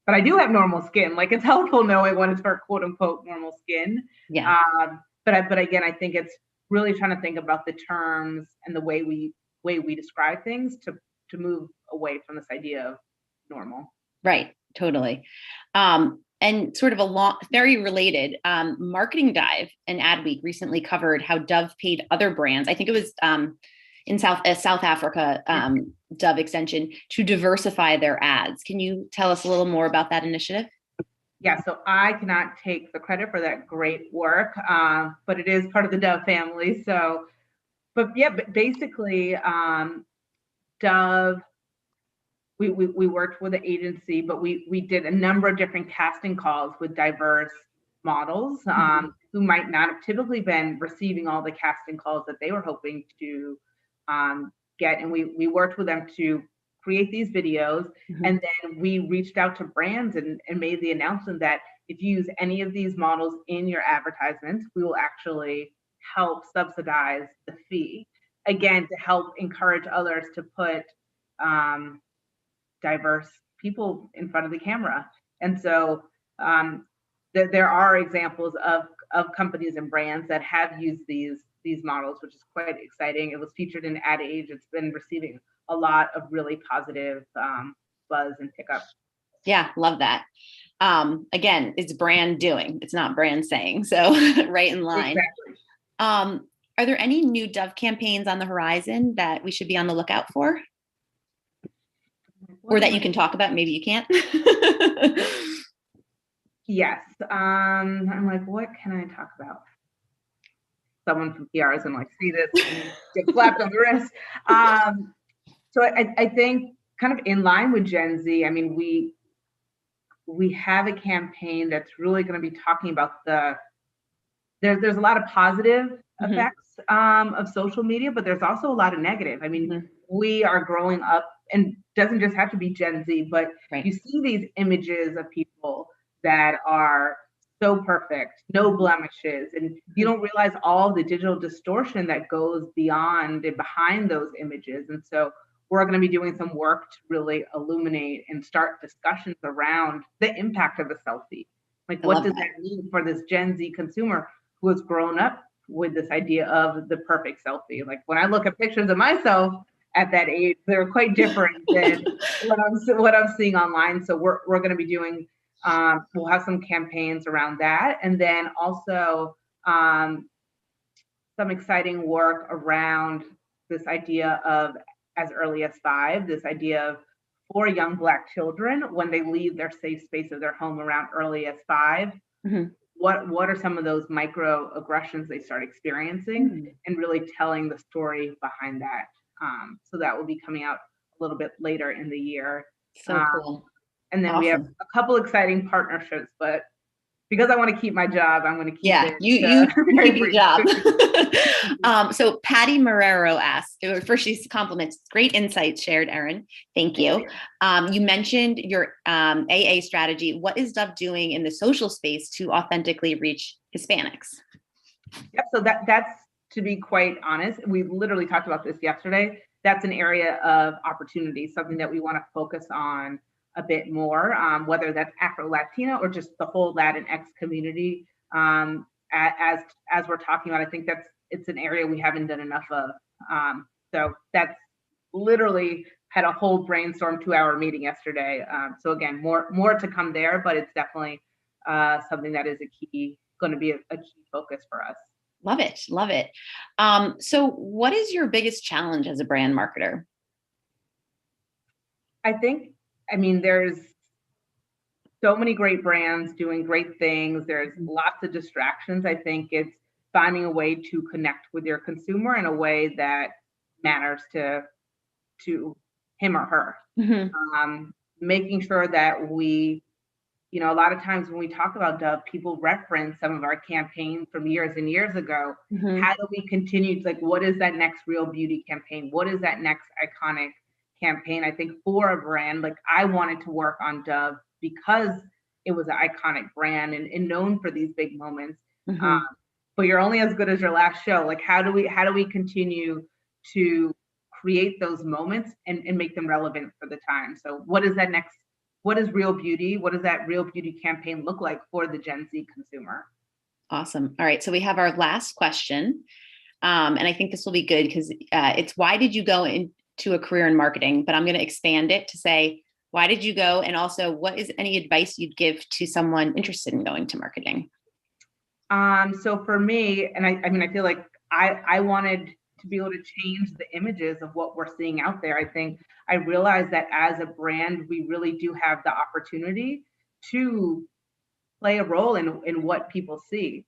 but I do have normal skin. Like, it's helpful knowing what is for quote unquote normal skin. But again, I think it's really trying to think about the terms and the way we describe things to move away from this idea of normal. Right. Totally. And sort of very related, Marketing Dive and Adweek recently covered how Dove paid other brands. I think it was in South Africa, Dove extension, to diversify their ads. Can you tell us a little more about that initiative? Yeah, so I cannot take the credit for that great work, but it is part of the Dove family. So, but basically, Dove, we worked with the agency, but we did a number of different casting calls with diverse models who might not have typically been receiving all the casting calls that they were hoping to get. And we worked with them to create these videos. And then we reached out to brands and made the announcement that if you use any of these models in your advertisements, we will actually help subsidize the fee. Again, to help encourage others to put diverse people in front of the camera. And so there are examples of companies and brands that have used these models, which is quite exciting. It was featured in Ad Age. It's been receiving a lot of really positive buzz and pickup. Yeah, love that. Again, it's brand doing, it's not brand saying, so right in line. Exactly. Are there any new Dove campaigns on the horizon that we should be on the lookout for? Or that you can talk about? Maybe you can't. Yes. I'm like, what can I talk about? Someone from PR is gonna like see this and get slapped on the wrist. So I think kind of in line with Gen Z, I mean, we have a campaign that's really going to be talking about there's a lot of positive effects of social media, but there's also a lot of negative. I mean, we are growing up, and doesn't just have to be Gen Z, but you see these images of people that are so perfect, no blemishes, and you don't realize all the digital distortion that goes beyond and behind those images. And so we're going to be doing some work to really illuminate and start discussions around the impact of a selfie. Like, what does that mean for this Gen Z consumer who has grown up with this idea of the perfect selfie? Like, when I look at pictures of myself at that age, they're quite different than what I'm seeing online. So we're going to be doing, we'll have some campaigns around that. And then also some exciting work around this idea of as early as 5, this idea of for young Black children, when they leave their safe space of their home around early as 5, what are some of those microaggressions they start experiencing, and really telling the story behind that. So that will be coming out a little bit later in the year. So cool. And then we have a couple exciting partnerships, but because I want to keep my job, I'm going to keep it. You keep your job. So Patty Marrero asks, first she compliments, great insights shared, Erin. Thank you. You mentioned your AA strategy. What is Dove doing in the social space to authentically reach Hispanics? Yep, so that's, to be quite honest, we literally talked about this yesterday. That's an area of opportunity, something that we want to focus on a bit more, whether that's Afro-Latino or just the whole Latinx community. As we're talking about, I think it's an area we haven't done enough of. So that's literally had a whole brainstorm 2-hour meeting yesterday. So again, more to come there, but it's definitely something that is going to be a key focus for us. Love it. Love it. So what is your biggest challenge as a brand marketer? I mean, there's so many great brands doing great things. There's lots of distractions. I think it's finding a way to connect with your consumer in a way that matters to him or her. Making sure that we, a lot of times when we talk about Dove, people reference some of our campaigns from years and years ago. How do we continue? Like, what is that next Real Beauty campaign? What is that next iconic campaign? I think for a brand, like, I wanted to work on Dove because it was an iconic brand and known for these big moments. But you're only as good as your last show. Like, how do we continue to create those moments and make them relevant for the time? So what is Real Beauty? What does that Real Beauty campaign look like for the Gen Z consumer? Awesome. All right. So we have our last question. And I think this will be good because it's, why did you go into a career in marketing? But I'm going to expand it to say, why did you go? And also, what is any advice you'd give to someone interested in going to marketing? So for me, and I mean, I feel like I wanted to be able to change the images of what we're seeing out there. I think I realized that as a brand, we really do have the opportunity to play a role in what people see.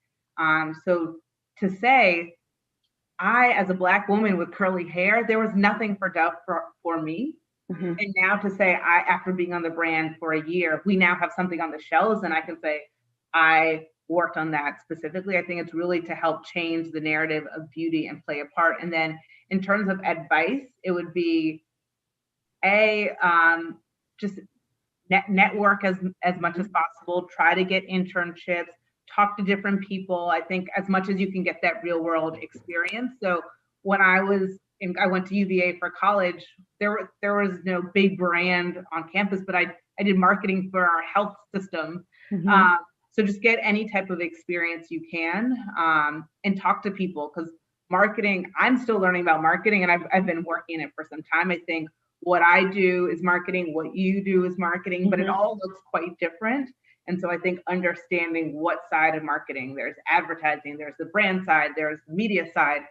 So to say, as a Black woman with curly hair, there was nothing for Dove for me. And now to say, after being on the brand for a year, we now have something on the shelves, and I can say, I worked on that specifically. I think it's really to help change the narrative of beauty and play a part. And then in terms of advice, it would be just network as much as possible, try to get internships, talk to different people. I think as much as you can get that real world experience. So when I went to UVA for college, there was no big brand on campus, but I did marketing for our health system. So just get any type of experience you can, and talk to people, because marketing, I'm still learning about marketing, and I've been working it for some time. I think what I do is marketing, what you do is marketing, but it all looks quite different. And so I think understanding what side of marketing, there's advertising, there's the brand side, there's the media side.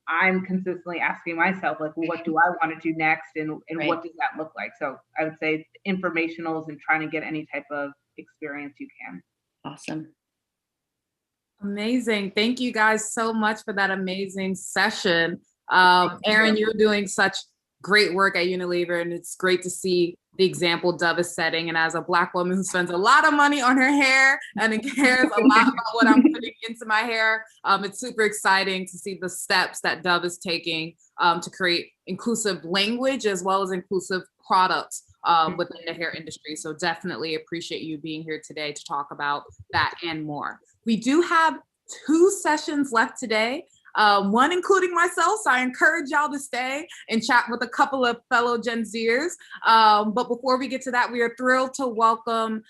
I'm consistently asking myself, like, what do I want to do next, and what does that look like? So I would say informationals and trying to get any type of experience you can. Awesome. Amazing. Thank you guys so much for that amazing session. Erin, you're doing such great work at Unilever, and it's great to see the example Dove is setting. And as a Black woman who spends a lot of money on her hair and cares a lot about what I'm putting into my hair, it's super exciting to see the steps that Dove is taking to create inclusive language as well as inclusive products within the hair industry. So definitely appreciate you being here today to talk about that and more. We do have 2 sessions left today. One including myself, so I encourage y'all to stay and chat with a couple of fellow Gen Zers. But before we get to that, we are thrilled to welcome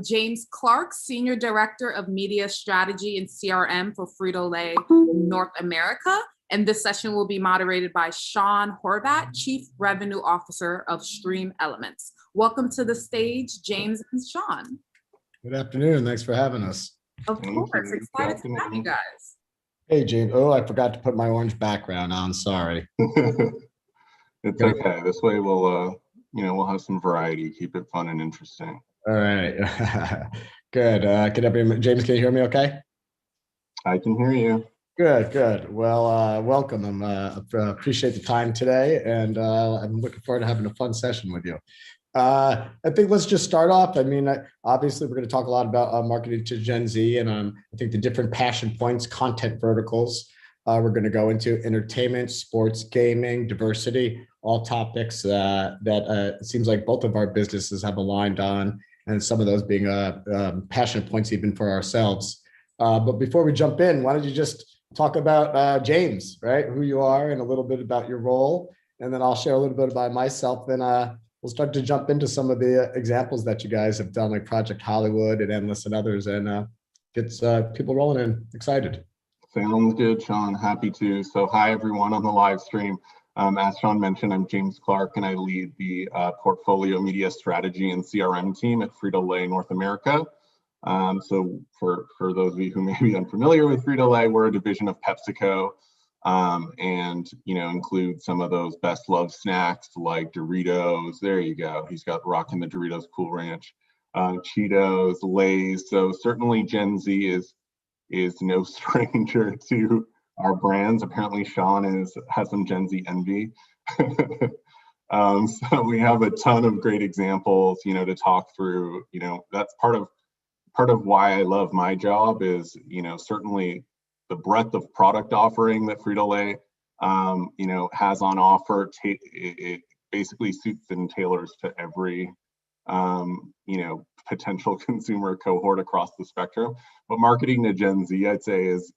James Clark, Senior Director of Media Strategy and CRM for Frito-Lay North America. And this session will be moderated by Sean Horvat, Chief Revenue Officer of Stream Elements. Welcome to the stage, James and Sean. Good afternoon, thanks for having us. Of course, excited to have you guys. Hey, James. Oh, I forgot to put my orange background on. Sorry. It's okay. This way we'll, we'll have some variety, keep it fun and interesting. All right. Good. Can everyone, James, can you hear me okay? I can hear you. Good, good. Well, welcome. I appreciate the time today, and I'm looking forward to having a fun session with you. I think let's just start off. I mean, obviously, we're going to talk a lot about marketing to Gen Z, and I think the different passion points, content verticals. We're going to go into entertainment, sports, gaming, diversity, all topics that it seems like both of our businesses have aligned on, and some of those being passion points even for ourselves. But before we jump in, why don't you just talk about James, right? Who you are and a little bit about your role, and then I'll share a little bit about myself, and we'll start to jump into some of the examples that you guys have done, like Project Hollywood and Endless and others, and gets people rolling in, excited. Sounds good, Sean. Happy to. So hi, everyone on the live stream. As Sean mentioned, I'm James Clark, and I lead the portfolio media strategy and CRM team at Frito-Lay North America. So for those of you who may be unfamiliar with Frito-Lay, we're a division of PepsiCo. And include some of those best loved snacks like Doritos. There you go. He's got rocking the Doritos Cool Ranch, Cheetos, Lay's. So certainly Gen Z is no stranger to our brands. Apparently Sean has some Gen Z envy. So we have a ton of great examples, to talk through. That's part of why I love my job is, certainly the breadth of product offering that Frito-Lay, has on offer. It basically suits and tailors to every, potential consumer cohort across the spectrum. But marketing to Gen Z, I'd say, is,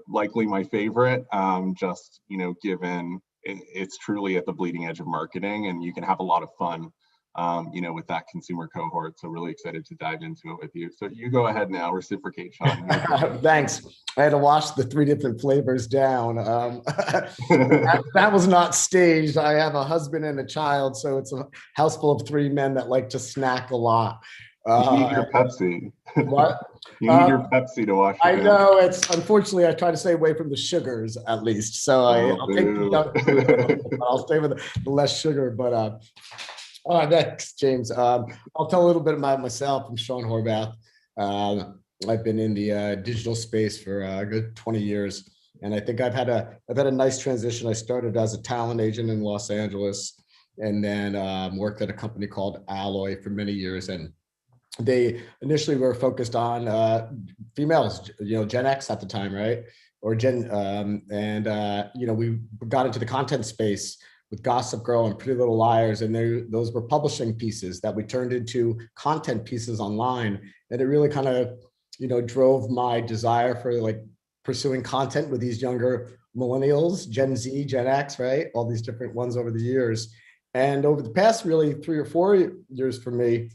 likely my favorite. Just, given it's truly at the bleeding edge of marketing, and you can have a lot of fun. With that consumer cohort. So really excited to dive into it with you. So you go ahead now, reciprocate, Sean. Thanks. I had to wash the 3 different flavors down. That was not staged. I have a husband and a child, so it's a house full of 3 men that like to snack a lot. You need your Pepsi. What? You need your Pepsi to wash it I down. know. Unfortunately, I try to stay away from the sugars at least. So I'll stay with the less sugar, but next, James. I'll tell a little bit about myself. I'm Sean Horvath. I've been in the digital space for a good 20 years, and I think I've had a nice transition. I started as a talent agent in Los Angeles, and then worked at a company called Alloy for many years. And they initially were focused on females, Gen X at the time, right? Or Gen, we got into the content space with Gossip Girl and Pretty Little Liars, and those were publishing pieces that we turned into content pieces online, and it really kind of, drove my desire for like pursuing content with these younger millennials, Gen Z, Gen X, right? All these different ones over the years, and over the past really 3 or 4 years for me,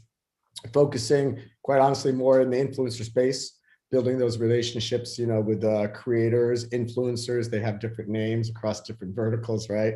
focusing quite honestly more in the influencer space, building those relationships, you know, with creators, influencers. They have different names across different verticals, right?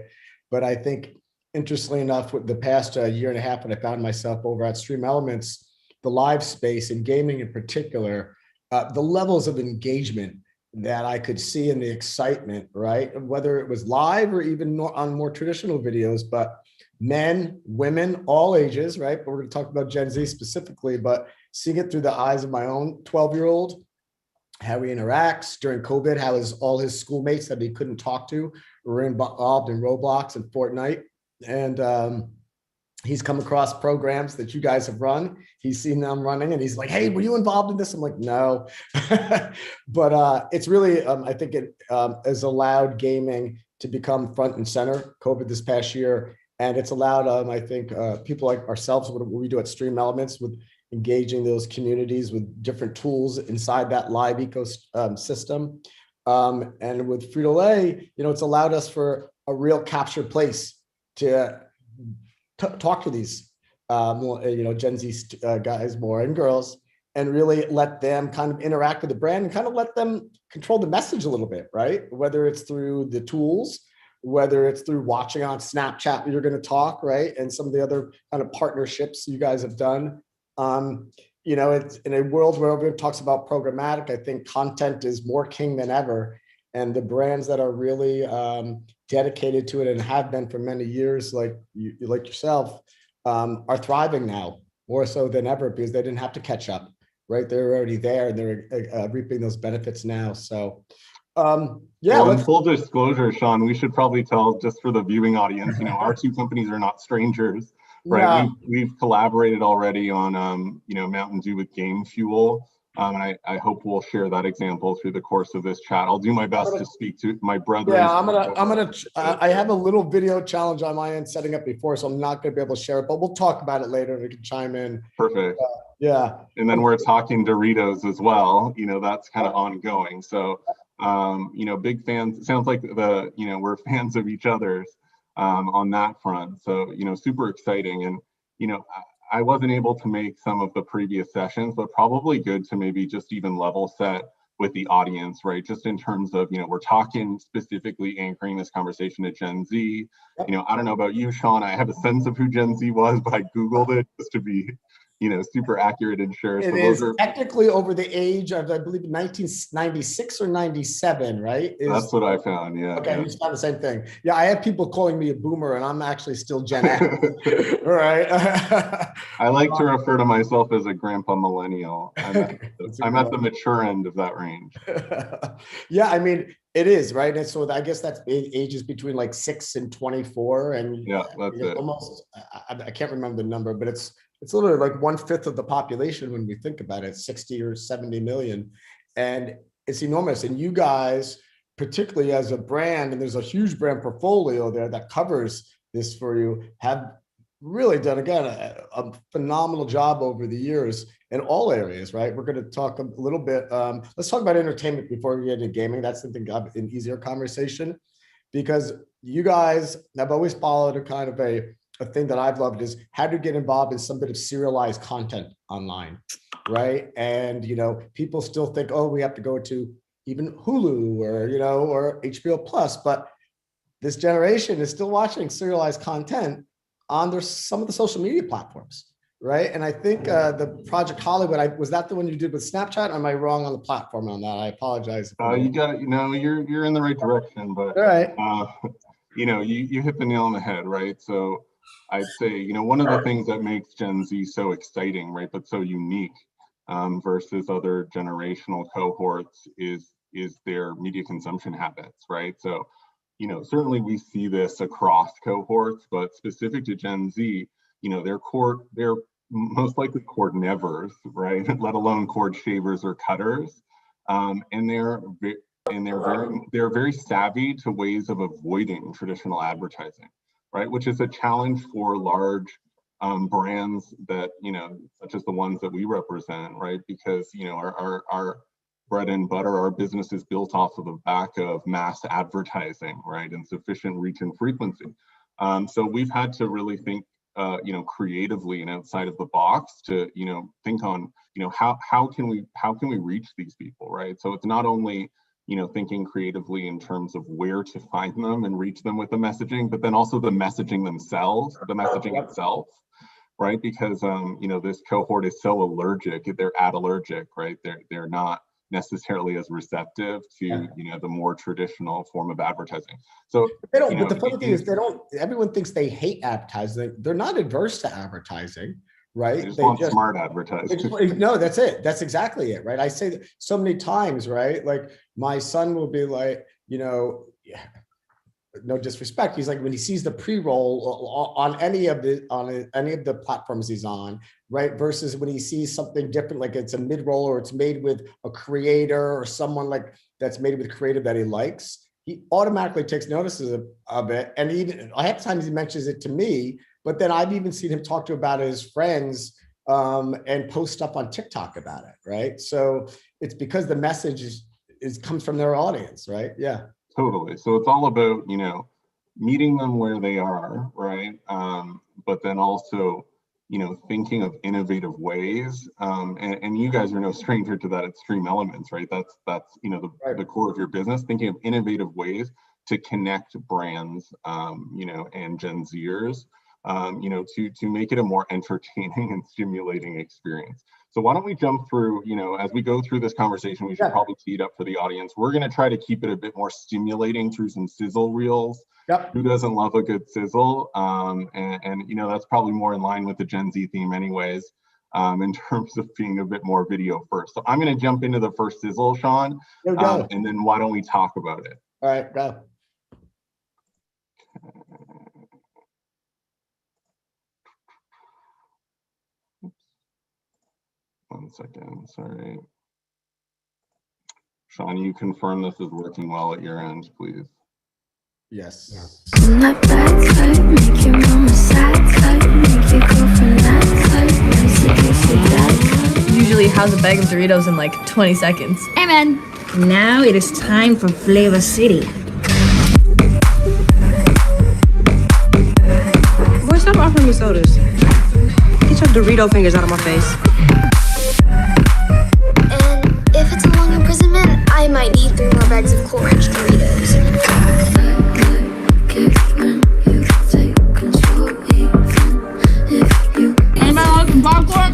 But I think, interestingly enough, with the past year and a half, when I found myself over at Stream Elements, the live space and gaming in particular, the levels of engagement that I could see in the excitement, right? Whether it was live or even on more traditional videos, but men, women, all ages, right? But we're going to talk about Gen Z specifically, but seeing it through the eyes of my own 12-year-old, how he interacts during COVID, how all his schoolmates that he couldn't talk to were involved in Roblox and Fortnite. And he's come across programs that you guys have run. He's seen them running and he's like, hey, were you involved in this? I'm like, no. But it's really, I think it has allowed gaming to become front and center, COVID this past year. And it's allowed, I think, people like ourselves, what we do at Stream Elements, with engaging those communities with different tools inside that live ecosystem. And with Frito-Lay, you know, it's allowed us for a real captured place to talk to these, you know, Gen Z guys more and girls, and really let them kind of interact with the brand and kind of let them control the message a little bit, right? Whether it's through the tools, whether it's through watching on Snapchat, you're going to talk, right? And some of the other kind of partnerships you guys have done. You know, it's in a world where everyone talks about programmatic, I think content is more king than ever. And the brands that are really dedicated to it and have been for many years, like yourself, are thriving now more so than ever because they didn't have to catch up, right? They're already there and they're reaping those benefits now. So yeah. Well, in full disclosure, Sean, we should probably tell, just for the viewing audience, you know, our two companies are not strangers, right? Yeah. We've collaborated already on, you know, Mountain Dew with Game Fuel. And I hope we'll share that example through the course of this chat. I'll do my best to speak to my brother. Yeah, I have a little video challenge on my end setting up before, so I'm not going to be able to share it, but we'll talk about it later and we can chime in. Perfect. Yeah. And then we're talking Doritos as well. You know, that's kind of ongoing. So, you know, big fans. It sounds like you know, we're fans of each other's on that front. So, you know, super exciting. And, you know, I wasn't able to make some of the previous sessions, but probably good to maybe just even level set with the audience, right? Just in terms of, you know, we're talking specifically anchoring this conversation to Gen Z. You know, I don't know about you, Sean, I have a sense of who Gen Z was, but I Googled it just to be, you know, super accurate and sure. It is technically over the age of, I believe, 1996 or 97, right? That's what I found, yeah. Okay, yeah. you found the same thing. Yeah, I have people calling me a boomer and I'm actually still Gen X, right? I like to refer to myself as a grandpa millennial. I'm at the mature end of that range. Yeah, I mean, it is, right? And so I guess that's ages between like 6 and 24. And yeah, that's it. Almost, I can't remember the number, but it's literally like 1/5 of the population when we think about it, 60 or 70 million. And it's enormous. And you guys, particularly as a brand, and there's a huge brand portfolio there that covers this for you, have really done, again, a phenomenal job over the years in all areas, right? We're going to talk a little bit. Let's talk about entertainment before we get into gaming. That's something an easier conversation, because you guys have always followed a kind of a thing that I've loved is how to get involved in some bit of serialized content online, right? And, you know, people still think, oh, we have to go to even Hulu or, you know, or HBO Plus, but this generation is still watching serialized content on some of the social media platforms, right? And I think the Project Hollywood, was that the one you did with Snapchat? Or am I wrong on the platform on that? I apologize. You got it. You know, you're in the right direction, but all right. You know, you hit the nail on the head, right? So I'd say, you know, one of the things that makes Gen Z so exciting, right, but so unique versus other generational cohorts is their media consumption habits, right? So, you know, certainly we see this across cohorts, but specific to Gen Z, you know, they're most likely cord nevers, right? Let alone cord shavers or cutters, and they're very savvy to ways of avoiding traditional advertising, right? Which is a challenge for large brands that, you know, such as the ones that we represent, right? Because, you know, our bread and butter, our business is built off of the back of mass advertising, right? And sufficient reach and frequency. So we've had to really think creatively and outside of the box to, think on, how can we reach these people, right? So it's not only, thinking creatively in terms of where to find them and reach them with the messaging, but then also the messaging themselves, the messaging itself, right? Because, this cohort is so allergic, they're allergic, right? They're not necessarily as receptive to, the more traditional form of advertising. So they don't, but the funny thing is everyone thinks they hate advertising. They're not adverse to advertising, right? They want smart advertising. No, that's it. That's exactly it, right? I say that so many times, right? Like my son will be like, no disrespect, he's like, when he sees the pre-roll on any of the platforms he's on, right, versus when he sees something different, like it's a mid-roll or it's made with a creator or someone like that's made with creative that he likes, he automatically takes notices of it. And even half the times he mentions it to me, but then I've even seen him talk to about his friends and post stuff on TikTok about it, right? So it's because the message comes from their audience, right? Yeah. Totally. So it's all about, meeting them where they are, right? But then also, thinking of innovative ways. And you guys are no stranger to that at Stream Elements, right? That's the core of your business, thinking of innovative ways to connect brands, and Gen Zers, to make it a more entertaining and stimulating experience. So why don't we jump through, as we go through this conversation, we should probably tee it up for the audience. We're going to try to keep it a bit more stimulating through some sizzle reels. Yep. Who doesn't love a good sizzle? And that's probably more in line with the Gen Z theme anyways, in terms of being a bit more video first. So I'm going to jump into the first sizzle, Sean, and then why don't we talk about it? All right, go. 1 second, sorry. Sean, you confirm this is working well at your end, please. Yes. Usually has a bag of Doritos in like 20 seconds. Amen. Now it is time for Flavor City. Boy, stop offering me sodas. Get your Dorito fingers out of my face. If it's a long imprisonment, I might need 3 more bags of Cool Ranch Doritos. Anybody want some popcorn?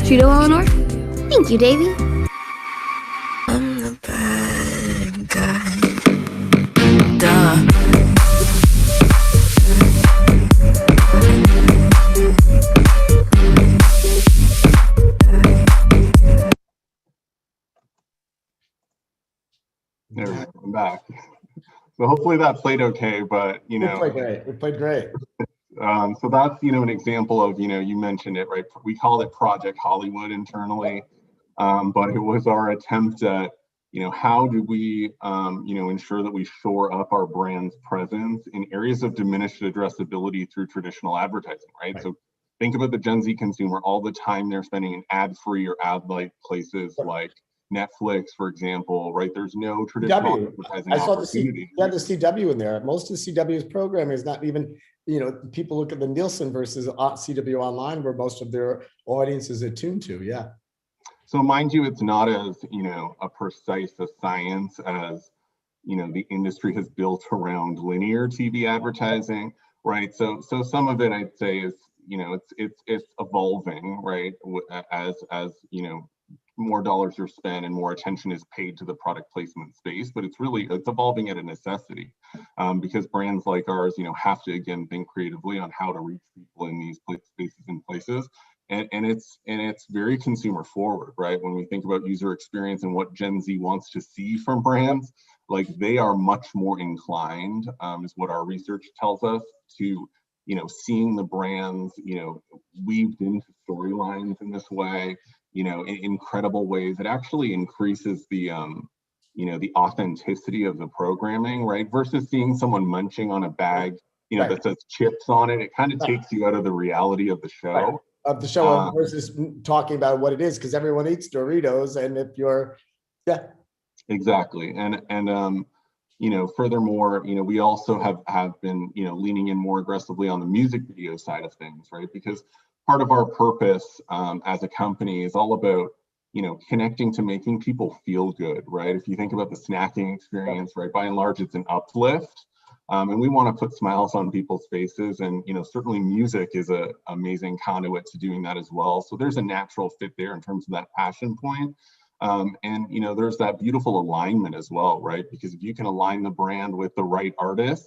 Cheeto, Eleanor? Thank you, Davy. I'm the bad guy. Duh. There we go, I'm back. So hopefully that played okay, but It played great. It played great. So that's, an example of, you mentioned it, right? We called it Project Hollywood internally, but it was our attempt at, how do we, ensure that we shore up our brand's presence in areas of diminished addressability through traditional advertising, right? So think about the Gen Z consumer, all the time they're spending in ad-free or ad-light places like Netflix, for example, right? There's no traditional advertising I saw opportunity. the CW in there. Most of the CW's programming is not even, people look at the Nielsen versus CW Online, where most of their audience is attuned to. Yeah. So mind you, it's not as, a precise a science as, the industry has built around linear TV advertising, right? So some of it I'd say is, it's evolving, right? As more dollars are spent and more attention is paid to the product placement space, but it's evolving at a necessity, because brands like ours, have to again think creatively on how to reach people in these spaces and places. And it's very consumer forward, right? When we think about user experience and what Gen Z wants to see from brands, like they are much more inclined, is what our research tells us, to seeing the brands, weaved into storylines in this way, you know, in incredible ways. It actually increases the, you know, the authenticity of the programming, right? Versus seeing someone munching on a bag, you know, that says chips on it. It kind of takes you out of the reality of the show. Of the show versus talking about what it is, because everyone eats Doritos, and if you're, exactly, and you know, furthermore, you know, we also have been, you know, leaning in more aggressively on the music video side of things, right? Because part of our purpose as a company is all about, you know, connecting to making people feel good, right? If you think about the snacking experience, right, by and large, it's an uplift. And we want to put smiles on people's faces, and you know, certainly music is an amazing conduit to doing that as well. So there's a natural fit there in terms of that passion point. And you know, there's that beautiful alignment as well, right? Because if you can align the brand with the right artist,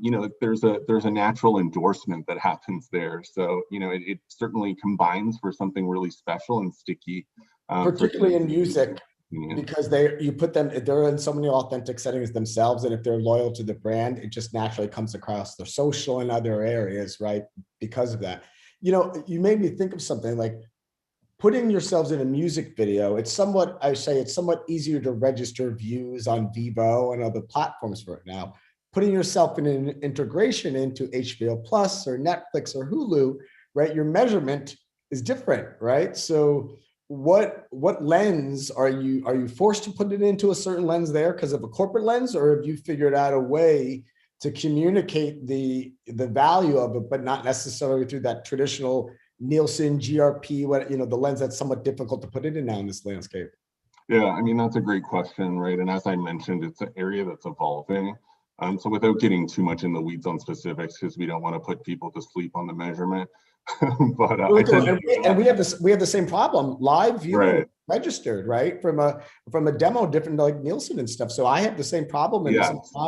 you know, there's a natural endorsement that happens there. So you know, it certainly combines for something really special and sticky. Particularly in music, because you put them, they're in so many authentic settings themselves, and if they're loyal to the brand, it just naturally comes across the social and other areas, right? Because of that. You know, you made me think of something like putting yourselves in a music video. It's somewhat easier to register views on Vivo and other platforms for it now. Putting yourself in an integration into HBO Plus or Netflix or Hulu, right? Your measurement is different, right? So what lens are you forced to put it into a certain lens there because of a corporate lens, or have you figured out a way to communicate the value of it, but not necessarily through that traditional Nielsen, GRP, what, you know, the lens that's somewhat difficult to put it in now in this landscape? Yeah, I mean, that's a great question, right? And as I mentioned, it's an area that's evolving. So without getting too much in the weeds on specifics, because we don't want to put people to sleep on the measurement, but we have the same problem. Live viewing registered, right, from a demo, different like Nielsen and stuff. So I have the same problem.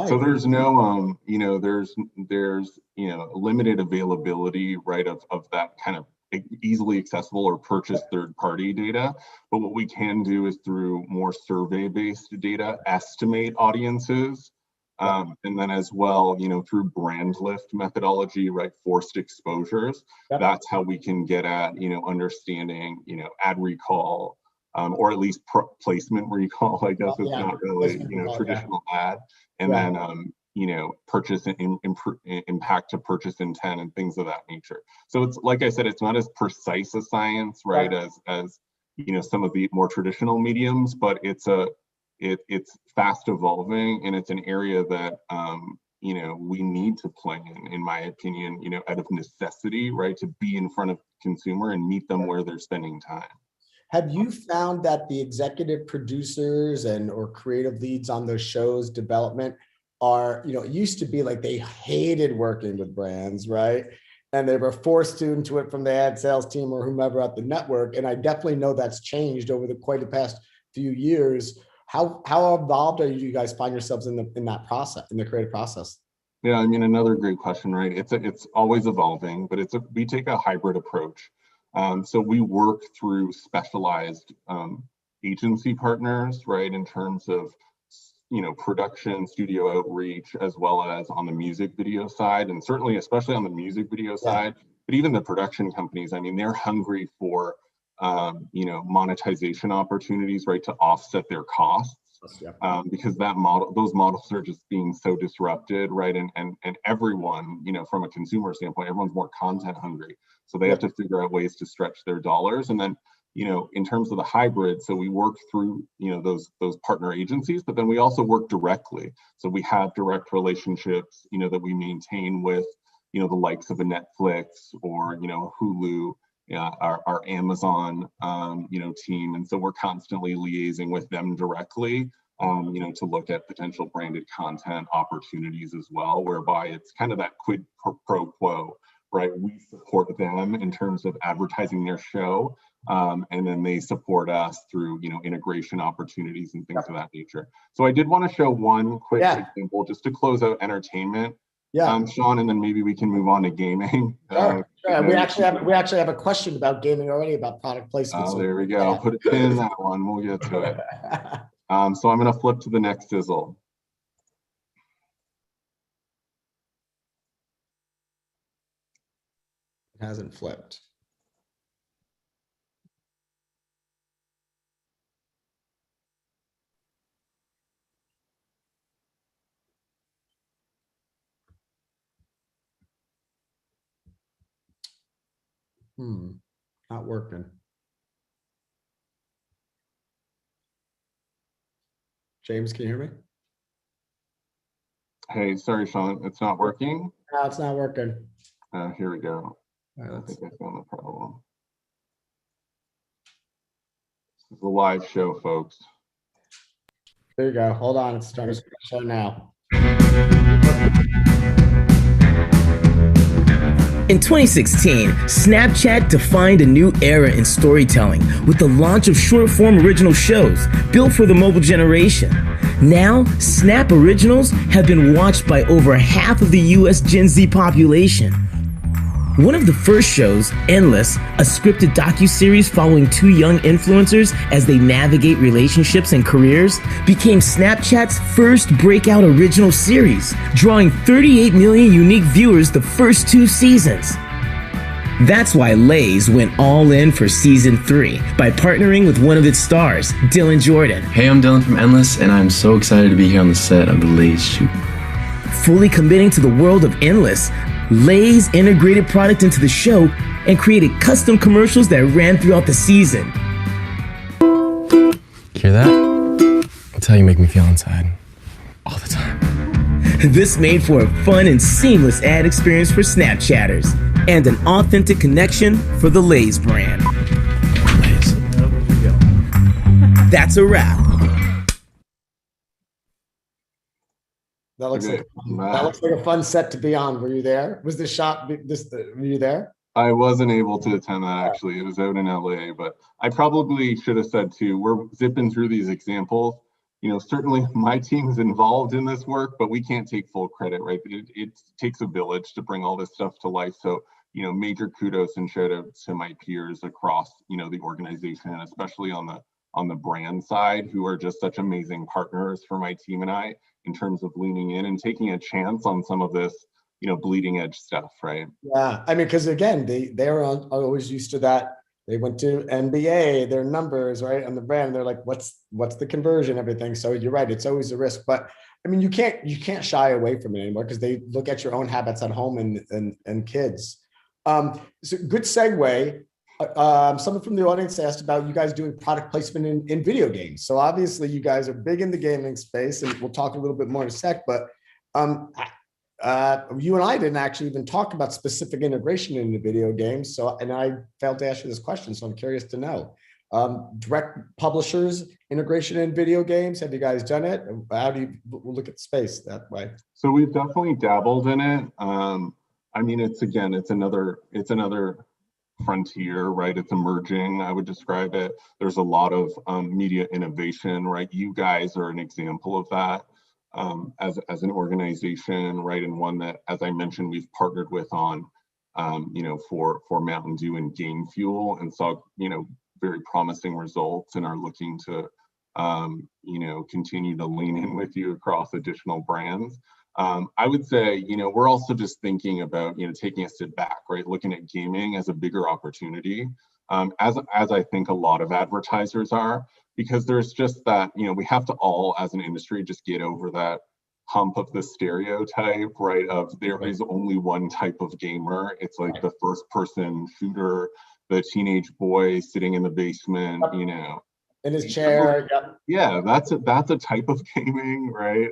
So there's no you know, there's you know, limited availability, right, of that kind of easily accessible or purchased third-party data. But what we can do is through more survey-based data estimate audiences. And then as well, you know, through brand lift methodology, right, forced exposures, that's how we can get at, you know, understanding, you know, ad recall, or at least placement recall, I guess it's not really, you know, traditional ad, and then, you know, purchase and impact to purchase intent and things of that nature. So it's, like I said, it's not as precise a science, right, as, you know, some of the more traditional mediums, but it's fast evolving, and it's an area that you know, we need to play in my opinion, you know, out of necessity, right, to be in front of consumer and meet them where they're spending time. Have you found that the executive producers or creative leads on those shows development are, you know, it used to be like they hated working with brands, right? And they were forced into it from the ad sales team or whomever at the network. And I definitely know that's changed over quite the past few years. How involved are you guys find yourselves in that process, in the creative process? Yeah, I mean, another great question, right? It's always evolving, but we take a hybrid approach. So we work through specialized agency partners, right, in terms of, you know, production, studio outreach, as well as on the music video side, and certainly, especially on the music video side, but even the production companies, I mean, they're hungry for you know, monetization opportunities, right, to offset their costs, because those models are just being so disrupted, right, and everyone, you know, from a consumer standpoint, everyone's more content hungry, so they have to figure out ways to stretch their dollars. And then, you know, in terms of the hybrid, so we work through, you know, those partner agencies, but then we also work directly. So we have direct relationships, you know, that we maintain with, you know, the likes of a Netflix or, you know, Hulu, our Amazon, you know, team. And so we're constantly liaising with them directly, you know, to look at potential branded content opportunities as well, whereby it's kind of that quid pro quo, right? We support them in terms of advertising their show, and then they support us through, you know, integration opportunities and things of that nature. So I did want to show one quick example just to close out entertainment. Sean, and then maybe we can move on to gaming. Sure. We actually have a question about gaming already, about product placement. Oh, there we go. I'll put a pin in that one. We'll get to it. So I'm going to flip to the next sizzle. It hasn't flipped. Not working. James, can you hear me? Hey, sorry, Sean, it's not working. No, it's not working. Here we go. All right, I think I found the problem. This is a live show, folks. There you go. Hold on, it's trying to show now. In 2016, Snapchat defined a new era in storytelling with the launch of short-form original shows built for the mobile generation. Now, Snap Originals have been watched by over half of the US Gen Z population. One of the first shows, Endless, a scripted docuseries following two young influencers as they navigate relationships and careers, became Snapchat's first breakout original series, drawing 38 million unique viewers the first 2 seasons. That's why Lay's went all in for season 3 by partnering with one of its stars, Dylan Jordan. Hey, I'm Dylan from Endless, and I'm so excited to be here on the set of the Lay's shoot. Fully committing to the world of Endless, Lay's integrated product into the show and created custom commercials that ran throughout the season. Hear that? That's how you make me feel inside. All the time. This made for a fun and seamless ad experience for Snapchatters and an authentic connection for the Lay's brand. Lay's. That's a wrap. That looks like a fun set to be on. Were you there? Was this shot? Were you there? I wasn't able to attend that actually. It was out in LA, but I probably should have said too. We're zipping through these examples. You know, certainly my team is involved in this work, but we can't take full credit, right? It takes a village to bring all this stuff to life. So, you know, major kudos and shout out to my peers across, you know, the organization, especially on the brand side, who are just such amazing partners for my team and I, in terms of leaning in and taking a chance on some of this, you know, bleeding edge stuff, right? Yeah, I mean, because again, they are always used to that. They went to NBA, their numbers, right, on the brand. They're like, what's the conversion, everything. So you're right, it's always a risk. But I mean, you can't shy away from it anymore because they look at your own habits at home and kids. So good segue. Someone from the audience asked about you guys doing product placement in video games. So obviously you guys are big in the gaming space, and we'll talk a little bit more in a sec, but you and I didn't actually even talk about specific integration into video games. And I failed to ask you this question, so I'm curious to know. Direct publishers integration in video games, have you guys done it? How do you look at space that way? So we've definitely dabbled in it. I mean, it's another frontier, right? It's emerging, I would describe it. There's a lot of media innovation, right? You guys are an example of that as an organization, right? And one that, as I mentioned, we've partnered with on, you know, for Mountain Dew and Game Fuel, and saw, you know, very promising results, and are looking to, you know, continue to lean in with you across additional brands. I would say, you know, we're also just thinking about, you know, taking a step back, right? Looking at gaming as a bigger opportunity, as I think a lot of advertisers are, because there's just that, you know, we have to all as an industry just get over that hump of the stereotype, right? Of there is only one type of gamer. It's like the first person shooter, the teenage boy sitting in the basement, you know. In his chair. Yeah, that's a type of gaming, right?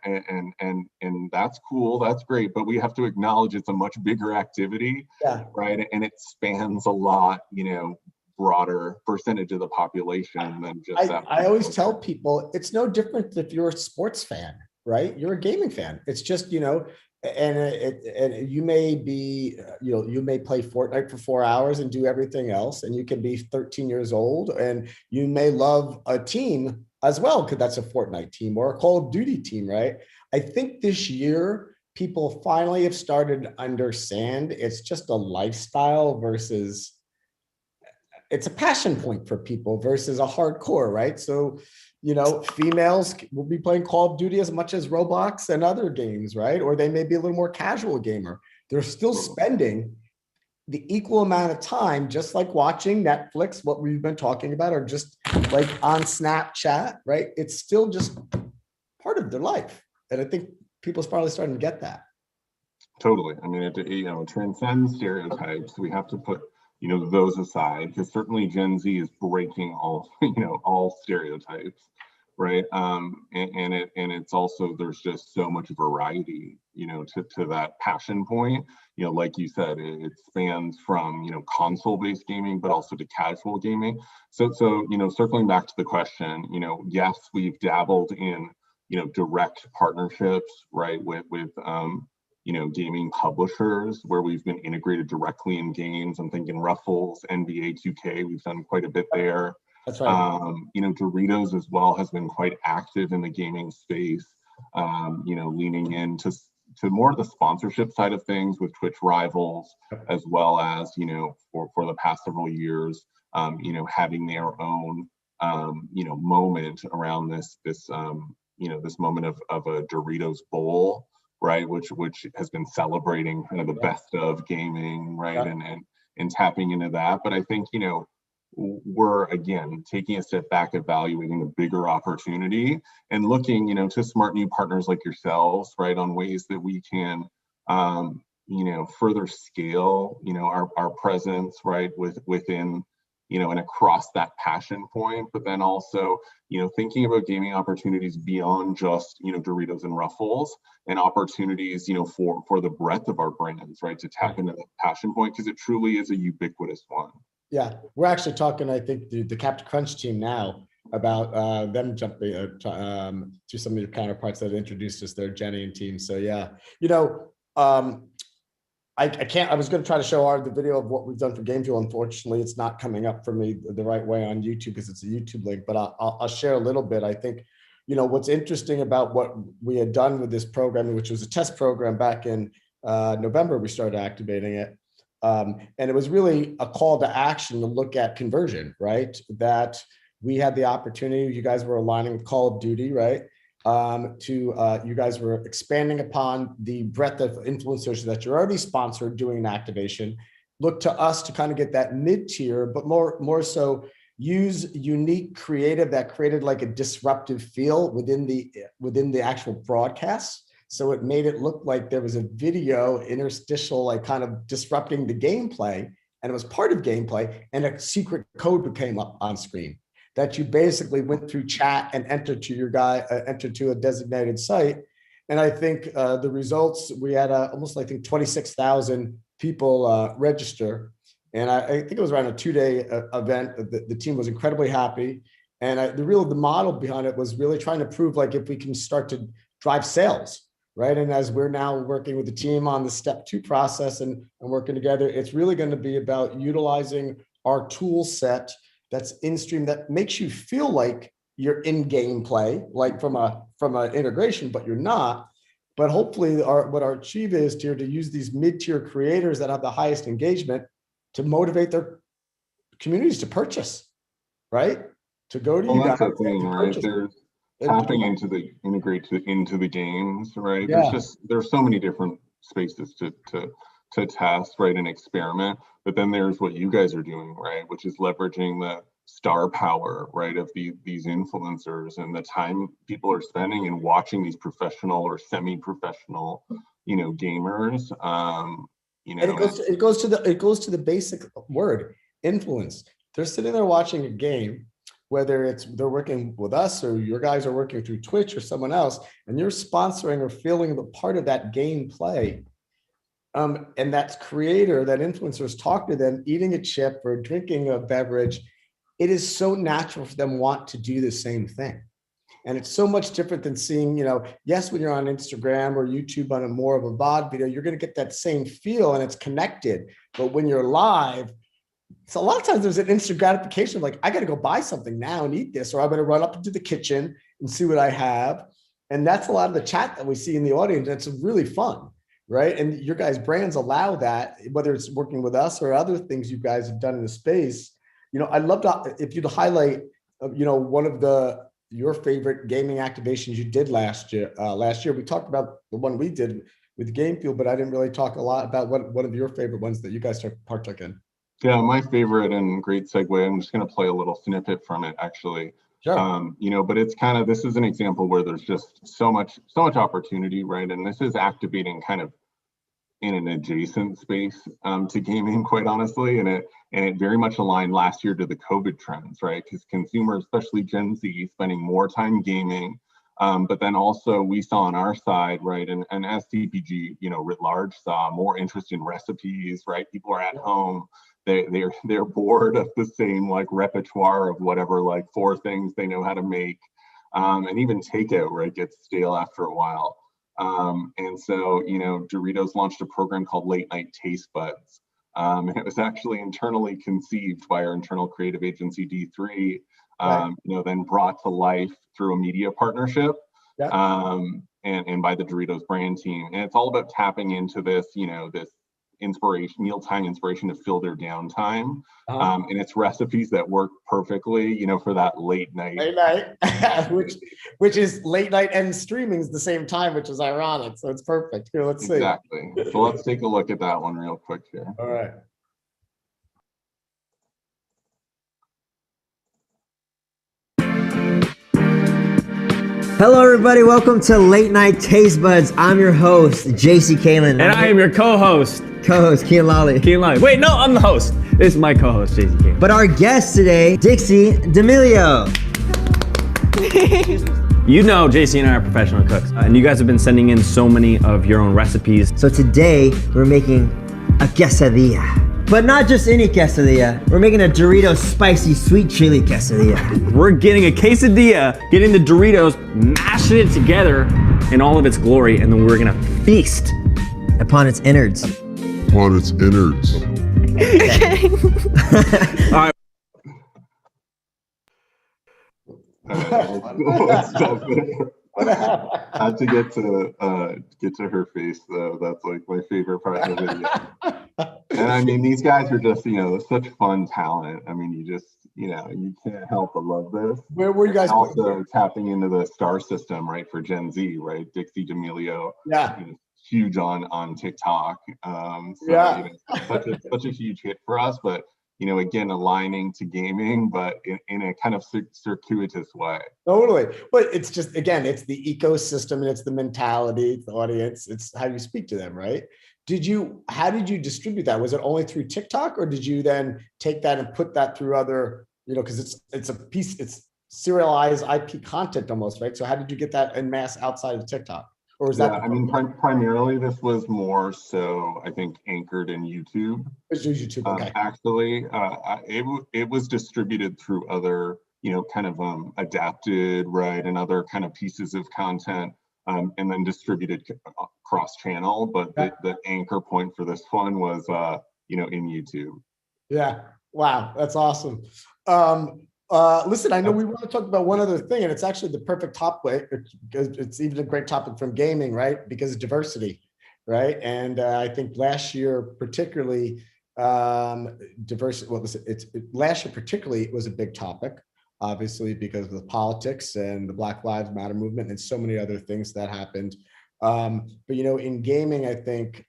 And that's cool, that's great, but we have to acknowledge it's a much bigger activity, right? And it spans a lot, you know, broader percentage of the population than just that. I always tell people it's no different if you're a sports fan, right? You're a gaming fan. It's just, you know, and you may be, you know, you may play Fortnite for 4 hours and do everything else, and you can be 13 years old and you may love a team as well, because that's a Fortnite team or a Call of Duty team, right? I think this year people finally have started to understand it's just a lifestyle versus it's a passion point for people versus a hardcore, right? So, you know, females will be playing Call of Duty as much as Roblox and other games, right? Or they may be a little more casual gamer. They're still spending the equal amount of time, just like watching Netflix, what we've been talking about, or just like on Snapchat, right? It's still just part of their life. And I think people's probably starting to get that. Totally. I mean, it, you know, transcends stereotypes. We have to put you know, those aside, because certainly Gen Z is breaking all, you know, all stereotypes, right? And it's also, there's just so much variety, you know, to that passion point. You know, like you said, it spans from, you know, console-based gaming, but also to casual gaming. So, you know, circling back to the question, you know, yes, we've dabbled in, you know, direct partnerships, right, with you know, gaming publishers where we've been integrated directly in games. I'm thinking Ruffles, NBA 2K, we've done quite a bit there. That's right. You know, Doritos as well has been quite active in the gaming space, you know, leaning into more of the sponsorship side of things with Twitch Rivals, as well as, you know, for the past several years, you know, having their own, you know, moment around this you know, this moment of a Doritos Bowl, right, which has been celebrating kind of the best of gaming, right, and tapping into that. But I think, you know, we're again taking a step back, evaluating the bigger opportunity and looking, you know, to smart new partners like yourselves, right, on ways that we can, you know, further scale, you know, our presence, right, within, you know, and across that passion point, but then also, you know, thinking about gaming opportunities beyond just, you know, Doritos and Ruffles, and opportunities, you know, for the breadth of our brands, right, to tap into that passion point, because it truly is a ubiquitous one. Yeah, we're actually talking, I think, the Captain Crunch team now about them jumping to some of your counterparts that introduced us there, Jenny and team. So yeah, you know, I was going to try to show the video of what we've done for Game Fuel. Unfortunately, it's not coming up for me the right way on YouTube because it's a YouTube link, but I'll share a little bit. I think, you know, what's interesting about what we had done with this program, which was a test program back in November, we started activating it. And it was really a call to action to look at conversion, right? That we had the opportunity, you guys were aligning with Call of Duty, right? You guys were expanding upon the breadth of influencers that you're already sponsored doing an activation. Look to us to kind of get that mid-tier, but more so use unique creative that created like a disruptive feel within the actual broadcast. So it made it look like there was a video interstitial, like kind of disrupting the gameplay, and it was part of gameplay, and a secret code came up on screen that you basically went through chat and entered to a designated site. And I think the results, we had almost, I think, 26,000 people register. And I think it was around a 2-day event. The team was incredibly happy. And the model behind it was really trying to prove, like, if we can start to drive sales, right? And as we're now working with the team on the step 2 process and working together, it's really going to be about utilizing our tool set that's in stream that makes you feel like you're in gameplay, like from an integration, but you're not. But hopefully what our achieve is here to use these mid-tier creators that have the highest engagement to motivate their communities to purchase, right? To go to you guys. That's the thing, right? There's tapping into the games, right? Yeah. There's so many different spaces to test, right, and experiment. But then there's what you guys are doing, right, which is leveraging the star power, right, of these influencers and the time people are spending in watching these professional or semi-professional, you know, gamers. You know, and it goes to the basic word, influence. They're sitting there watching a game, whether they're working with us or your guys are working through Twitch or someone else, and you're sponsoring or feeling the part of that gameplay. And that creator, that influencer is talking to them, eating a chip or drinking a beverage. It is so natural for them want to do the same thing. And it's so much different than seeing, you know, yes, when you're on Instagram or YouTube on a more of a VOD video, you're going to get that same feel and it's connected. But when you're live, so a lot of times there's an instant gratification, like, I got to go buy something now and eat this, or I'm going to run up into the kitchen and see what I have. And that's a lot of the chat that we see in the audience. It's really fun. Right. And your guys' brands allow that, whether it's working with us or other things you guys have done in the space. You know, I'd love to, if you'd highlight, you know, one of your favorite gaming activations you did last year. We talked about the one we did with Game Fuel, but I didn't really talk a lot about one of your favorite ones that you guys partook in. Yeah, my favorite, and great segue, I'm just going to play a little snippet from it, actually. Sure. You know, but it's kind of, this is an example where there's just so much opportunity, right? And this is activating kind of in an adjacent space to gaming, quite honestly, and it very much aligned last year to the COVID trends, right? Because consumers, especially Gen Z, spending more time gaming, but then also we saw on our side, right, and as CPG, writ large, saw more interest in recipes, right? People are at home, they're bored of the same like repertoire of whatever like 4 things they know how to make, and even takeout, right, gets stale after a while. And so, Doritos launched a program called Late Night Taste Buds. And it was actually internally conceived by our internal creative agency, D3, then brought to life through a media partnership, and by the Doritos brand team. And it's all about tapping into this, this inspiration, mealtime inspiration to fill their downtime. And it's recipes that work perfectly, for that late night. which is late night and streaming is the same time, which is ironic. So it's perfect. Here, let's see. Exactly. So let's take a look at that one real quick here. All right. Hello, everybody. Welcome to Late Night Taste Buds. I'm your host, JC Kalen. And I am your co-host. Kean Lally. Wait, no, I'm the host. This is my co-host, JC Kalen. But our guest today, Dixie D'Amelio. You know JC and I are professional cooks, and you guys have been sending in so many of your own recipes. So today, we're making a quesadilla. But not just any quesadilla. We're making a Doritos spicy sweet chili quesadilla. We're getting a quesadilla, getting the Doritos, mashing it together in all of its glory, and then we're gonna feast upon its innards. All right. I had to get to her face though. That's like my favorite part of the video. And I mean, these guys are just, such fun talent. I mean, you can't help but love this. Where were you guys? Also tapping into the star system, right, for Gen Z, right? Dixie D'Amelio. Yeah. Huge on TikTok. Such a huge hit for us, but again, aligning to gaming, but in a kind of circuitous way. Totally. But it's just, again, it's the ecosystem and it's the mentality, it's the audience, it's how you speak to them, right? How did you distribute that? Was it only through TikTok, or did you then take that and put that through other, because it's a piece, it's serialized IP content almost, right? So how did you get that en masse outside of TikTok? Or was that? I mean, primarily this was more so, I think, anchored in YouTube. It's YouTube, okay. Actually, it was distributed through other, kind of adapted, right, and other kind of pieces of content, and then distributed cross-channel. But the anchor point for this one was, in YouTube. Yeah. Wow, that's awesome. Listen, I know we want to talk about one other thing, and it's actually the perfect topic, because it's even a great topic from gaming, right? Because of diversity, right? And I think last year, particularly, diversity. Last year particularly was a big topic, obviously because of the politics and the Black Lives Matter movement and so many other things that happened. But in gaming, I think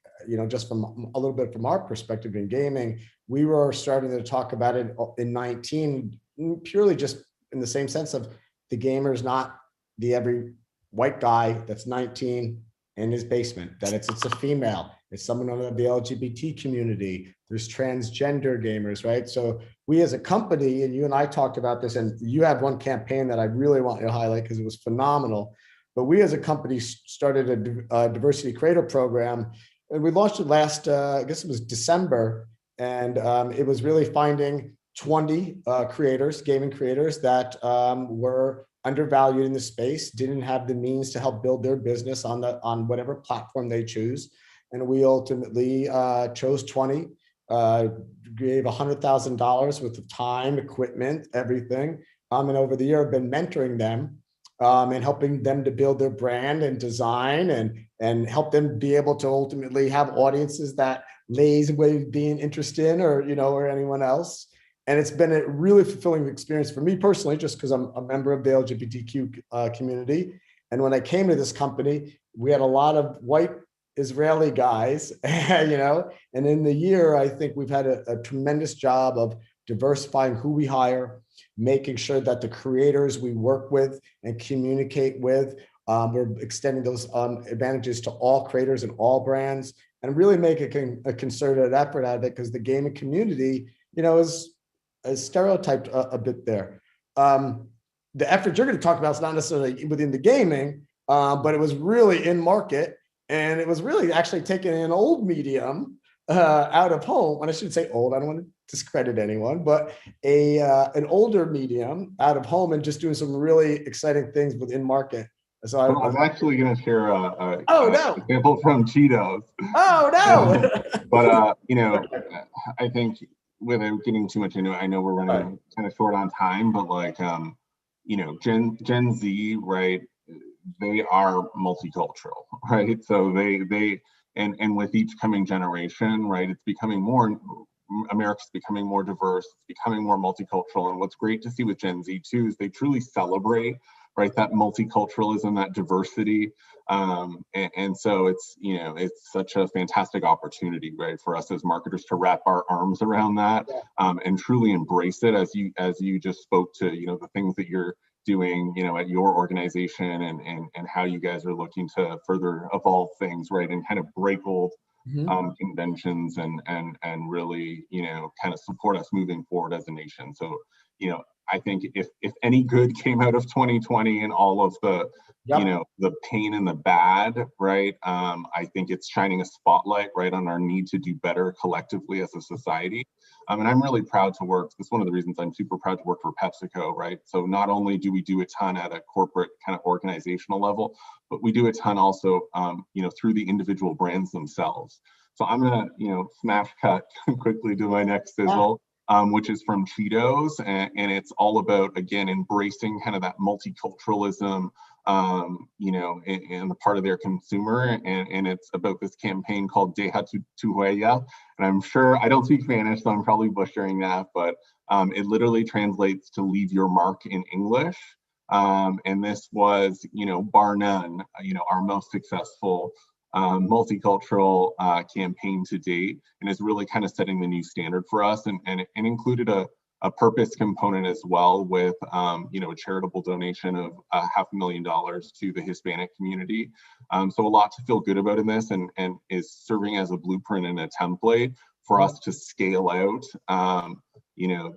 just from a little bit from our perspective in gaming, we were starting to talk about it in 19. Purely just in the same sense of the gamer is not the every white guy that's 19 in his basement, that it's a female, it's someone of the LGBT community, there's transgender gamers, right? So we as a company, and you and I talked about this, and you had one campaign that I really want to highlight because it was phenomenal, but we as a company started a diversity creator program, and we launched it last, I guess it was December, and it was really finding 20 gaming creators that were undervalued in the space, didn't have the means to help build their business on whatever platform they choose. And we ultimately chose 20, gave $100,000 worth of time, equipment, everything. And over the year, I've been mentoring them and helping them to build their brand and design and help them be able to ultimately have audiences that Lay's way being interested in, or anyone else. And it's been a really fulfilling experience for me personally, just because I'm a member of the LGBTQ community. And when I came to this company, we had a lot of white Israeli guys, and in the year, I think we've had a tremendous job of diversifying who we hire, making sure that the creators we work with and communicate with, we're extending those advantages to all creators and all brands. and really make a concerted effort out of it, because the gaming community, is stereotyped a bit there. The effort you're going to talk about is not necessarily within the gaming, but it was really in market, and it was really actually taking an old medium out of home. And I shouldn't say old, I don't want to discredit anyone, but an older medium out of home and just doing some really exciting things within market. So I'm actually going to share no example from Cheetos. Oh no! But I think without getting too much into it, I know we're running kind of short on time, but like Gen Z, right? They are multicultural, right? So they and with each coming generation, right, it's becoming more. America's becoming more diverse, it's becoming more multicultural. And what's great to see with Gen Z too is they truly celebrate, right, that multiculturalism, that diversity. And so it's such a fantastic opportunity, right, for us as marketers to wrap our arms around that and truly embrace it, as you just spoke to, the things that you're doing, at your organization and how you guys are looking to further evolve things, right, and kind of break old conventions and really, kind of support us moving forward as a nation. So, I think if any good came out of 2020 and all of the, the pain and the bad, right, I think it's shining a spotlight, right, on our need to do better collectively as a society. And I'm really proud to work. That's one of the reasons I'm super proud to work for PepsiCo, right? So not only do we do a ton at a corporate kind of organizational level, but we do a ton also, through the individual brands themselves. So I'm gonna, smash cut quickly to my next sizzle, which is from Cheetos, and it's all about, again, embracing kind of that multiculturalism, in the part of their consumer, and it's about this campaign called Deja tu Huella, and I'm sure, I don't speak Spanish, so I'm probably butchering that, but it literally translates to leave your mark in English, and this was, bar none, our most successful multicultural campaign to date, and is really kind of setting the new standard for us, and included a purpose component as well, with a charitable donation of $500,000 to the Hispanic community. So a lot to feel good about in this, and is serving as a blueprint and a template for us to scale out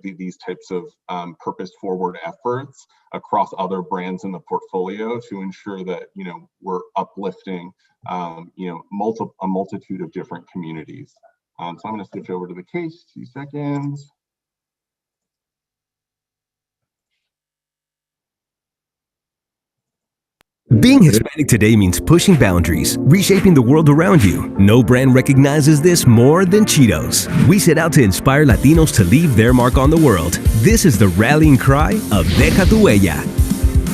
these types of purpose forward efforts across other brands in the portfolio, to ensure that we're uplifting a multitude of different communities. So I'm going to switch over to the case, 2 seconds. Being Hispanic today means pushing boundaries, reshaping the world around you. No brand recognizes this more than Cheetos. We set out to inspire Latinos to leave their mark on the world. This is the rallying cry of Deja tu Huella.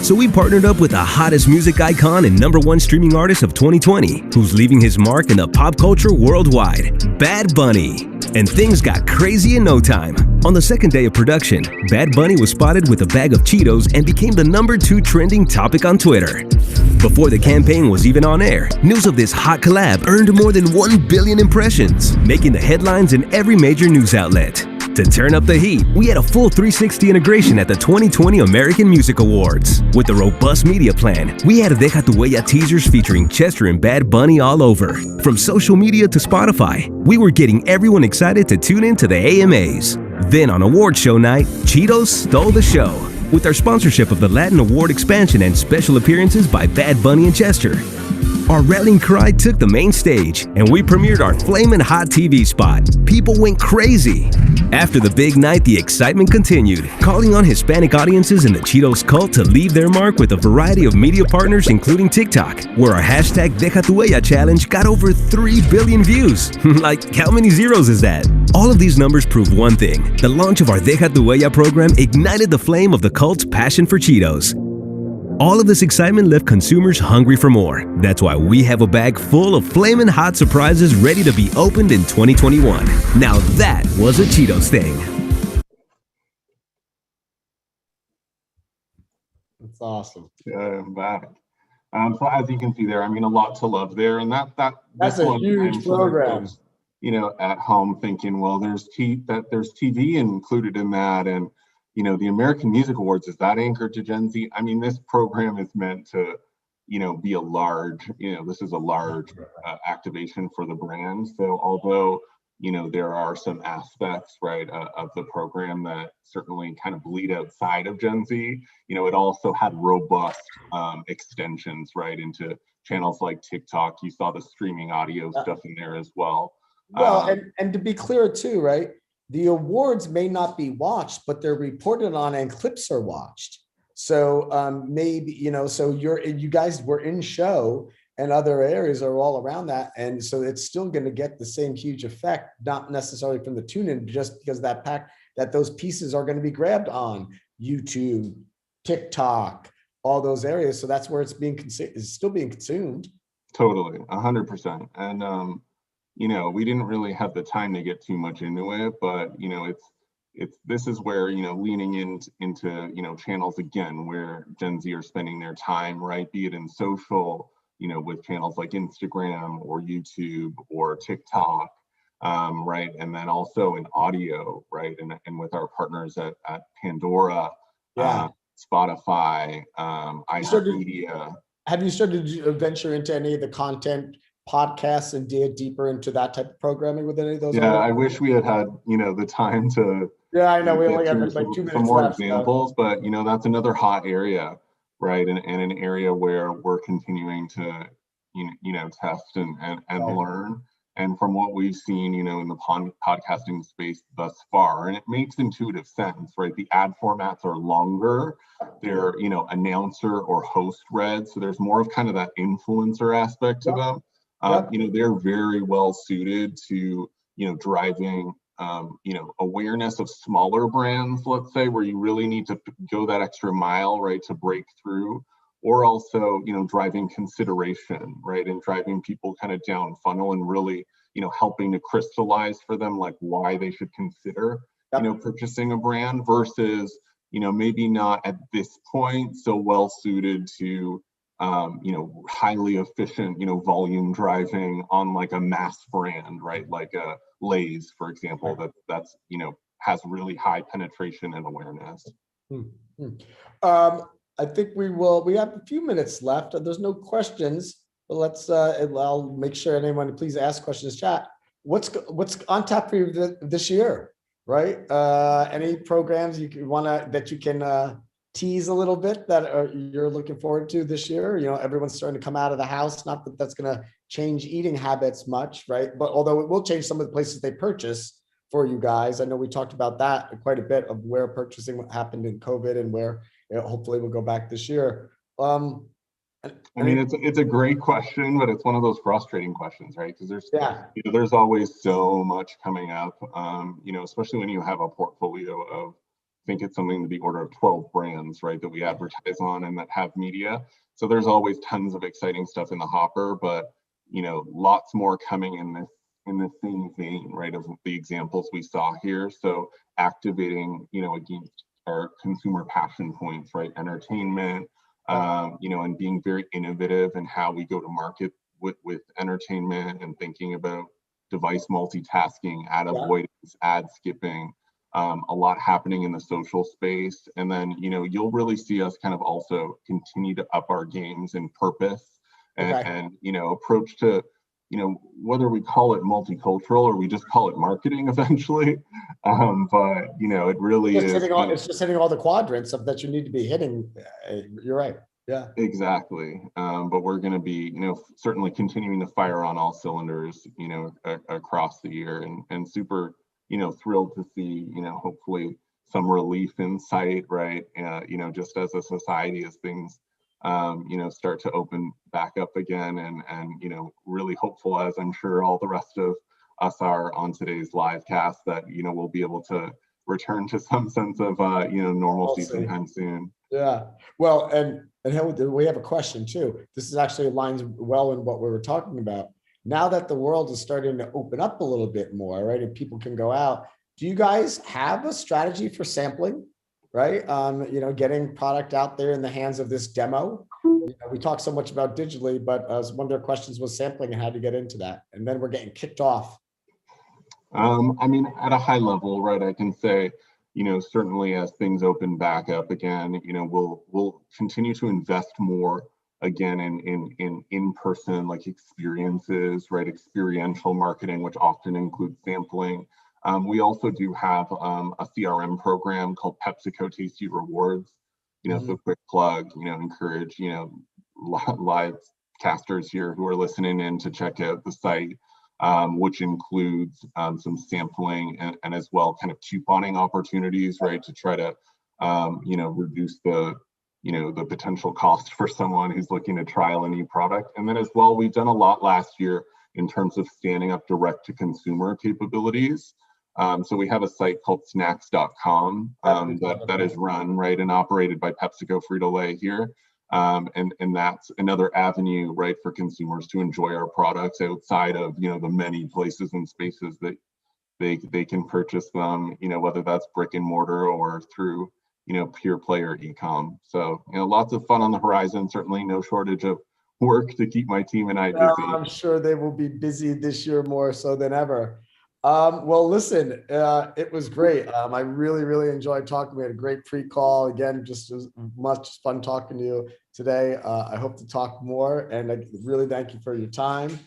So we partnered up with the hottest music icon and #1 streaming artist of 2020, who's leaving his mark in the pop culture worldwide, Bad Bunny. And things got crazy in no time. On the second day of production, Bad Bunny was spotted with a bag of Cheetos and became the #2 trending topic on Twitter. Before the campaign was even on air, news of this hot collab earned more than 1 billion impressions, making the headlines in every major news outlet. To turn up the heat, we had a full 360 integration at the 2020 American Music Awards. With a robust media plan, we had Deja tu Huella teasers featuring Chester and Bad Bunny all over. From social media to Spotify, we were getting everyone excited to tune in to the AMAs. Then on award show night, Cheetos stole the show with our sponsorship of the Latin Award expansion and special appearances by Bad Bunny and Chester. Our rallying cry took the main stage, and we premiered our flamin' hot TV spot. People went crazy. After the big night, the excitement continued, calling on Hispanic audiences in the Cheetos cult to leave their mark with a variety of media partners, including TikTok, where our hashtag Deja tu Huella challenge got over 3 billion views. Like, how many zeros is that? All of these numbers prove one thing. The launch of our Deja tu Huella program ignited the flame of the cult's passion for Cheetos. All of this excitement left consumers hungry for more. That's why we have a bag full of flamin' hot surprises ready to be opened in 2021. Now that was a Cheetos thing. That's awesome. Yeah, I'm back. So as you can see there, I mean, a lot to love there, and that's a huge program. At home thinking, well, there's TV included in that, and the American Music Awards, is that anchored to Gen Z? I mean, this program is meant to, be a large, this is a large activation for the brand. So although, there are some aspects, right, of the program that certainly kind of bleed outside of Gen Z, it also had robust extensions, right, into channels like TikTok. You saw the streaming audio stuff in there as well. Well, and to be clear too, right, the awards may not be watched, but they're reported on and clips are watched. So maybe, so you guys were in show and other areas are all around that. And so it's still going to get the same huge effect, not necessarily from the tune in, just because that those pieces are going to be grabbed on YouTube, TikTok, all those areas. So that's where it's still being consumed. Totally, 100%. And, we didn't really have the time to get too much into it, but, this is where, leaning into channels again, where Gen Z are spending their time, right? Be it in social, with channels like Instagram or YouTube or TikTok, right? And then also in audio, right? And with our partners at Pandora, Spotify, iHeartMedia. Have you started to venture into any of the content podcasts and dig deeper into that type of programming with any of those? Yeah, I wish we had the time to. Yeah, I know we only have like 2 minutes some more left, examples, but that's another hot area, right? And an area where we're continuing to, test and learn. And from what we've seen, in the podcasting space thus far, and it makes intuitive sense, right? The ad formats are longer. They're, announcer or host read. So there's more of kind of that influencer aspect to them. They're very well suited to, driving, awareness of smaller brands, let's say, where you really need to go that extra mile, right, to break through, or also, driving consideration, right, and driving people kind of down funnel and really, helping to crystallize for them, like why they should consider, purchasing a brand versus, maybe not at this point so well suited to, highly efficient, volume driving on like a mass brand, right? Like a Lay's, for example, that's, has really high penetration and awareness. I think we have a few minutes left. There's no questions, but I'll make sure anyone please ask questions chat. What's on tap for you this year, right? Any programs that you can tease a little bit that you're looking forward to this year? Everyone's starting to come out of the house. Not that that's going to change eating habits much, right? But although it will change some of the places they purchase for you guys. I know we talked about that quite a bit of where purchasing happened in COVID and where hopefully we'll go back this year. It's a great question, but it's one of those frustrating questions, right? Because there's always so much coming up, especially when you have a portfolio of, I think it's something to the order of 12 brands, right, that we advertise on and that have media. So there's always tons of exciting stuff in the hopper, but lots more coming in the same vein, right, of the examples we saw here. So activating, against our consumer passion points, right, entertainment, and being very innovative in how we go to market with entertainment and thinking about device multitasking, ad avoidance, ad skipping. A lot happening in the social space. And then, you'll really see us kind of also continue to up our games in purpose and approach to, whether we call it multicultural or we just call it marketing eventually. But, it really is. It's just hitting all the quadrants that you need to be hitting. You're right. Yeah, exactly. But we're going to be, certainly continuing to fire on all cylinders, across the year and super, thrilled to see, hopefully some relief in sight, right? Just as a society, as things, start to open back up again and, really hopeful, as I'm sure all the rest of us are on today's live cast, that, we'll be able to return to some sense of, normalcy sometime soon. Yeah. Well, and we have a question too. This is actually aligns well in what we were talking about. Now that the world is starting to open up a little bit more, right, and people can go out, do you guys have a strategy for sampling, right? Getting product out there in the hands of this demo. We talk so much about digitally, but one of their questions was sampling and how to get into that. And then we're getting kicked off. At a high level, right, I can say, certainly as things open back up again, we'll continue to invest more again, in person, like experiences, right? Experiential marketing, which often includes sampling. We also do have a CRM program called PepsiCo Tasty Rewards. So quick plug, encourage, live casters here who are listening in to check out the site, which includes some sampling and as well kind of couponing opportunities, right? To try to, reduce the potential cost for someone who's looking to trial a new product. And then as well, we've done a lot last year in terms of standing up direct to consumer capabilities. So we have a site called snacks.com that is run, right, and operated by PepsiCo Frito-Lay here. And that's another avenue, right, for consumers to enjoy our products outside of, the many places and spaces that they can purchase them, whether that's brick and mortar or through, pure player e-com. So, lots of fun on the horizon, certainly no shortage of work to keep my team and I busy. I'm sure they will be busy this year more so than ever. Well, listen, it was great. I really, really enjoyed talking. We had a great pre-call. Again, just as much fun talking to you today. I hope to talk more, and I really thank you for your time.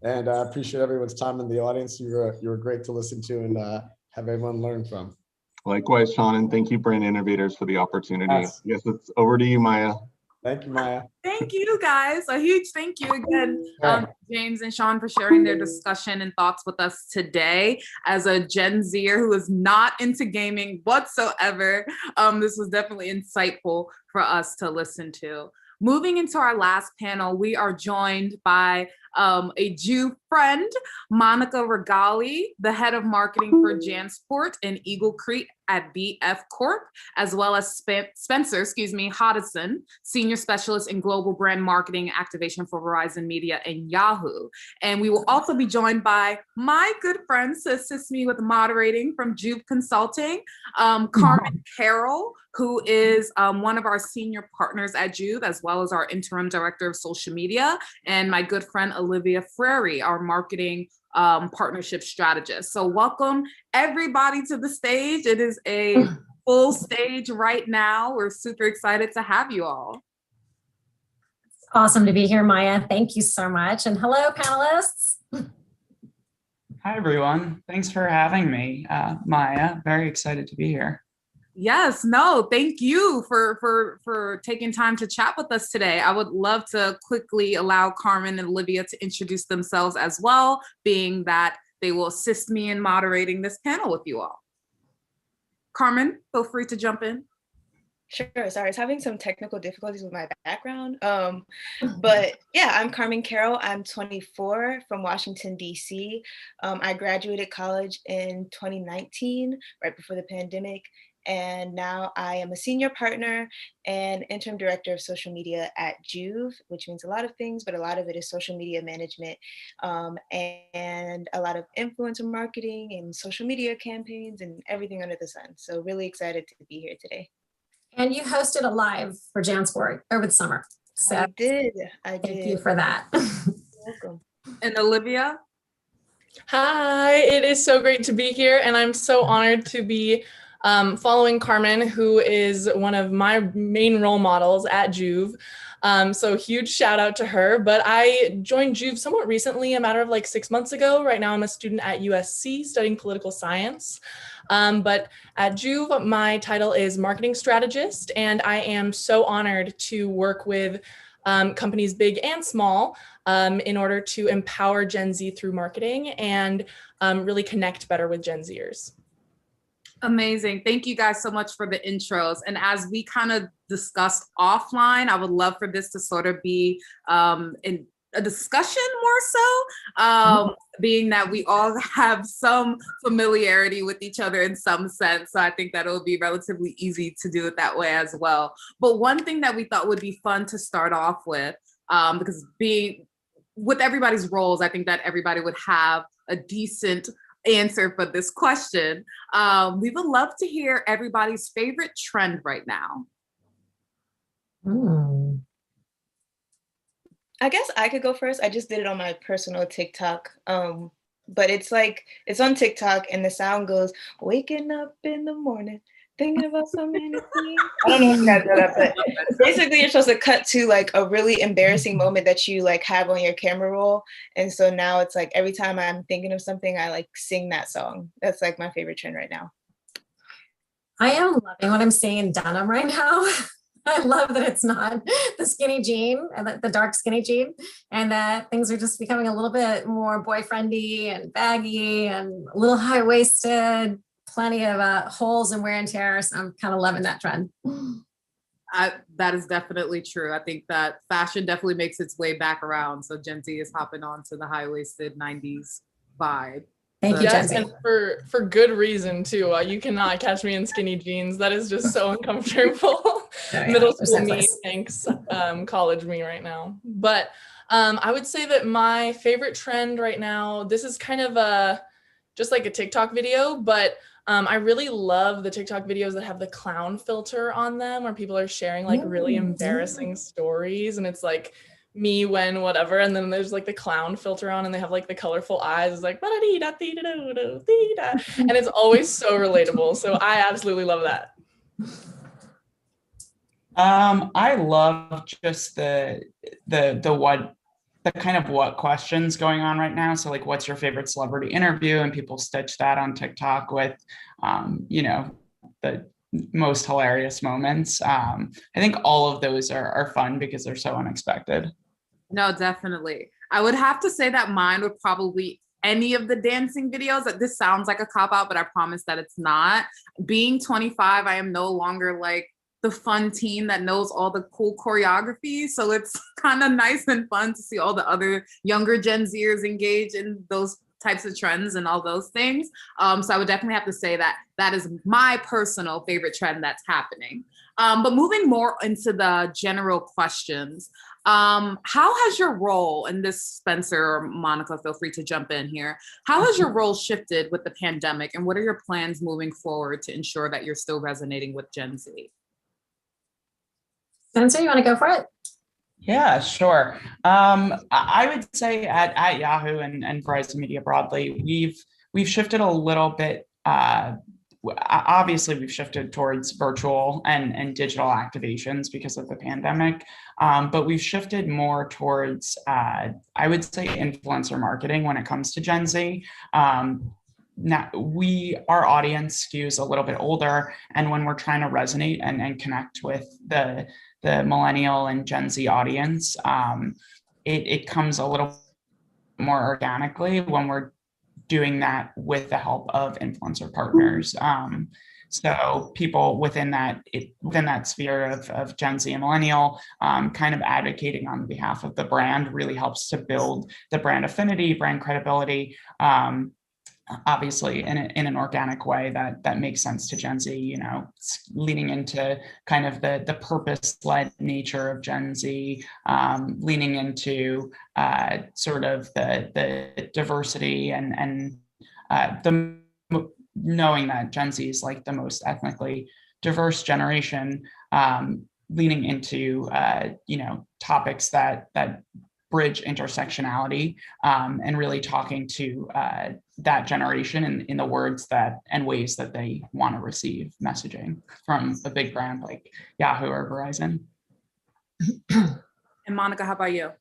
And I appreciate everyone's time in the audience. You were great to listen to and have everyone learn from. Likewise, Sean, and thank you, Brand Innovators, for the opportunity. Yes, it's over to you, Maya. Thank you, Maya. Thank you, guys. A huge thank you again, James and Sean, for sharing their discussion and thoughts with us today. As a Gen Zer who is not into gaming whatsoever, this was definitely insightful for us to listen to. Moving into our last panel, we are joined by a Juve friend, Monica Regali, the head of marketing for JanSport and Eagle Creek at BF Corp, as well as Spencer, Hodgson, senior specialist in global brand marketing activation for Verizon Media and Yahoo. And we will also be joined by my good friends to assist me with moderating from Juve Consulting, Carmen Carroll, who is one of our senior partners at Juve, as well as our interim director of social media, and my good friend Olivia Frary, our marketing partnership strategist. So welcome everybody to the stage. It is a full stage right now. We're super excited to have you all. Awesome to be here, Maya. Thank you so much. And hello, panelists. Hi, everyone. Thanks for having me, Maya. Very excited to be here. Yes, no, thank you for taking time to chat with us today. I would love to quickly allow Carmen and Olivia to introduce themselves as well, being that they will assist me in moderating this panel with you all. Carmen, feel free to jump in. Sure, sorry, I was having some technical difficulties with my background. But yeah, I'm Carmen Carroll. I'm 24 from Washington, D.C. I graduated college in 2019, right before the pandemic. And now I am a senior partner and interim director of social media at Juve, which means a lot of things, but a lot of it is social media management and a lot of influencer marketing and social media campaigns and everything under the sun. So really excited to be here today. And you hosted a live for JanSport over the summer. So I did. Thank you for that. Welcome. And Olivia? Hi, it is so great to be here. And I'm so honored to be following Carmen, who is one of my main role models at Juve. So huge shout out to her. But I joined Juve somewhat recently, a matter of like 6 months ago. Right now I'm a student at USC studying political science. But at Juve, my title is marketing strategist, and I am so honored to work with companies big and small in order to empower Gen Z through marketing and really connect better with Gen Zers. Amazing. Thank you guys so much for the intros. And as we kind of discussed offline, I would love for this to sort of be in a discussion more so, being that we all have some familiarity with each other in some sense. So I think that it'll be relatively easy to do it that way as well. But one thing that we thought would be fun to start off with, because being with everybody's roles, I think that everybody would have a decent answer for this question. We would love to hear everybody's favorite trend right now. I guess I could go first. I just did it on my personal TikTok. But it's on TikTok and the sound goes, waking up in the morning, thinking about so many things. I don't know if you guys know that, but basically you're supposed to cut to like a really embarrassing moment that you like have on your camera roll. And so now it's like every time I'm thinking of something, I like sing that song. That's like my favorite trend right now. I am loving what I'm seeing in denim right now. I love that it's not the skinny jean and the dark skinny jean, and that things are just becoming a little bit more boyfriendy and baggy and a little high-waisted, plenty of holes and wear and tear. So I'm kind of loving that trend. That is definitely true. I think that fashion definitely makes its way back around. So Gen Z is hopping on to the high-waisted 90s vibe. Thank you, yes, Gen Z. And for good reason too. You cannot catch me in skinny jeans. That is just so uncomfortable. Middle school me, thanks, college me right now. But I would say that my favorite trend right now, this is kind of just like a TikTok video, but I really love the TikTok videos that have the clown filter on them, where people are sharing like really embarrassing stories, and it's like me when whatever, and then there's like the clown filter on, and they have like the colorful eyes. It's like and it's always so relatable. So I absolutely love that. I love just the kind of what questions going on right now. So like, what's your favorite celebrity interview? And people stitch that on TikTok with, the most hilarious moments. I think all of those are fun because they're so unexpected. No, definitely. I would have to say that mine would probably any of the dancing videos. This sounds like a cop-out, but I promise that it's not. Being 25, I am no longer like the fun teen that knows all the cool choreography. So it's kind of nice and fun to see all the other younger Gen Zers engage in those types of trends and all those things. So I would definitely have to say that that is my personal favorite trend that's happening. But moving more into the general questions, how has your role, and this Spencer or Monica, feel free to jump in here. How has your role shifted with the pandemic, and what are your plans moving forward to ensure that you're still resonating with Gen Z? Spencer, you want to go for it? Yeah, sure. I would say at Yahoo and Verizon Media broadly, we've shifted a little bit. Obviously, we've shifted towards virtual and digital activations because of the pandemic, but we've shifted more towards, I would say, influencer marketing when it comes to Gen Z. Now, our audience skews a little bit older, and when we're trying to resonate and connect with the millennial and Gen Z audience, it comes a little more organically when we're doing that with the help of influencer partners. So people within that sphere of Gen Z and millennial, kind of advocating on behalf of the brand really helps to build the brand affinity, brand credibility, obviously in an organic way that makes sense to Gen Z, leaning into kind of the purpose-led nature of Gen Z, leaning into sort of the diversity and the knowing that Gen Z is like the most ethnically diverse generation, leaning into topics that bridge intersectionality, and really talking to that generation in the words and ways that they want to receive messaging from a big brand like Yahoo or Verizon. And Monica, how about you?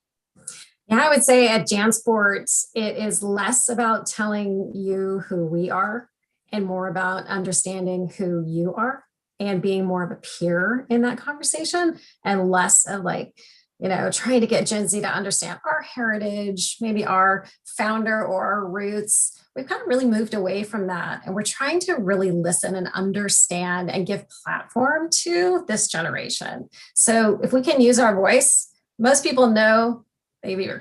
Yeah, I would say at JanSport, it is less about telling you who we are and more about understanding who you are and being more of a peer in that conversation, and less of like, trying to get Gen Z to understand our heritage, maybe our founder or our roots. We've kind of really moved away from that. And we're trying to really listen and understand and give platform to this generation. So if we can use our voice, most people know they've either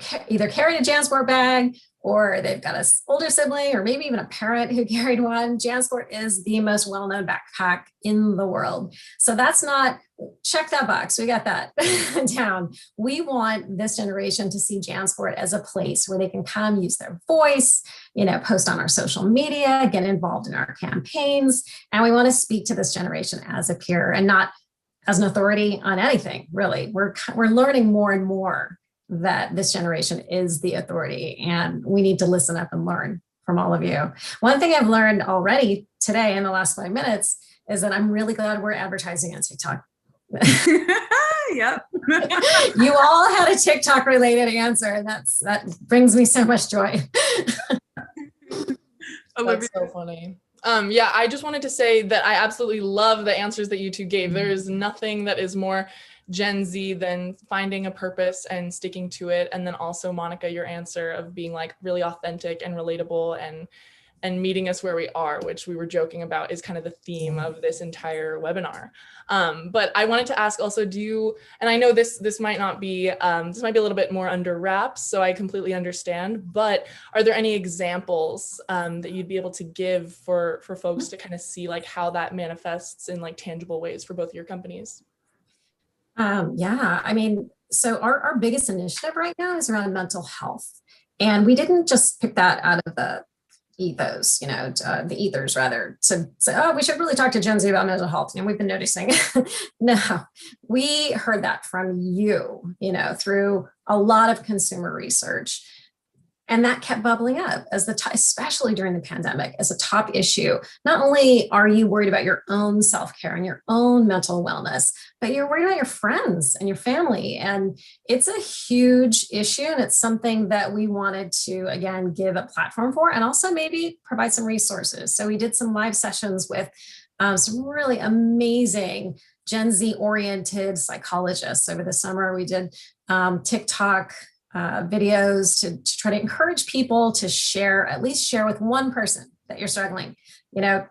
carried a JanSport bag, or they've got an older sibling, or maybe even a parent who carried one. JanSport is the most well-known backpack in the world. So that's not, check that box, we got that down. We want this generation to see JanSport as a place where they can come use their voice, post on our social media, get involved in our campaigns. And we want to speak to this generation as a peer and not as an authority on anything, really. We're learning more and more that this generation is the authority, and we need to listen up and learn from all of you. One thing I've learned already today in the last 5 minutes is that I'm really glad we're advertising on TikTok. Yep. You all had a TikTok related answer, and that brings me so much joy. That's so funny. Yeah, I just wanted to say that I absolutely love the answers that you two gave. There is nothing that is more Gen Z than finding a purpose and sticking to it. And then also, Monica, your answer of being like really authentic and relatable and meeting us where we are, which we were joking about is kind of the theme of this entire webinar. But I wanted to ask also, and I know this might not be, this might be a little bit more under wraps, so I completely understand, but are there any examples that you'd be able to give for folks to kind of see like how that manifests in like tangible ways for both of your companies? Yeah, I mean, so our biggest initiative right now is around mental health. And we didn't just pick that out of the ethos, the ethers rather, to say, oh, we should really talk to Gen Z about mental health. And we've been noticing, no, we heard that from you, through a lot of consumer research. And that kept bubbling up as especially during the pandemic, as a top issue. Not only are you worried about your own self-care and your own mental wellness, but you're worried about your friends and your family. And it's a huge issue. And it's something that we wanted to, again, give a platform for, and also maybe provide some resources. So we did some live sessions with some really amazing Gen Z oriented psychologists over the summer. We did TikTok videos to try to encourage people to at least share with one person that you're struggling,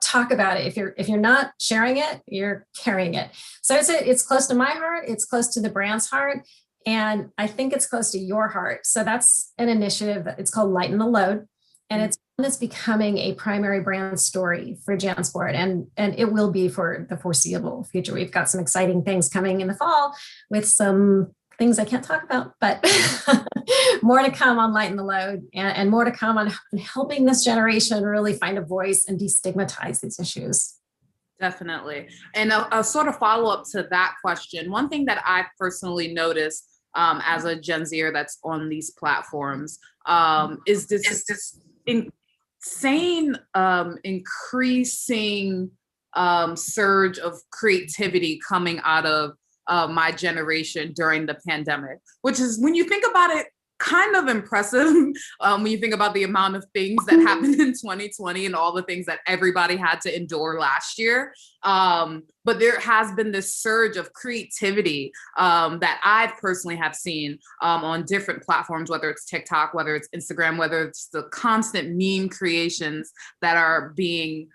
talk about it. If you're not sharing it, you're carrying it. So it's close to my heart. It's close to the brand's heart. And I think it's close to your heart. So that's an initiative that it's called Lighten the Load. And it's becoming a primary brand story for JanSport, and it will be for the foreseeable future. We've got some exciting things coming in the fall with some things I can't talk about, but more to come on Lighten the Load, and more to come on helping this generation really find a voice and destigmatize these issues. Definitely. And a sort of follow-up to that question, one thing that I personally noticed as a Gen Zer that's on these platforms is this insane increasing surge of creativity coming out of my generation during the pandemic, which is, when you think about it, kind of impressive when you think about the amount of things that happened in 2020 and all the things that everybody had to endure last year. But there has been this surge of creativity that I personally have seen on different platforms, whether it's TikTok, whether it's Instagram, whether it's the constant meme creations that are being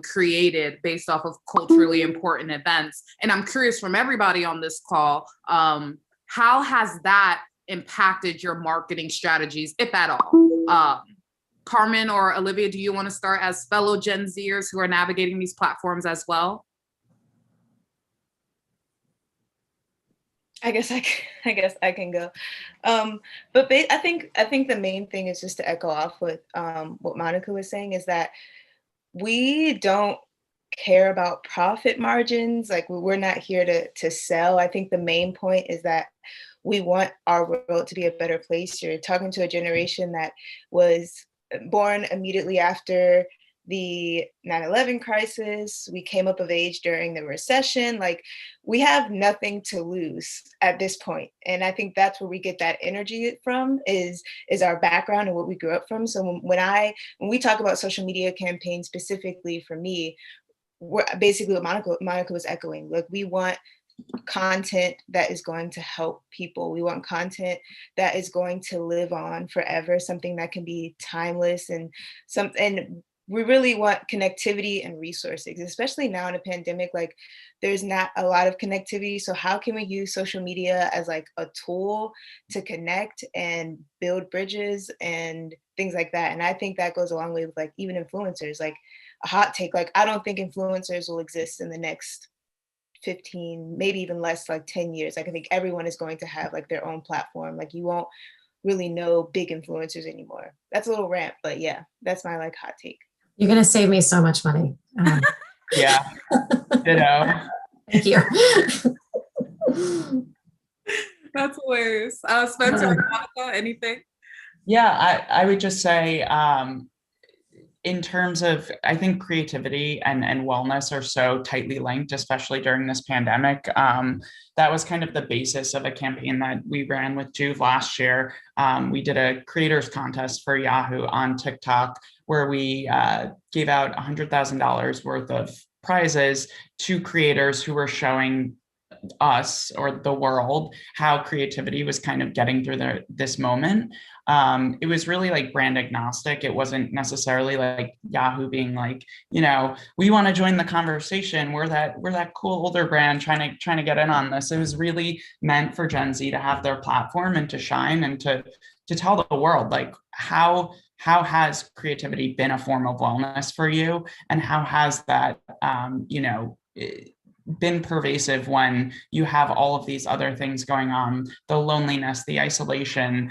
created based off of culturally important events. And I'm curious from everybody on this call, how has that impacted your marketing strategies, if at all? Carmen or Olivia, do you want to start as fellow Gen Zers who are navigating these platforms as well? I guess I can go. But I think the main thing is just to echo off with what Monica was saying, is that we don't care about profit margins. Like, we're not here to sell. I think the main point is that we want our world to be a better place. You're talking to a generation that was born immediately after the 9/11 crisis. We came up of age during the recession. Like, we have nothing to lose at this point. And I think that's where we get that energy from, is our background and what we grew up from. So when we talk about social media campaigns, specifically for me, we're basically what Monica was echoing. Like, we want content that is going to help people. We want content that is going to live on forever, something that can be timeless, and we really want connectivity and resources, especially now in a pandemic. Like, there's not a lot of connectivity. So how can we use social media as like a tool to connect and build bridges and things like that? And I think that goes a long way with like even influencers. Like, a hot take, like, I don't think influencers will exist in the next 15, maybe even less, like 10 years. Like, I think everyone is going to have like their own platform. Like, you won't really know big influencers anymore. That's a little rant, but yeah, that's my like hot take. You're going to save me so much money. Yeah, ditto. Thank you. That's hilarious. Spencer, Monica, anything? Yeah, I would just say, in terms of, I think creativity and wellness are so tightly linked, especially during this pandemic. That was kind of the basis of a campaign that we ran with Juve last year. We did a creators contest for Yahoo on TikTok, where we gave out $100,000 worth of prizes to creators who were showing us or the world how creativity was kind of getting through this moment. It was really like brand agnostic. It wasn't necessarily like Yahoo being like, you know, we want to join the conversation. We're that cool older brand trying to get in on this. It was really meant for Gen Z to have their platform and to shine and to tell the world like how has creativity been a form of wellness for you, and how has that been pervasive when you have all of these other things going on, the loneliness, the isolation.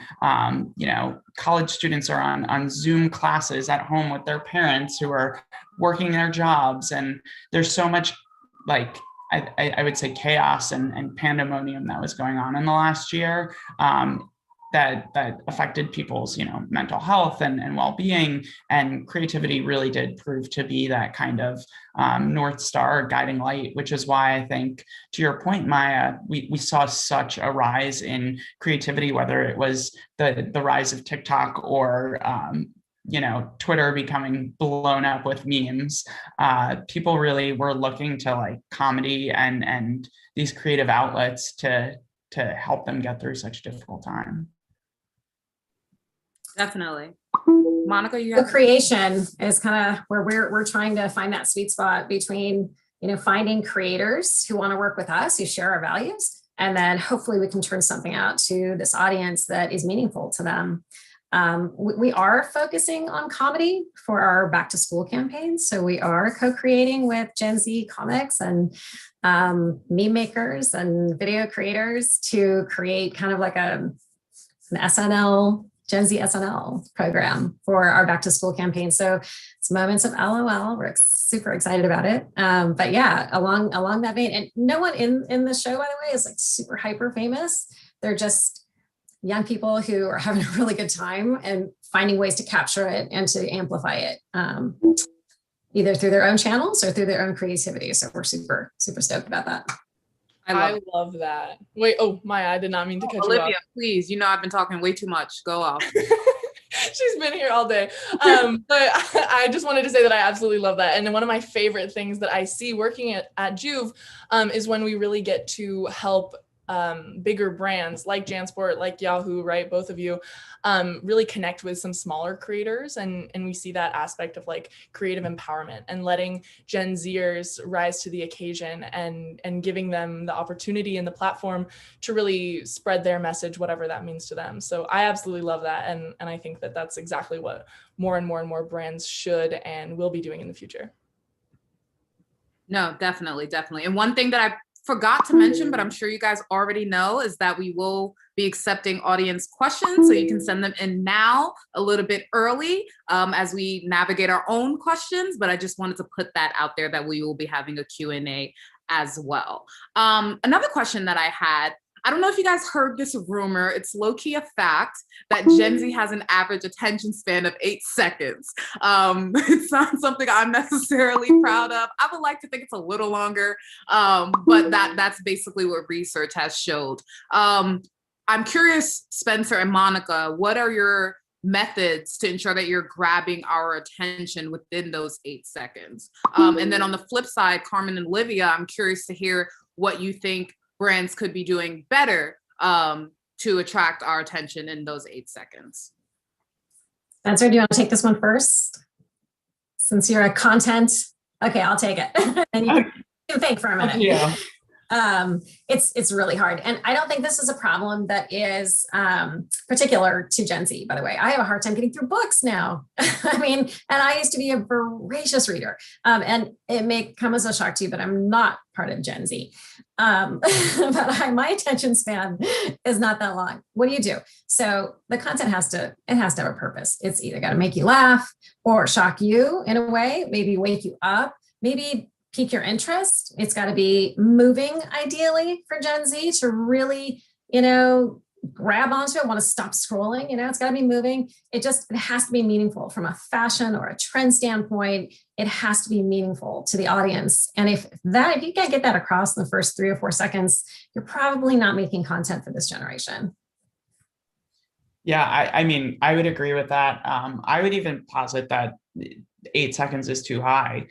College students are on Zoom classes at home with their parents who are working their jobs, and there's so much like I would say chaos and pandemonium that was going on in the last year. That affected people's, mental health and well-being, and creativity really did prove to be that kind of North Star guiding light, which is why I think, to your point, Maya, we saw such a rise in creativity, whether it was the rise of TikTok or Twitter becoming blown up with memes. People really were looking to like comedy and these creative outlets to help them get through such a difficult time. Definitely. Monica, you have creation is kind of where we're trying to find that sweet spot between, finding creators who want to work with us, who share our values, and then hopefully we can turn something out to this audience that is meaningful to them. We are focusing on comedy for our back to school campaign. So we are co-creating with Gen Z comics and meme makers and video creators to create kind of like an SNL, Gen Z SNL program for our back to school campaign. So it's moments of LOL. We're super excited about it. But yeah, along that vein, and no one in the show, by the way, is like super hyper famous. They're just young people who are having a really good time and finding ways to capture it and to amplify it, either through their own channels or through their own creativity. So we're super, super stoked about that. I love that. Wait, Maya, I did not mean to cut you off. Olivia, please. I've been talking way too much. Go off. She's been here all day. But I just wanted to say that I absolutely love that. And one of my favorite things that I see working at Juve is when we really get to help bigger brands like JanSport, like Yahoo, right? Both of you really connect with some smaller creators. And we see that aspect of like creative empowerment and letting Gen Zers rise to the occasion and giving them the opportunity and the platform to really spread their message, whatever that means to them. So I absolutely love that. And I think that that's exactly what more and more and more brands should and will be doing in the future. No, definitely. And one thing that I forgot to mention, but I'm sure you guys already know, is that we will be accepting audience questions. So you can send them in now a little bit early as we navigate our own questions. But I just wanted to put that out there that we will be having a Q&A as well. Another question that I had, I don't know if you guys heard this rumor. It's low-key a fact that Gen Z has an average attention span of 8 seconds. It's not something I'm necessarily proud of. I would like to think it's a little longer, but that's basically what research has showed. I'm curious, Spencer and Monica, what are your methods to ensure that you're grabbing our attention within those 8 seconds? And then on the flip side, Carmen and Olivia, I'm curious to hear what you think brands could be doing better to attract our attention in those 8 seconds. Spencer, do you want to take this one first? Since you're a content, okay, I'll take it. And you can think for a minute. Yeah. It's really hard. And I don't think this is a problem that is particular to Gen Z, by the way. I have a hard time getting through books now. And I used to be a voracious reader. And it may come as a shock to you, but I'm not part of Gen Z. But my attention span is not that long. What do? So the content has to have a purpose. It's either got to make you laugh or shock you in a way, maybe wake you up, maybe pique your interest. It's got to be moving, ideally, for Gen Z to really, grab onto it, want to stop scrolling. It's got to be moving. It has to be meaningful from a fashion or a trend standpoint. It has to be meaningful to the audience. And if you can't get that across in the first 3 or 4 seconds, you're probably not making content for this generation. Yeah, I mean, I would agree with that. I would even posit that 8 seconds is too high,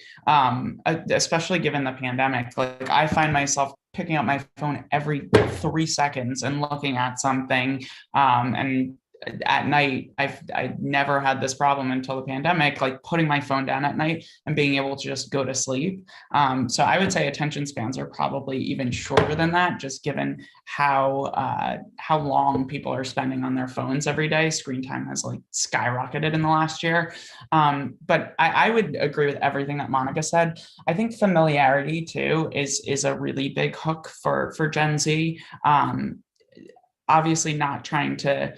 especially given the pandemic. Like, I find myself picking up my phone every 3 seconds and looking at something. And at night, I never had this problem until the pandemic, like putting my phone down at night and being able to just go to sleep. So I would say attention spans are probably even shorter than that, just given how long people are spending on their phones every day. Screen time has like skyrocketed in the last year. But I would agree with everything that Monica said. I think familiarity too is a really big hook for Gen Z. Obviously not trying to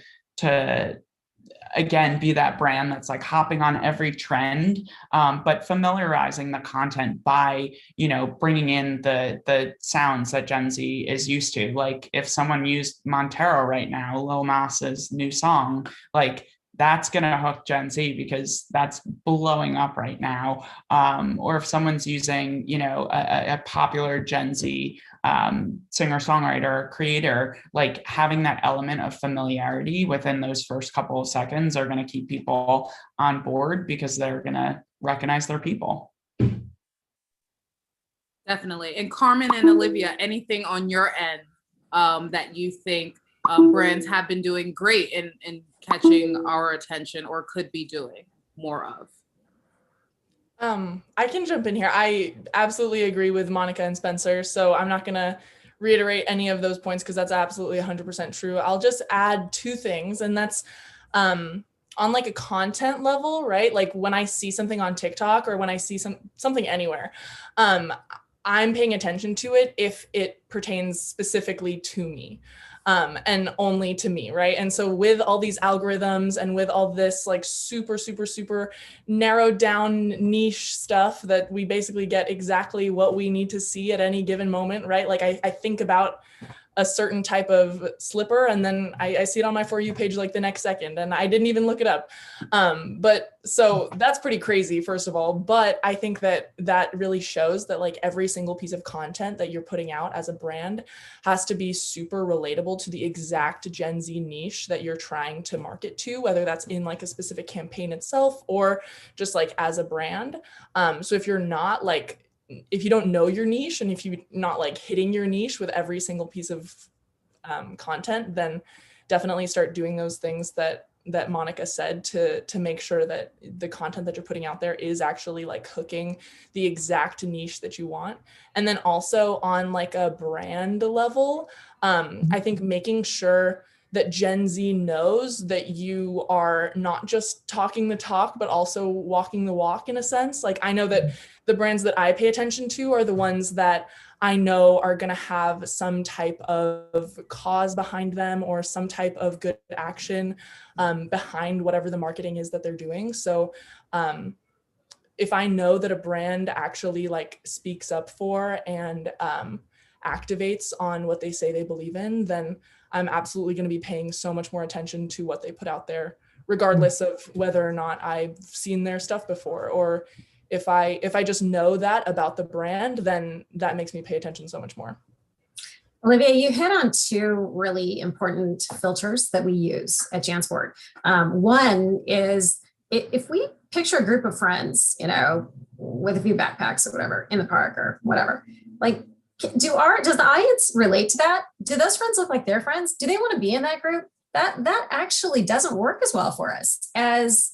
again be that brand that's like hopping on every trend, but familiarizing the content by bringing in the sounds that Gen Z is used to. Like, if someone used Montero right now, Lil Nas's new song, like that's gonna hook Gen Z because that's blowing up right now. Or if someone's using a popular Gen Z singer-songwriter, creator, like having that element of familiarity within those first couple of seconds are going to keep people on board because they're going to recognize their people. Definitely. And Carmen and Olivia, anything on your end that you think brands have been doing great in catching our attention or could be doing more of? I can jump in here. I absolutely agree with Monica and Spencer, so I'm not going to reiterate any of those points because that's absolutely 100% true. I'll just add 2 things, and that's on like a content level, right? Like when I see something on TikTok or when I see something anywhere, I'm paying attention to it if it pertains specifically to me. And only to me, right? And so with all these algorithms and with all this like super narrowed down niche stuff that we basically get exactly what we need to see at any given moment, right? Like I think about a certain type of slipper and then I see it on my For You page like the next second and I didn't even look it up. But so that's pretty crazy, first of all. But I think that really shows that like every single piece of content that you're putting out as a brand has to be super relatable to the exact Gen Z niche that you're trying to market to, whether that's in like a specific campaign itself or just like as a brand. So if you don't know your niche and if you're not like hitting your niche with every single piece of content, then definitely start doing those things that Monica said to make sure that the content that you're putting out there is actually like hooking the exact niche that you want. And then also on like a brand level, I think making sure that Gen Z knows that you are not just talking the talk, but also walking the walk in a sense. Like I know that the brands that I pay attention to are the ones that I know are going to have some type of cause behind them or some type of good action behind whatever the marketing is that they're doing. So if I know that a brand actually like speaks up for and activates on what they say they believe in, then I'm absolutely going to be paying so much more attention to what they put out there, regardless of whether or not I've seen their stuff before, or if I just know that about the brand, then that makes me pay attention so much more. Olivia, you hit on 2 really important filters that we use at JanSport. One is if we picture a group of friends, with a few backpacks or whatever in the park or whatever, like, does the audience relate to that? Do those friends look like their friends? Do they want to be in that group? That actually doesn't work as well for us as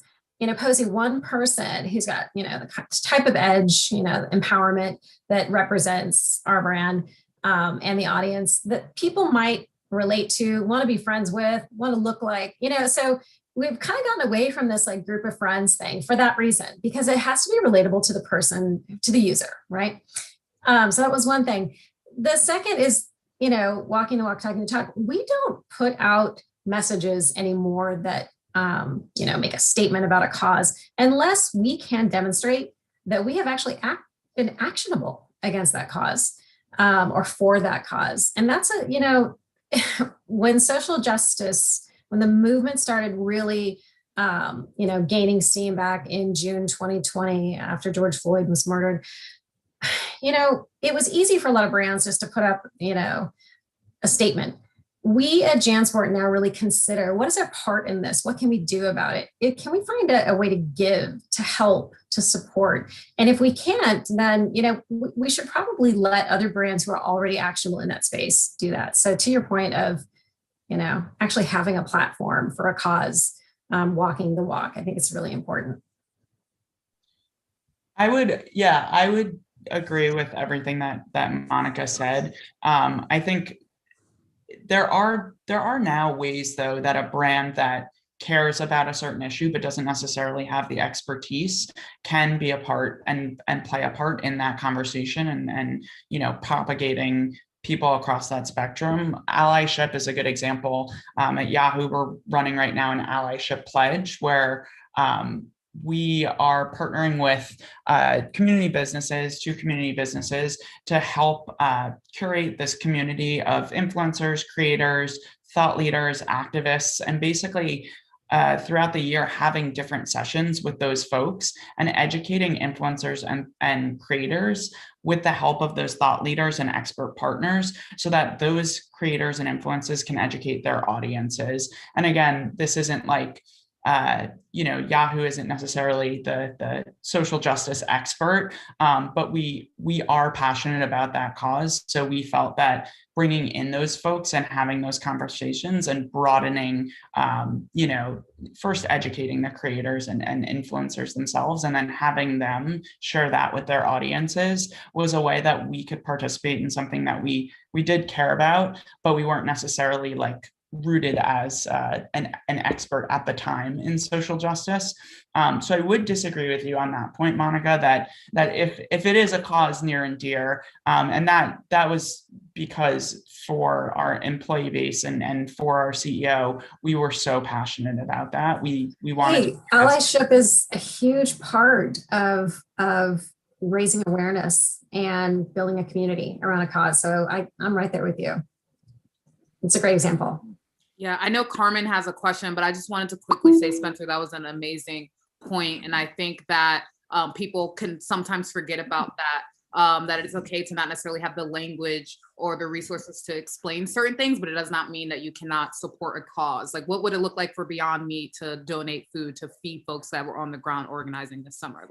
posing one person who's got, the type of edge, empowerment that represents our brand and the audience that people might relate to, want to be friends with, want to look like, so we've kind of gotten away from this like group of friends thing for that reason, because it has to be relatable to the person, to the user, right? So that was one thing. The second is, walking the walk, talking the talk. We don't put out messages anymore that, make a statement about a cause unless we can demonstrate that we have actually been actionable against that cause or for that cause. And that's when social justice, when the movement started really, gaining steam back in June 2020 after George Floyd was murdered, it was easy for a lot of brands just to put up, a statement. We at JanSport now really consider, what is our part in this? What can we do about it? Can we find a way to give, to help, to support? And if we can't, then, we should probably let other brands who are already actionable in that space do that. So to your point of, actually having a platform for a cause, walking the walk, I think it's really important. I would agree with everything that Monica said. I think there are now ways, though, that a brand that cares about a certain issue but doesn't necessarily have the expertise can be a part and play a part in that conversation and propagating people across that spectrum. Allyship is a good example. At Yahoo, we're running right now an Allyship pledge where we are partnering with two community businesses to help curate this community of influencers, creators, thought leaders, activists, and basically throughout the year having different sessions with those folks and educating influencers and creators with the help of those thought leaders and expert partners so that those creators and influencers can educate their audiences. And again, this isn't like Yahoo isn't necessarily the social justice expert, but we are passionate about that cause. So we felt that bringing in those folks and having those conversations and broadening, first educating the creators and influencers themselves, and then having them share that with their audiences was a way that we could participate in something that we did care about, but we weren't necessarily rooted as an expert at the time in social justice. So I would disagree with you on that point, Monica, that if it is a cause near and dear, and that was because for our employee base and for our CEO, we were so passionate about that. We wanted allyship is a huge part of raising awareness and building a community around a cause. So I'm right there with you. It's a great example. Yeah, I know Carmen has a question, but I just wanted to quickly say, Spencer, that was an amazing point. And I think that people can sometimes forget about that, that it's okay to not necessarily have the language or the resources to explain certain things, but it does not mean that you cannot support a cause. Like, what would it look like for Beyond Meat to donate food to feed folks that were on the ground organizing this summer?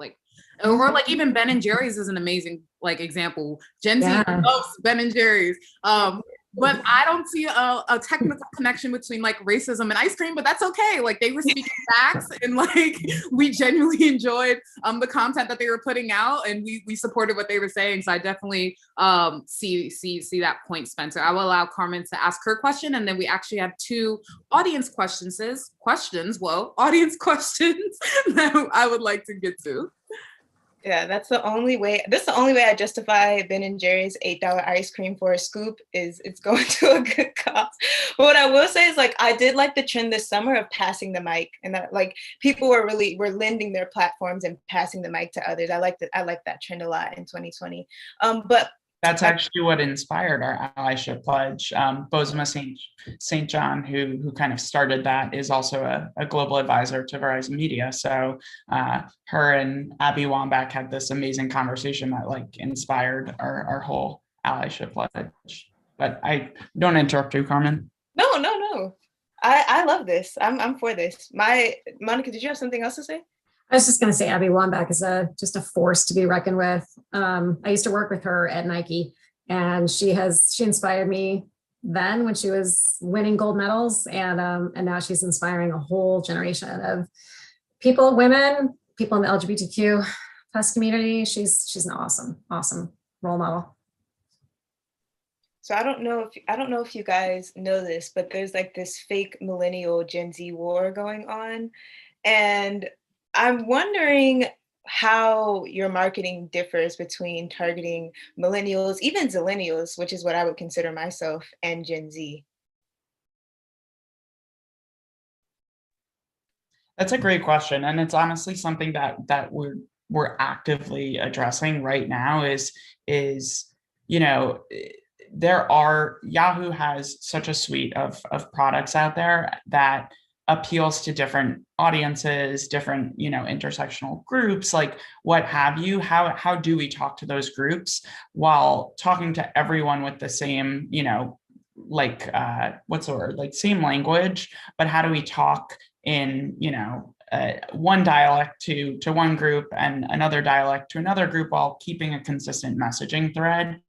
Or even Ben & Jerry's is an amazing example. Gen Z loves Ben & Jerry's. But I don't see a technical connection between racism and ice cream, but that's okay. They were speaking facts, and we genuinely enjoyed the content that they were putting out, and we supported what they were saying. So I definitely see that point, Spencer. I will allow Carmen to ask her question, and then we actually have two audience questions that I would like to get to. Yeah, that's the only way I justify Ben & Jerry's $8 ice cream for a scoop is it's going to a good cause. But what I will say is I did like the trend this summer of passing the mic, and that people were lending their platforms and passing the mic to others. I like that trend a lot in 2020. But that's actually what inspired our allyship pledge. Bozoma St. John, who kind of started that, is also a global advisor to Verizon Media. So her and Abby Wambach had this amazing conversation that inspired our whole allyship pledge. But I don't interrupt you, Carmen. No. I love this. I'm for this. Monica, did you have something else to say? I was just going to say Abby Wambach is just a force to be reckoned with. I used to work with her at Nike, and she inspired me then when she was winning gold medals, and now she's inspiring a whole generation of women, people in the LGBTQ plus community. She's an awesome role model. So I don't know if you guys know this, but there's this fake millennial Gen Z war going on, and I'm wondering how your marketing differs between targeting millennials, even zillennials, which is what I would consider myself, and Gen Z. That's a great question, and it's honestly something that we're actively addressing right now. Is Yahoo has such a suite of products out there that appeals to different audiences, different, intersectional groups, like what have you. How do we talk to those groups while talking to everyone with the same, what's the word? Like same language, but how do we talk in, one dialect to one group and another dialect to another group while keeping a consistent messaging thread?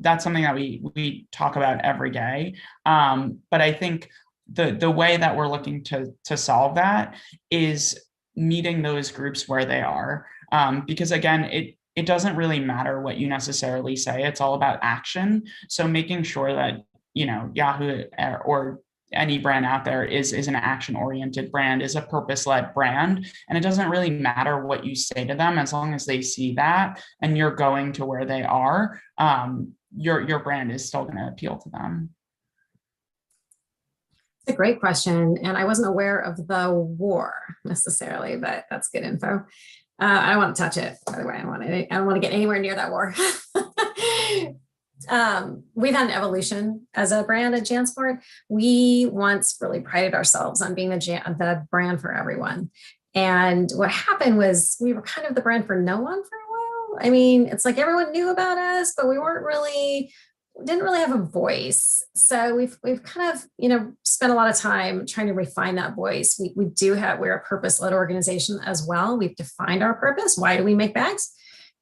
That's something that we talk about every day. But I think the way that we're looking to solve that is meeting those groups where they are. Because again, it doesn't really matter what you necessarily say. It's all about action. So making sure that, Yahoo or any brand out there is an action-oriented brand, is a purpose-led brand. And it doesn't really matter what you say to them, as long as they see that and you're going to where they are, your brand is still going to appeal to them. It's a great question. And I wasn't aware of the war necessarily, but that's good info. I don't want to touch it, by the way. I don't want to get anywhere near that war. We've had an evolution as a brand at JanSport. We once really prided ourselves on being the brand for everyone. And what happened was we were kind of the brand for no one for a while. I mean, it's like everyone knew about us, but we didn't really have a voice. So we've kind of, spent a lot of time trying to refine that voice. We're a purpose-led organization as well. We've defined our purpose. Why do we make bags?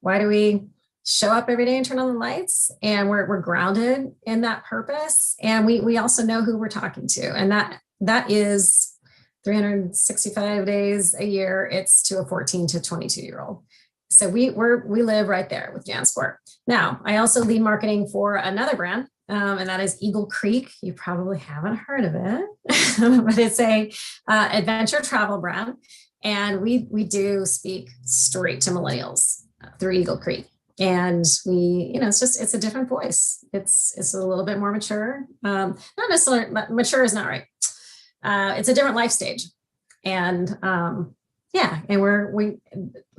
Why do we show up every day and turn on the lights? And we're grounded in that purpose. And we also know who we're talking to. And that is 365 days a year. It's to a 14 to 22-year-old. So we live right there with JanSport. Now, I also lead marketing for another brand, and that is Eagle Creek. You probably haven't heard of it, but it's a adventure travel brand. And we do speak straight to millennials through Eagle Creek. And it's a different voice. It's a little bit more mature. Not necessarily, mature is not right. It's a different life stage. And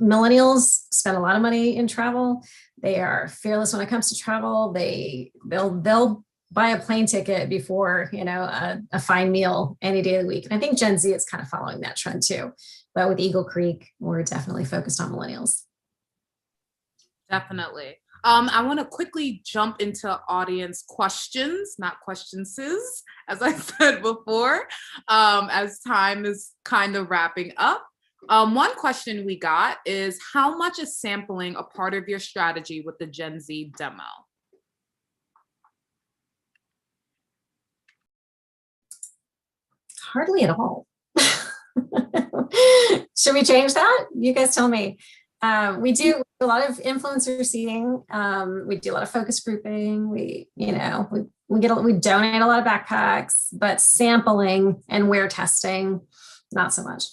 millennials spend a lot of money in travel. They are fearless when it comes to travel. They'll buy a plane ticket before, a fine meal any day of the week. And I think Gen Z is kind of following that trend too. But with Eagle Creek, we're definitely focused on millennials. Definitely. I want to quickly jump into audience questions, not questions, as I said before, as time is kind of wrapping up. One question we got is, how much is sampling a part of your strategy with the Gen Z demo? Hardly at all. Should we change that? You guys tell me. We do a lot of influencer seeding. We do a lot of focus grouping. We donate a lot of backpacks, but sampling and wear testing, not so much.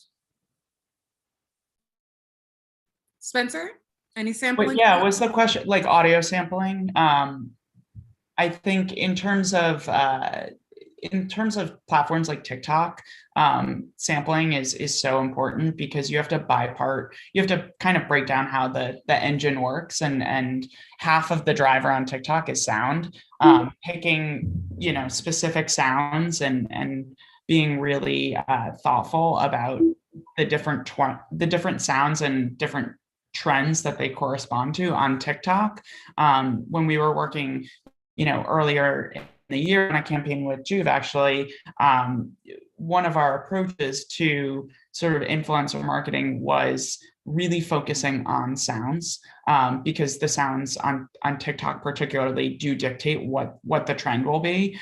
Spencer, any sampling? Yeah, what's the question? Like audio sampling? I think in terms of platforms like TikTok, sampling is so important because you have to kind of break down how the engine works, and half of the driver on TikTok is sound. Picking, specific sounds and being really thoughtful about the different sounds and different trends that they correspond to on TikTok. When we were working, earlier in the year on a campaign with Juve, actually, one of our approaches to sort of influencer marketing was really focusing on sounds, because the sounds on TikTok particularly do dictate what the trend will be.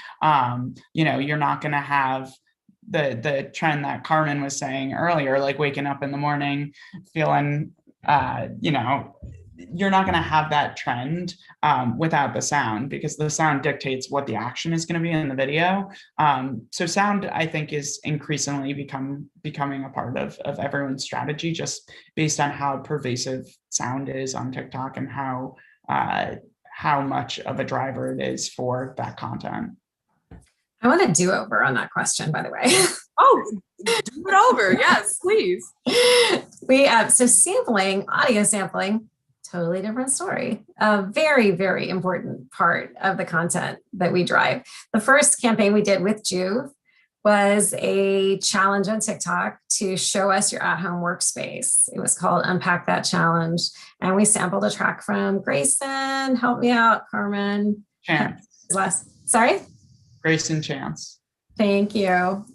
You're not going to have the trend that Carmen was saying earlier, like waking up in the morning feeling, you're not going to have that trend without the sound, because the sound dictates what the action is going to be in the video. So sound, I think, is increasingly becoming a part of everyone's strategy, just based on how pervasive sound is on TikTok and how much of a driver it is for that content. I want a do-over on that question, by the way. Oh, do it over. Yes, please. So sampling, audio sampling, totally different story. A very, very important part of the content that we drive. The first campaign we did with Juve was a challenge on TikTok to show us your at-home workspace. It was called Unpack That Challenge. And we sampled a track from Grayson. Help me out, Carmen. Chance. Sorry? Grayson Chance. Thank you.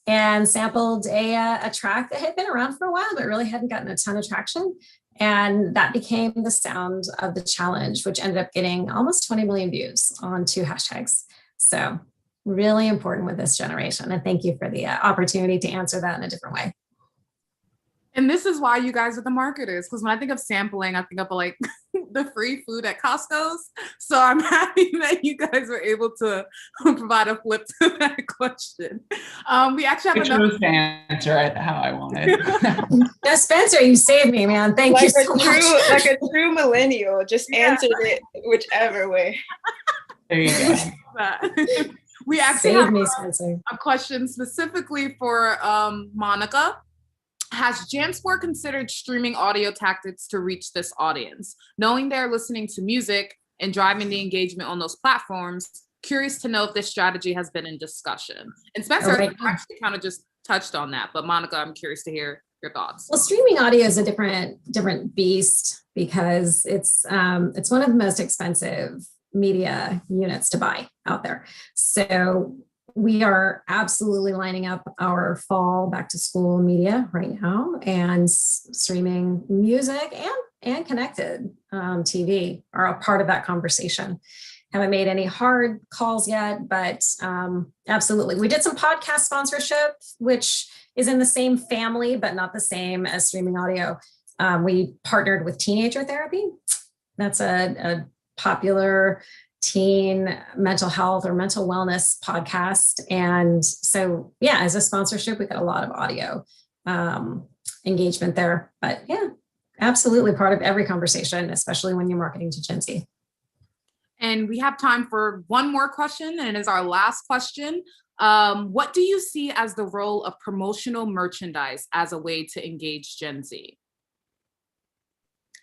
And sampled a track that had been around for a while, but really hadn't gotten a ton of traction. And that became the sound of the challenge, which ended up getting almost 20 million views on 2 hashtags. So really important with this generation. And thank you for the opportunity to answer that in a different way. And this is why you guys are the marketers, because when I think of sampling, I think of like the free food at Costco's. So I'm happy that you guys were able to provide a flip to that question. We actually have another answer how I wanted. No, Spencer, you saved me, man. Thank like you so much. Like a true millennial, just answered it whichever way. There you go. We actually Save have me, Spencer. a question specifically for Monica. Has JanSport considered streaming audio tactics to reach this audience? Knowing they're listening to music and driving the engagement on those platforms, curious to know if this strategy has been in discussion. And Spencer actually kind of just touched on that, but Monica, I'm curious to hear your thoughts. Well, streaming audio is a different beast because it's one of the most expensive media units to buy out there. So we are absolutely lining up our fall back to school media right now, and streaming music and connected TV are a part of that conversation. Haven't made any hard calls yet, but absolutely. We did some podcast sponsorship, which is in the same family, but not the same as streaming audio. We partnered with Teenager Therapy. That's a popular teen mental health or mental wellness podcast. And so, yeah, as a sponsorship, we got a lot of audio engagement there. But yeah, absolutely part of every conversation, especially when you're marketing to Gen Z. And we have time for one more question, and it is our last question. What do you see as the role of promotional merchandise as a way to engage Gen Z?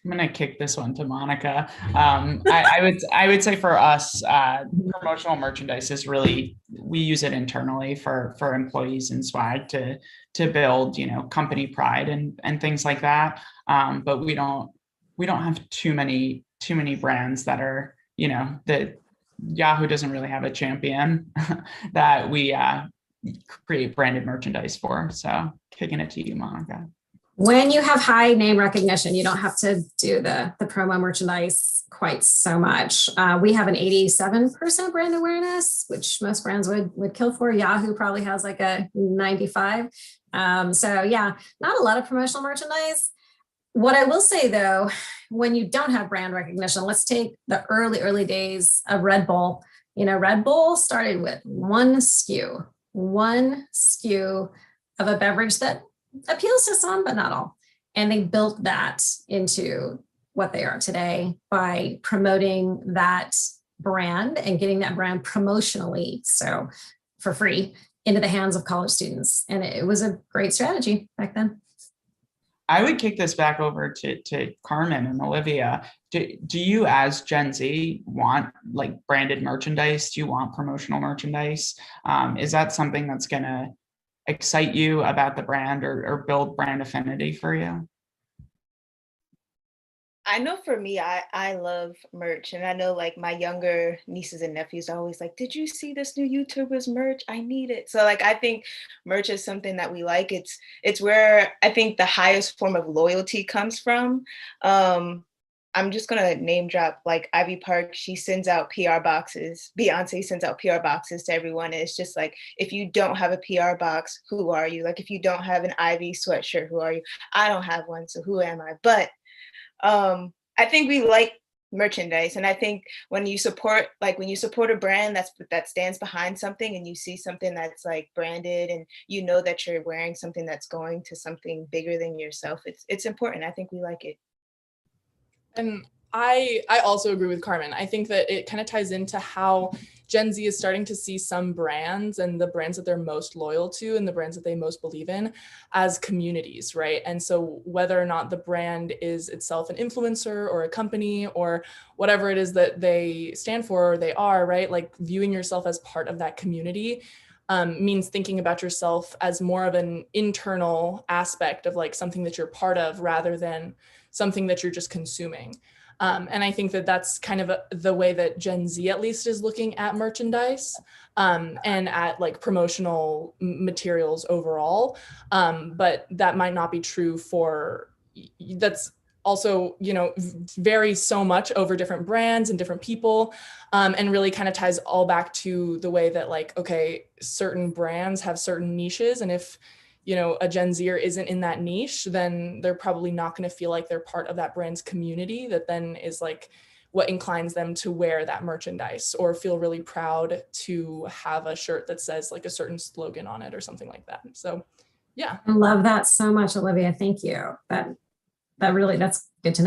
I'm gonna kick this one to Monica. I would say for us, promotional merchandise is really, we use it internally for employees and swag to build, company pride and things like that. But we don't have too many brands that are, that Yahoo doesn't really have a champion that we create branded merchandise for. So kicking it to you, Monica. When you have high name recognition, you don't have to do the promo merchandise quite so much. We have an 87% brand awareness, which most brands would kill for. Yahoo probably has like a 95. So yeah, not a lot of promotional merchandise. What I will say though, when you don't have brand recognition, let's take the early days of Red Bull. Red Bull started with one SKU of a beverage that appeals to some, but not all. And they built that into what they are today by promoting that brand and getting that brand promotionally, so for free, into the hands of college students. And it was a great strategy back then. I would kick this back over to Carmen and Olivia. Do you, as Gen Z, want like branded merchandise? Do you want promotional merchandise? Is that something that's gonna excite you about the brand or build brand affinity for you? I know for me, I love merch, and I know like my younger nieces and nephews are always like, did you see this new YouTuber's merch? I need it. So like, I think merch is something that we like. It's where I think the highest form of loyalty comes from. I'm just gonna name drop like Ivy Park. She sends out PR boxes. Beyonce sends out PR boxes to everyone. And it's just like, if you don't have a PR box, who are you? Like if you don't have an Ivy sweatshirt, who are you? I don't have one, so who am I? But I think we like merchandise. And I think when you support a brand that stands behind something, and you see something that's like branded, and you know that you're wearing something that's going to something bigger than yourself, it's important. I think we like it. And I also agree with Carmen. I think that it kind of ties into how Gen Z is starting to see some brands and the brands that they're most loyal to and the brands that they most believe in as communities, right? And so whether or not the brand is itself an influencer or a company or whatever it is that they stand for or they are, right? Like viewing yourself as part of that community means thinking about yourself as more of an internal aspect of like something that you're part of rather than something that you're just consuming. And I think that that's kind of the way that Gen Z at least is looking at merchandise and at like promotional materials overall. But that might not be true for, that's also, you know, varies so much over different brands and different people, and really kind of ties all back to the way that like, okay, certain brands have certain niches. And if, you know, a Gen Zer isn't in that niche, then they're probably not going to feel like they're part of that brand's community that then is like what inclines them to wear that merchandise or feel really proud to have a shirt that says like a certain slogan on it or something like that. So, yeah. I love that so much, Olivia. Thank you. That's good to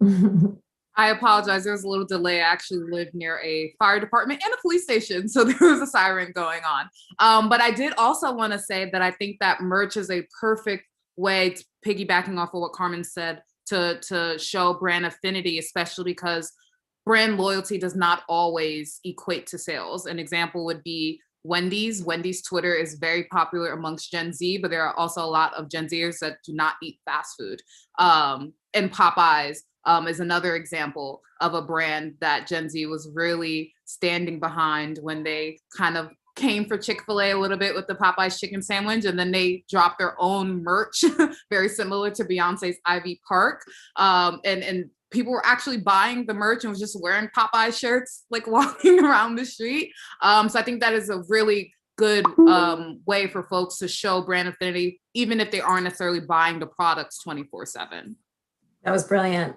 know. I apologize. There was a little delay. I actually live near a fire department and a police station, so there was a siren going on. But I did also want to say that I think that merch is a perfect way, to piggybacking off of what Carmen said, to show brand affinity, especially because brand loyalty does not always equate to sales. An example would be Wendy's. Wendy's Twitter is very popular amongst Gen Z, but there are also a lot of Gen Zers that do not eat fast food. And Popeyes is another example of a brand that Gen Z was really standing behind when they kind of came for Chick-fil-A a little bit with the Popeyes chicken sandwich, and then they dropped their own merch, very similar to Beyonce's Ivy Park. And people were actually buying the merch and was just wearing Popeye shirts, like walking around the street. So I think that is a really good way for folks to show brand affinity, even if they aren't necessarily buying the products 24/7. That was brilliant.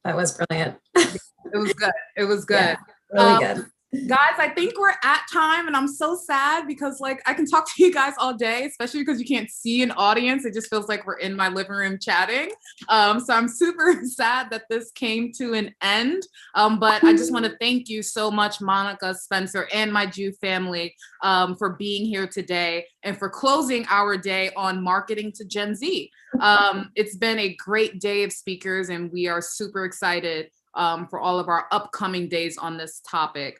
That was brilliant. It was good. It was good. Yeah, really good. Guys, I think we're at time and I'm so sad because like I can talk to you guys all day, especially because you can't see an audience. It just feels like we're in my living room chatting. So I'm super sad that this came to an end. But I just want to thank you so much, Monica, Spencer, and my Juve family for being here today and for closing our day on marketing to Gen Z. It's been a great day of speakers and we are super excited for all of our upcoming days on this topic.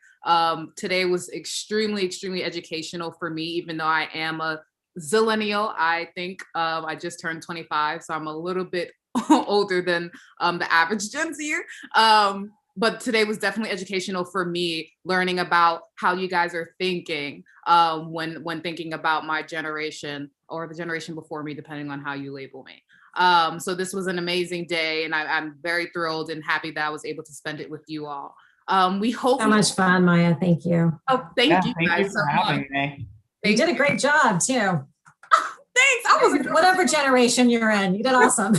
Today was extremely, extremely educational for me, even though I am a zillennial. I think I just turned 25, so I'm a little bit older than the average Gen Zer. But today was definitely educational for me, learning about how you guys are thinking when thinking about my generation or the generation before me, depending on how you label me. So this was an amazing day, and I'm very thrilled and happy that I was able to spend it with you all. We hope so much fun, Maya. Thank you. Oh, thank you guys for so having much. me. You did a great job too. Thanks. I was whatever generation you're in, you did awesome.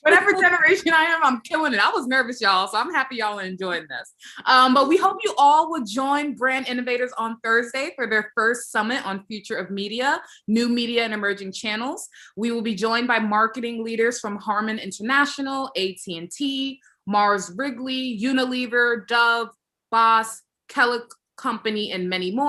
Whatever generation I am, I'm killing it. I was nervous, y'all, so I'm happy y'all are enjoying this. But we hope you all will join Brand Innovators on Thursday for their first summit on Future of Media, New Media and Emerging Channels. We will be joined by marketing leaders from Harman International, AT&T, Mars Wrigley, Unilever, Dove, Boss, Kellogg Company, and many more.